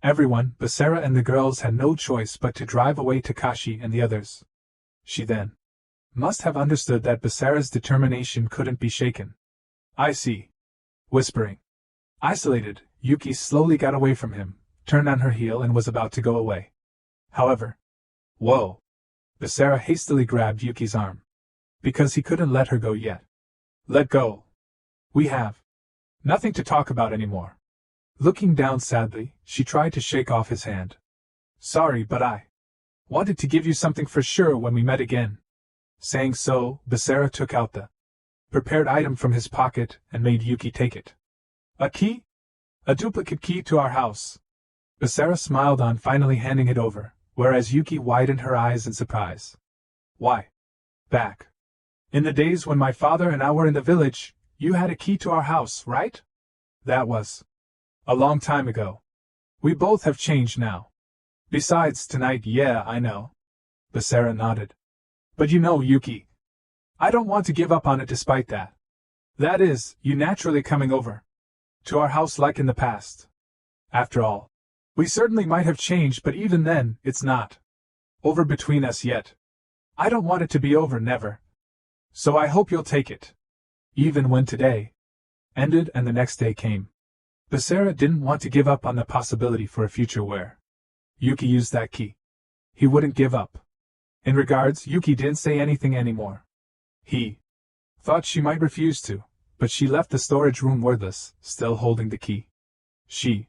everyone, Basara and the girls had no choice but to drive away Takashi and the others. She then must have understood that Basara's determination couldn't be shaken. I see. Whispering. Isolated, Yuki slowly got away from him, turned on her heel and was about to go away. However, whoa! Basara hastily grabbed Yuki's arm. Because he couldn't let her go yet. Let go. We have nothing to talk about anymore. Looking down sadly, she tried to shake off his hand. Sorry, but I wanted to give you something for sure when we met again. Saying so, Basara took out the prepared item from his pocket and made Yuki take it. A key? A duplicate key to our house. Basara smiled on finally handing it over, whereas Yuki widened her eyes in surprise. Why? Back in the days when my father and I were in the village, you had a key to our house, right? That was a long time ago. We both have changed now. Besides, tonight, yeah, I know. Basara nodded. But you know, Yuki, I don't want to give up on it despite that. That is, you naturally coming over to our house like in the past. After all, we certainly might have changed, but even then, it's not over between us yet. I don't want it to be over, never. So I hope you'll take it. Even when today ended and the next day came. Basara didn't want to give up on the possibility for a future where Yuki used that key. He wouldn't give up. In regards, Yuki didn't say anything anymore. He thought she might refuse to, but she left the storage room wordless, still holding the key. She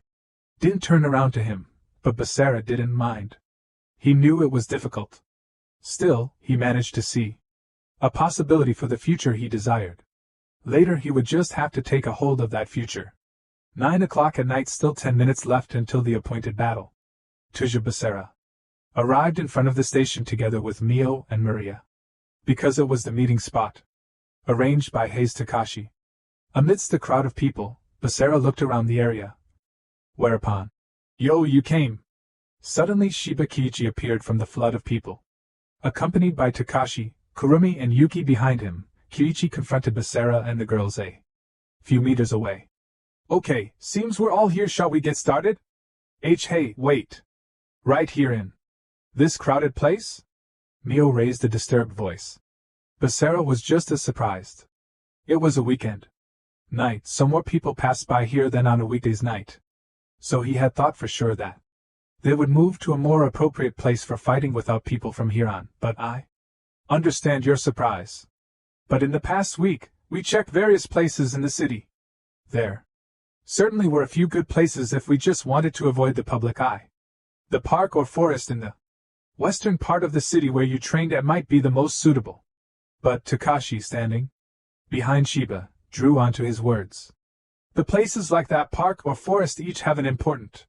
didn't turn around to him, but Basara didn't mind. He knew it was difficult. Still, he managed to see a possibility for the future he desired. Later he would just have to take a hold of that future. 9 o'clock at night, still 10 minutes left until the appointed battle. Tuja Basara arrived in front of the station together with Mio and Maria. Because it was the meeting spot arranged by Hayes Takashi. Amidst the crowd of people, Basara looked around the area. Whereupon, "Yo, you came!" Suddenly Shiba Kiichi appeared from the flood of people. Accompanied by Takashi, Kurumi and Yuki behind him, Kiichi confronted Basara and the girls a few meters away. "Okay, seems we're all here, shall we get started?" Hey, wait. Right here in this crowded place? Mio raised a disturbed voice. Basara was just as surprised. It was a weekend night, so more people passed by here than on a weekday's night. So he had thought for sure that they would move to a more appropriate place for fighting without people from here on, but I understand your surprise. But in the past week, we checked various places in the city. There certainly were a few good places if we just wanted to avoid the public eye. The park or forest in the western part of the city where you trained at might be the most suitable. But Takashi, standing behind Shiba, drew onto his words. The places like that park or forest each have an important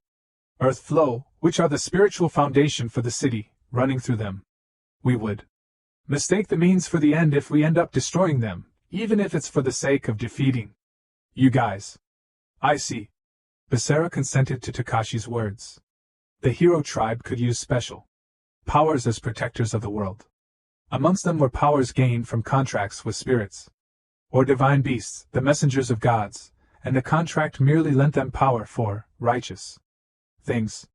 earth flow, which are the spiritual foundation for the city, running through them. We would mistake the means for the end if we end up destroying them, even if it's for the sake of defeating you guys. I see. Basara consented to Takashi's words. The hero tribe could use special powers as protectors of the world. Amongst them were powers gained from contracts with spirits or divine beasts, the messengers of gods, and the contract merely lent them power for righteous things.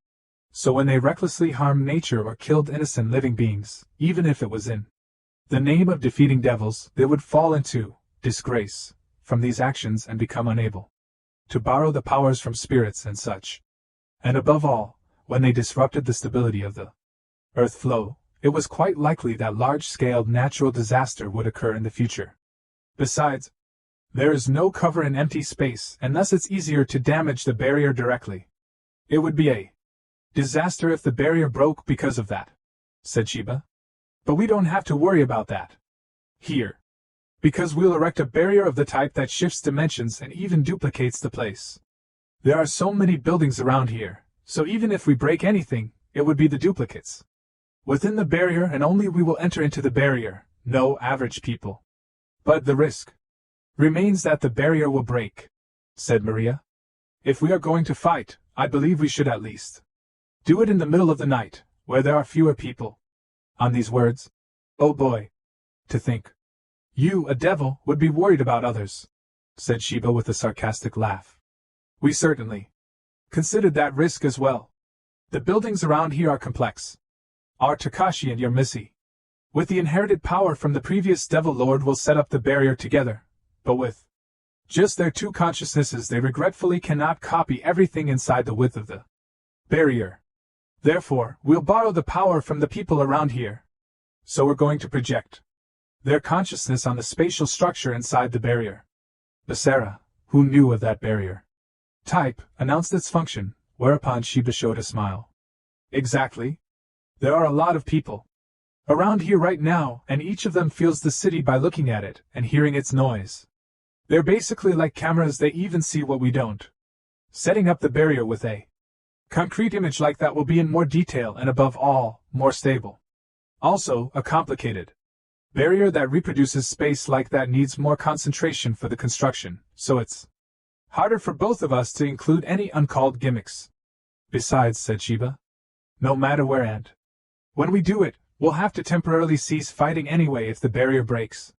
So when they recklessly harmed nature or killed innocent living beings, even if it was in the name of defeating devils, they would fall into disgrace from these actions and become unable to borrow the powers from spirits and such. And above all, when they disrupted the stability of the earth flow, it was quite likely that large-scale natural disaster would occur in the future. Besides, there is no cover in empty space, and thus it's easier to damage the barrier directly. It would be a disaster if the barrier broke because of that, said Shiba. But we don't have to worry about that here, because we'll erect a barrier of the type that shifts dimensions and even duplicates the place. There are so many buildings around here, so even if we break anything, it would be the duplicates within the barrier, and only we will enter into the barrier, no average people. But the risk remains that the barrier will break, said Maria. If we are going to fight, I believe we should at least do it in the middle of the night, where there are fewer people. On these words, oh boy, to think you, a devil, would be worried about others, said Shiba with a sarcastic laugh. We certainly considered that risk as well. The buildings around here are complex. Our Takashi and your Missy, with the inherited power from the previous Devil Lord, will set up the barrier together, but with just their two consciousnesses they regretfully cannot copy everything inside the width of the barrier. Therefore, we'll borrow the power from the people around here. So we're going to project their consciousness on the spatial structure inside the barrier. Basara, who knew of that barrier type, announced its function, whereupon Shiba showed a smile. Exactly. There are a lot of people around here right now, and each of them feels the city by looking at it and hearing its noise. They're basically like cameras, they even see what we don't. Setting up the barrier with a concrete image like that will be in more detail and above all, more stable. Also, a complicated barrier that reproduces space like that needs more concentration for the construction, so it's harder for both of us to include any uncalled gimmicks. Besides, said Shiba, no matter where and when we do it, we'll have to temporarily cease fighting anyway if the barrier breaks.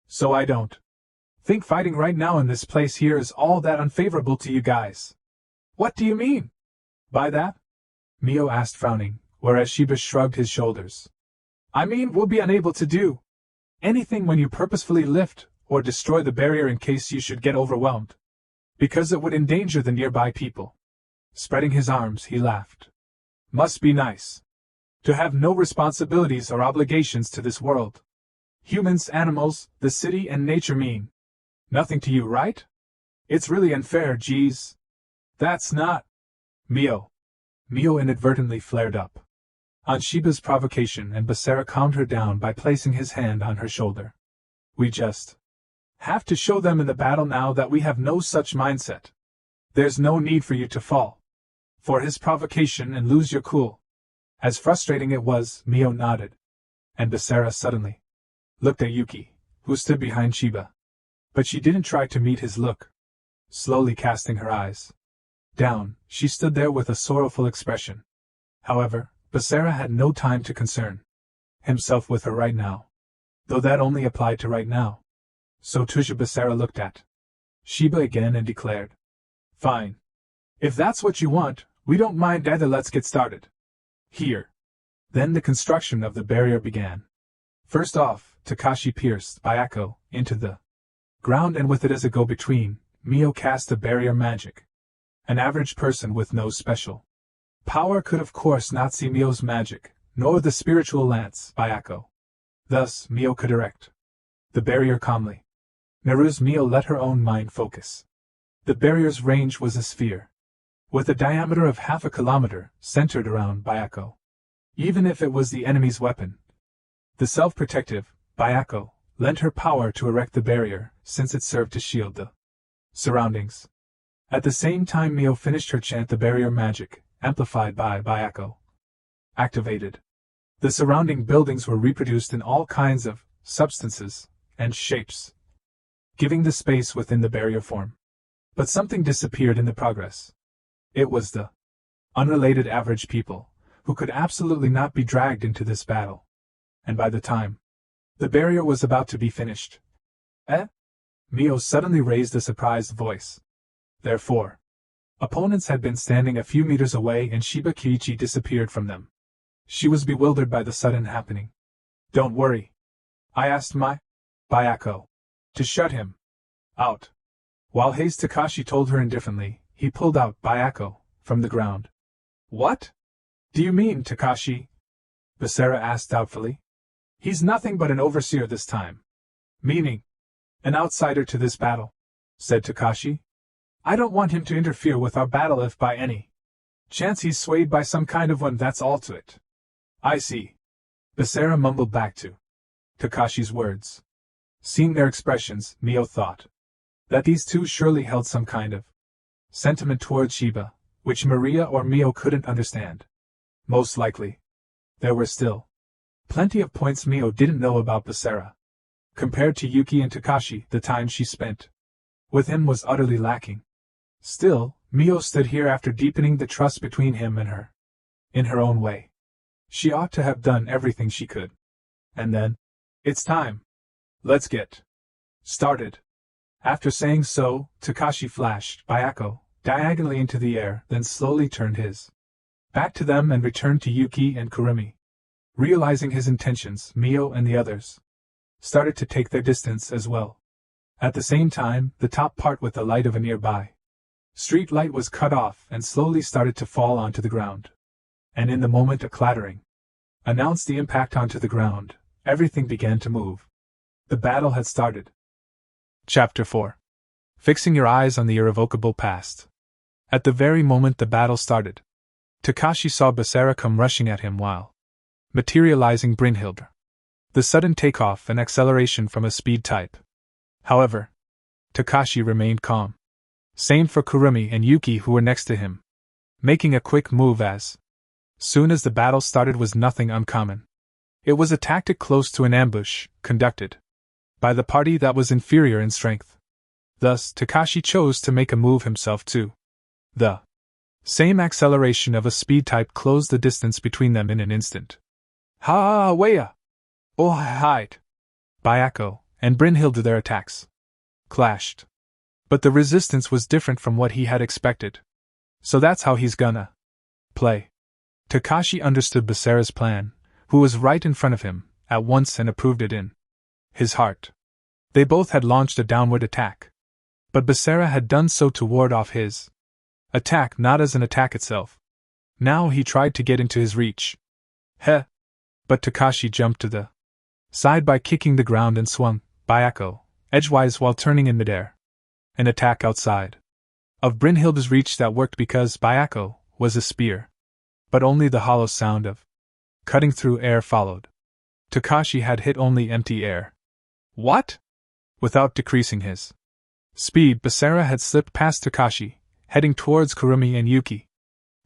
So I don't think fighting right now in this place here is all that unfavorable to you guys. What do you mean by that? Mio asked, frowning, whereas Shiba shrugged his shoulders. I mean, we'll be unable to do anything when you purposefully lift or destroy the barrier in case you should get overwhelmed, because it would endanger the nearby people. Spreading his arms, he laughed. Must be nice to have no responsibilities or obligations to this world. Humans, animals, the city, and nature mean nothing to you, right? It's really unfair, geez. That's not Mio! Mio inadvertently flared up. On Sheba's provocation, and Basara calmed her down by placing his hand on her shoulder. We just have to show them in the battle now that we have no such mindset. There's no need for you to fall for his provocation and lose your cool. As frustrating it was, Mio nodded. And Basara suddenly looked at Yuki, who stood behind Sheba. But she didn't try to meet his look. Slowly casting her eyes down, she stood there with a sorrowful expression. However, Basara had no time to concern himself with her right now. Though that only applied to right now. So Tusha Basara looked at Sheba again and declared, Fine. If that's what you want, we don't mind either. Let's get started. Here. Then the construction of the barrier began. First off, Takashi pierced Bayako into the ground, and with it as a go-between, Mio cast a barrier magic. An average person with no special power could of course not see Mio's magic, nor the spiritual lance, Bayako. Thus, Mio could erect the barrier calmly. Naru's Mio let her own mind focus. The barrier's range was a sphere, with a diameter of half a kilometer, centered around Bayako. Even if it was the enemy's weapon, the self-protective Bayako lent her power to erect the barrier, since it served to shield the surroundings. At the same time Mio finished her chant, the barrier magic, amplified by Bayako, activated. The surrounding buildings were reproduced in all kinds of substances and shapes, giving the space within the barrier form. But something disappeared in the progress. It was the unrelated average people, who could absolutely not be dragged into this battle. And by the time the barrier was about to be finished, Mio suddenly raised a surprised voice. Therefore, opponents had been standing a few meters away, and Shiba Kiichi disappeared from them. She was bewildered by the sudden happening. Don't worry. I asked my Bayako to shut him out. While Haze Takashi told her indifferently, he pulled out Bayako from the ground. What do you mean, Takashi? Basara asked doubtfully. He's nothing but an overseer this time. Meaning, an outsider to this battle, said Takashi. I don't want him to interfere with our battle if by any chance he's swayed by some kind of one, that's all to it. I see. Basara mumbled back to Takashi's words. Seeing their expressions, Mio thought that these two surely held some kind of sentiment towards Shiba, which Maria or Mio couldn't understand. Most likely. There were still plenty of points Mio didn't know about Basara. Compared to Yuki and Takashi, the time she spent with him was utterly lacking. Still, Mio stood here after deepening the trust between him and her. In her own way, she ought to have done everything she could. And then, it's time. Let's get started. After saying so, Takashi flashed Bayako diagonally into the air, then slowly turned his back to them and returned to Yuki and Kurumi. Realizing his intentions, Mio and the others started to take their distance as well. At the same time, the top part with the light of a nearby street light was cut off and slowly started to fall onto the ground. And in the moment a clattering announced the impact onto the ground, everything began to move. The battle had started. Chapter 4. Fixing your eyes on the irrevocable past. At the very moment the battle started, Takashi saw Basara come rushing at him while materializing Brynhilde. The sudden takeoff and acceleration from a speed type. However, Takashi remained calm. Same for Kurumi and Yuki, who were next to him. Making a quick move as soon as the battle started was nothing uncommon. It was a tactic close to an ambush, conducted by the party that was inferior in strength. Thus, Takashi chose to make a move himself too. The same acceleration of a speed type closed the distance between them in an instant. Ha waya! Oh hide! Bayako and Brynhilde, their attacks clashed. But the resistance was different from what he had expected. So that's how he's gonna play. Takashi understood Basara's plan, who was right in front of him, at once and approved it in his heart. They both had launched a downward attack. But Basara had done so to ward off his attack, not as an attack itself. Now he tried to get into his reach. Heh! But Takashi jumped to the side by kicking the ground and swung Bayako edgewise while turning in midair. An attack outside of Brynhilde's reach that worked because Bayako was a spear. But only the hollow sound of cutting through air followed. Takashi had hit only empty air. What? Without decreasing his speed, Basara had slipped past Takashi, heading towards Kurumi and Yuki.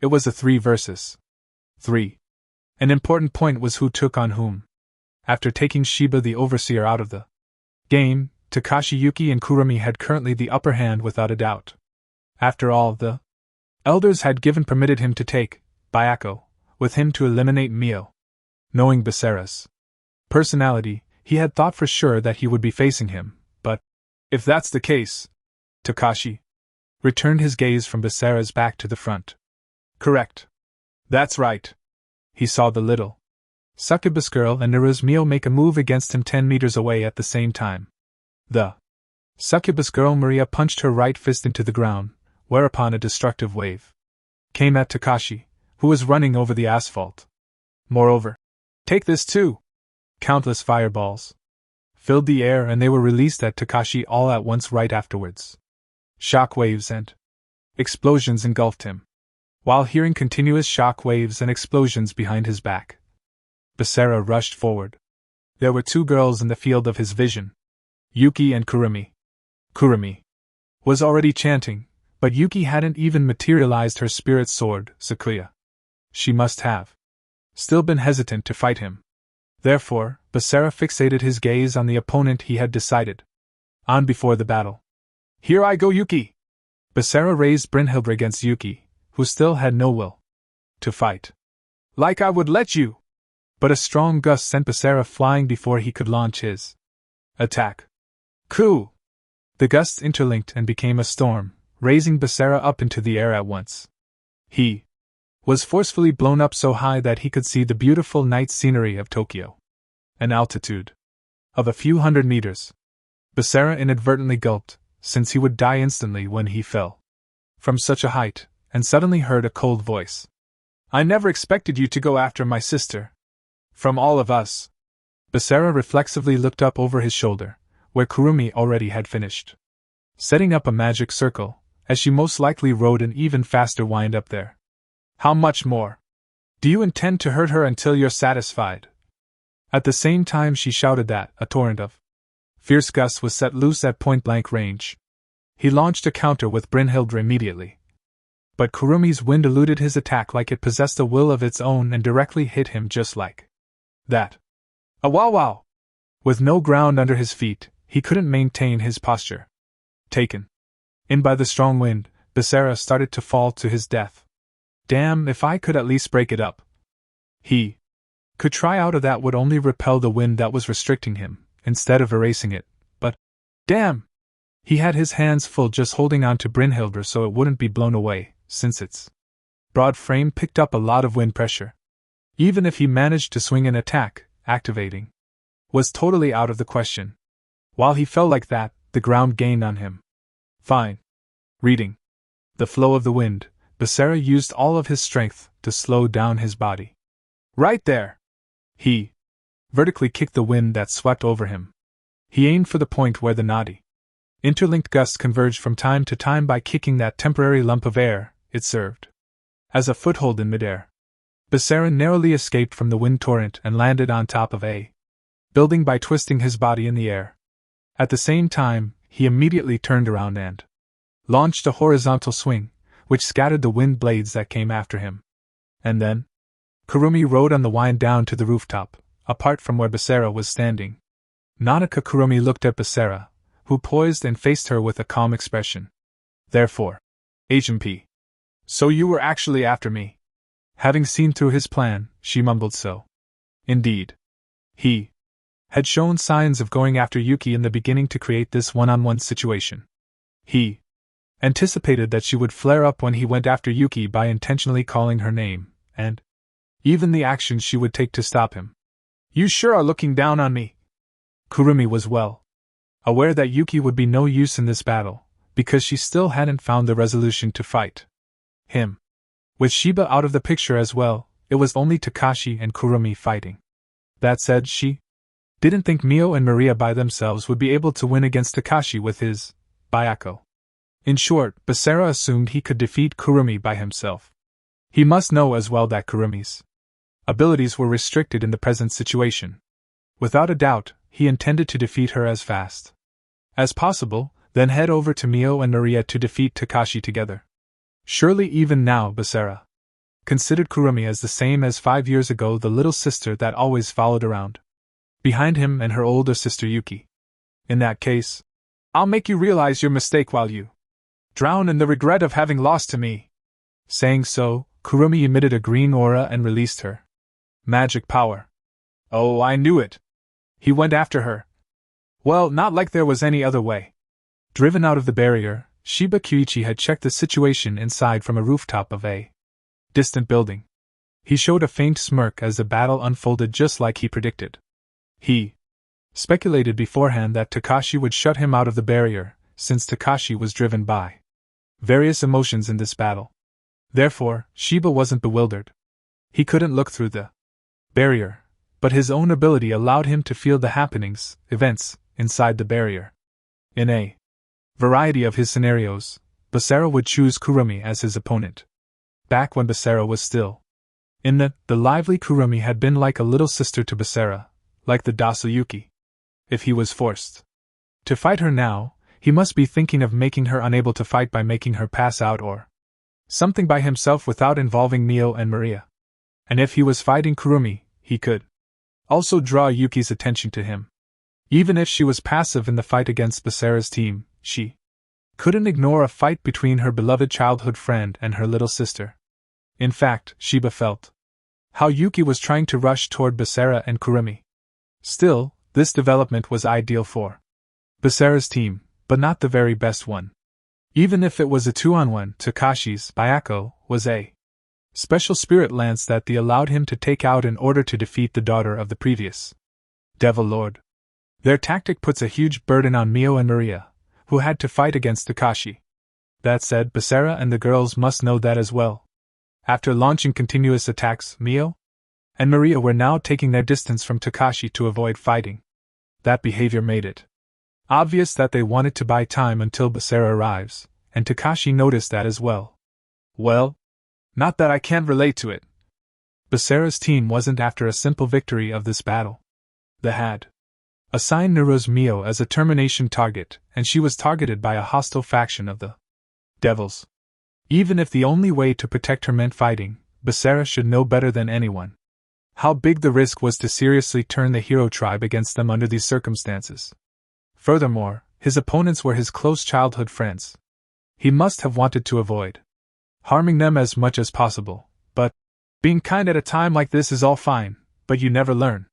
It was a 3 versus 3. An important point was who took on whom. After taking Shiba the Overseer out of the game, Takashi, Yuki, and Kurumi had currently the upper hand without a doubt. After all, the elders had permitted him to take Bayako with him to eliminate Mio. Knowing Basara's personality, he had thought for sure that he would be facing him, but if that's the case, Takashi returned his gaze from Basara's back to the front. Correct. That's right. He saw the little succubus girl and Naru's Mio make a move against him 10 meters away at the same time. The succubus girl Maria punched her right fist into the ground, whereupon a destructive wave came at Takashi, who was running over the asphalt. Moreover, take this too! Countless fireballs filled the air and they were released at Takashi all at once right afterwards. Shock waves and explosions engulfed him. While hearing continuous shock waves and explosions behind his back, Basara rushed forward. There were 2 girls in the field of his vision, Yuki and Kurumi. Kurumi was already chanting, but Yuki hadn't even materialized her spirit sword, Sakuya. She must have still been hesitant to fight him. Therefore, Basara fixated his gaze on the opponent he had decided on before the battle. Here I go, Yuki! Basara raised Brynhildr against Yuki, who still had no will to fight. Like I would let you! But a strong gust sent Basara flying before he could launch his attack. Coup! The gusts interlinked and became a storm, raising Basara up into the air at once. He was forcefully blown up so high that he could see the beautiful night scenery of Tokyo. An altitude of a few hundred meters. Basara inadvertently gulped, since he would die instantly when he fell from such a height, and suddenly heard a cold voice. I never expected you to go after my sister. From all of us. Basara reflexively looked up over his shoulder, where Kurumi already had finished setting up a magic circle, as she most likely rode an even faster wind up there. How much more? Do you intend to hurt her until you're satisfied? At the same time she shouted that, a torrent of fierce gusts was set loose at point-blank range. He launched a counter with Brynhildr immediately. But Kurumi's wind eluded his attack like it possessed a will of its own and directly hit him just like that. A wow! With no ground under his feet, he couldn't maintain his posture. Taken in by the strong wind, Basara started to fall to his death. Damn, if I could at least break it up. He could try out of that would only repel the wind that was restricting him, instead of erasing it, but damn! He had his hands full just holding on to Brynhildr so it wouldn't be blown away, since its broad frame picked up a lot of wind pressure. Even if he managed to swing an attack, activating was totally out of the question. While he fell like that, the ground gained on him. Fine. Reading the flow of the wind, Basara used all of his strength to slow down his body. Right there! He vertically kicked the wind that swept over him. He aimed for the point where the knotty, interlinked gusts converged from time to time. By kicking that temporary lump of air, it served as a foothold in midair. Basara narrowly escaped from the wind torrent and landed on top of a building by twisting his body in the air. At the same time, he immediately turned around and launched a horizontal swing, which scattered the wind blades that came after him. And then Kurumi rode on the wind down to the rooftop, apart from where Basara was standing. Nanaka Kurumi looked at Basara, who poised and faced her with a calm expression. Therefore, H.M.P. So you were actually after me. Having seen through his plan, she mumbled so. Indeed. He had shown signs of going after Yuki in the beginning to create this one-on-one situation. He anticipated that she would flare up when he went after Yuki by intentionally calling her name, and even the actions she would take to stop him. You sure are looking down on me. Kurumi was well aware that Yuki would be no use in this battle, because she still hadn't found the resolution to fight him. With Shiba out of the picture as well, it was only Takashi and Kurumi fighting. That said, she didn't think Mio and Maria by themselves would be able to win against Takashi with his Bayako. In short, Basara assumed he could defeat Kurumi by himself. He must know as well that Kurumi's abilities were restricted in the present situation. Without a doubt, he intended to defeat her as fast as possible, then head over to Mio and Maria to defeat Takashi together. Surely even now Basara considered Kurumi as the same as 5 years ago, the little sister that always followed around behind him and her older sister Yuki. In that case, I'll make you realize your mistake while you drown in the regret of having lost to me. Saying so, Kurumi emitted a green aura and released her magic power. Oh, I knew it. He went after her. Well, not like there was any other way. Driven out of the barrier, Shiba Kyuichi had checked the situation inside from a rooftop of a distant building. He showed a faint smirk as the battle unfolded just like he predicted. He speculated beforehand that Takashi would shut him out of the barrier, since Takashi was driven by various emotions in this battle. Therefore, Shiba wasn't bewildered. He couldn't look through the barrier, but his own ability allowed him to feel the happenings, events, inside the barrier. In a variety of his scenarios, Basara would choose Kurumi as his opponent. Back when Basara was still in the lively, Kurumi had been like a little sister to Basara, like the docile Yuki. If he was forced to fight her now, he must be thinking of making her unable to fight by making her pass out or something by himself without involving Mio and Maria. And if he was fighting Kurumi, he could also draw Yuki's attention to him. Even if she was passive in the fight against Basara's team, she couldn't ignore a fight between her beloved childhood friend and her little sister. In fact, Shiba felt how Yuki was trying to rush toward Basara and Kurumi. Still, this development was ideal for Basara's team, but not the very best one. Even if it was a 2-on-1, Takashi's Bayako was a special spirit lance that they allowed him to take out in order to defeat the daughter of the previous Devil Lord. Their tactic puts a huge burden on Mio and Maria, who had to fight against Takashi. That said, Basara and the girls must know that as well. After launching continuous attacks, Mio and Maria were now taking their distance from Takashi to avoid fighting. That behavior made it obvious that they wanted to buy time until Basara arrives, and Takashi noticed that as well. Well, not that I can't relate to it. Basara's team wasn't after a simple victory of this battle. They had assigned Naru's Mio as a termination target, and she was targeted by a hostile faction of the Devils. Even if the only way to protect her meant fighting, Basara should know better than anyone how big the risk was to seriously turn the hero tribe against them under these circumstances. Furthermore, his opponents were his close childhood friends. He must have wanted to avoid harming them as much as possible, but being kind at a time like this is all fine, but you never learn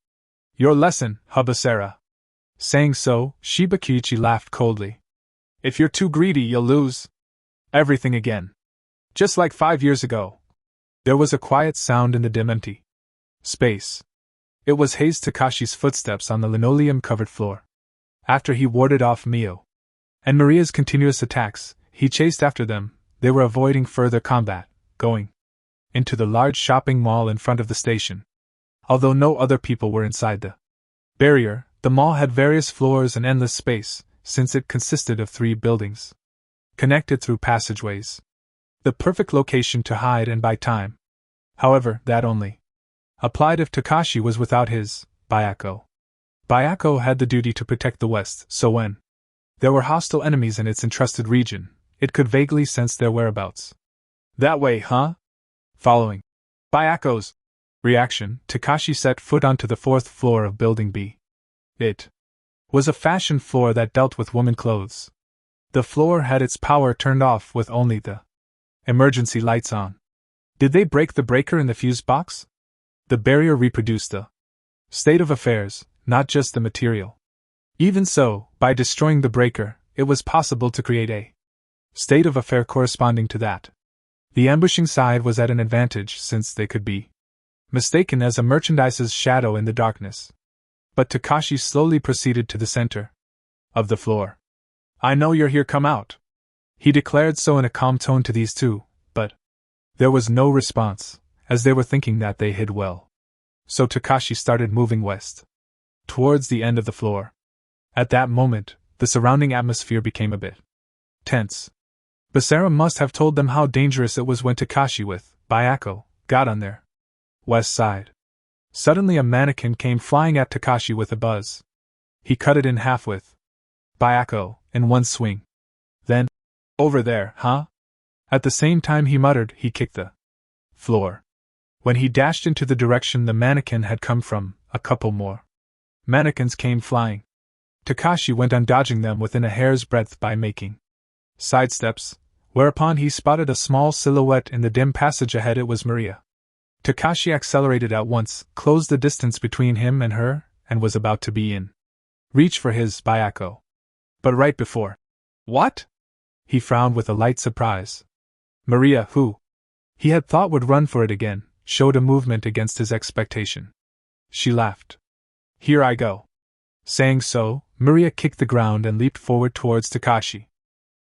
your lesson, Basara. Saying so, Shiba Kyuichi laughed coldly. If you're too greedy, you'll lose everything again. Just like 5 years ago. There was a quiet sound in the dim empty space. It was Haze Takashi's footsteps on the linoleum-covered floor. After he warded off Mio and Maria's continuous attacks, he chased after them. They were avoiding further combat, going into the large shopping mall in front of the station. Although no other people were inside the barrier, the mall had various floors and endless space, since it consisted of 3 buildings connected through passageways. The perfect location to hide and buy time. However, that only applied if Takashi was without his Bayako. Bayako had the duty to protect the West, so when there were hostile enemies in its entrusted region, it could vaguely sense their whereabouts. That way, huh? Following Bayako's reaction, Takashi set foot onto the 4th floor of Building B. It was a fashion floor that dealt with women clothes. The floor had its power turned off with only the emergency lights on. Did they break the breaker in the fuse box? The barrier reproduced the state of affairs, not just the material. Even so, by destroying the breaker, it was possible to create a state of affair corresponding to that. The ambushing side was at an advantage since they could be mistaken as a merchandise's shadow in the darkness. But Takashi slowly proceeded to the center of the floor. I know you're here, come out. He declared so in a calm tone to these two, but there was no response, as they were thinking that they hid well. So Takashi started moving west, towards the end of the floor. At that moment, the surrounding atmosphere became a bit tense. Basara must have told them how dangerous it was when Takashi with Bayako, got on their west side. Suddenly a mannequin came flying at Takashi with a buzz. He cut it in half with Bayako in one swing. Then, over there, huh? At the same time he muttered, he kicked the floor. When he dashed into the direction the mannequin had come from, a couple more mannequins came flying. Takashi went on dodging them within a hair's breadth by making sidesteps, whereupon he spotted a small silhouette in the dim passage ahead. It was Maria. Takashi accelerated at once, closed the distance between him and her, and was about to be in reach for his Bayako. But right before. What? He frowned with a light surprise. Maria, who he had thought would run for it again, showed a movement against his expectation. She laughed. Here I go. Saying so, Maria kicked the ground and leaped forward towards Takashi.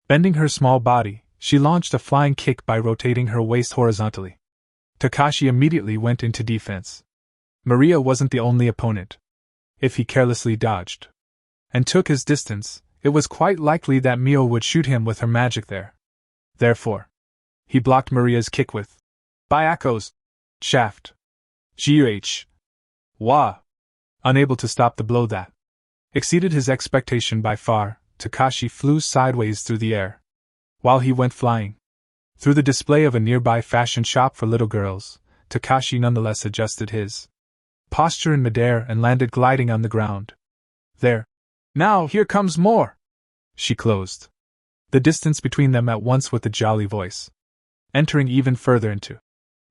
Bending her small body, she launched a flying kick by rotating her waist horizontally. Takashi immediately went into defense. Maria wasn't the only opponent. If he carelessly dodged and took his distance, it was quite likely that Mio would shoot him with her magic there. Therefore, he blocked Maria's kick with Bayako's shaft. Guh. Wah! Unable to stop the blow that exceeded his expectation by far, Takashi flew sideways through the air. While he went flying through the display of a nearby fashion shop for little girls, Takashi nonetheless adjusted his posture in midair and landed gliding on the ground. There. Now here comes more! She closed the distance between them at once with a jolly voice, entering even further into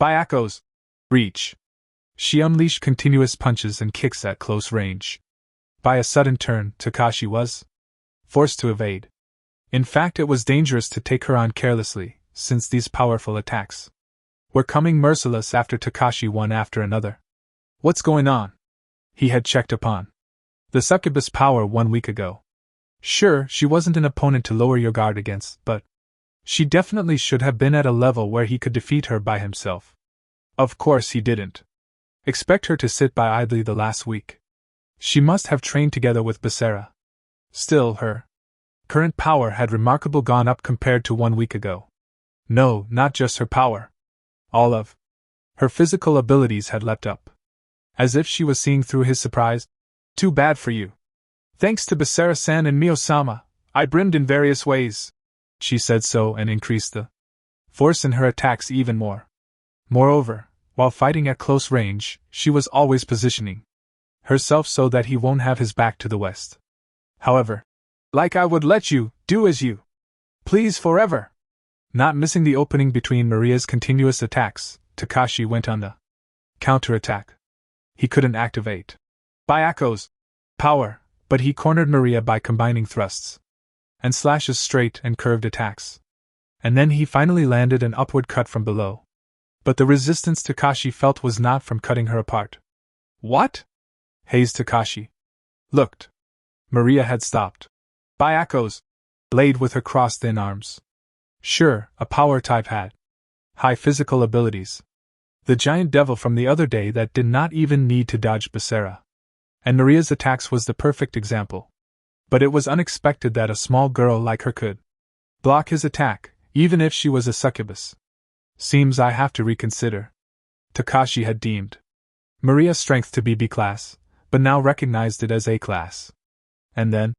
Bayako's reach. She unleashed continuous punches and kicks at close range. By a sudden turn, Takashi was forced to evade. In fact, it was dangerous to take her on carelessly, since these powerful attacks were coming merciless after Takashi one after another. What's going on? He had checked upon the succubus power 1 week ago. Sure, she wasn't an opponent to lower your guard against, but she definitely should have been at a level where he could defeat her by himself. Of course he didn't expect her to sit by idly the last week. She must have trained together with Basara. Still, her current power had remarkably gone up compared to 1 week ago. No, not just her power. All of her physical abilities had leapt up. As if she was seeing through his surprise. Too bad for you. Thanks to Basara-san and Mio-sama, I brimmed in various ways. She said so and increased the force in her attacks even more. Moreover, while fighting at close range, she was always positioning herself so that he won't have his back to the west. However, like I would let you, do as you please forever. Not missing the opening between Maria's continuous attacks, Takashi went on the counterattack. He couldn't activate Bayako's power, but he cornered Maria by combining thrusts and slashes, straight and curved attacks. And then he finally landed an upward cut from below. But the resistance Takashi felt was not from cutting her apart. What? Hazed Takashi looked. Maria had stopped Bayako's blade with her crossed-in arms. Sure, a power type had high physical abilities. The giant devil from the other day that did not even need to dodge Basara. And Maria's attacks was the perfect example. But it was unexpected that a small girl like her could block his attack, even if she was a succubus. Seems I have to reconsider. Takashi had deemed Maria's strength to be B-class, but now recognized it as A-class. And then,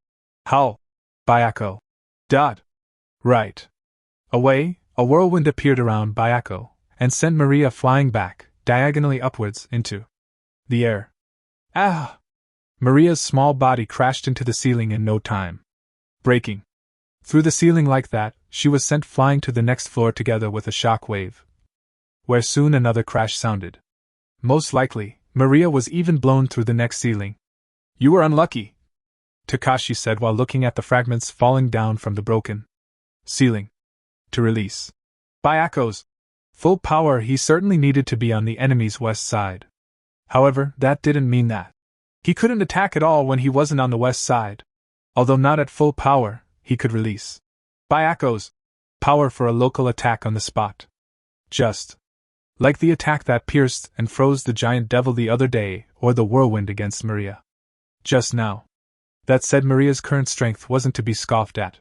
how? Bayako. Dot. Right. Away, a whirlwind appeared around Bayako, and sent Maria flying back, diagonally upwards, into the air. Ah! Maria's small body crashed into the ceiling in no time. Breaking through the ceiling like that, she was sent flying to the next floor together with a shock wave, where soon another crash sounded. Most likely, Maria was even blown through the next ceiling. You were unlucky, Takashi said while looking at the fragments falling down from the broken ceiling. To release Bayako's full power, he certainly needed to be on the enemy's west side. However, that didn't mean that he couldn't attack at all when he wasn't on the west side. Although not at full power, he could release Bayako's power for a local attack on the spot. Just like the attack that pierced and froze the giant devil the other day, or the whirlwind against Maria just now. That said, Maria's current strength wasn't to be scoffed at.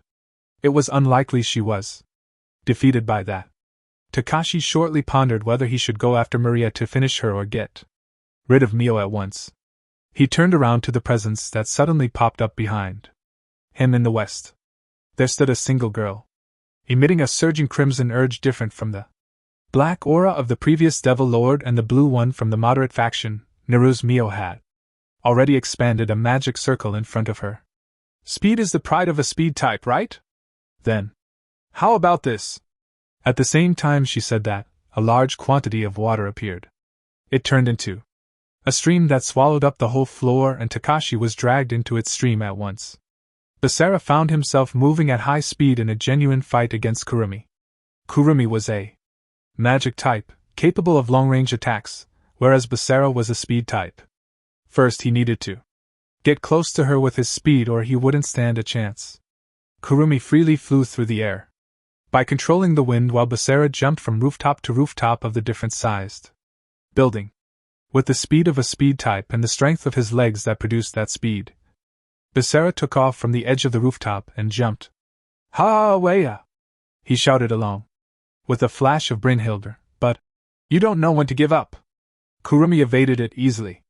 It was unlikely she was defeated by that. Takashi shortly pondered whether he should go after Maria to finish her or get rid of Mio at once. He turned around to the presence that suddenly popped up behind him in the west. There stood a single girl, emitting a surging crimson urge different from the black aura of the previous Devil Lord and the blue one from the moderate faction. Naru's Mio had already expanded a magic circle in front of her. Speed is the pride of a speed type, right? Then, how about this? At the same time she said that, a large quantity of water appeared. It turned into a stream that swallowed up the whole floor, and Takashi was dragged into its stream at once. Basara found himself moving at high speed in a genuine fight against Kurumi. Kurumi was a magic type, capable of long-range attacks, whereas Basara was a speed type. First he needed to get close to her with his speed or he wouldn't stand a chance. Kurumi freely flew through the air by controlling the wind while Basara jumped from rooftop to rooftop of the different-sized building. With the speed of a speed type and the strength of his legs that produced that speed, Basara took off from the edge of the rooftop and jumped. Ha-waya! He shouted along, with a flash of Brynhilde, but you don't know when to give up. Kurumi evaded it easily.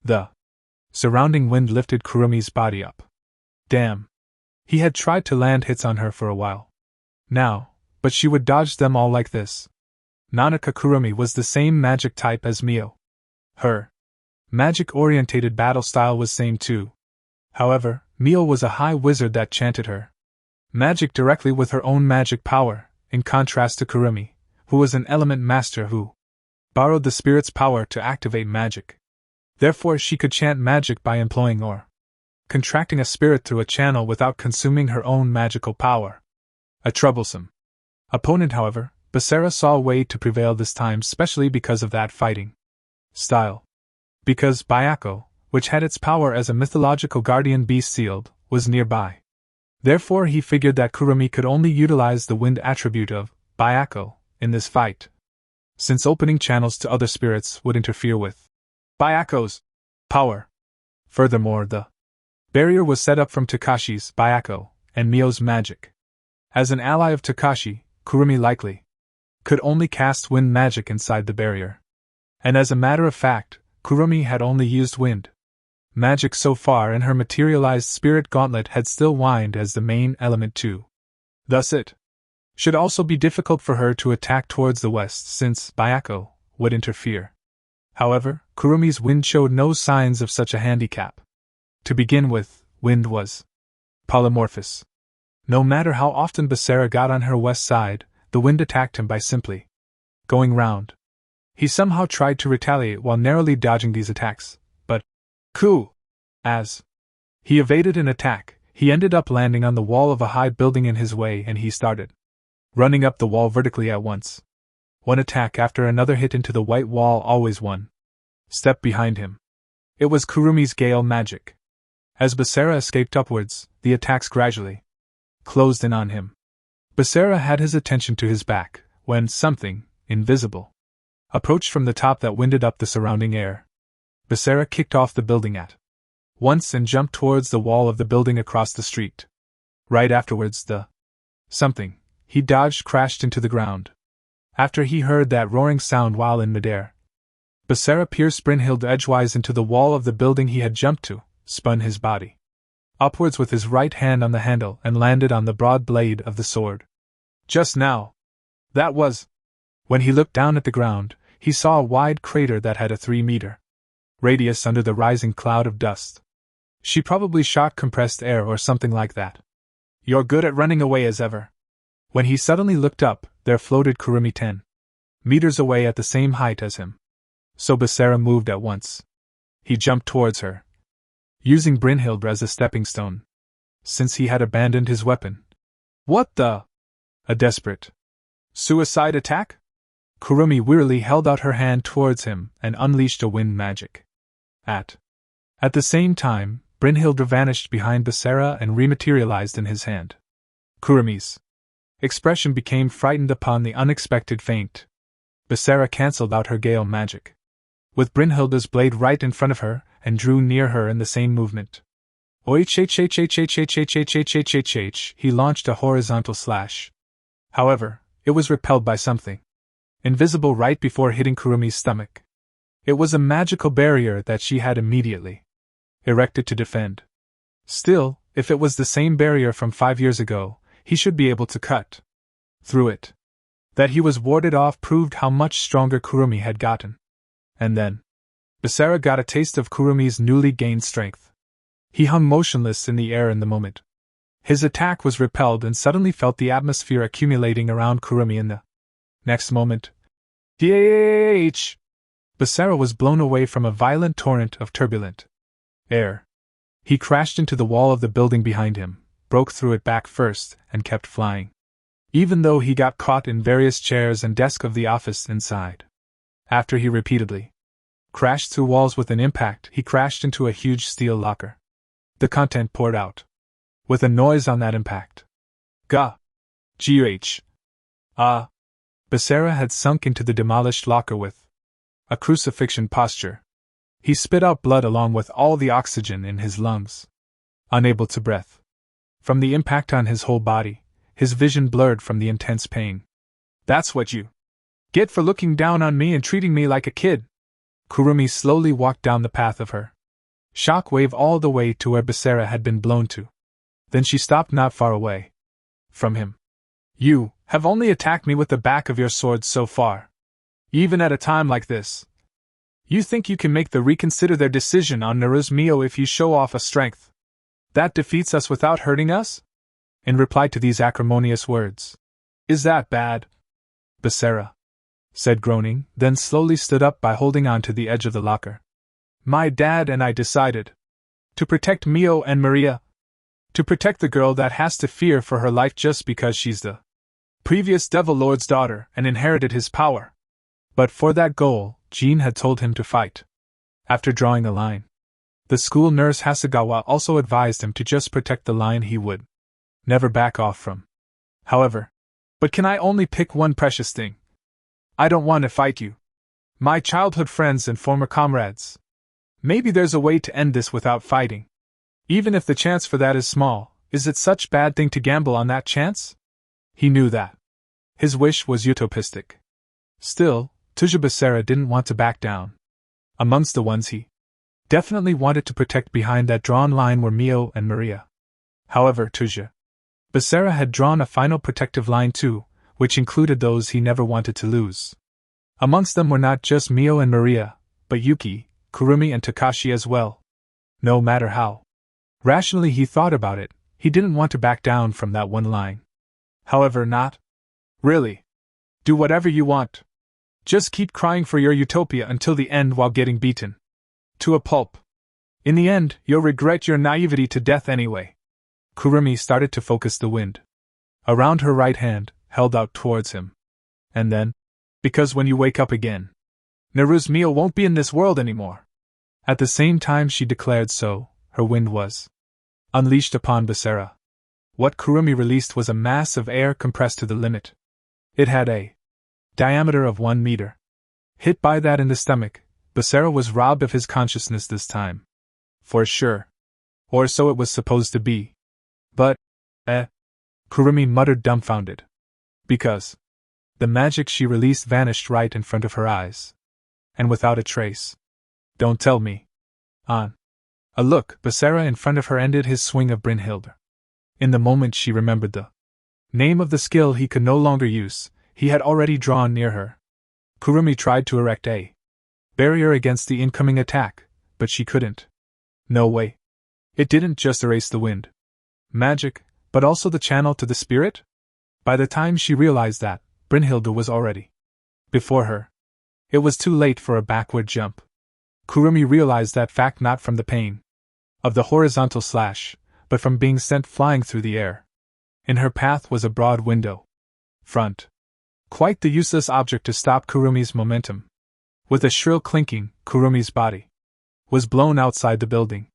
The surrounding wind lifted Kurumi's body up. Damn. He had tried to land hits on her for a while now, but she would dodge them all like this. Nanaka Kurumi was the same magic type as Mio. Her magic-orientated battle style was same too. However, Mio was a high wizard that chanted her magic directly with her own magic power, in contrast to Kurumi, who was an element master who borrowed the spirit's power to activate magic. Therefore she could chant magic by employing or contracting a spirit through a channel without consuming her own magical power. A troublesome opponent, however, Basara saw a way to prevail this time, specially because of that fighting style. Because Byakko, which had its power as a mythological guardian beast sealed, was nearby. Therefore he figured that Kurumi could only utilize the wind attribute of Byakko in this fight, since opening channels to other spirits would interfere with Byakko's power. Furthermore, the barrier was set up from Takashi's Byakko and Mio's magic. As an ally of Takashi, Kurumi likely could only cast wind magic inside the barrier. And as a matter of fact, Kurumi had only used wind magic so far, and her materialized spirit gauntlet had still wind as the main element too. Thus it should also be difficult for her to attack towards the west, since Byakko would interfere. However, Kurumi's wind showed no signs of such a handicap. To begin with, wind was polymorphous. No matter how often Basara got on her west side, the wind attacked him by simply going round. He somehow tried to retaliate while narrowly dodging these attacks, but as he evaded an attack, he ended up landing on the wall of a high building in his way, and he started running up the wall vertically at once. One attack after another hit into the white wall, always one step behind him. It was Kurumi's gale magic. As Basara escaped upwards, the attacks gradually closed in on him. Basara had his attention to his back, when something invisible approached from the top that winded up the surrounding air. Basara kicked off the building at once and jumped towards the wall of the building across the street. Right afterwards, the something he dodged crashed into the ground. After he heard that roaring sound while in midair, Basara pierced Brynhilde edgewise into the wall of the building he had jumped to, spun his body upwards with his right hand on the handle, and landed on the broad blade of the sword. Just now, that was. When he looked down at the ground, he saw a wide crater that had a 3-meter radius under the rising cloud of dust. She probably shot compressed air or something like that. You're good at running away as ever. When he suddenly looked up, there floated Kurumi 10 meters away at the same height as him. So Basara moved at once. He jumped towards her, using Brynhilde as a stepping stone, since he had abandoned his weapon. What the? A desperate suicide attack? Kurumi wearily held out her hand towards him and unleashed a wind magic. At the same time, Brynhilde vanished behind Basara and rematerialized in his hand. Kurumi's expression became frightened upon the unexpected feint. Basara cancelled out her gale magic, with Brynhilde's blade right in front of her, and drew near her in the same movement. He launched a horizontal slash. However, it was repelled by something invisible right before hitting Kurumi's stomach. It was a magical barrier that she had immediately erected to defend. Still, if it was the same barrier from 5 years ago, he should be able to cut through it. That he was warded off proved how much stronger Kurumi had gotten. And then, Basara got a taste of Kurumi's newly gained strength. He hung motionless in the air in the moment. His attack was repelled and suddenly felt the atmosphere accumulating around Kurumi in the next moment. DH! Basara was blown away from a violent torrent of turbulent air. He crashed into the wall of the building behind him, broke through it back first, and kept flying. Even though he got caught in various chairs and desks of the office inside. After he repeatedly crashed through walls with an impact, he crashed into a huge steel locker. The content poured out with a noise on that impact. Gah! G-H! Ah! Basara had sunk into the demolished locker with a crucifixion posture. He spit out blood along with all the oxygen in his lungs. Unable to breathe. From the impact on his whole body, his vision blurred from the intense pain. That's what you get for looking down on me and treating me like a kid. Kurumi slowly walked down the path of her shock wave all the way to where Basara had been blown to. Then she stopped not far away from him. You have only attacked me with the back of your sword so far. Even at a time like this, you think you can make them reconsider their decision on Naruzmio if you show off a strength that defeats us without hurting us? In reply to these acrimonious words. Is that bad? Basara said, groaning, then slowly stood up by holding on to the edge of the locker. My dad and I decided to protect Mio and Maria. To protect the girl that has to fear for her life just because she's the previous Devil Lord's daughter and inherited his power. But for that goal, Jean had told him to fight. After drawing a line, the school nurse Hasegawa also advised him to just protect the line he would never back off from. However, but can I only pick one precious thing? I don't want to fight you. My childhood friends and former comrades. Maybe there's a way to end this without fighting. Even if the chance for that is small, is it such a bad thing to gamble on that chance? He knew that his wish was utopistic. Still, Tuja Basara didn't want to back down. Amongst the ones he definitely wanted to protect behind that drawn line were Mio and Maria. However, Tuja Basara had drawn a final protective line too, which included those he never wanted to lose. Amongst them were not just Mio and Maria, but Yuki, Kurumi and Takashi as well. No matter how rationally he thought about it, he didn't want to back down from that one line. However, not really. Do whatever you want. Just keep crying for your utopia until the end while getting beaten to a pulp. In the end, you'll regret your naivety to death anyway. Kurumi started to focus the wind around her right hand, held out towards him. And then, because when you wake up again, Naruzmio won't be in this world anymore. At the same time she declared so, her wind was unleashed upon Basara. What Kurumi released was a mass of air compressed to the limit. It had a diameter of 1 meter. Hit by that in the stomach, Basara was robbed of his consciousness this time. For sure. Or so it was supposed to be. But, Kurumi muttered dumbfounded. Because the magic she released vanished right in front of her eyes. And without a trace. Don't tell me. On a look, Basara in front of her ended his swing of Brynhilde. In the moment she remembered the name of the skill he could no longer use, he had already drawn near her. Kurumi tried to erect a barrier against the incoming attack, but she couldn't. No way. It didn't just erase the wind. Magic, but also the channel to the spirit? By the time she realized that, Brynhilde was already before her. It was too late for a backward jump. Kurumi realized that fact not from the pain of the horizontal slash, but from being sent flying through the air. In her path was a broad window. Front. Quite the useless object to stop Kurumi's momentum. With a shrill clinking, Kurumi's body was blown outside the building.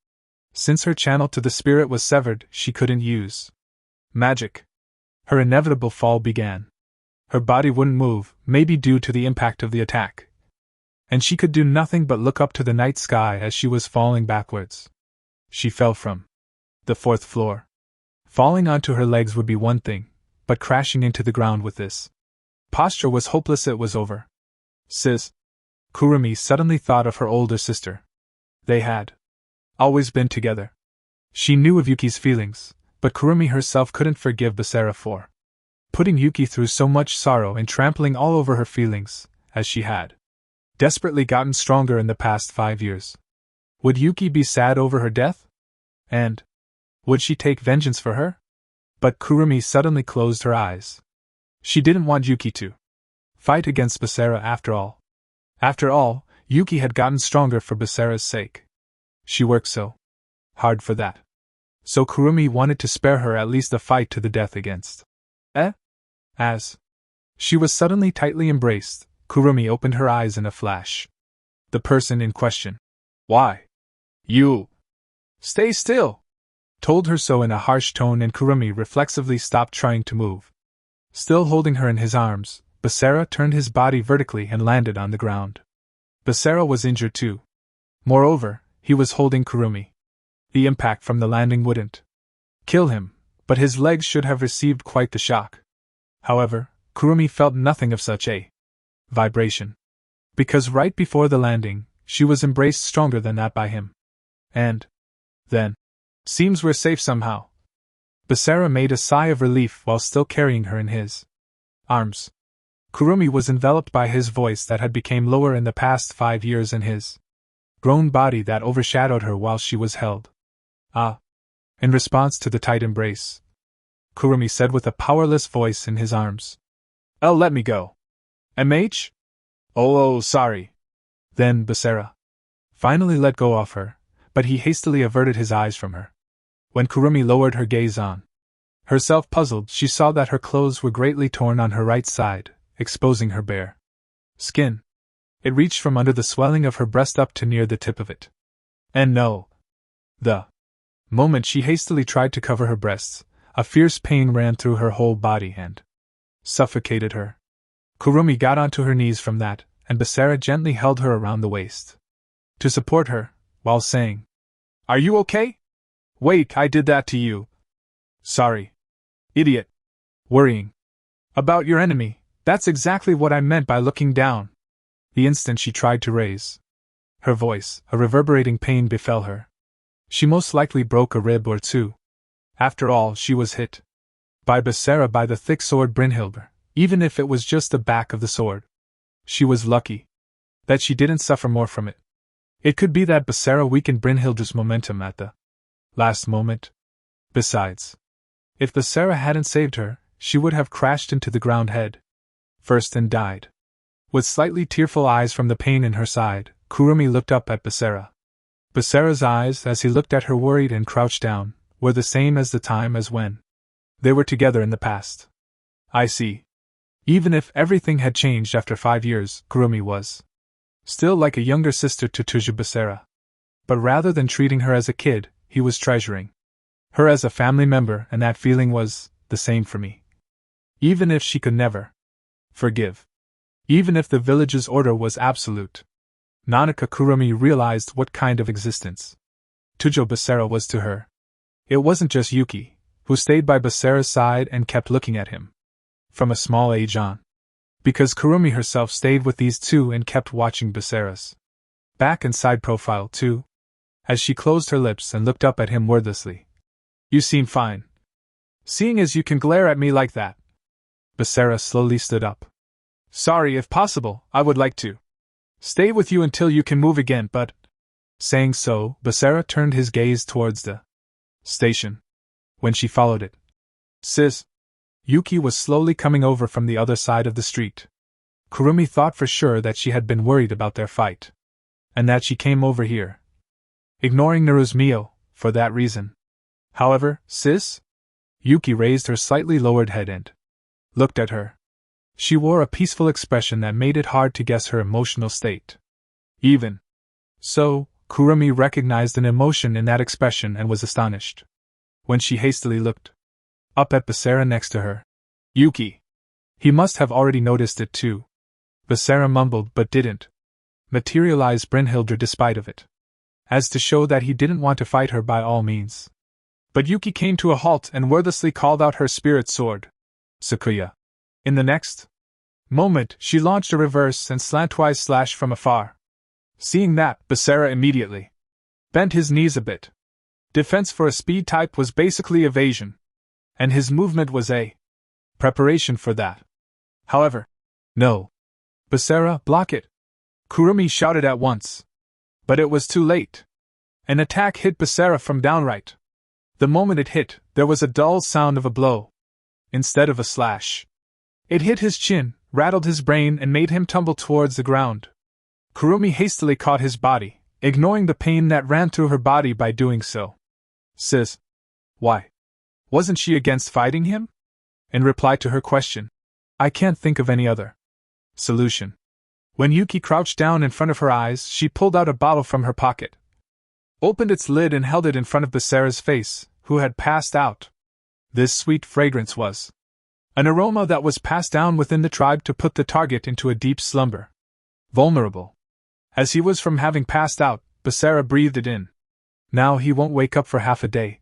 Since her channel to the spirit was severed, she couldn't use magic. Her inevitable fall began. Her body wouldn't move, maybe due to the impact of the attack. And she could do nothing but look up to the night sky as she was falling backwards. She fell from the 4th floor. Falling onto her legs would be one thing, but crashing into the ground with this Posture was hopeless, it was over. Sis. Kurumi suddenly thought of her older sister. They had always been together. She knew of Yuki's feelings, but Kurumi herself couldn't forgive Basara for putting Yuki through so much sorrow and trampling all over her feelings, as she had desperately gotten stronger in the past 5 years. Would Yuki be sad over her death? And would she take vengeance for her? But Kurumi suddenly closed her eyes. She didn't want Yuki to fight against Basara after all. After all, Yuki had gotten stronger for Basara's sake. She worked so hard for that. So Kurumi wanted to spare her at least a fight to the death against. As she was suddenly tightly embraced, Kurumi opened her eyes in a flash. The person in question, "Why? You stay still," told her so in a harsh tone, and Kurumi reflexively stopped trying to move. Still holding her in his arms, Basara turned his body vertically and landed on the ground. Basara was injured too. Moreover, he was holding Kurumi. The impact from the landing wouldn't kill him, but his legs should have received quite the shock. However, Kurumi felt nothing of such a vibration. Because right before the landing, she was embraced stronger than that by him. And then, seems we're safe somehow. Basara made a sigh of relief while still carrying her in his arms. Kurumi was enveloped by his voice that had become lower in the past 5 years and his grown body that overshadowed her while she was held. "Ah." In response to the tight embrace, Kurumi said with a powerless voice in his arms, "Let me go. MH? Oh, sorry." Then Basara finally let go of her, but he hastily averted his eyes from her. When Kurumi lowered her gaze on herself puzzled, she saw that her clothes were greatly torn on her right side, exposing her bare skin. It reached from under the swelling of her breast up to near the tip of it. And no. The moment she hastily tried to cover her breasts, a fierce pain ran through her whole body and suffocated her. Kurumi got onto her knees from that, and Basara gently held her around the waist to support her, while saying, "Are you okay? Wait, I did that to you. Sorry. Idiot. Worrying about your enemy, that's exactly what I meant by looking down." The instant she tried to raise her voice, a reverberating pain befell her. She most likely broke a rib or two. After all, she was hit by Basara by the thick sword Brynhildr, even if it was just the back of the sword. She was lucky that she didn't suffer more from it. It could be that Basara weakened Brynhildr's momentum at the last moment. Besides, if Basara hadn't saved her, she would have crashed into the ground head first and died. With slightly tearful eyes from the pain in her side, Kurumi looked up at Basara. Basara's eyes, as he looked at her worried and crouched down, were the same as the time as when they were together in the past. "I see." Even if everything had changed after 5 years, Kurumi was still like a younger sister to Basara. But rather than treating her as a kid, he was treasuring her as a family member, and that feeling was the same for me. Even if she could never forgive. Even if the village's order was absolute. Nanaka Kurumi realized what kind of existence Basara was to her. It wasn't just Yuki, who stayed by Basara's side and kept looking at him from a small age on. Because Kurumi herself stayed with these two and kept watching Basara's back and side profile too, as she closed her lips and looked up at him wordlessly. "You seem fine. Seeing as you can glare at me like that." Basara slowly stood up. "Sorry, if possible, I would like to stay with you until you can move again, but..." Saying so, Basara turned his gaze towards the station. When she followed it, "Sis." Yuki was slowly coming over from the other side of the street. Kurumi thought for sure that she had been worried about their fight, and that she came over here, ignoring Naru's Mio, for that reason. "However, sis?" Yuki raised her slightly lowered head and looked at her. She wore a peaceful expression that made it hard to guess her emotional state. Even so, Kurumi recognized an emotion in that expression and was astonished when she hastily looked up at Basara next to her. "Yuki." He must have already noticed it too. Basara mumbled but didn't materialize Brynhildr despite of it, as to show that he didn't want to fight her by all means. But Yuki came to a halt and wordlessly called out her spirit sword, "Sakuya." In the next moment, she launched a reverse and slantwise slash from afar. Seeing that, Basara immediately bent his knees a bit. Defense for a speed type was basically evasion, and his movement was a preparation for that. However, no. Basara, block it! Kurumi shouted at once. But it was too late. An attack hit Basara from downright. The moment it hit, there was a dull sound of a blow, instead of a slash. It hit his chin, rattled his brain, and made him tumble towards the ground. Kurumi hastily caught his body, ignoring the pain that ran through her body by doing so. Sis. Why? Wasn't she against fighting him? In reply to her question, I can't think of any other solution. When Yuki crouched down in front of her eyes, she pulled out a bottle from her pocket, opened its lid and held it in front of Basara's face, who had passed out. This sweet fragrance was an aroma that was passed down within the tribe to put the target into a deep slumber. Vulnerable as he was from having passed out, Basara breathed it in. Now he won't wake up for half a day.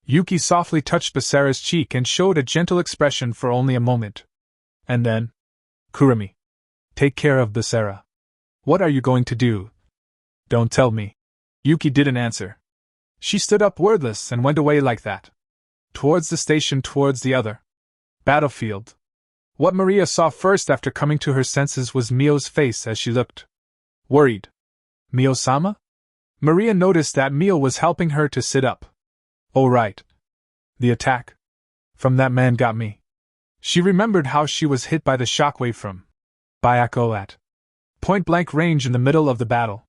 Yuki softly touched Basara's cheek and showed a gentle expression for only a moment. And then, Kurumi, take care of Basara. What are you going to do? Don't tell me. Yuki didn't answer. She stood up wordless and went away like that. Towards the station, towards the other battlefield. What Maria saw first after coming to her senses was Mio's face as she looked worried. Mio-sama? Maria noticed that Mio was helping her to sit up. Oh right. The attack from that man got me. She remembered how she was hit by the shockwave from Bayako at point-blank range in the middle of the battle.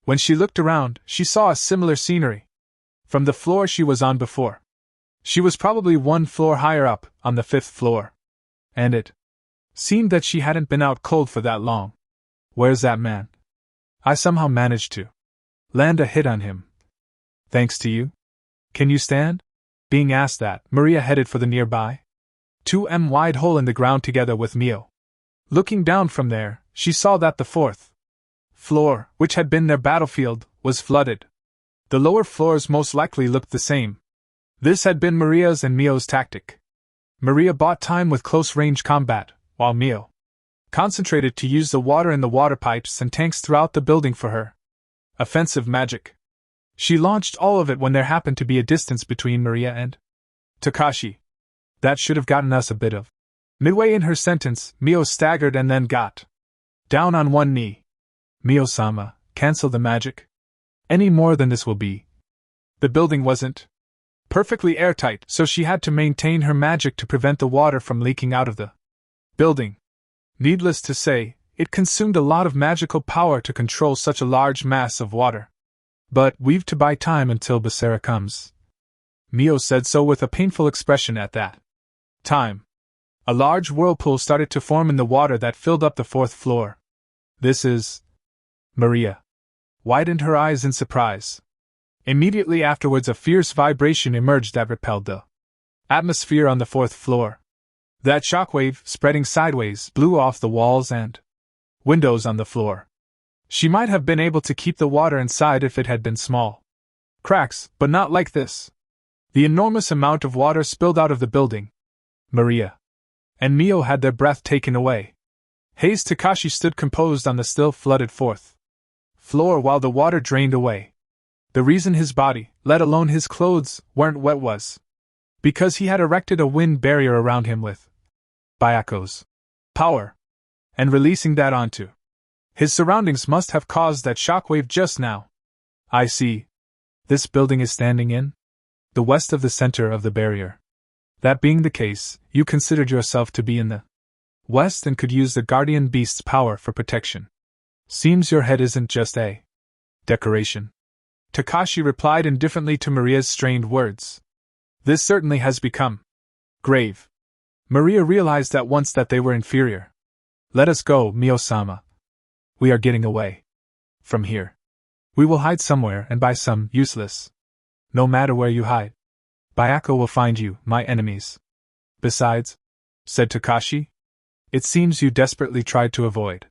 When she looked around, she saw a similar scenery from the floor she was on before. She was probably one floor higher up, on the 5th floor. And it seemed that she hadn't been out cold for that long. Where's that man? I somehow managed to land a hit on him. Thanks to you? Can you stand? Being asked that, Maria headed for the nearby 2m wide hole in the ground together with Mio. Looking down from there, she saw that the 4th floor, which had been their battlefield, was flooded. The lower floors most likely looked the same. This had been Maria's and Mio's tactic. Maria bought time with close-range combat, while Mio concentrated to use the water in the water pipes and tanks throughout the building for her offensive magic. She launched all of it when there happened to be a distance between Maria and Takashi. That should have gotten us a bit of. Midway in her sentence, Mio staggered and then got down on one knee. Mio-sama, cancel the magic. Any more than this will be. The building wasn't perfectly airtight, so she had to maintain her magic to prevent the water from leaking out of the building. Needless to say, it consumed a lot of magical power to control such a large mass of water. But we've to buy time until Basara comes. Mio said so with a painful expression at that time. A large whirlpool started to form in the water that filled up the 4th floor. This is... Maria widened her eyes in surprise. Immediately afterwards a fierce vibration emerged that repelled the atmosphere on the 4th floor. That shockwave, spreading sideways, blew off the walls and windows on the floor. She might have been able to keep the water inside if it had been small cracks, but not like this. The enormous amount of water spilled out of the building. Maria and Mio had their breath taken away. Haze Takashi stood composed on the still flooded 4th floor while the water drained away. The reason his body, let alone his clothes, weren't wet was because he had erected a wind barrier around him with Bayako's power, and releasing that onto his surroundings must have caused that shockwave just now. I see. This building is standing in the west of the center of the barrier. That being the case, you considered yourself to be in the west and could use the guardian beast's power for protection. Seems your head isn't just a decoration. Takashi replied indifferently to Maria's strained words. This certainly has become grave. Maria realized at once that they were inferior. Let us go, Mio-sama. We are getting away from here. We will hide somewhere and buy some useless. No matter where you hide, Bayako will find you, my enemies. Besides, said Takashi, it seems you desperately tried to avoid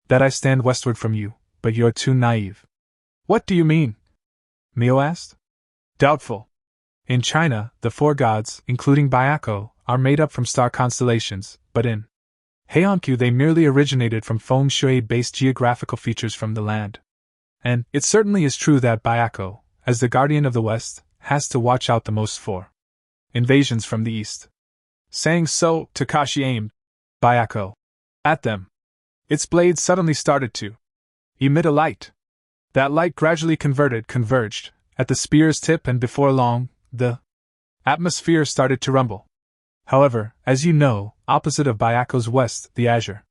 that I stand westward from you, but you're too naive. What do you mean? Mio asked. Doubtful. In China, the 4 gods, including Bayako, are made up from star constellations, but in Heian-kyu, they merely originated from feng shui-based geographical features from the land. And it certainly is true that Byakko, as the guardian of the West, has to watch out the most for invasions from the East. Saying so, Takashi aimed Byakko at them. Its blade suddenly started to emit a light. That light gradually converged, at the spear's tip, and before long, the atmosphere started to rumble. However, as you know, opposite of Byakko's west, the Azure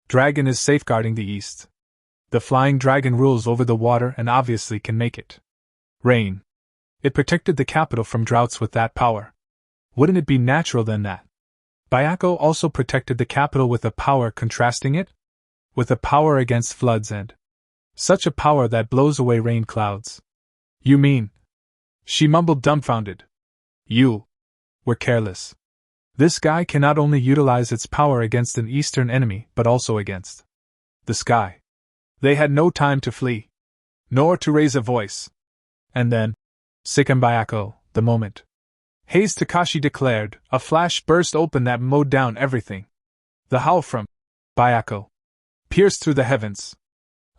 Dragon is safeguarding the east. The flying dragon rules over the water and obviously can make it rain. It protected the capital from droughts with that power. Wouldn't it be natural then that Byakko also protected the capital with a power contrasting it? With a power against floods and such a power that blows away rain clouds. You mean? She mumbled, dumbfounded. You were careless. This guy can not only utilize its power against an eastern enemy, but also against the sky. They had no time to flee, nor to raise a voice. And then, sicken Byakko, the moment Hayes Takashi declared, a flash burst open that mowed down everything. The howl from Byakko pierced through the heavens.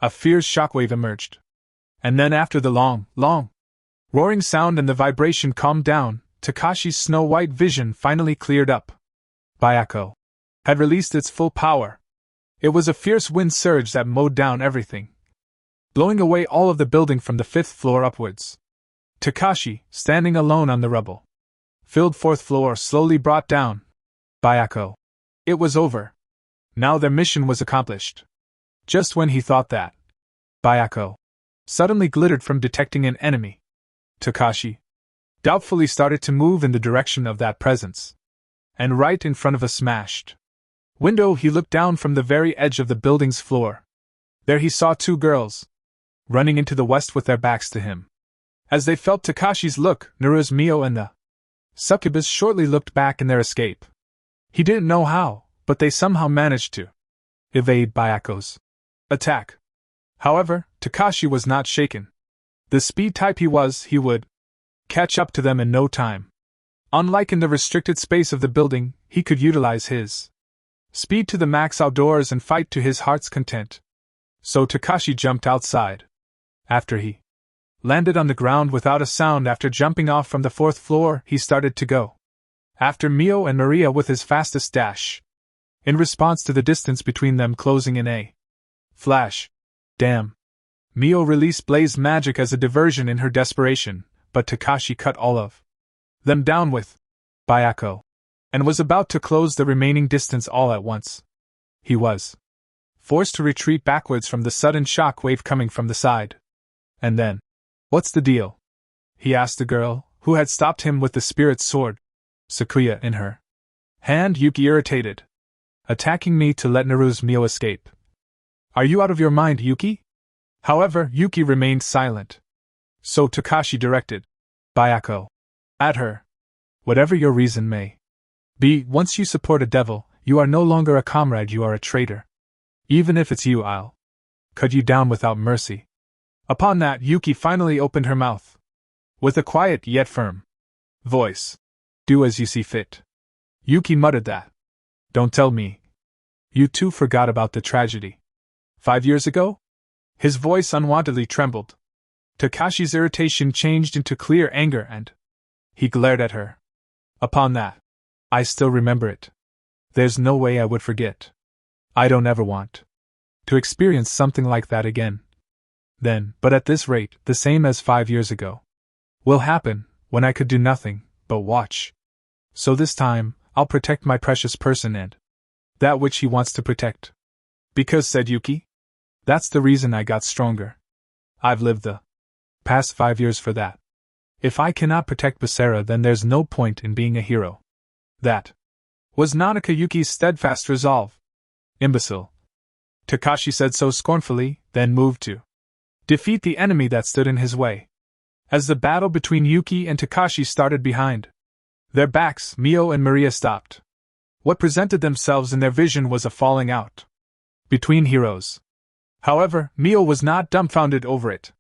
A fierce shockwave emerged. And then after the long roaring sound and the vibration calmed down, Takashi's snow-white vision finally cleared up. Byakko had released its full power. It was a fierce wind surge that mowed down everything, blowing away all of the building from the 5th floor upwards. Takashi, standing alone on the rubble filled 4th floor, slowly brought down Byakko. It was over. Now their mission was accomplished. Just when he thought that, Byakko suddenly glittered from detecting an enemy. Takashi doubtfully started to move in the direction of that presence. And right in front of a smashed window, he looked down from the very edge of the building's floor. There he saw 2 girls running into the west with their backs to him. As they felt Takashi's look, Naru's Mio and the succubus shortly looked back in their escape. He didn't know how, but they somehow managed to evade Byakko's attack. However, Takashi was not shaken. The speed type he would catch up to them in no time. Unlike in the restricted space of the building, he could utilize his speed to the max outdoors and fight to his heart's content. So Takashi jumped outside. After he landed on the ground without a sound after jumping off from the 4th floor, he started to go after Mio and Maria with his fastest dash. In response to the distance between them closing in a flash. Damn. Mio released blaze magic as a diversion in her desperation, but Takashi cut all of them down with Byakko, and was about to close the remaining distance all at once. He was forced to retreat backwards from the sudden shock wave coming from the side. And then, what's the deal? He asked the girl, who had stopped him with the spirit's sword, Sakuya, in her hand. Yuki, irritated. Attacking me to let Naru's Mio escape. Are you out of your mind, Yuki? However, Yuki remained silent. So Takashi directed Byakko at her. Whatever your reason may be, once you support a devil, you are no longer a comrade, you are a traitor. Even if it's you, I'll cut you down without mercy. Upon that, Yuki finally opened her mouth. With a quiet yet firm voice. Do as you see fit. Yuki muttered that. Don't tell me. You too forgot about the tragedy 5 years ago? His voice unwontedly trembled. Takashi's irritation changed into clear anger and he glared at her. Upon that, I still remember it. There's no way I would forget. I don't ever want to experience something like that again. Then, but at this rate, the same as 5 years ago will happen, when I could do nothing but watch. So this time, I'll protect my precious person and that which he wants to protect. Because, said Yuki, that's the reason I got stronger. I've lived the past 5 years for that. If I cannot protect Basara, then there's no point in being a hero. That was Nanaka Yuki's steadfast resolve. Imbecile. Takashi said so scornfully, then moved to defeat the enemy that stood in his way. As the battle between Yuki and Takashi started behind their backs, Mio and Maria stopped. What presented themselves in their vision was a falling out between heroes. However, Mio was not dumbfounded over it,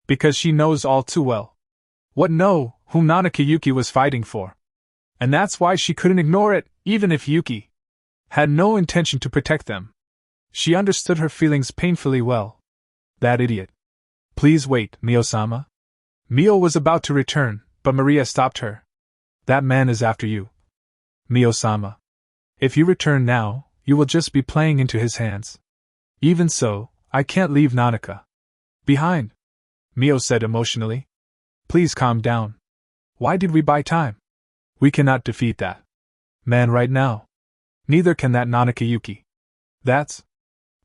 because she knows all too well whom Nanaka Yuki was fighting for. And that's why she couldn't ignore it, even if Yuki had no intention to protect them. She understood her feelings painfully well. That idiot. Please wait, Mio-sama. Mio was about to return, but Maria stopped her. That man is after you. Mio-sama. If you return now, you will just be playing into his hands. Even so, I can't leave Nanaka behind, Mio said emotionally. Please calm down. Why did we buy time? We cannot defeat that man right now. Neither can that Nanaka Yuki. That's...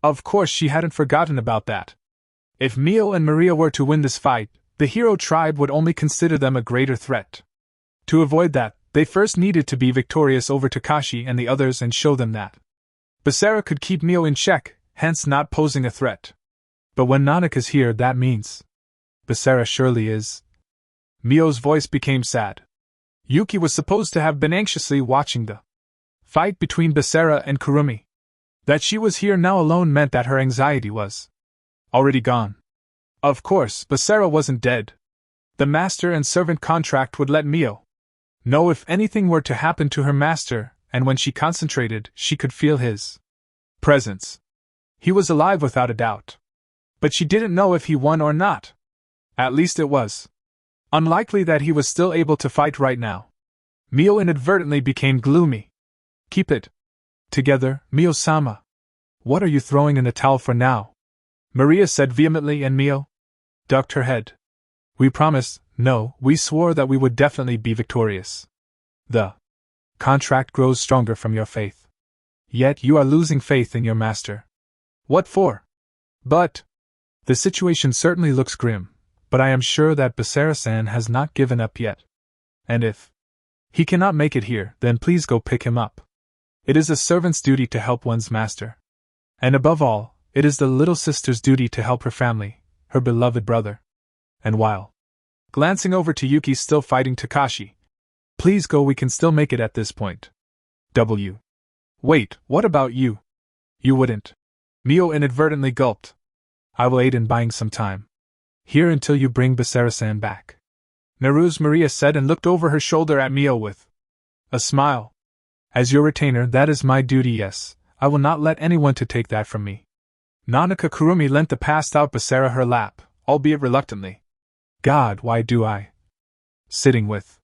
Of course she hadn't forgotten about that. If Mio and Maria were to win this fight, the hero tribe would only consider them a greater threat. To avoid that, they first needed to be victorious over Takashi and the others and show them that Basara could keep Mio in check, hence not posing a threat. But when Nanaka's here, that means Basara surely is. Mio's voice became sad. Yuki was supposed to have been anxiously watching the fight between Basara and Kurumi. That she was here now alone meant that her anxiety was already gone. Of course, Basara wasn't dead. The master and servant contract would let Mio know if anything were to happen to her master, and when she concentrated, she could feel his presence. He was alive without a doubt. But she didn't know if he won or not. At least it was unlikely that he was still able to fight right now. Mio inadvertently became gloomy. Keep it together, Mio-sama. What are you throwing in the towel for now? Maria said vehemently, and Mio ducked her head. We promised, no, we swore that we would definitely be victorious. The contract grows stronger from your faith. Yet you are losing faith in your master. What for? But the situation certainly looks grim, but I am sure that Basara-san has not given up yet. And if he cannot make it here, then please go pick him up. It is a servant's duty to help one's master. And above all, it is the little sister's duty to help her family, her beloved brother. And while glancing over to Yuki still fighting Takashi, please go, we can still make it at this point. Wait, what about you? You wouldn't. Mio inadvertently gulped. I will aid in buying some time here until you bring Basara-san back. Naru's Maria said and looked over her shoulder at Mio with a smile. As your retainer, that is my duty, yes. I will not let anyone to take that from me. Nanaka Kurumi lent the passed-out Basara her lap, albeit reluctantly. God, why do I? Sitting with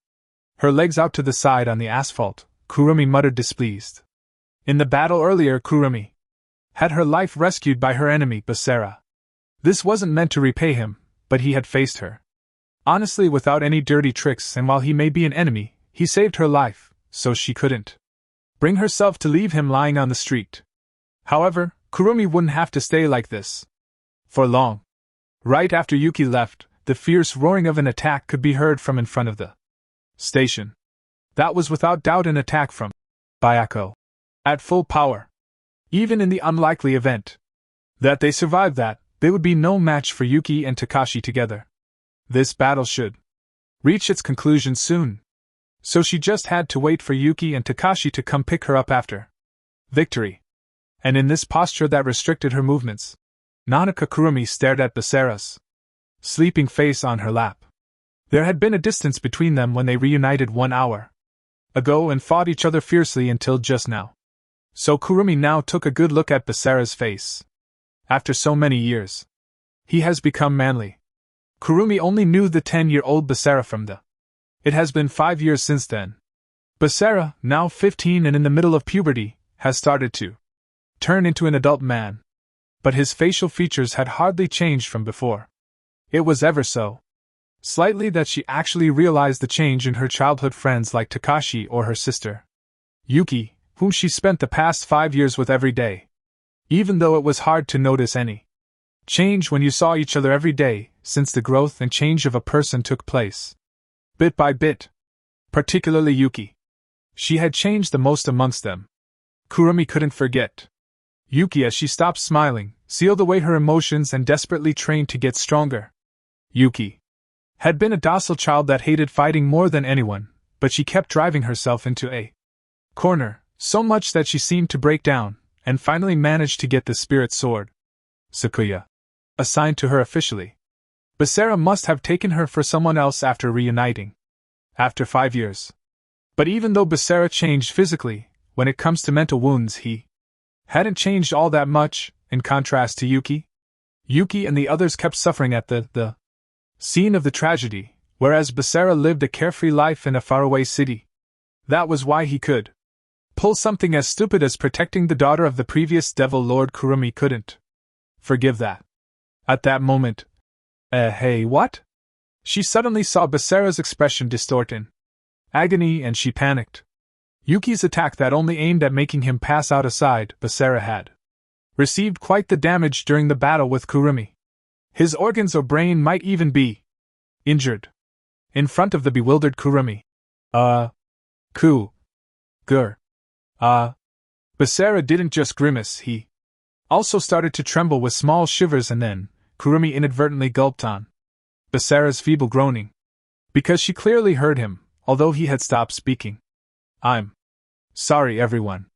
her legs out to the side on the asphalt, Kurumi muttered displeased. In the battle earlier, Kurumi had her life rescued by her enemy, Basara. This wasn't meant to repay him, but he had faced her honestly without any dirty tricks, and while he may be an enemy, he saved her life, so she couldn't bring herself to leave him lying on the street. However, Kurumi wouldn't have to stay like this for long. Right after Yuki left, the fierce roaring of an attack could be heard from in front of the station. That was without doubt an attack from Bayako at full power. Even in the unlikely event that they survived that, they would be no match for Yuki and Takashi together. This battle should reach its conclusion soon. So she just had to wait for Yuki and Takashi to come pick her up after victory. And in this posture that restricted her movements, Nanaka Kurumi stared at Basara's sleeping face on her lap. There had been a distance between them when they reunited 1 hour ago and fought each other fiercely until just now. So Kurumi now took a good look at Basara's face. After so many years, he has become manly. Kurumi only knew the 10-year-old Basara from the It has been 5 years since then. Basara, now 15 and in the middle of puberty, has started to turn into an adult man. But his facial features had hardly changed from before. It was ever so slightly that she actually realized the change in her childhood friends like Takashi or her sister Yuki, whom she spent the past 5 years with every day. Even though it was hard to notice any change when you saw each other every day, since the growth and change of a person took place bit by bit. Particularly Yuki. She had changed the most amongst them. Kurumi couldn't forget Yuki as she stopped smiling, sealed away her emotions and desperately trained to get stronger. Yuki had been a docile child that hated fighting more than anyone, but she kept driving herself into a corner, so much that she seemed to break down, and finally managed to get the spirit sword, Sakuya, assigned to her officially. Basara must have taken her for someone else after reuniting. After 5 years. But even though Basara changed physically, when it comes to mental wounds, he hadn't changed all that much, in contrast to Yuki. Yuki and the others kept suffering at the scene of the tragedy, whereas Basara lived a carefree life in a faraway city. That was why he could pull something as stupid as protecting the daughter of the previous Devil Lord. Kurumi couldn't forgive that. At that moment, hey, what? She suddenly saw Basara's expression distort in agony and she panicked. Yuki's attack that only aimed at making him pass out aside, Basara had received quite the damage during the battle with Kurumi. His organs or brain might even be injured. In front of the bewildered Kurumi. Basara didn't just grimace, he also started to tremble with small shivers, and then Kurumi inadvertently gulped on Basara's feeble groaning, because she clearly heard him, although he had stopped speaking. I'm sorry, everyone.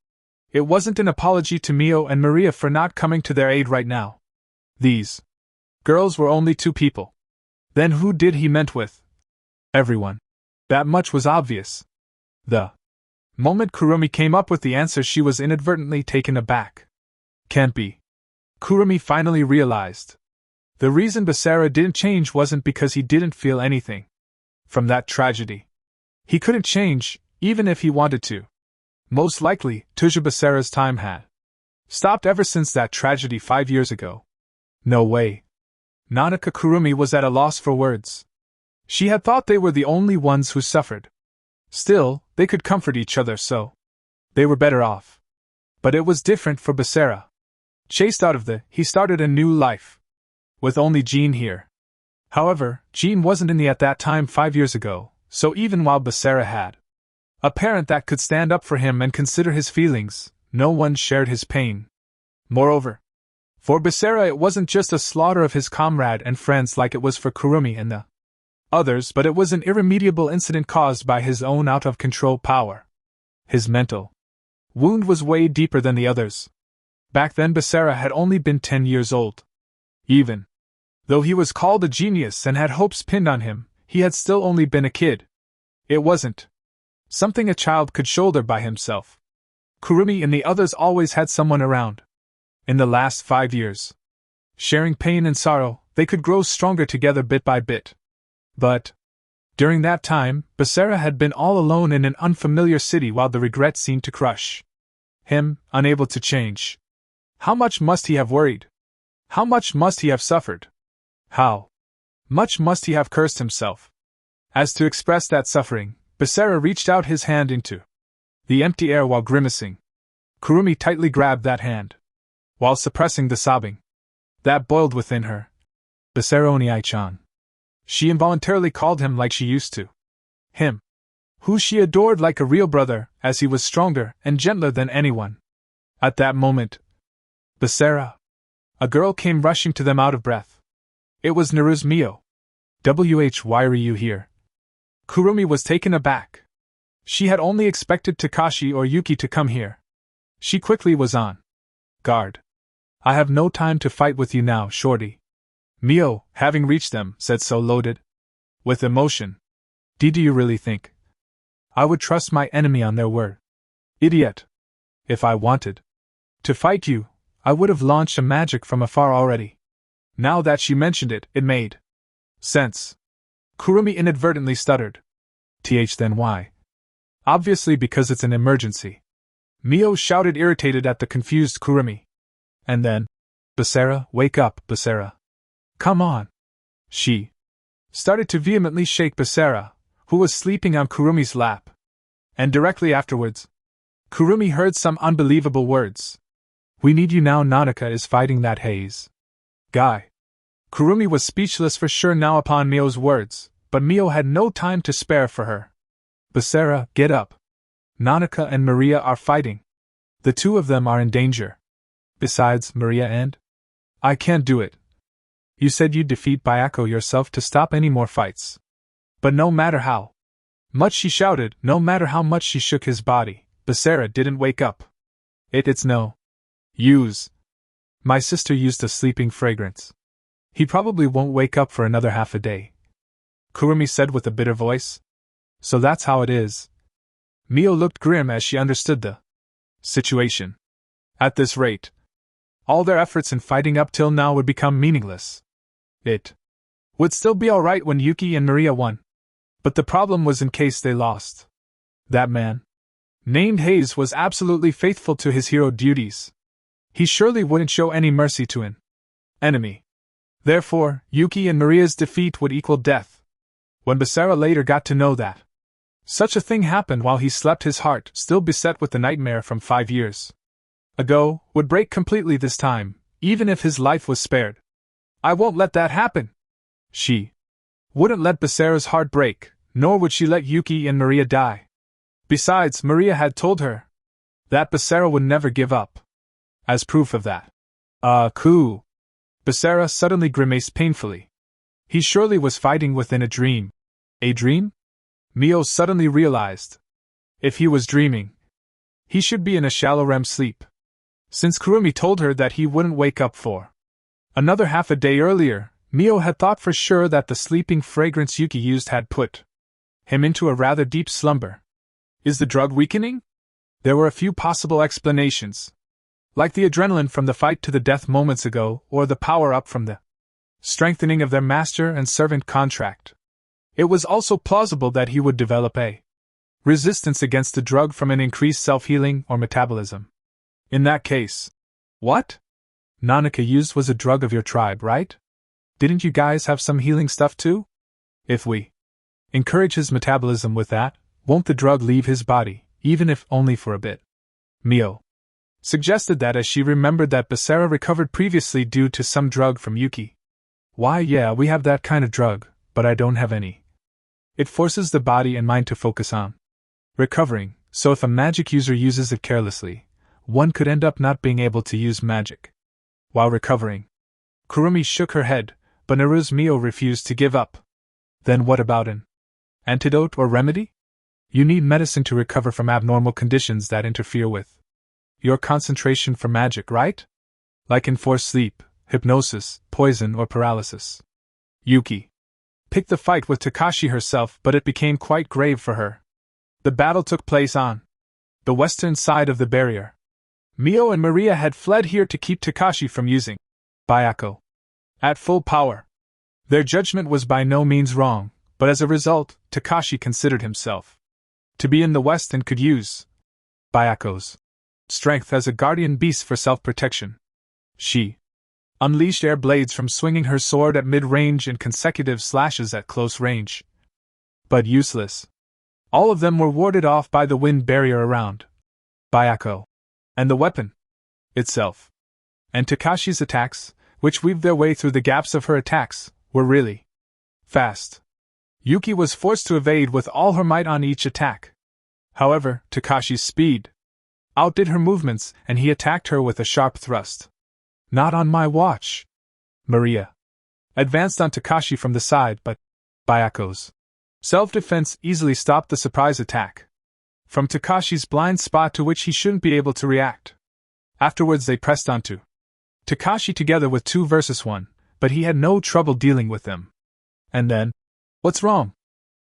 It wasn't an apology to Mio and Maria for not coming to their aid right now. These girls were only two people. Then who did he meant with everyone? That much was obvious. The moment Kurumi came up with the answer, she was inadvertently taken aback. Can't be. Kurumi finally realized. The reason Basara didn't change wasn't because he didn't feel anything from that tragedy. He couldn't change, even if he wanted to. Most likely, Tuja Basara's time had stopped ever since that tragedy 5 years ago. No way. Nanaka. Kurumi was at a loss for words. She had thought they were the only ones who suffered. Still, they could comfort each other, so they were better off. But it was different for Basara. Chased out of he started a new life. With only Jean here. However, Jean wasn't in at that time 5 years ago, so even while Basara had a parent that could stand up for him and consider his feelings, no one shared his pain. Moreover, for Basara it wasn't just a slaughter of his comrade and friends like it was for Kurumi and the others, but it was an irremediable incident caused by his own out-of-control power. His mental wound was way deeper than the others. Back then Basara had only been 10 years old. Even though he was called a genius and had hopes pinned on him, he had still only been a kid. It wasn't something a child could shoulder by himself. Kurumi and the others always had someone around. In the last 5 years, sharing pain and sorrow, they could grow stronger together bit by bit. But during that time, Basara had been all alone in an unfamiliar city while the regret seemed to crush him, unable to change. How much must he have worried? How much must he have suffered? How much must he have cursed himself? As to express that suffering, Basara reached out his hand into the empty air while grimacing. Kurumi tightly grabbed that hand, while suppressing the sobbing that boiled within her. Basara Oniai-chan. She involuntarily called him like she used to. Him, who she adored like a real brother, as he was stronger and gentler than anyone. At that moment, Basara, a girl came rushing to them out of breath. It was Naru's Mio. Why are you here? Kurumi was taken aback. She had only expected Takashi or Yuki to come here. She quickly was on guard. I have no time to fight with you now, shorty. Mio, having reached them, said so loaded with emotion. Do you really think I would trust my enemy on their word? Idiot. If I wanted to fight you, I would have launched a magic from afar already. Now that she mentioned it, it made sense. Kurumi inadvertently stuttered. Then why? Obviously because it's an emergency. Mio shouted, irritated at the confused Kurumi. And then, Basara, wake up, Basara. Come on. She started to vehemently shake Basara, who was sleeping on Kurumi's lap. And directly afterwards, Kurumi heard some unbelievable words. We need you now. Nanaka is fighting that haze guy. Kurumi was speechless for sure now upon Mio's words, but Mio had no time to spare for her. Basara, get up. Nanaka and Maria are fighting. The two of them are in danger. Besides, Maria and I can't do it. You said you'd defeat Bayako yourself to stop any more fights. But no matter how much she shouted, no matter how much she shook his body, Basara didn't wake up. It's no use. My sister used a sleeping fragrance. He probably won't wake up for another half a day. Kurumi said with a bitter voice. So that's how it is. Mio looked grim as she understood the situation. At this rate, all their efforts in fighting up till now would become meaningless. It would still be alright when Yuki and Maria won. But the problem was in case they lost. That man, named Hayes, was absolutely faithful to his hero duties. He surely wouldn't show any mercy to an enemy. Therefore, Yuki and Maria's defeat would equal death. When Basara later got to know that such a thing happened while he slept, his heart, still beset with the nightmare from 5 years ago, would break completely this time, even if his life was spared. I won't let that happen. She wouldn't let Basara's heart break, nor would she let Yuki and Maria die. Besides, Maria had told her that Basara would never give up. As proof of that, coup. Basara suddenly grimaced painfully. He surely was fighting within a dream. A dream? Mio suddenly realized. If he was dreaming, he should be in a shallow REM sleep, since Kurumi told her that he wouldn't wake up for another half a day earlier. Mio had thought for sure that the sleeping fragrance Yuki used had put him into a rather deep slumber. Is the drug weakening? There were a few possible explanations, like the adrenaline from the fight to the death moments ago, or the power-up from the strengthening of their master and servant contract. It was also plausible that he would develop a resistance against the drug from an increased self-healing or metabolism. In that case, what Nanaka used was a drug of your tribe, right? Didn't you guys have some healing stuff too? If we encourage his metabolism with that, won't the drug leave his body, even if only for a bit? Mio suggested that, as she remembered that Basara recovered previously due to some drug from Yuki. Why, yeah, we have that kind of drug, but I don't have any. It forces the body and mind to focus on recovering, so if a magic user uses it carelessly, one could end up not being able to use magic while recovering. Kurumi shook her head, but Naru's Mio refused to give up. Then what about an antidote or remedy? You need medicine to recover from abnormal conditions that interfere with your concentration for magic, right? Like enforced sleep, hypnosis, poison, or paralysis. Yuki picked the fight with Takashi herself, but it became quite grave for her. The battle took place on the western side of the barrier. Mio and Maria had fled here to keep Takashi from using Byakko at full power. Their judgment was by no means wrong, but as a result, Takashi considered himself to be in the west and could use Byakko's strength as a guardian beast for self-protection. She unleashed air blades from swinging her sword at mid-range and consecutive slashes at close range. But useless. All of them were warded off by the wind barrier around Byakko and the weapon itself. And Takashi's attacks, which weaved their way through the gaps of her attacks, were really fast. Yuki was forced to evade with all her might on each attack. However, Takashi's speed outdid her movements, and he attacked her with a sharp thrust. Not on my watch. Maria advanced on Takashi from the side, but Byakko's self-defense easily stopped the surprise attack from Takashi's blind spot, to which he shouldn't be able to react. Afterwards they pressed onto Takashi together with 2 versus 1, but he had no trouble dealing with them. And then, what's wrong?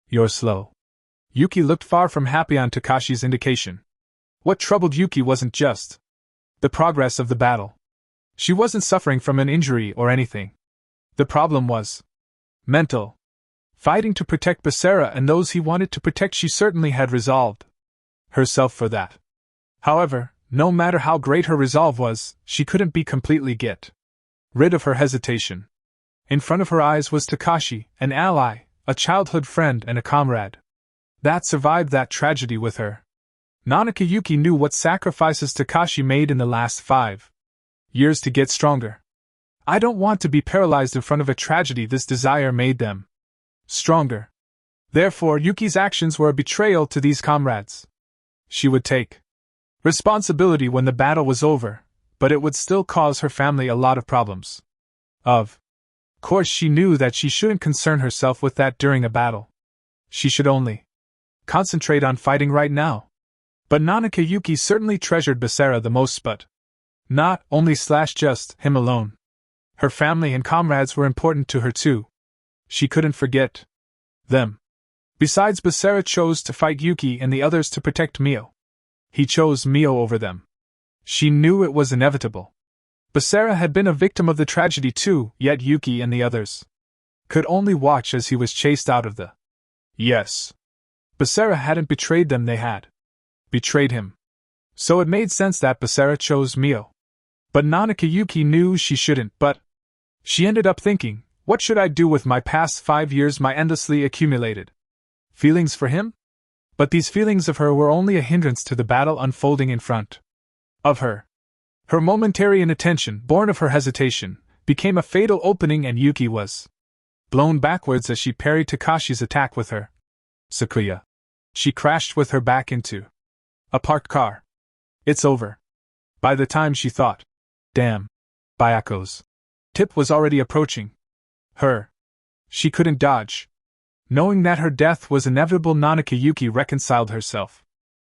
You're slow. Yuki looked far from happy on Takashi's indication. What troubled Yuki wasn't just the progress of the battle. She wasn't suffering from an injury or anything. The problem was mental. Fighting to protect Basara and those he wanted to protect, she certainly had resolved herself for that. However, no matter how great her resolve was, she couldn't be completely get rid of her hesitation. In front of her eyes was Takashi, an ally, a childhood friend and a comrade that survived that tragedy with her. Nanaka Yuki knew what sacrifices Takashi made in the last 5 years to get stronger. I don't want to be paralyzed in front of a tragedy. This desire made them stronger. Therefore, Yuki's actions were a betrayal to these comrades. She would take responsibility when the battle was over, but it would still cause her family a lot of problems. Of course, she knew that she shouldn't concern herself with that during a battle. She should only concentrate on fighting right now. But Nanaka Yuki certainly treasured Basara the most, but not only / just him alone. Her family and comrades were important to her too. She couldn't forget them. Besides, Basara chose to fight Yuki and the others to protect Mio. He chose Mio over them. She knew it was inevitable. Basara had been a victim of the tragedy too, yet Yuki and the others could only watch as he was chased out of the. Yes. Basara hadn't betrayed them, they had betrayed him. So it made sense that Basara chose Mio. But Nanaka Yuki knew she shouldn't, but she ended up thinking, what should I do with my past 5 years, my endlessly accumulated feelings for him? But these feelings of her were only a hindrance to the battle unfolding in front of her. Her momentary inattention, born of her hesitation, became a fatal opening, and Yuki was blown backwards as she parried Takashi's attack with her Sakuya. She crashed with her back into a parked car. It's over. By the time she thought, damn, Bayako's tip was already approaching her. She couldn't dodge. Knowing that her death was inevitable, Nanaka Yuki reconciled herself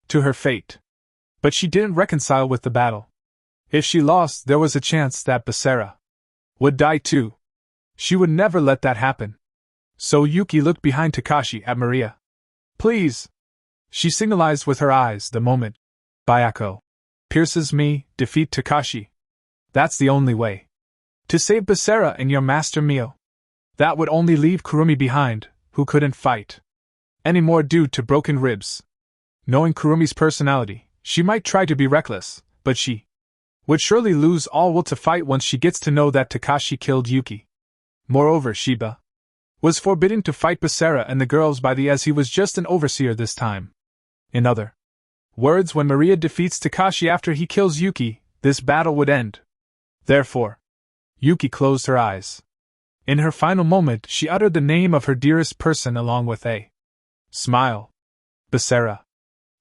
to her fate. But she didn't reconcile with the battle. If she lost, there was a chance that Basara would die too. She would never let that happen. So Yuki looked behind Takashi at Maria. Please! She signalized with her eyes the moment Bayako pierces me, defeat Takashi. That's the only way to save Basara and your master Mio. That would only leave Kurumi behind, who couldn't fight anymore due to broken ribs. Knowing Kurumi's personality, she might try to be reckless, but she would surely lose all will to fight once she gets to know that Takashi killed Yuki. Moreover, Shiba was forbidden to fight Basara and the girls by the as he was just an overseer this time. In other words, when Maria defeats Takashi after he kills Yuki, this battle would end. Therefore, Yuki closed her eyes. In her final moment, she uttered the name of her dearest person along with a smile. Basara.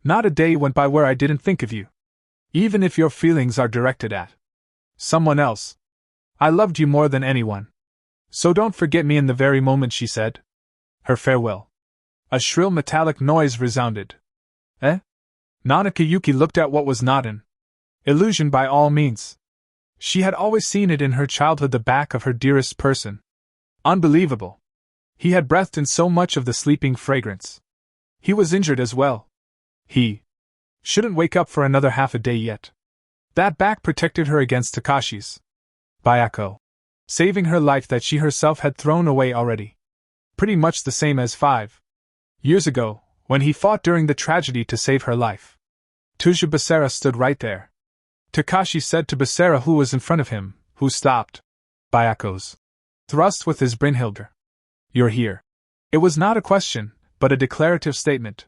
Not a day went by where I didn't think of you. Even if your feelings are directed at someone else, I loved you more than anyone. So don't forget me in the very moment, she said. Her farewell. A shrill metallic noise resounded. Eh? Nanaka Yuki looked at what was not an illusion by all means. She had always seen it in her childhood, the back of her dearest person. Unbelievable. He had breathed in so much of the sleeping fragrance. He was injured as well. He shouldn't wake up for another half a day yet. That back protected her against Takashi's Bayako, saving her life that she herself had thrown away already. Pretty much the same as 5 years ago, when he fought during the tragedy to save her life. Tuja Basara stood right there. Takashi said to Basara, who was in front of him, who stopped Bayako's thrust with his Brynhilder. You're here. It was not a question, but a declarative statement.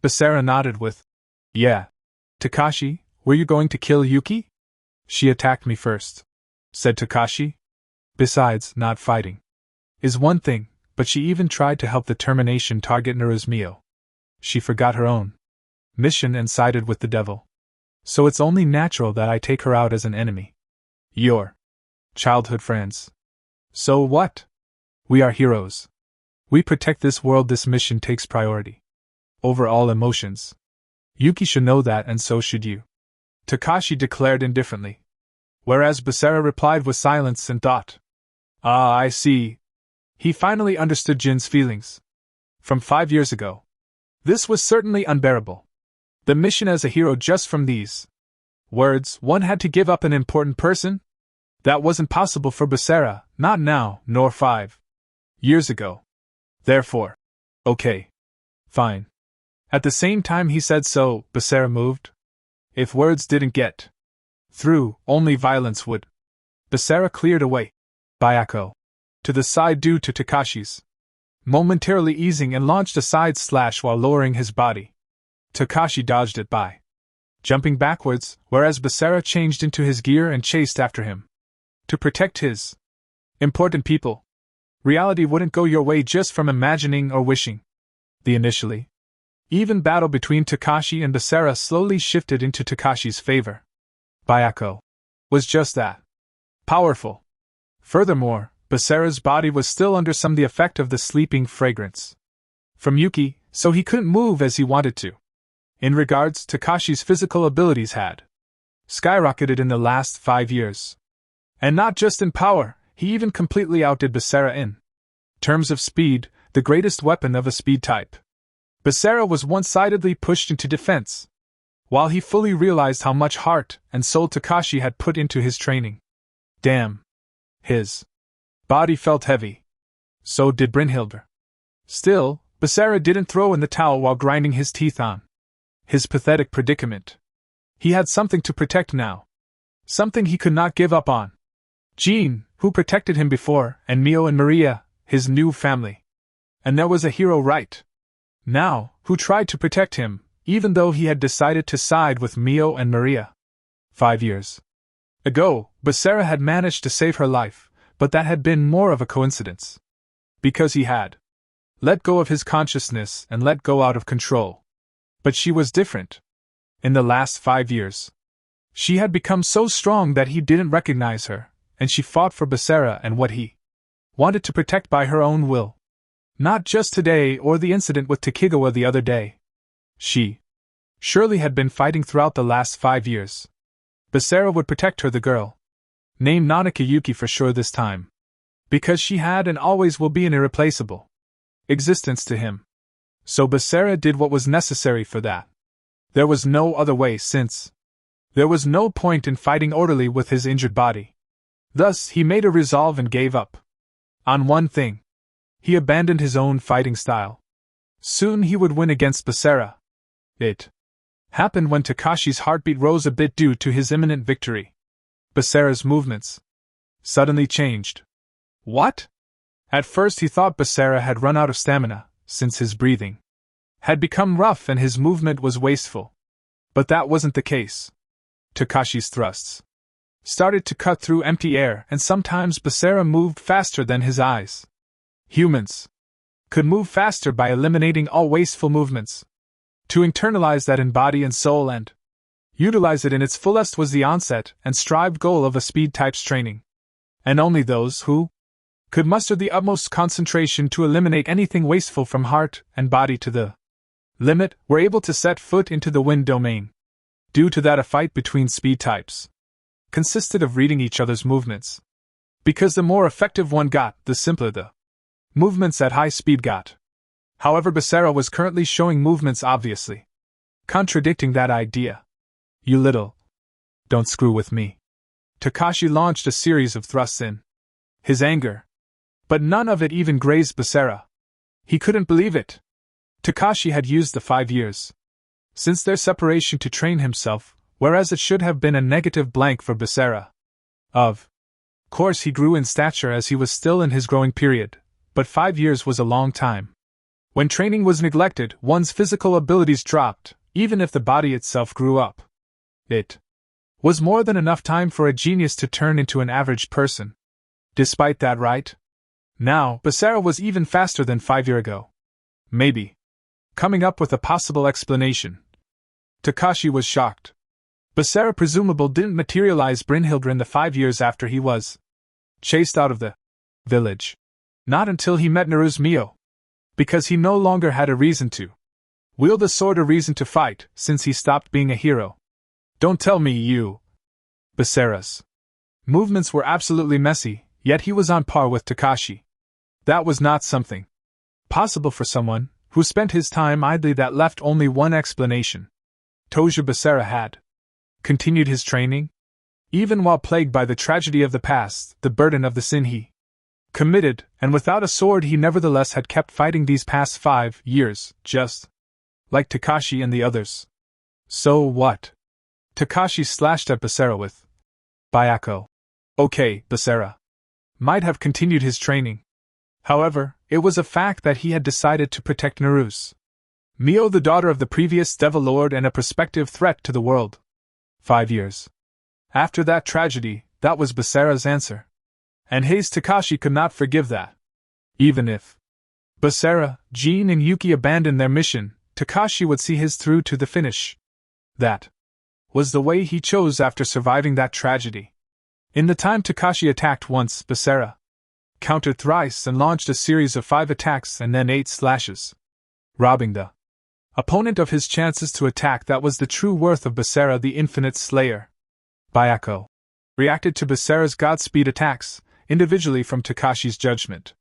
Basara nodded with, yeah. Takashi, were you going to kill Yuki? She attacked me first, said Takashi. Besides, not fighting is one thing, but she even tried to help the termination target Naru's Mio. She forgot her own mission and sided with the devil. So it's only natural that I take her out as an enemy. Your childhood friends. So what? We are heroes. We protect this world. This mission takes priority over all emotions. Yuki should know that, and so should you, Takashi declared indifferently. Whereas Basara replied with silence and thought. Ah, I see. He finally understood Jin's feelings. From 5 years ago. This was certainly unbearable. The mission as a hero, just from these words, one had to give up an important person? That wasn't possible for Basara, not now, nor 5 years ago. Therefore, okay. Fine. At the same time he said so, Basara moved. If words didn't get through, only violence would. Basara cleared away Bayako to the side due to Takashi's momentarily easing and launched a side slash while lowering his body. Takashi dodged it by jumping backwards, whereas Basara changed into his gear and chased after him. To protect his important people. Reality wouldn't go your way just from imagining or wishing. The initially even battle between Takashi and Basara slowly shifted into Takashi's favor. Bayako was just that. Powerful. Furthermore, Basara's body was still under some the effect of the sleeping fragrance from Yuki, so he couldn't move as he wanted to. In regards, Takashi's physical abilities had skyrocketed in the last 5 years. And not just in power, he even completely outdid Basara in terms of speed, the greatest weapon of a speed type. Basara was one-sidedly pushed into defense. while he fully realized how much heart and soul Takashi had put into his training. Damn. His body felt heavy. So did Brynhilde. Still, Basara didn't throw in the towel while grinding his teeth on his pathetic predicament. He had something to protect now. Something he could not give up on. Jean, who protected him before, and Mio and Maria, his new family. And there was a hero right now, who tried to protect him, even though he had decided to side with Mio and Maria. 5 years ago, Basara had managed to save her life, but that had been more of a coincidence. Because he had let go of his consciousness and let go out of control. But she was different. In the last 5 years, she had become so strong that he didn't recognize her, and she fought for Basara and what he wanted to protect by her own will. Not just today or the incident with Takigawa the other day. She surely had been fighting throughout the last 5 years. Basara would protect her, the girl. Name Nanaka Yuki for sure this time. Because she had and always will be an irreplaceable existence to him. So Basara did what was necessary for that. There was no other way, since there was no point in fighting orderly with his injured body. Thus he made a resolve and gave up on one thing. He abandoned his own fighting style. Soon he would win against Basara. It happened when Takashi's heartbeat rose a bit due to his imminent victory. Basara's movements suddenly changed. What? At first he thought Basara had run out of stamina, since his breathing had become rough and his movement was wasteful. But that wasn't the case. Takashi's thrusts started to cut through empty air, and sometimes Basara moved faster than his eyes. Humans could move faster by eliminating all wasteful movements. To internalize that in body and soul and utilize it in its fullest was the onset and strived goal of a speed type's training. And only those who could muster the utmost concentration to eliminate anything wasteful from heart and body to the limit were able to set foot into the wind domain. Due to that, a fight between speed types consisted of reading each other's movements. Because the more effective one got, the simpler the movements at high speed got. However, Basara was currently showing movements obviously contradicting that idea. You little don't screw with me. Takashi launched a series of thrusts in his anger. But none of it even grazed Basara. He couldn't believe it. Takashi had used the 5 years since their separation to train himself, whereas it should have been a negative blank for Basara. Of course he grew in stature as he was still in his growing period, but 5 years was a long time. When training was neglected, one's physical abilities dropped, even if the body itself grew up. It was more than enough time for a genius to turn into an average person. Despite that, right? Now, Basara was even faster than 5 years ago. Maybe coming up with a possible explanation. Takashi was shocked. Basara presumably didn't materialize Brynhilde in the 5 years after he was chased out of the village. Not until he met Naru's Mio. Because he no longer had a reason to wield a sword, a reason to fight, since he stopped being a hero. Don't tell me you. Basara's movements were absolutely messy, yet he was on par with Takashi. That was not something possible for someone who spent his time idly. That left only one explanation. Toja Basara had continued his training. Even while plagued by the tragedy of the past, the burden of the sin he committed, and without a sword he nevertheless had kept fighting these past 5 years, just like Takashi and the others. So what? Takashi slashed at Basara with Byako. Okay, Basara might have continued his training. However, it was a fact that he had decided to protect Naru's Mio, the daughter of the previous Devil Lord and a prospective threat to the world. 5 years after that tragedy, that was Basara's answer. And Hayes Takashi could not forgive that. Even if Basara, Jean and Yuki abandoned their mission, Takashi would see his through to the finish. That was the way he chose after surviving that tragedy. In the time Takashi attacked once, Basara countered thrice and launched a series of 5 attacks and then 8 slashes, robbing the opponent of his chances to attack. That was the true worth of Basara, the infinite slayer. Byako reacted to Basara's Godspeed attacks, individually from Takashi's judgment.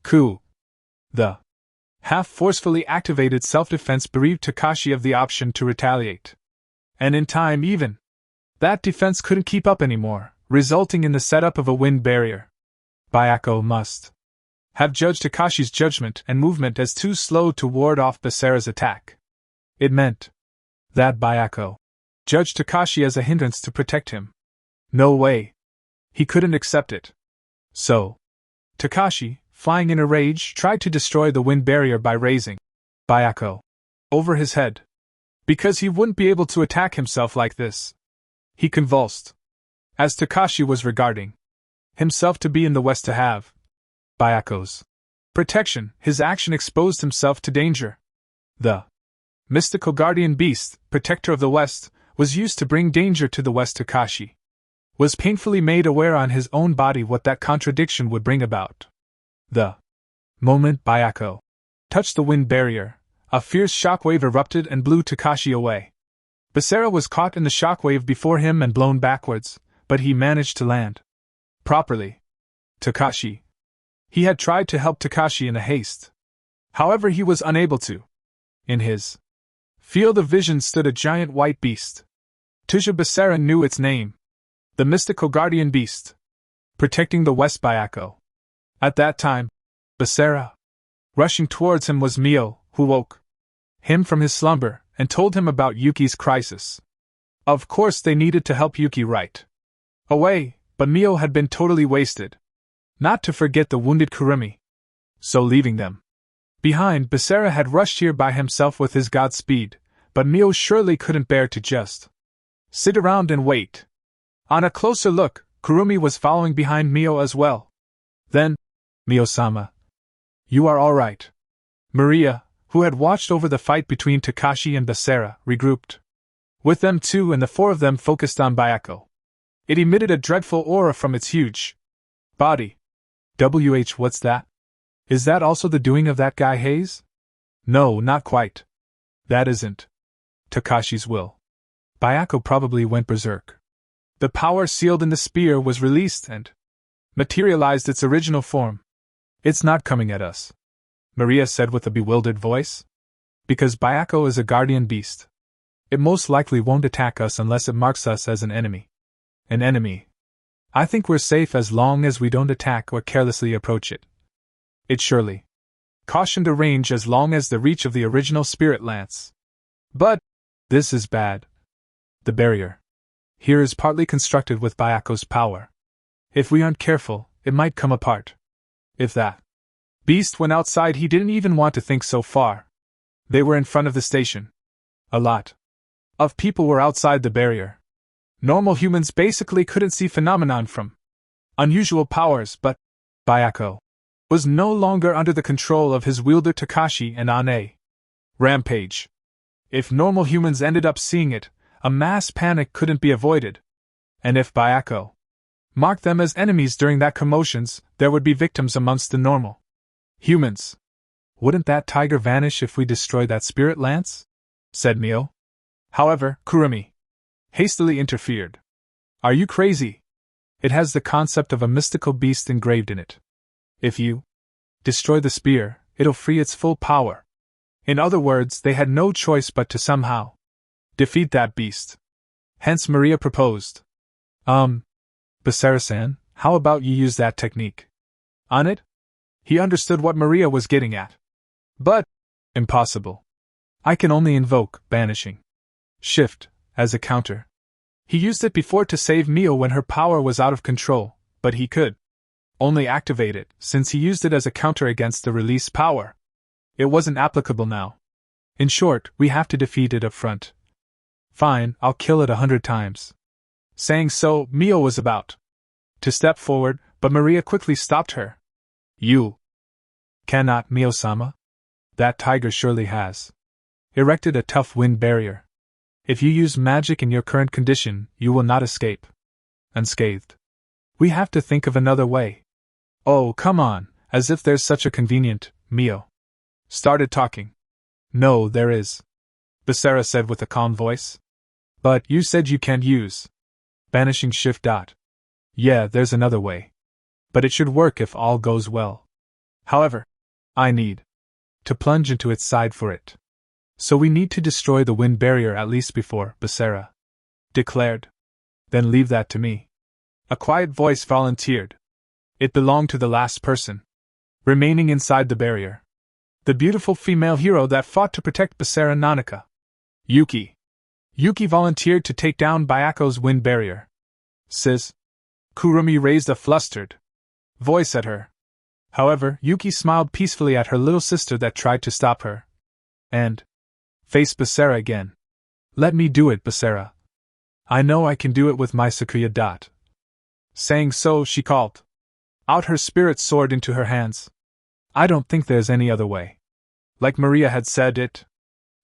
Ku. The half-forcefully activated self-defense bereaved Takashi of the option to retaliate. And in time even, that defense couldn't keep up anymore, resulting in the setup of a wind barrier. Bayako must have judged Takashi's judgment and movement as too slow to ward off Basara's attack. It meant that Bayako judged Takashi as a hindrance to protect him. No way. He couldn't accept it. So, Takashi, flying in a rage, tried to destroy the wind barrier by raising Bayako over his head. Because he wouldn't be able to attack himself like this. He convulsed. As Takashi was regarding himself to be in the West to have Bayako's protection, his action exposed himself to danger. The mystical guardian beast, protector of the West, was used to bring danger to the West. Takashi was painfully made aware on his own body what that contradiction would bring about. The moment Bayako touched the wind barrier, a fierce shockwave erupted and blew Takashi away. Basara was caught in the shockwave before him and blown backwards, but he managed to land properly. Takashi. He had tried to help Takashi in a haste. However, he was unable to. In his field of vision stood a giant white beast. Tuja Basara knew its name. The mystical guardian beast. Protecting the West Bayako. At that time, Basara, rushing towards him, was Mio, who woke him from his slumber and told him about Yuki's crisis. Of course they needed to help Yuki right away, but Mio had been totally wasted. Not to forget the wounded Kurumi. So leaving them behind, Basara had rushed here by himself with his god speed, but Mio surely couldn't bear to just sit around and wait. On a closer look, Kurumi was following behind Mio as well. Then, Mio-sama, you are all right. Maria, who had watched over the fight between Takashi and Basara, regrouped with them too, and the four of them focused on Bayako. It emitted a dreadful aura from its huge body. What's that? Is that also the doing of that guy Hayes? No, not quite. That isn't Takashi's will. Bayako probably went berserk. The power sealed in the spear was released and materialized its original form. It's not coming at us, Maria said with a bewildered voice. Because Bayako is a guardian beast. It most likely won't attack us unless it marks us as an enemy. An enemy? I think we're safe as long as we don't attack or carelessly approach it. It surely cautioned a range as long as the reach of the original spirit lance. But this is bad. The barrier here is partly constructed with Bayako's power. If we aren't careful, it might come apart. If that beast went outside, he didn't even want to think so far. They were in front of the station. A lot of people were outside the barrier. Normal humans basically couldn't see phenomenon from unusual powers, but Bayako was no longer under the control of his wielder Takashi and on a rampage. If normal humans ended up seeing it, a mass panic couldn't be avoided. And if Bayako marked them as enemies during that commotions, there would be victims amongst the normal humans. Wouldn't that tiger vanish if we destroy that spirit lance? Said Mio. However, Kurumi hastily interfered. Are you crazy? It has the concept of a mystical beast engraved in it. If you destroy the spear, it'll free its full power. In other words, they had no choice but to somehow defeat that beast. Hence Maria proposed. Basara-san, how about you use that technique on it? He understood what Maria was getting at. But, impossible. I can only invoke banishing shift as a counter. He used it before to save Mio when her power was out of control, but he could only activate it since he used it as a counter against the release power. It wasn't applicable now. In short, we have to defeat it up front. Fine, I'll kill it 100 times. Saying so, Mio was about to step forward, but Maria quickly stopped her. You cannot, Mio-sama. That tiger surely has erected a tough wind barrier. If you use magic in your current condition, you will not escape unscathed. We have to think of another way. Oh, come on, as if there's such a convenient, Mio started talking. No, there is, Basara said with a calm voice. But you said you can't use banishing shift. Yeah, there's another way. But it should work if all goes well. However, I need to plunge into its side for it. So we need to destroy the wind barrier at least before, Basara declared. Then leave that to me. A quiet voice volunteered. It belonged to the last person remaining inside the barrier. The beautiful female hero that fought to protect Basara Nanaka. Yuki. Yuki volunteered to take down Byaku's wind barrier. Sis. Kurumi raised a flustered voice at her. However, Yuki smiled peacefully at her little sister that tried to stop her. And faced Basara again. Let me do it, Basara. I know I can do it with my Sakuya. Saying so, she called out her spirit sword into her hands. I don't think there's any other way. Like Maria had said, it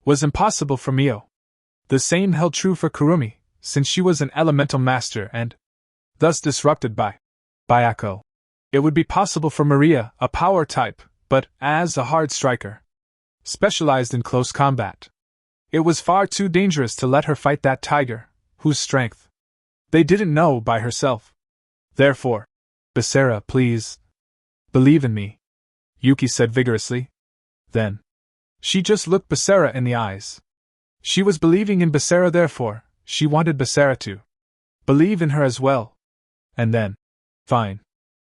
was impossible for Mio. The same held true for Kurumi, since she was an elemental master and thus disrupted by Byaku. It would be possible for Maria, a power type, but as a hard striker, specialized in close combat. It was far too dangerous to let her fight that tiger, whose strength they didn't know by herself. Therefore, Basara, please, believe in me, Yuki said vigorously. Then, she just looked Basara in the eyes. She was believing in Basara, therefore, she wanted Basara to believe in her as well. And then, fine.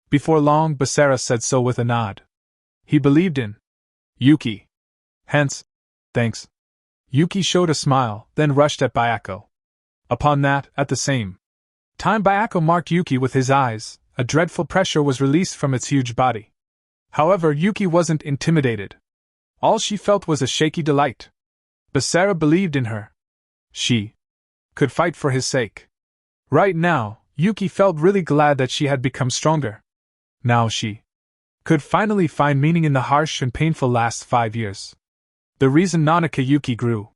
Before long, Basara said so with a nod. He believed in Yuki. Hence, thanks. Yuki showed a smile, then rushed at Byaku. Upon that, at the same time Byaku marked Yuki with his eyes, a dreadful pressure was released from its huge body. However, Yuki wasn't intimidated. All she felt was a shaky delight. Basara believed in her. She could fight for his sake. Right now, Yuki felt really glad that she had become stronger. Now she could finally find meaning in the harsh and painful last 5 years. The reason Nanaka Yuki grew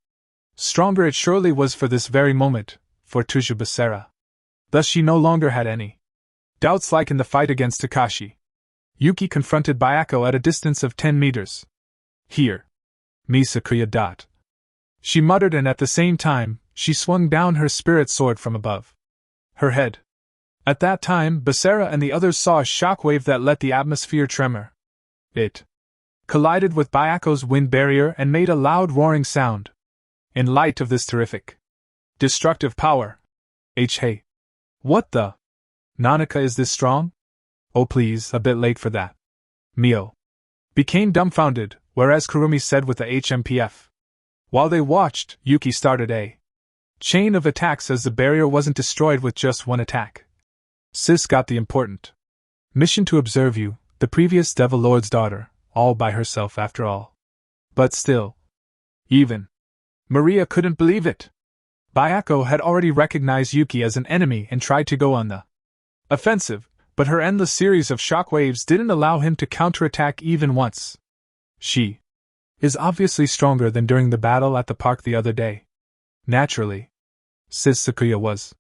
stronger, it surely was for this very moment, for Tuja Basara. Thus she no longer had any doubts. Like in the fight against Takashi, Yuki confronted Byaku at a distance of 10 meters. Here. Me Sakuya. She muttered, and at the same time, she swung down her spirit sword from above her head. At that time, Basara and the others saw a shockwave that let the atmosphere tremor. It collided with Byaku's wind barrier and made a loud roaring sound. In light of this terrific destructive power, hey. What the? Nanaka, is this strong? Oh please, a bit late for that. Mio became dumbfounded, whereas Kurumi said with the HMPF. While they watched, Yuki started a chain of attacks as the barrier wasn't destroyed with just one attack. Sis got the important mission to observe you, the previous Devil Lord's daughter, all by herself after all. But still, even Maria couldn't believe it. Byaku had already recognized Yuki as an enemy and tried to go on the offensive, but her endless series of shockwaves didn't allow him to counterattack even once. She is obviously stronger than during the battle at the park the other day. Naturally, Sis Sakuya was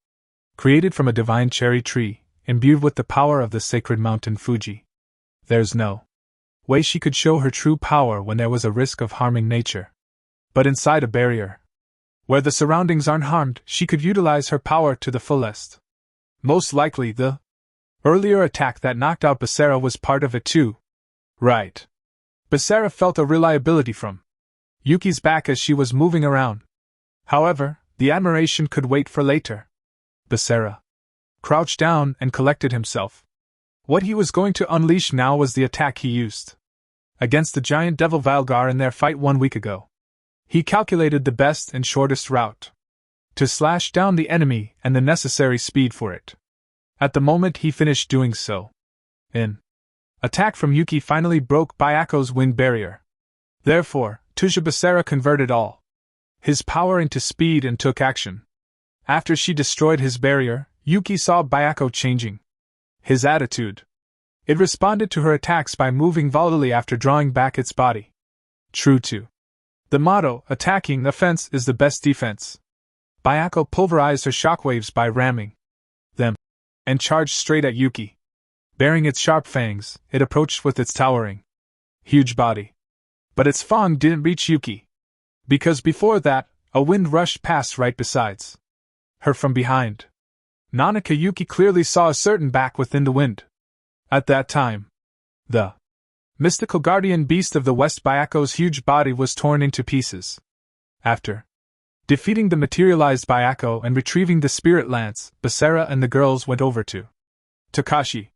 created from a divine cherry tree, imbued with the power of the sacred mountain Fuji. There's no way she could show her true power when there was a risk of harming nature. But inside a barrier, where the surroundings aren't harmed, she could utilize her power to the fullest. Most likely the earlier attack that knocked out Basara was part of it too. Right. Basara felt a reliability from Yuki's back as she was moving around. However, the admiration could wait for later. Basara crouched down and collected himself. What he was going to unleash now was the attack he used against the giant devil Valgar in their fight 1 week ago. He calculated the best and shortest route to slash down the enemy and the necessary speed for it. At the moment he finished doing so, an attack from Yuki finally broke Byaku's wind barrier. Therefore, Tuja Basara converted all his power into speed and took action. After she destroyed his barrier, Yuki saw Byaku changing his attitude. It responded to her attacks by moving volatilely after drawing back its body. True to the motto, attacking offense is the best defense. Byaku pulverized her shockwaves by ramming them and charged straight at Yuki. Bearing its sharp fangs, it approached with its towering, huge body. But its fang didn't reach Yuki, because before that, a wind rushed past right besides her from behind. Nanaka Yuki clearly saw a certain back within the wind. At that time, the mystical guardian beast of the West Byaku's huge body was torn into pieces. After Defeating the materialized Byakko and retrieving the spirit lance, Basara and the girls went over to Takashi.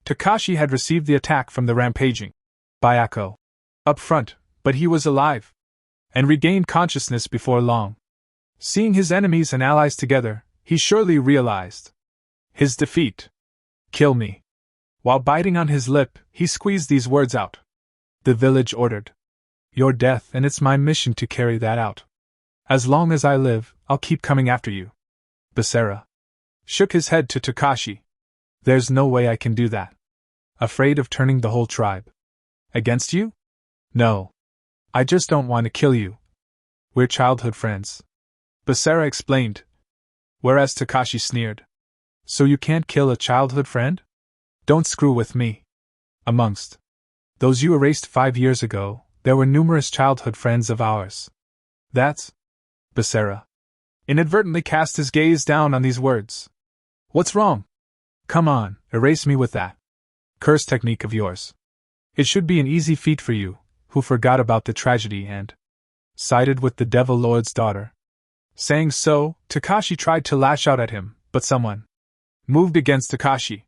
Takashi had received the attack from the rampaging Byakko up front, but he was alive and regained consciousness before long. Seeing his enemies and allies together, he surely realized his defeat. Kill me. While biting on his lip, he squeezed these words out. The village ordered your death, and it's my mission to carry that out. As long as I live, I'll keep coming after you. Basara shook his head to Takashi. There's no way I can do that. Afraid of turning the whole tribe against you? No. I just don't want to kill you. We're childhood friends, Basara explained. Whereas Takashi sneered. So you can't kill a childhood friend? Don't screw with me. Amongst those you erased 5 years ago, there were numerous childhood friends of ours. That's... Basara inadvertently cast his gaze down on these words. What's wrong? Come on, erase me with that curse technique of yours. It should be an easy feat for you, who forgot about the tragedy and sided with the Devil Lord's daughter. Saying so, Takashi tried to lash out at him, but someone moved against Takashi.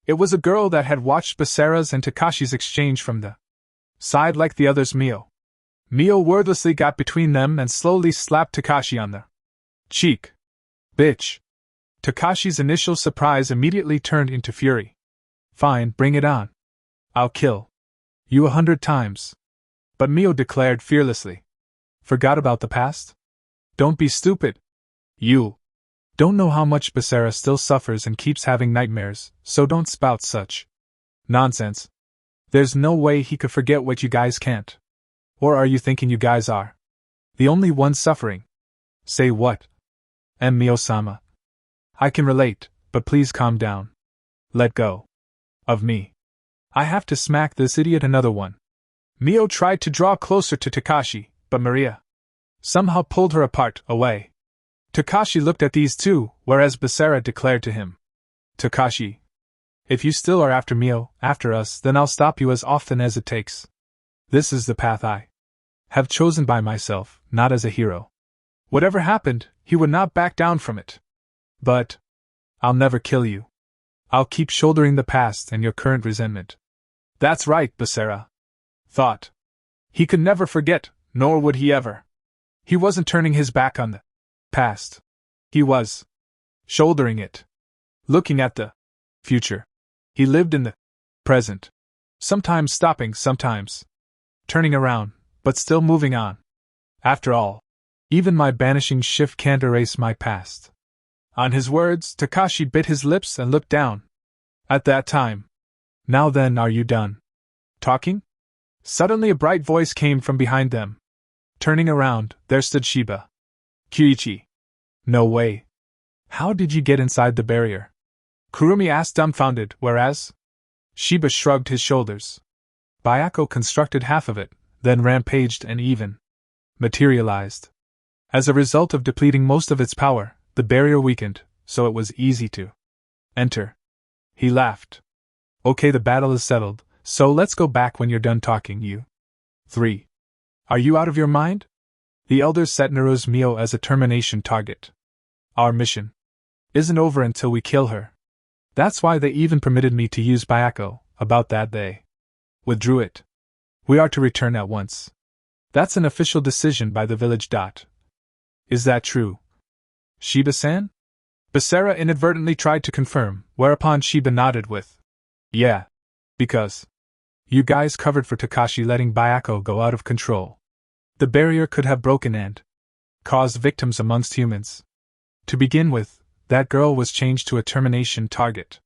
It was a girl that had watched Basara's and Takashi's exchange from the side like the others. Mio wordlessly got between them and slowly slapped Takashi on the cheek. Bitch. Takashi's initial surprise immediately turned into fury. Fine, bring it on. I'll kill you 100 times. But Mio declared fearlessly. Forgot about the past? Don't be stupid. You don't know how much Basara still suffers and keeps having nightmares, so don't spout such nonsense. There's no way he could forget what you guys can't. Or are you thinking you guys are the only ones suffering? Say what? Mio-sama. I can relate, but please calm down. Let go of me. I have to smack this idiot another one. Mio tried to draw closer to Takashi, but Maria somehow pulled her apart, away. Takashi looked at these two, whereas Basara declared to him. Takashi, if you still are after Mio, after us, then I'll stop you as often as it takes. This is the path I have chosen by myself, not as a hero. Whatever happened, he would not back down from it. But I'll never kill you. I'll keep shouldering the past and your current resentment. That's right, Basara thought. He could never forget, nor would he ever. He wasn't turning his back on the past. He was shouldering it. Looking at the future. He lived in the present. Sometimes stopping, sometimes turning around, but still moving on. After all, even my banishing shift can't erase my past. On his words, Takashi bit his lips and looked down. At that time. Now then, are you done talking? Suddenly a bright voice came from behind them. Turning around, there stood Shiba. Kyuichi. No way. How did you get inside the barrier? Kurumi asked dumbfounded, whereas Shiba shrugged his shoulders. Byakko constructed half of it, then rampaged and even materialized. As a result of depleting most of its power, the barrier weakened, so it was easy to enter. He laughed. Okay, the battle is settled, so let's go back when you're done talking, you 3. Are you out of your mind? The elders set Naru's Mio as a termination target. Our mission isn't over until we kill her. That's why they even permitted me to use Byakko. About that they withdrew it. We are to return at once. That's an official decision by the village. Is that true? Shiba-san? Basara inadvertently tried to confirm, whereupon Shiba nodded with, yeah. Because you guys covered for Takashi letting Byakko go out of control. The barrier could have broken and caused victims amongst humans. To begin with, that girl was changed to a termination target.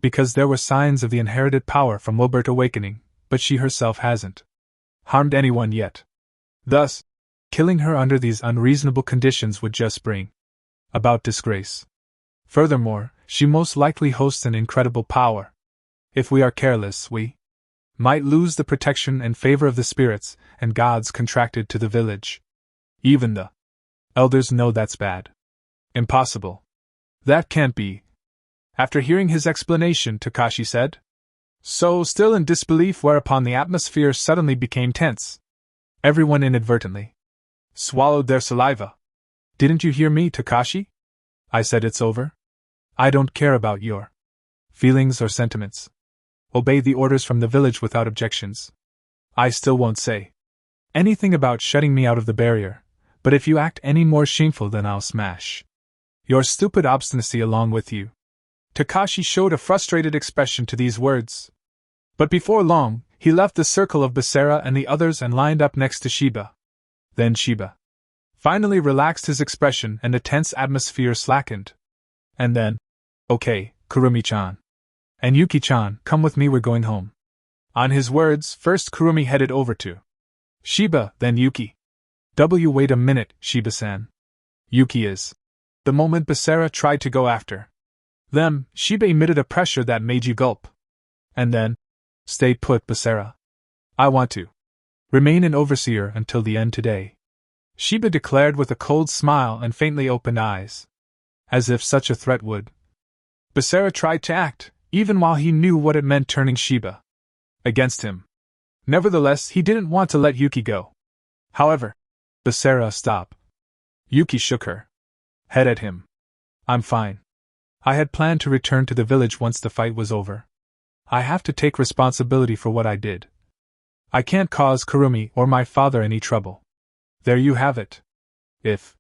Because there were signs of the inherited power from Wilbert awakening, but she herself hasn't harmed anyone yet. Thus, killing her under these unreasonable conditions would just bring about disgrace. Furthermore, she most likely hosts an incredible power. If we are careless, we might lose the protection and favor of the spirits and gods contracted to the village. Even the elders know that's bad. Impossible. That can't be. After hearing his explanation, Takashi said. So, still in disbelief, whereupon the atmosphere suddenly became tense. Everyone inadvertently swallowed their saliva. Didn't you hear me, Takashi? I said it's over. I don't care about your feelings or sentiments. Obey the orders from the village without objections. I still won't say anything about shutting me out of the barrier, but if you act any more shameful, then I'll smash your stupid obstinacy along with you. Takashi showed a frustrated expression to these words. But before long, he left the circle of Basara and the others and lined up next to Shiba. Then Shiba finally relaxed his expression and the tense atmosphere slackened. And then, okay, Kurumi-chan. And Yuki-chan, come with me, we're going home. On his words, first Kurumi headed over to Shiba, then Yuki. Wait a minute, Shiba-san. Yuki is. The moment Basara tried to go after them, Shiba emitted a pressure that made you gulp. And then, stay put, Basara. I want to remain an overseer until the end today, Shiba declared with a cold smile and faintly opened eyes. As if such a threat would. Basara tried to act, even while he knew what it meant, turning Shiba against him. Nevertheless, he didn't want to let Yuki go. However, Basara, stop. Yuki shook her head at him. I'm fine. I had planned to return to the village once the fight was over. I have to take responsibility for what I did. I can't cause Kurumi or my father any trouble. There you have it. If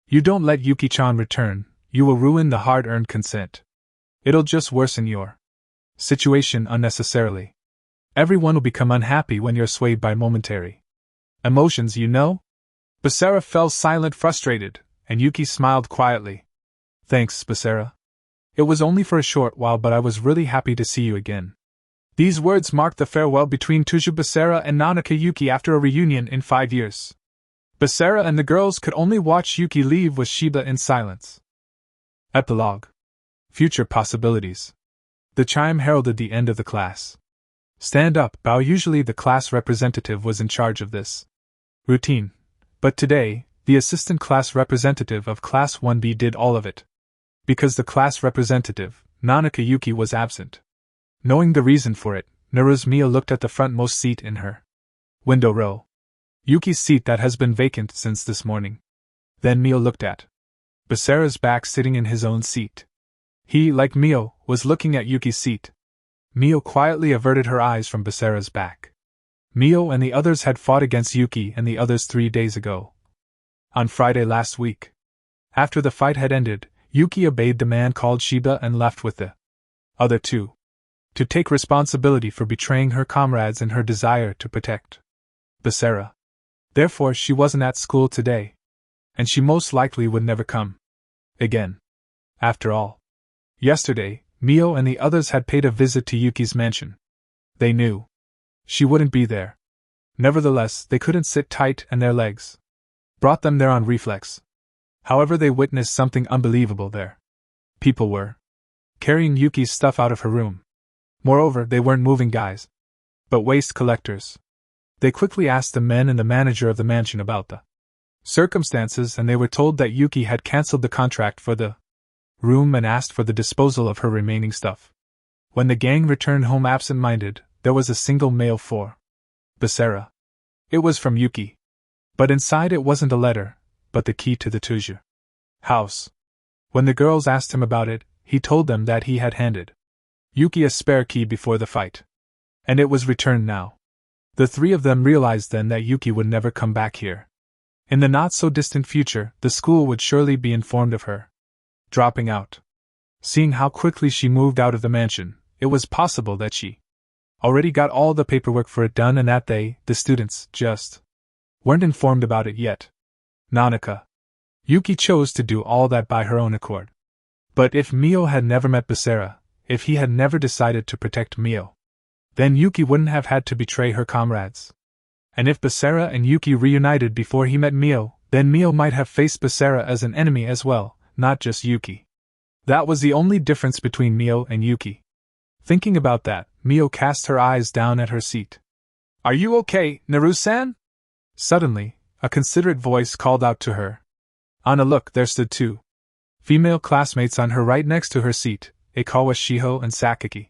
you don't let Yuki-chan return, you will ruin the hard-earned consent. It'll just worsen your situation unnecessarily. Everyone will become unhappy when you're swayed by momentary emotions, you know? Basara fell silent, frustrated, and Yuki smiled quietly. Thanks, Basara. It was only for a short while, but I was really happy to see you again. These words marked the farewell between Tuju Basara and Nanaka Yuki after a reunion in 5 years. Basara and the girls could only watch Yuki leave with Shiba in silence. Epilogue. Future possibilities. The chime heralded the end of the class. Stand up, bow. Usually the class representative was in charge of this routine, but today, the assistant class representative of Class 1B did all of it. Because the class representative, Nanaka Yuki, was absent. Knowing the reason for it, Naruzmiya looked at the frontmost seat in her window row. Yuki's seat that has been vacant since this morning. Then Mio looked at Basara's back, sitting in his own seat. He, like Mio, was looking at Yuki's seat. Mio quietly averted her eyes from Basara's back. Mio and the others had fought against Yuki and the others 3 days ago. On Friday last week. After the fight had ended, Yuki obeyed the man called Shiba and left with the other two to take responsibility for betraying her comrades in her desire to protect Basara. Therefore, she wasn't at school today. And she most likely would never come again. After all, yesterday, Mio and the others had paid a visit to Yuki's mansion. They knew she wouldn't be there. Nevertheless, they couldn't sit tight, and their legs brought them there on reflex. However, they witnessed something unbelievable there. People were carrying Yuki's stuff out of her room. Moreover, they weren't moving guys, but waste collectors. They quickly asked the men and the manager of the mansion about the circumstances, and they were told that Yuki had cancelled the contract for the room and asked for the disposal of her remaining stuff. When the gang returned home absent-minded, there was a single mail for Basara. It was from Yuki. But inside it wasn't a letter, but the key to the Tuju house. When the girls asked him about it, he told them that he had handed Yuki a spare key before the fight. And it was returned now. The three of them realized then that Yuki would never come back here. In the not-so-distant future, the school would surely be informed of her dropping out. Seeing how quickly she moved out of the mansion, it was possible that she already got all the paperwork for it done and that they, the students, just weren't informed about it yet. Nanaka Yuki chose to do all that by her own accord. But if Mio had never met Basara, if he had never decided to protect Mio, then Yuki wouldn't have had to betray her comrades. And if Basara and Yuki reunited before he met Mio, then Mio might have faced Basara as an enemy as well, not just Yuki. That was the only difference between Mio and Yuki. Thinking about that, Mio cast her eyes down at her seat. Are you okay, Naru-san? Suddenly, a considerate voice called out to her. On a look, there stood 2 female classmates on her right next to her seat, Ikawa Shiho and Sakaki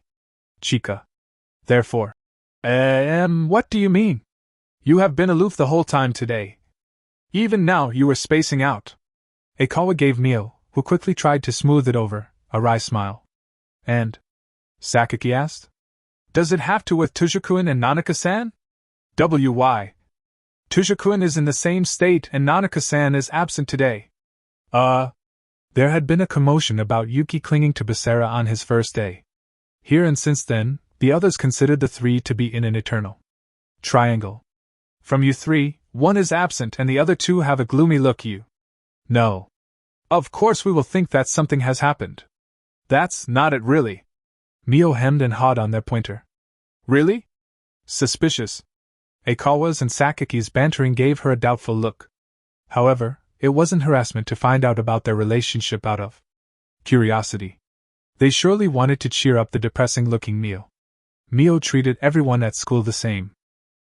Chika. Therefore, what do you mean? You have been aloof the whole time today. Even now you were spacing out. Aikawa gave Mio, who quickly tried to smooth it over, a wry smile. And? Sakaki asked. Does it have to with Tujakuen and Nanaka-san? Why? Tujakuen is in the same state and Nanaka-san is absent today. There had been a commotion about Yuki clinging to Basara on his first day. Here and since then, the others considered the three to be in an eternal triangle. From you three, one is absent and the other two have a gloomy look. You. No. Of course we will think that something has happened. That's not it really. Mio hemmed and hawed on their pointer. Really? Suspicious. Aikawa's and Sakaki's bantering gave her a doubtful look. However, it wasn't harassment to find out about their relationship out of curiosity. They surely wanted to cheer up the depressing-looking Mio. Mio treated everyone at school the same.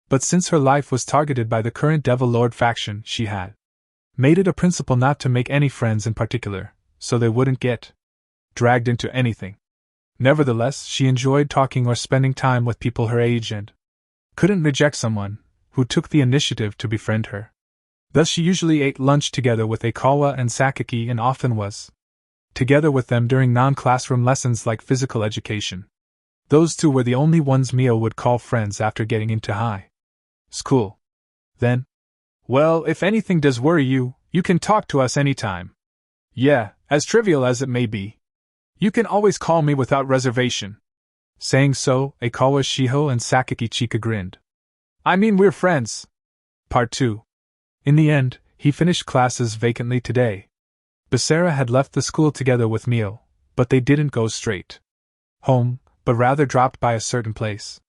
But since her life was targeted by the current Devil Lord faction, she had made it a principle not to make any friends in particular, so they wouldn't get dragged into anything. Nevertheless, she enjoyed talking or spending time with people her age and couldn't reject someone who took the initiative to befriend her. Thus she usually ate lunch together with Aikawa and Sakaki and often was together with them during non-classroom lessons like physical education. Those two were the only ones Mio would call friends after getting into high school. Then, well, if anything does worry you, you can talk to us anytime. Yeah, as trivial as it may be. You can always call me without reservation. Saying so, Aikawa Shiho and Sakaki Chika grinned. I mean, we're friends. Part 2. In the end, he finished classes vacantly today. Basara had left the school together with Mio, but they didn't go straight home, but rather dropped by a certain place.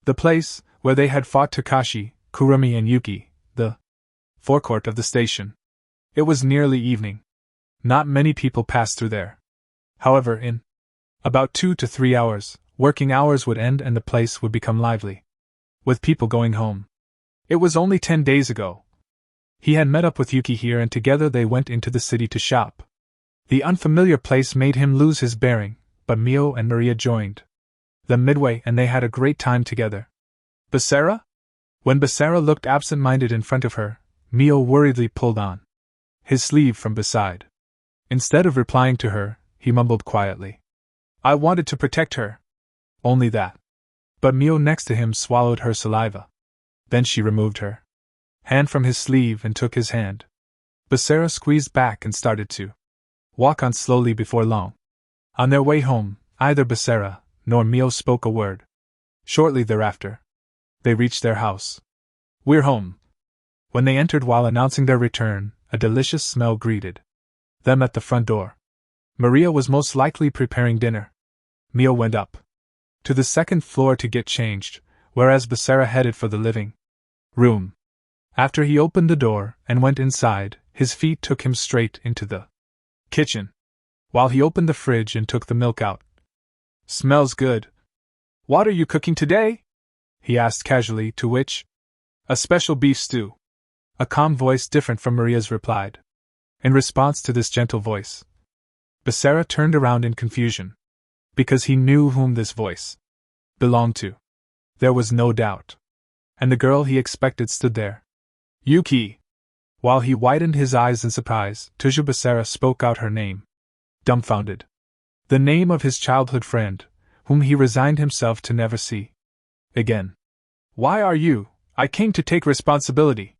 The place where they had fought Takashi, Kurumi and Yuki, the forecourt of the station. It was nearly evening. Not many people passed through there. However, in about 2 to 3 hours, working hours would end and the place would become lively with people going home. It was only 10 days ago. He had met up with Yuki here and together they went into the city to shop. The unfamiliar place made him lose his bearing, but Mio and Maria joined them midway and they had a great time together. Basara? When Basara looked absent-minded in front of her, Mio worriedly pulled on his sleeve from beside. Instead of replying to her, he mumbled quietly. I wanted to protect her. Only that. But Mio next to him swallowed her saliva. Then she removed her hand from his sleeve and took his hand. Basara squeezed back and started to walk on slowly before long. On their way home, neither Basara nor Mio spoke a word. Shortly thereafter, they reached their house. We're home. When they entered while announcing their return, a delicious smell greeted them at the front door. Maria was most likely preparing dinner. Mio went up to the second floor to get changed, whereas Basara headed for the living room. After he opened the door and went inside, his feet took him straight into the kitchen. While he opened the fridge and took the milk out. Smells good. What are you cooking today? He asked casually, to which, a special beef stew. A calm voice different from Maria's replied. In response to this gentle voice, Basara turned around in confusion. Because he knew whom this voice belonged to. There was no doubt. And the girl he expected stood there. Yuki! While he widened his eyes in surprise, Tuja Basara spoke out her name. Dumbfounded. The name of his childhood friend, whom he resigned himself to never see again. Why are you? I came to take responsibility.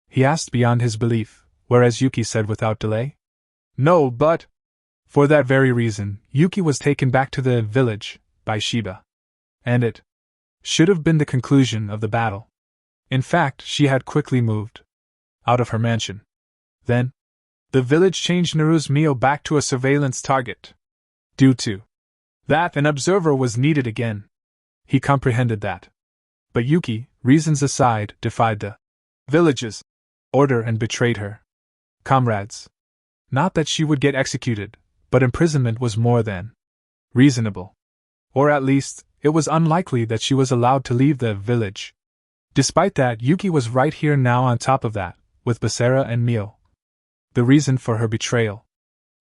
He asked beyond his belief, whereas Yuki said without delay. No, but... For that very reason, Yuki was taken back to the village by Shiba. And it should have been the conclusion of the battle. In fact, she had quickly moved out of her mansion. Then, the village changed Naru's Mio back to a surveillance target. Due to that, an observer was needed again. He comprehended that. But Yuki, reasons aside, defied the village's order and betrayed her comrades. Not that she would get executed, but imprisonment was more than reasonable. Or at least, it was unlikely that she was allowed to leave the village. Despite that, Yuki was right here now on top of that, with Basara and Mio. The reason for her betrayal.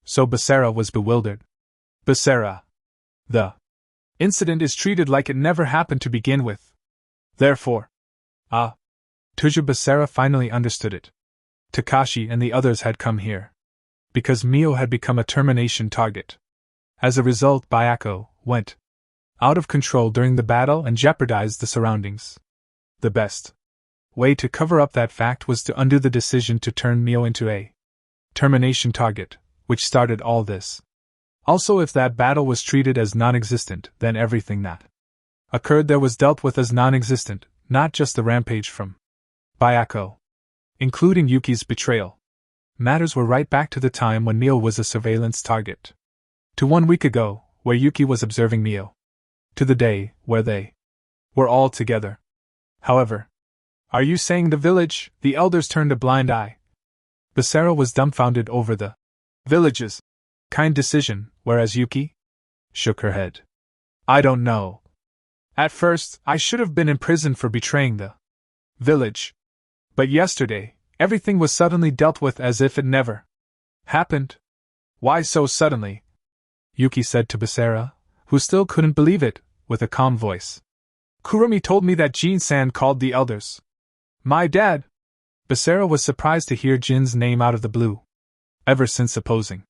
So Basara was bewildered. Basara. The incident is treated like it never happened to begin with. Therefore. Tuja Basara finally understood it. Takashi and the others had come here because Mio had become a termination target. As a result, Bayako went out of control during the battle and jeopardized the surroundings. The best way to cover up that fact was to undo the decision to turn Mio into a termination target, which started all this. Also, if that battle was treated as non-existent, then everything that occurred there was dealt with as non-existent, not just the rampage from Bayako, including Yuki's betrayal. Matters were right back to the time when Mio was a surveillance target. To 1 week ago, where Yuki was observing Mio. To the day where they were all together. However, are you saying the village? The elders turned a blind eye. Basara was dumbfounded over the village's kind decision, whereas Yuki shook her head. I don't know. At first, I should have been imprisoned for betraying the village. But yesterday, everything was suddenly dealt with as if it never happened. Why so suddenly? Yuki said to Basara, who still couldn't believe it, with a calm voice. Kurumi told me that Jin-san called the elders my dad. Basara was surprised to hear Jin's name out of the blue. Ever since opposing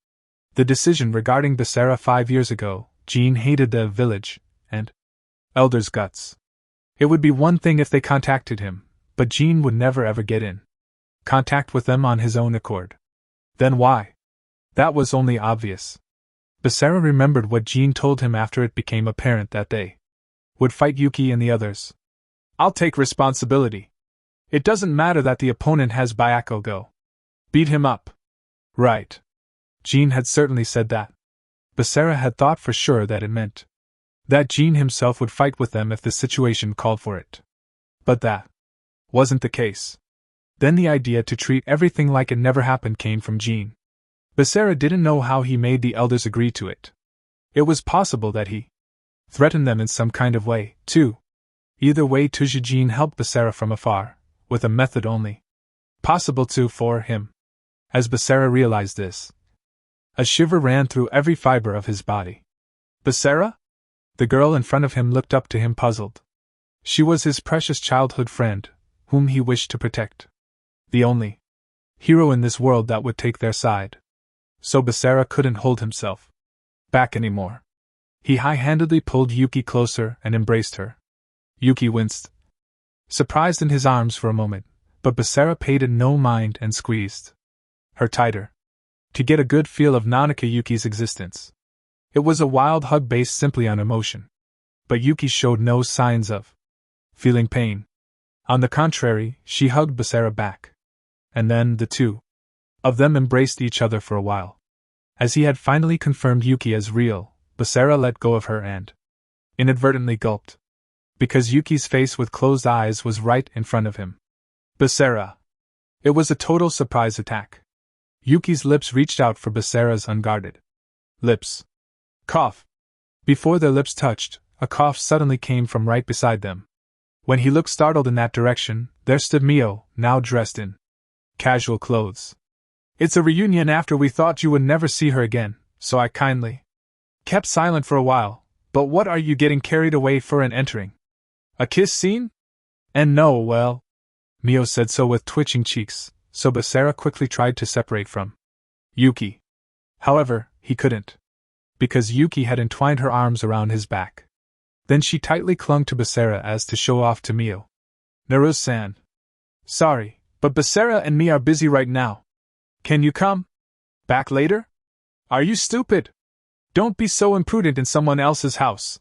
the decision regarding Basara 5 years ago, Jin hated the village and elders' guts. It would be one thing if they contacted him, but Jin would never ever get in contact with them on his own accord. Then why? That was only obvious. Basara remembered what Jin told him after it became apparent that they would fight Yuki and the others. I'll take responsibility. It doesn't matter that the opponent has Bayako go. Beat him up. Right. Jin had certainly said that. Basara had thought for sure that it meant that Jin himself would fight with them if the situation called for it. But that wasn't the case. Then the idea to treat everything like it never happened came from Jin. Basara didn't know how he made the elders agree to it. It was possible that he threatened them in some kind of way, too. Either way, Tujin helped Basara from afar, with a method only possible for him. As Basara realized this, a shiver ran through every fiber of his body. Basara? The girl in front of him looked up to him puzzled. She was his precious childhood friend, whom he wished to protect. The only hero in this world that would take their side. So Basara couldn't hold himself back anymore. He high-handedly pulled Yuki closer and embraced her. Yuki winced, surprised in his arms for a moment, but Basara paid it no mind and squeezed her tighter, to get a good feel of Nanaka Yuki's existence. It was a wild hug based simply on emotion. But Yuki showed no signs of feeling pain. On the contrary, she hugged Basara back. And then the two of them embraced each other for a while. As he had finally confirmed Yuki as real, Basara let go of her and inadvertently gulped. Because Yuki's face with closed eyes was right in front of him. Basara. It was a total surprise attack. Yuki's lips reached out for Basara's unguarded lips. Cough. Before their lips touched, a cough suddenly came from right beside them. When he looked startled in that direction, there stood Mio, now dressed in casual clothes. It's a reunion after we thought you would never see her again, so I kindly kept silent for a while, but what are you getting carried away for and entering? A kiss scene? And no, well. Mio said so with twitching cheeks, so Basara quickly tried to separate from Yuki. However, he couldn't. Because Yuki had entwined her arms around his back. Then she tightly clung to Basara as to show off to Mio. Naru-san. Sorry, but Basara and me are busy right now. Can you come back later? Are you stupid? Don't be so imprudent in someone else's house.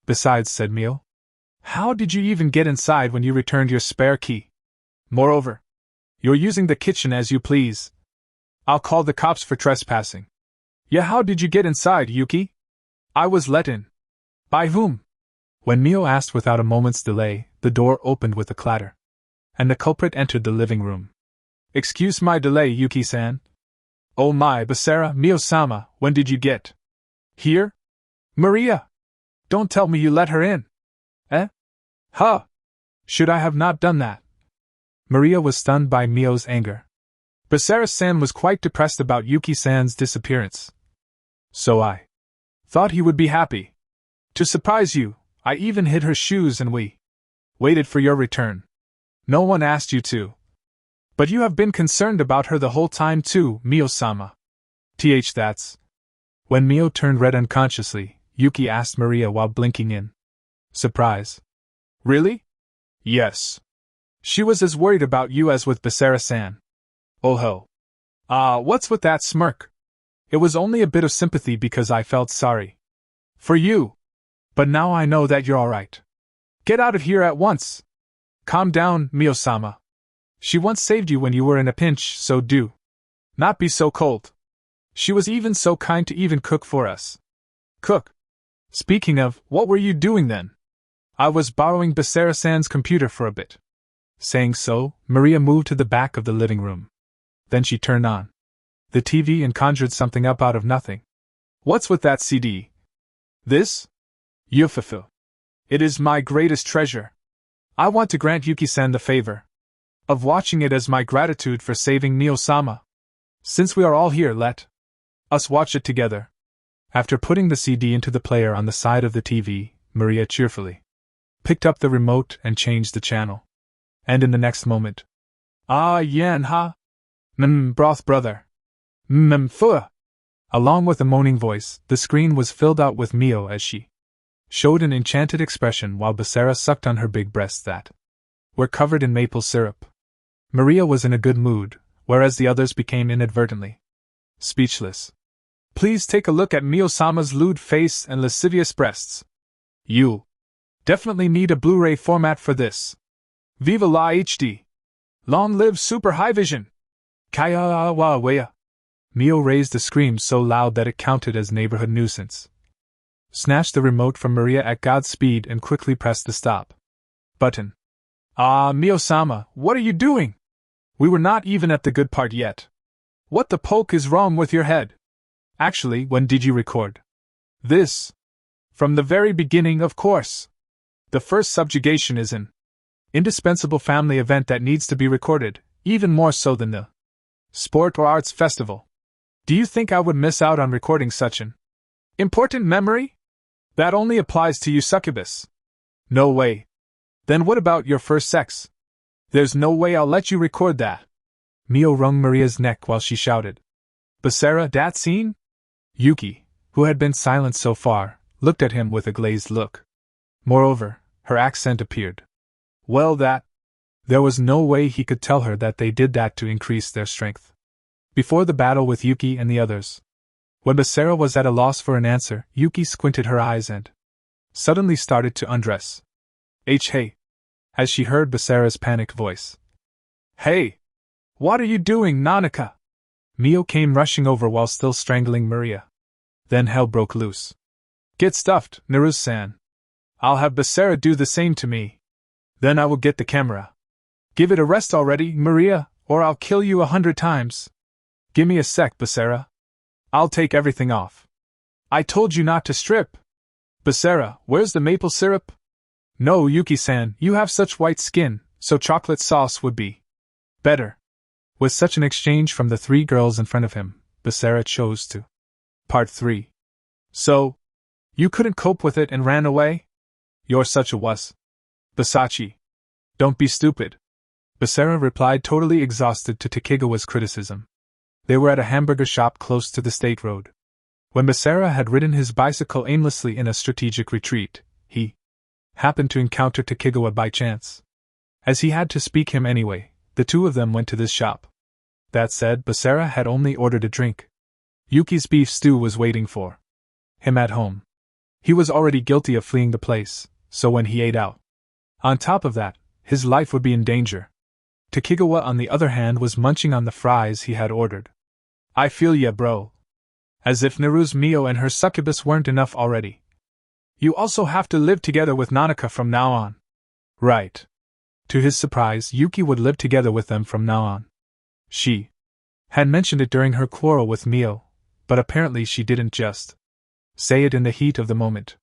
Besides, said Mio, how did you even get inside when you returned your spare key? Moreover, you're using the kitchen as you please. I'll call the cops for trespassing. Yeah, how did you get inside, Yuki? I was let in. By whom? When Mio asked without a moment's delay, the door opened with a clatter. And the culprit entered the living room. Excuse my delay, Yuki-san. Oh my, Basara, Mio-sama, when did you get here? Maria! Don't tell me you let her in. Eh? Huh! Should I have not done that? Maria was stunned by Mio's anger. Basara-san was quite depressed about Yuki-san's disappearance. So I thought he would be happy. To surprise you, I even hid her shoes and we waited for your return. No one asked you to. But you have been concerned about her the whole time too, Mio-sama. That's. When Mio turned red unconsciously, Yuki asked Maria while blinking in surprise. Really? Yes. She was as worried about you as with Basara-san. Oh ho. What's with that smirk? It was only a bit of sympathy because I felt sorry for you. But now I know that you're alright. Get out of here at once. Calm down, Mio-sama. She once saved you when you were in a pinch, so do not be so cold. She was even so kind to even cook for us. Cook? Speaking of, what were you doing then? I was borrowing Basara-san's computer for a bit. Saying so, Maria moved to the back of the living room. Then she turned on the TV and conjured something up out of nothing. What's with that CD? This? Yufufu. It is my greatest treasure. I want to grant Yuki-san the favor of watching it as my gratitude for saving Mio-sama. Since we are all here, let us watch it together. After putting the CD into the player on the side of the TV, Maria cheerfully picked up the remote and changed the channel. And in the next moment, yen ha? Broth brother. Fu. Along with a moaning voice, the screen was filled out with Mio as she showed an enchanted expression while Basara sucked on her big breasts that were covered in maple syrup. Maria was in a good mood, whereas the others became inadvertently speechless. Please take a look at Mio-sama's lewd face and lascivious breasts. You definitely need a Blu-ray format for this. Viva la HD! Long live Super High Vision! Kaya wa wea! Mio raised a scream so loud that it counted as neighborhood nuisance. Snatched the remote from Maria at God's speed and quickly pressed the stop button. Mio-sama, what are you doing? We were not even at the good part yet. What the poke is wrong with your head? Actually, when did you record this? From the very beginning, of course. The first subjugation is an indispensable family event that needs to be recorded, even more so than the sport or arts festival. Do you think I would miss out on recording such an important memory? That only applies to you succubus. No way. Then what about your first sex? There's no way I'll let you record that. Mio wrung Maria's neck while she shouted. Basara, that scene? Yuki, who had been silent so far, looked at him with a glazed look. Moreover, her accent appeared. Well, there was no way he could tell her that they did that to increase their strength. Before the battle with Yuki and the others. When Basara was at a loss for an answer, Yuki squinted her eyes and suddenly started to undress. Hey! As she heard Basara's panicked voice. Hey! What are you doing, Nanaka? Mio came rushing over while still strangling Maria. Then hell broke loose. Get stuffed, Naru-san. I'll have Basara do the same to me. Then I will get the camera. Give it a rest already, Maria, or I'll kill you 100 times. Give me a sec, Basara. I'll take everything off. I told you not to strip. Basara, where's the maple syrup? No, Yuki-san, you have such white skin, so chocolate sauce would be better. With such an exchange from the three girls in front of him, Basara chose to. Part 3. So, you couldn't cope with it and ran away? You're such a wuss. Basachi. Don't be stupid. Basara replied, totally exhausted to Takegawa's criticism. They were at a hamburger shop close to the state road. When Basara had ridden his bicycle aimlessly in a strategic retreat, he happened to encounter Takegawa by chance. As he had to speak him anyway, the two of them went to this shop. That said, Basara had only ordered a drink. Yuki's beef stew was waiting for him at home. He was already guilty of fleeing the place, so when he ate out, on top of that, his life would be in danger. Takegawa, on the other hand, was munching on the fries he had ordered. I feel ya, bro. As if Naru's Mio and her succubus weren't enough already. You also have to live together with Nanaka from now on. Right. To his surprise, Yuki would live together with them from now on. She had mentioned it during her quarrel with Mio, but apparently she didn't just say it in the heat of the moment.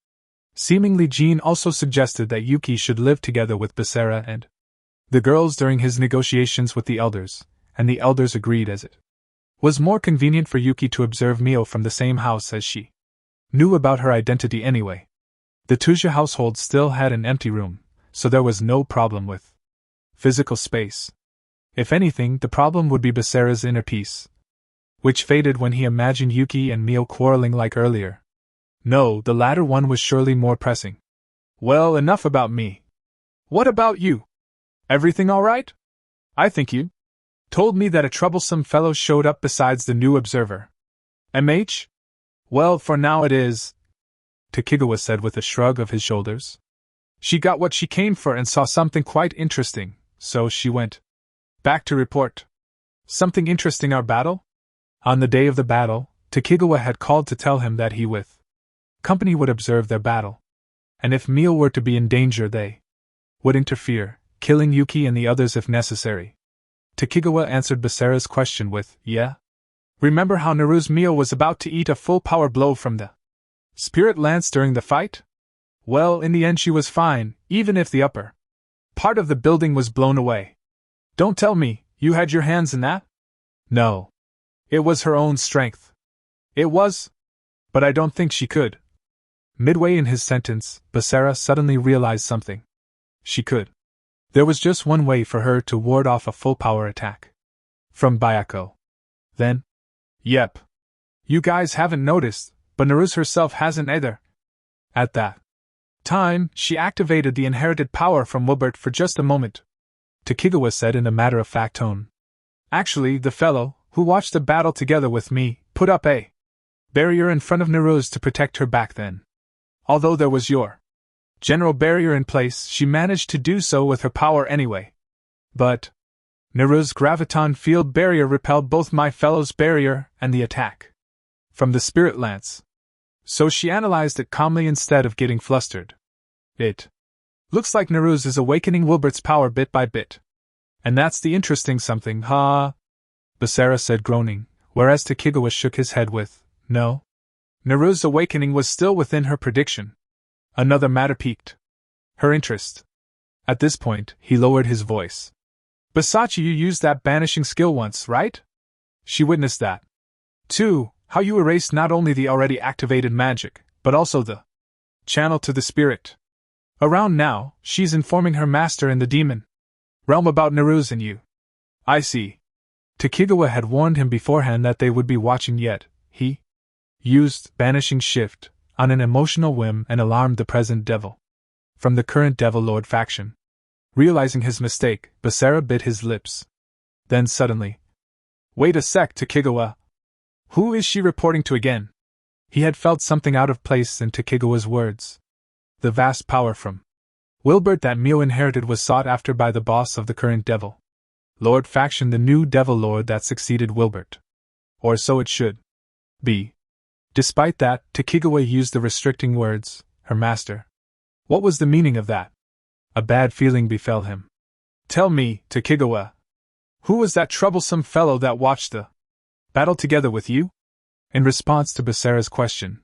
Seemingly, Jean also suggested that Yuki should live together with Basara and the girls during his negotiations with the elders, and the elders agreed as it was more convenient for Yuki to observe Mio from the same house as she knew about her identity anyway. The Tuja household still had an empty room, so there was no problem with physical space. If anything, the problem would be Basara's inner peace. which faded when he imagined Yuki and Mio quarreling like earlier. No, the latter one was surely more pressing. Well, enough about me. What about you? Everything all right? I think you told me that a troublesome fellow showed up besides the new observer. MH? Well, for now it is, Tokigawa said with a shrug of his shoulders. She got what she came for and saw something quite interesting, so she went back to report. Something interesting our battle? On the day of the battle, Tokigawa had called to tell him that he with company would observe their battle. And if Mio were to be in danger, they would interfere, killing Yuki and the others if necessary. Tokigawa answered Basara's question with, yeah? Remember how Naru's Mio was about to eat a full power blow from the spirit lance during the fight? Well, in the end she was fine, even if the upper part of the building was blown away. Don't tell me, you had your hands in that? No. It was her own strength. It was? But I don't think she could. Midway in his sentence, Basara suddenly realized something. She could. There was just one way for her to ward off a full power attack. From Byako. Then? Yep. You guys haven't noticed, but Naru's herself hasn't either. At that time, she activated the inherited power from Wilbert for just a moment, Tokigawa said in a matter-of-fact tone. Actually, the fellow, who watched the battle together with me, put up a barrier in front of Naru's to protect her back then. Although there was your general barrier in place, she managed to do so with her power anyway. But Naru's graviton field barrier repelled both my fellow's barrier and the attack from the spirit lance. So she analyzed it calmly instead of getting flustered. It looks like Naru's is awakening Wilbert's power bit by bit. And that's the interesting something, huh? Basara said, groaning, whereas Tokigawa shook his head with, no. Naru's awakening was still within her prediction. Another matter piqued her interest. At this point, he lowered his voice. Basachi, you used that banishing skill once, right? She witnessed that. 2. How you erased not only the already activated magic, but also the channel to the spirit. Around now, she's informing her master in the demon realm about Naru's and you. I see. Tokigawa had warned him beforehand that they would be watching, yet he used banishing shift on an emotional whim and alarmed the present devil from the current Devil Lord faction. Realizing his mistake, Basara bit his lips. Then suddenly, wait a sec, Tokigawa. Who is she reporting to again? He had felt something out of place in Tokigawa's words. The vast power from Wilbert that Mio inherited was sought after by the boss of the current Devil Lord faction, the new Devil Lord that succeeded Wilbert. Or so it should be. Despite that, Tokigawa used the restricting words, her master. What was the meaning of that? A bad feeling befell him. Tell me, Tokigawa. Who was that troublesome fellow that watched the battle together with you? In response to Basara's question.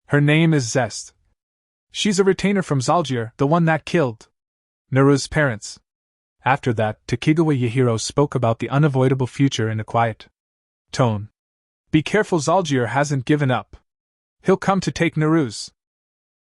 Her name is Zest. She's a retainer from Zalgir, the one that killed Naru's parents. After that, Tokigawa Yahiro spoke about the unavoidable future in a quiet tone. Be careful, Zalgir hasn't given up. He'll come to take Naru's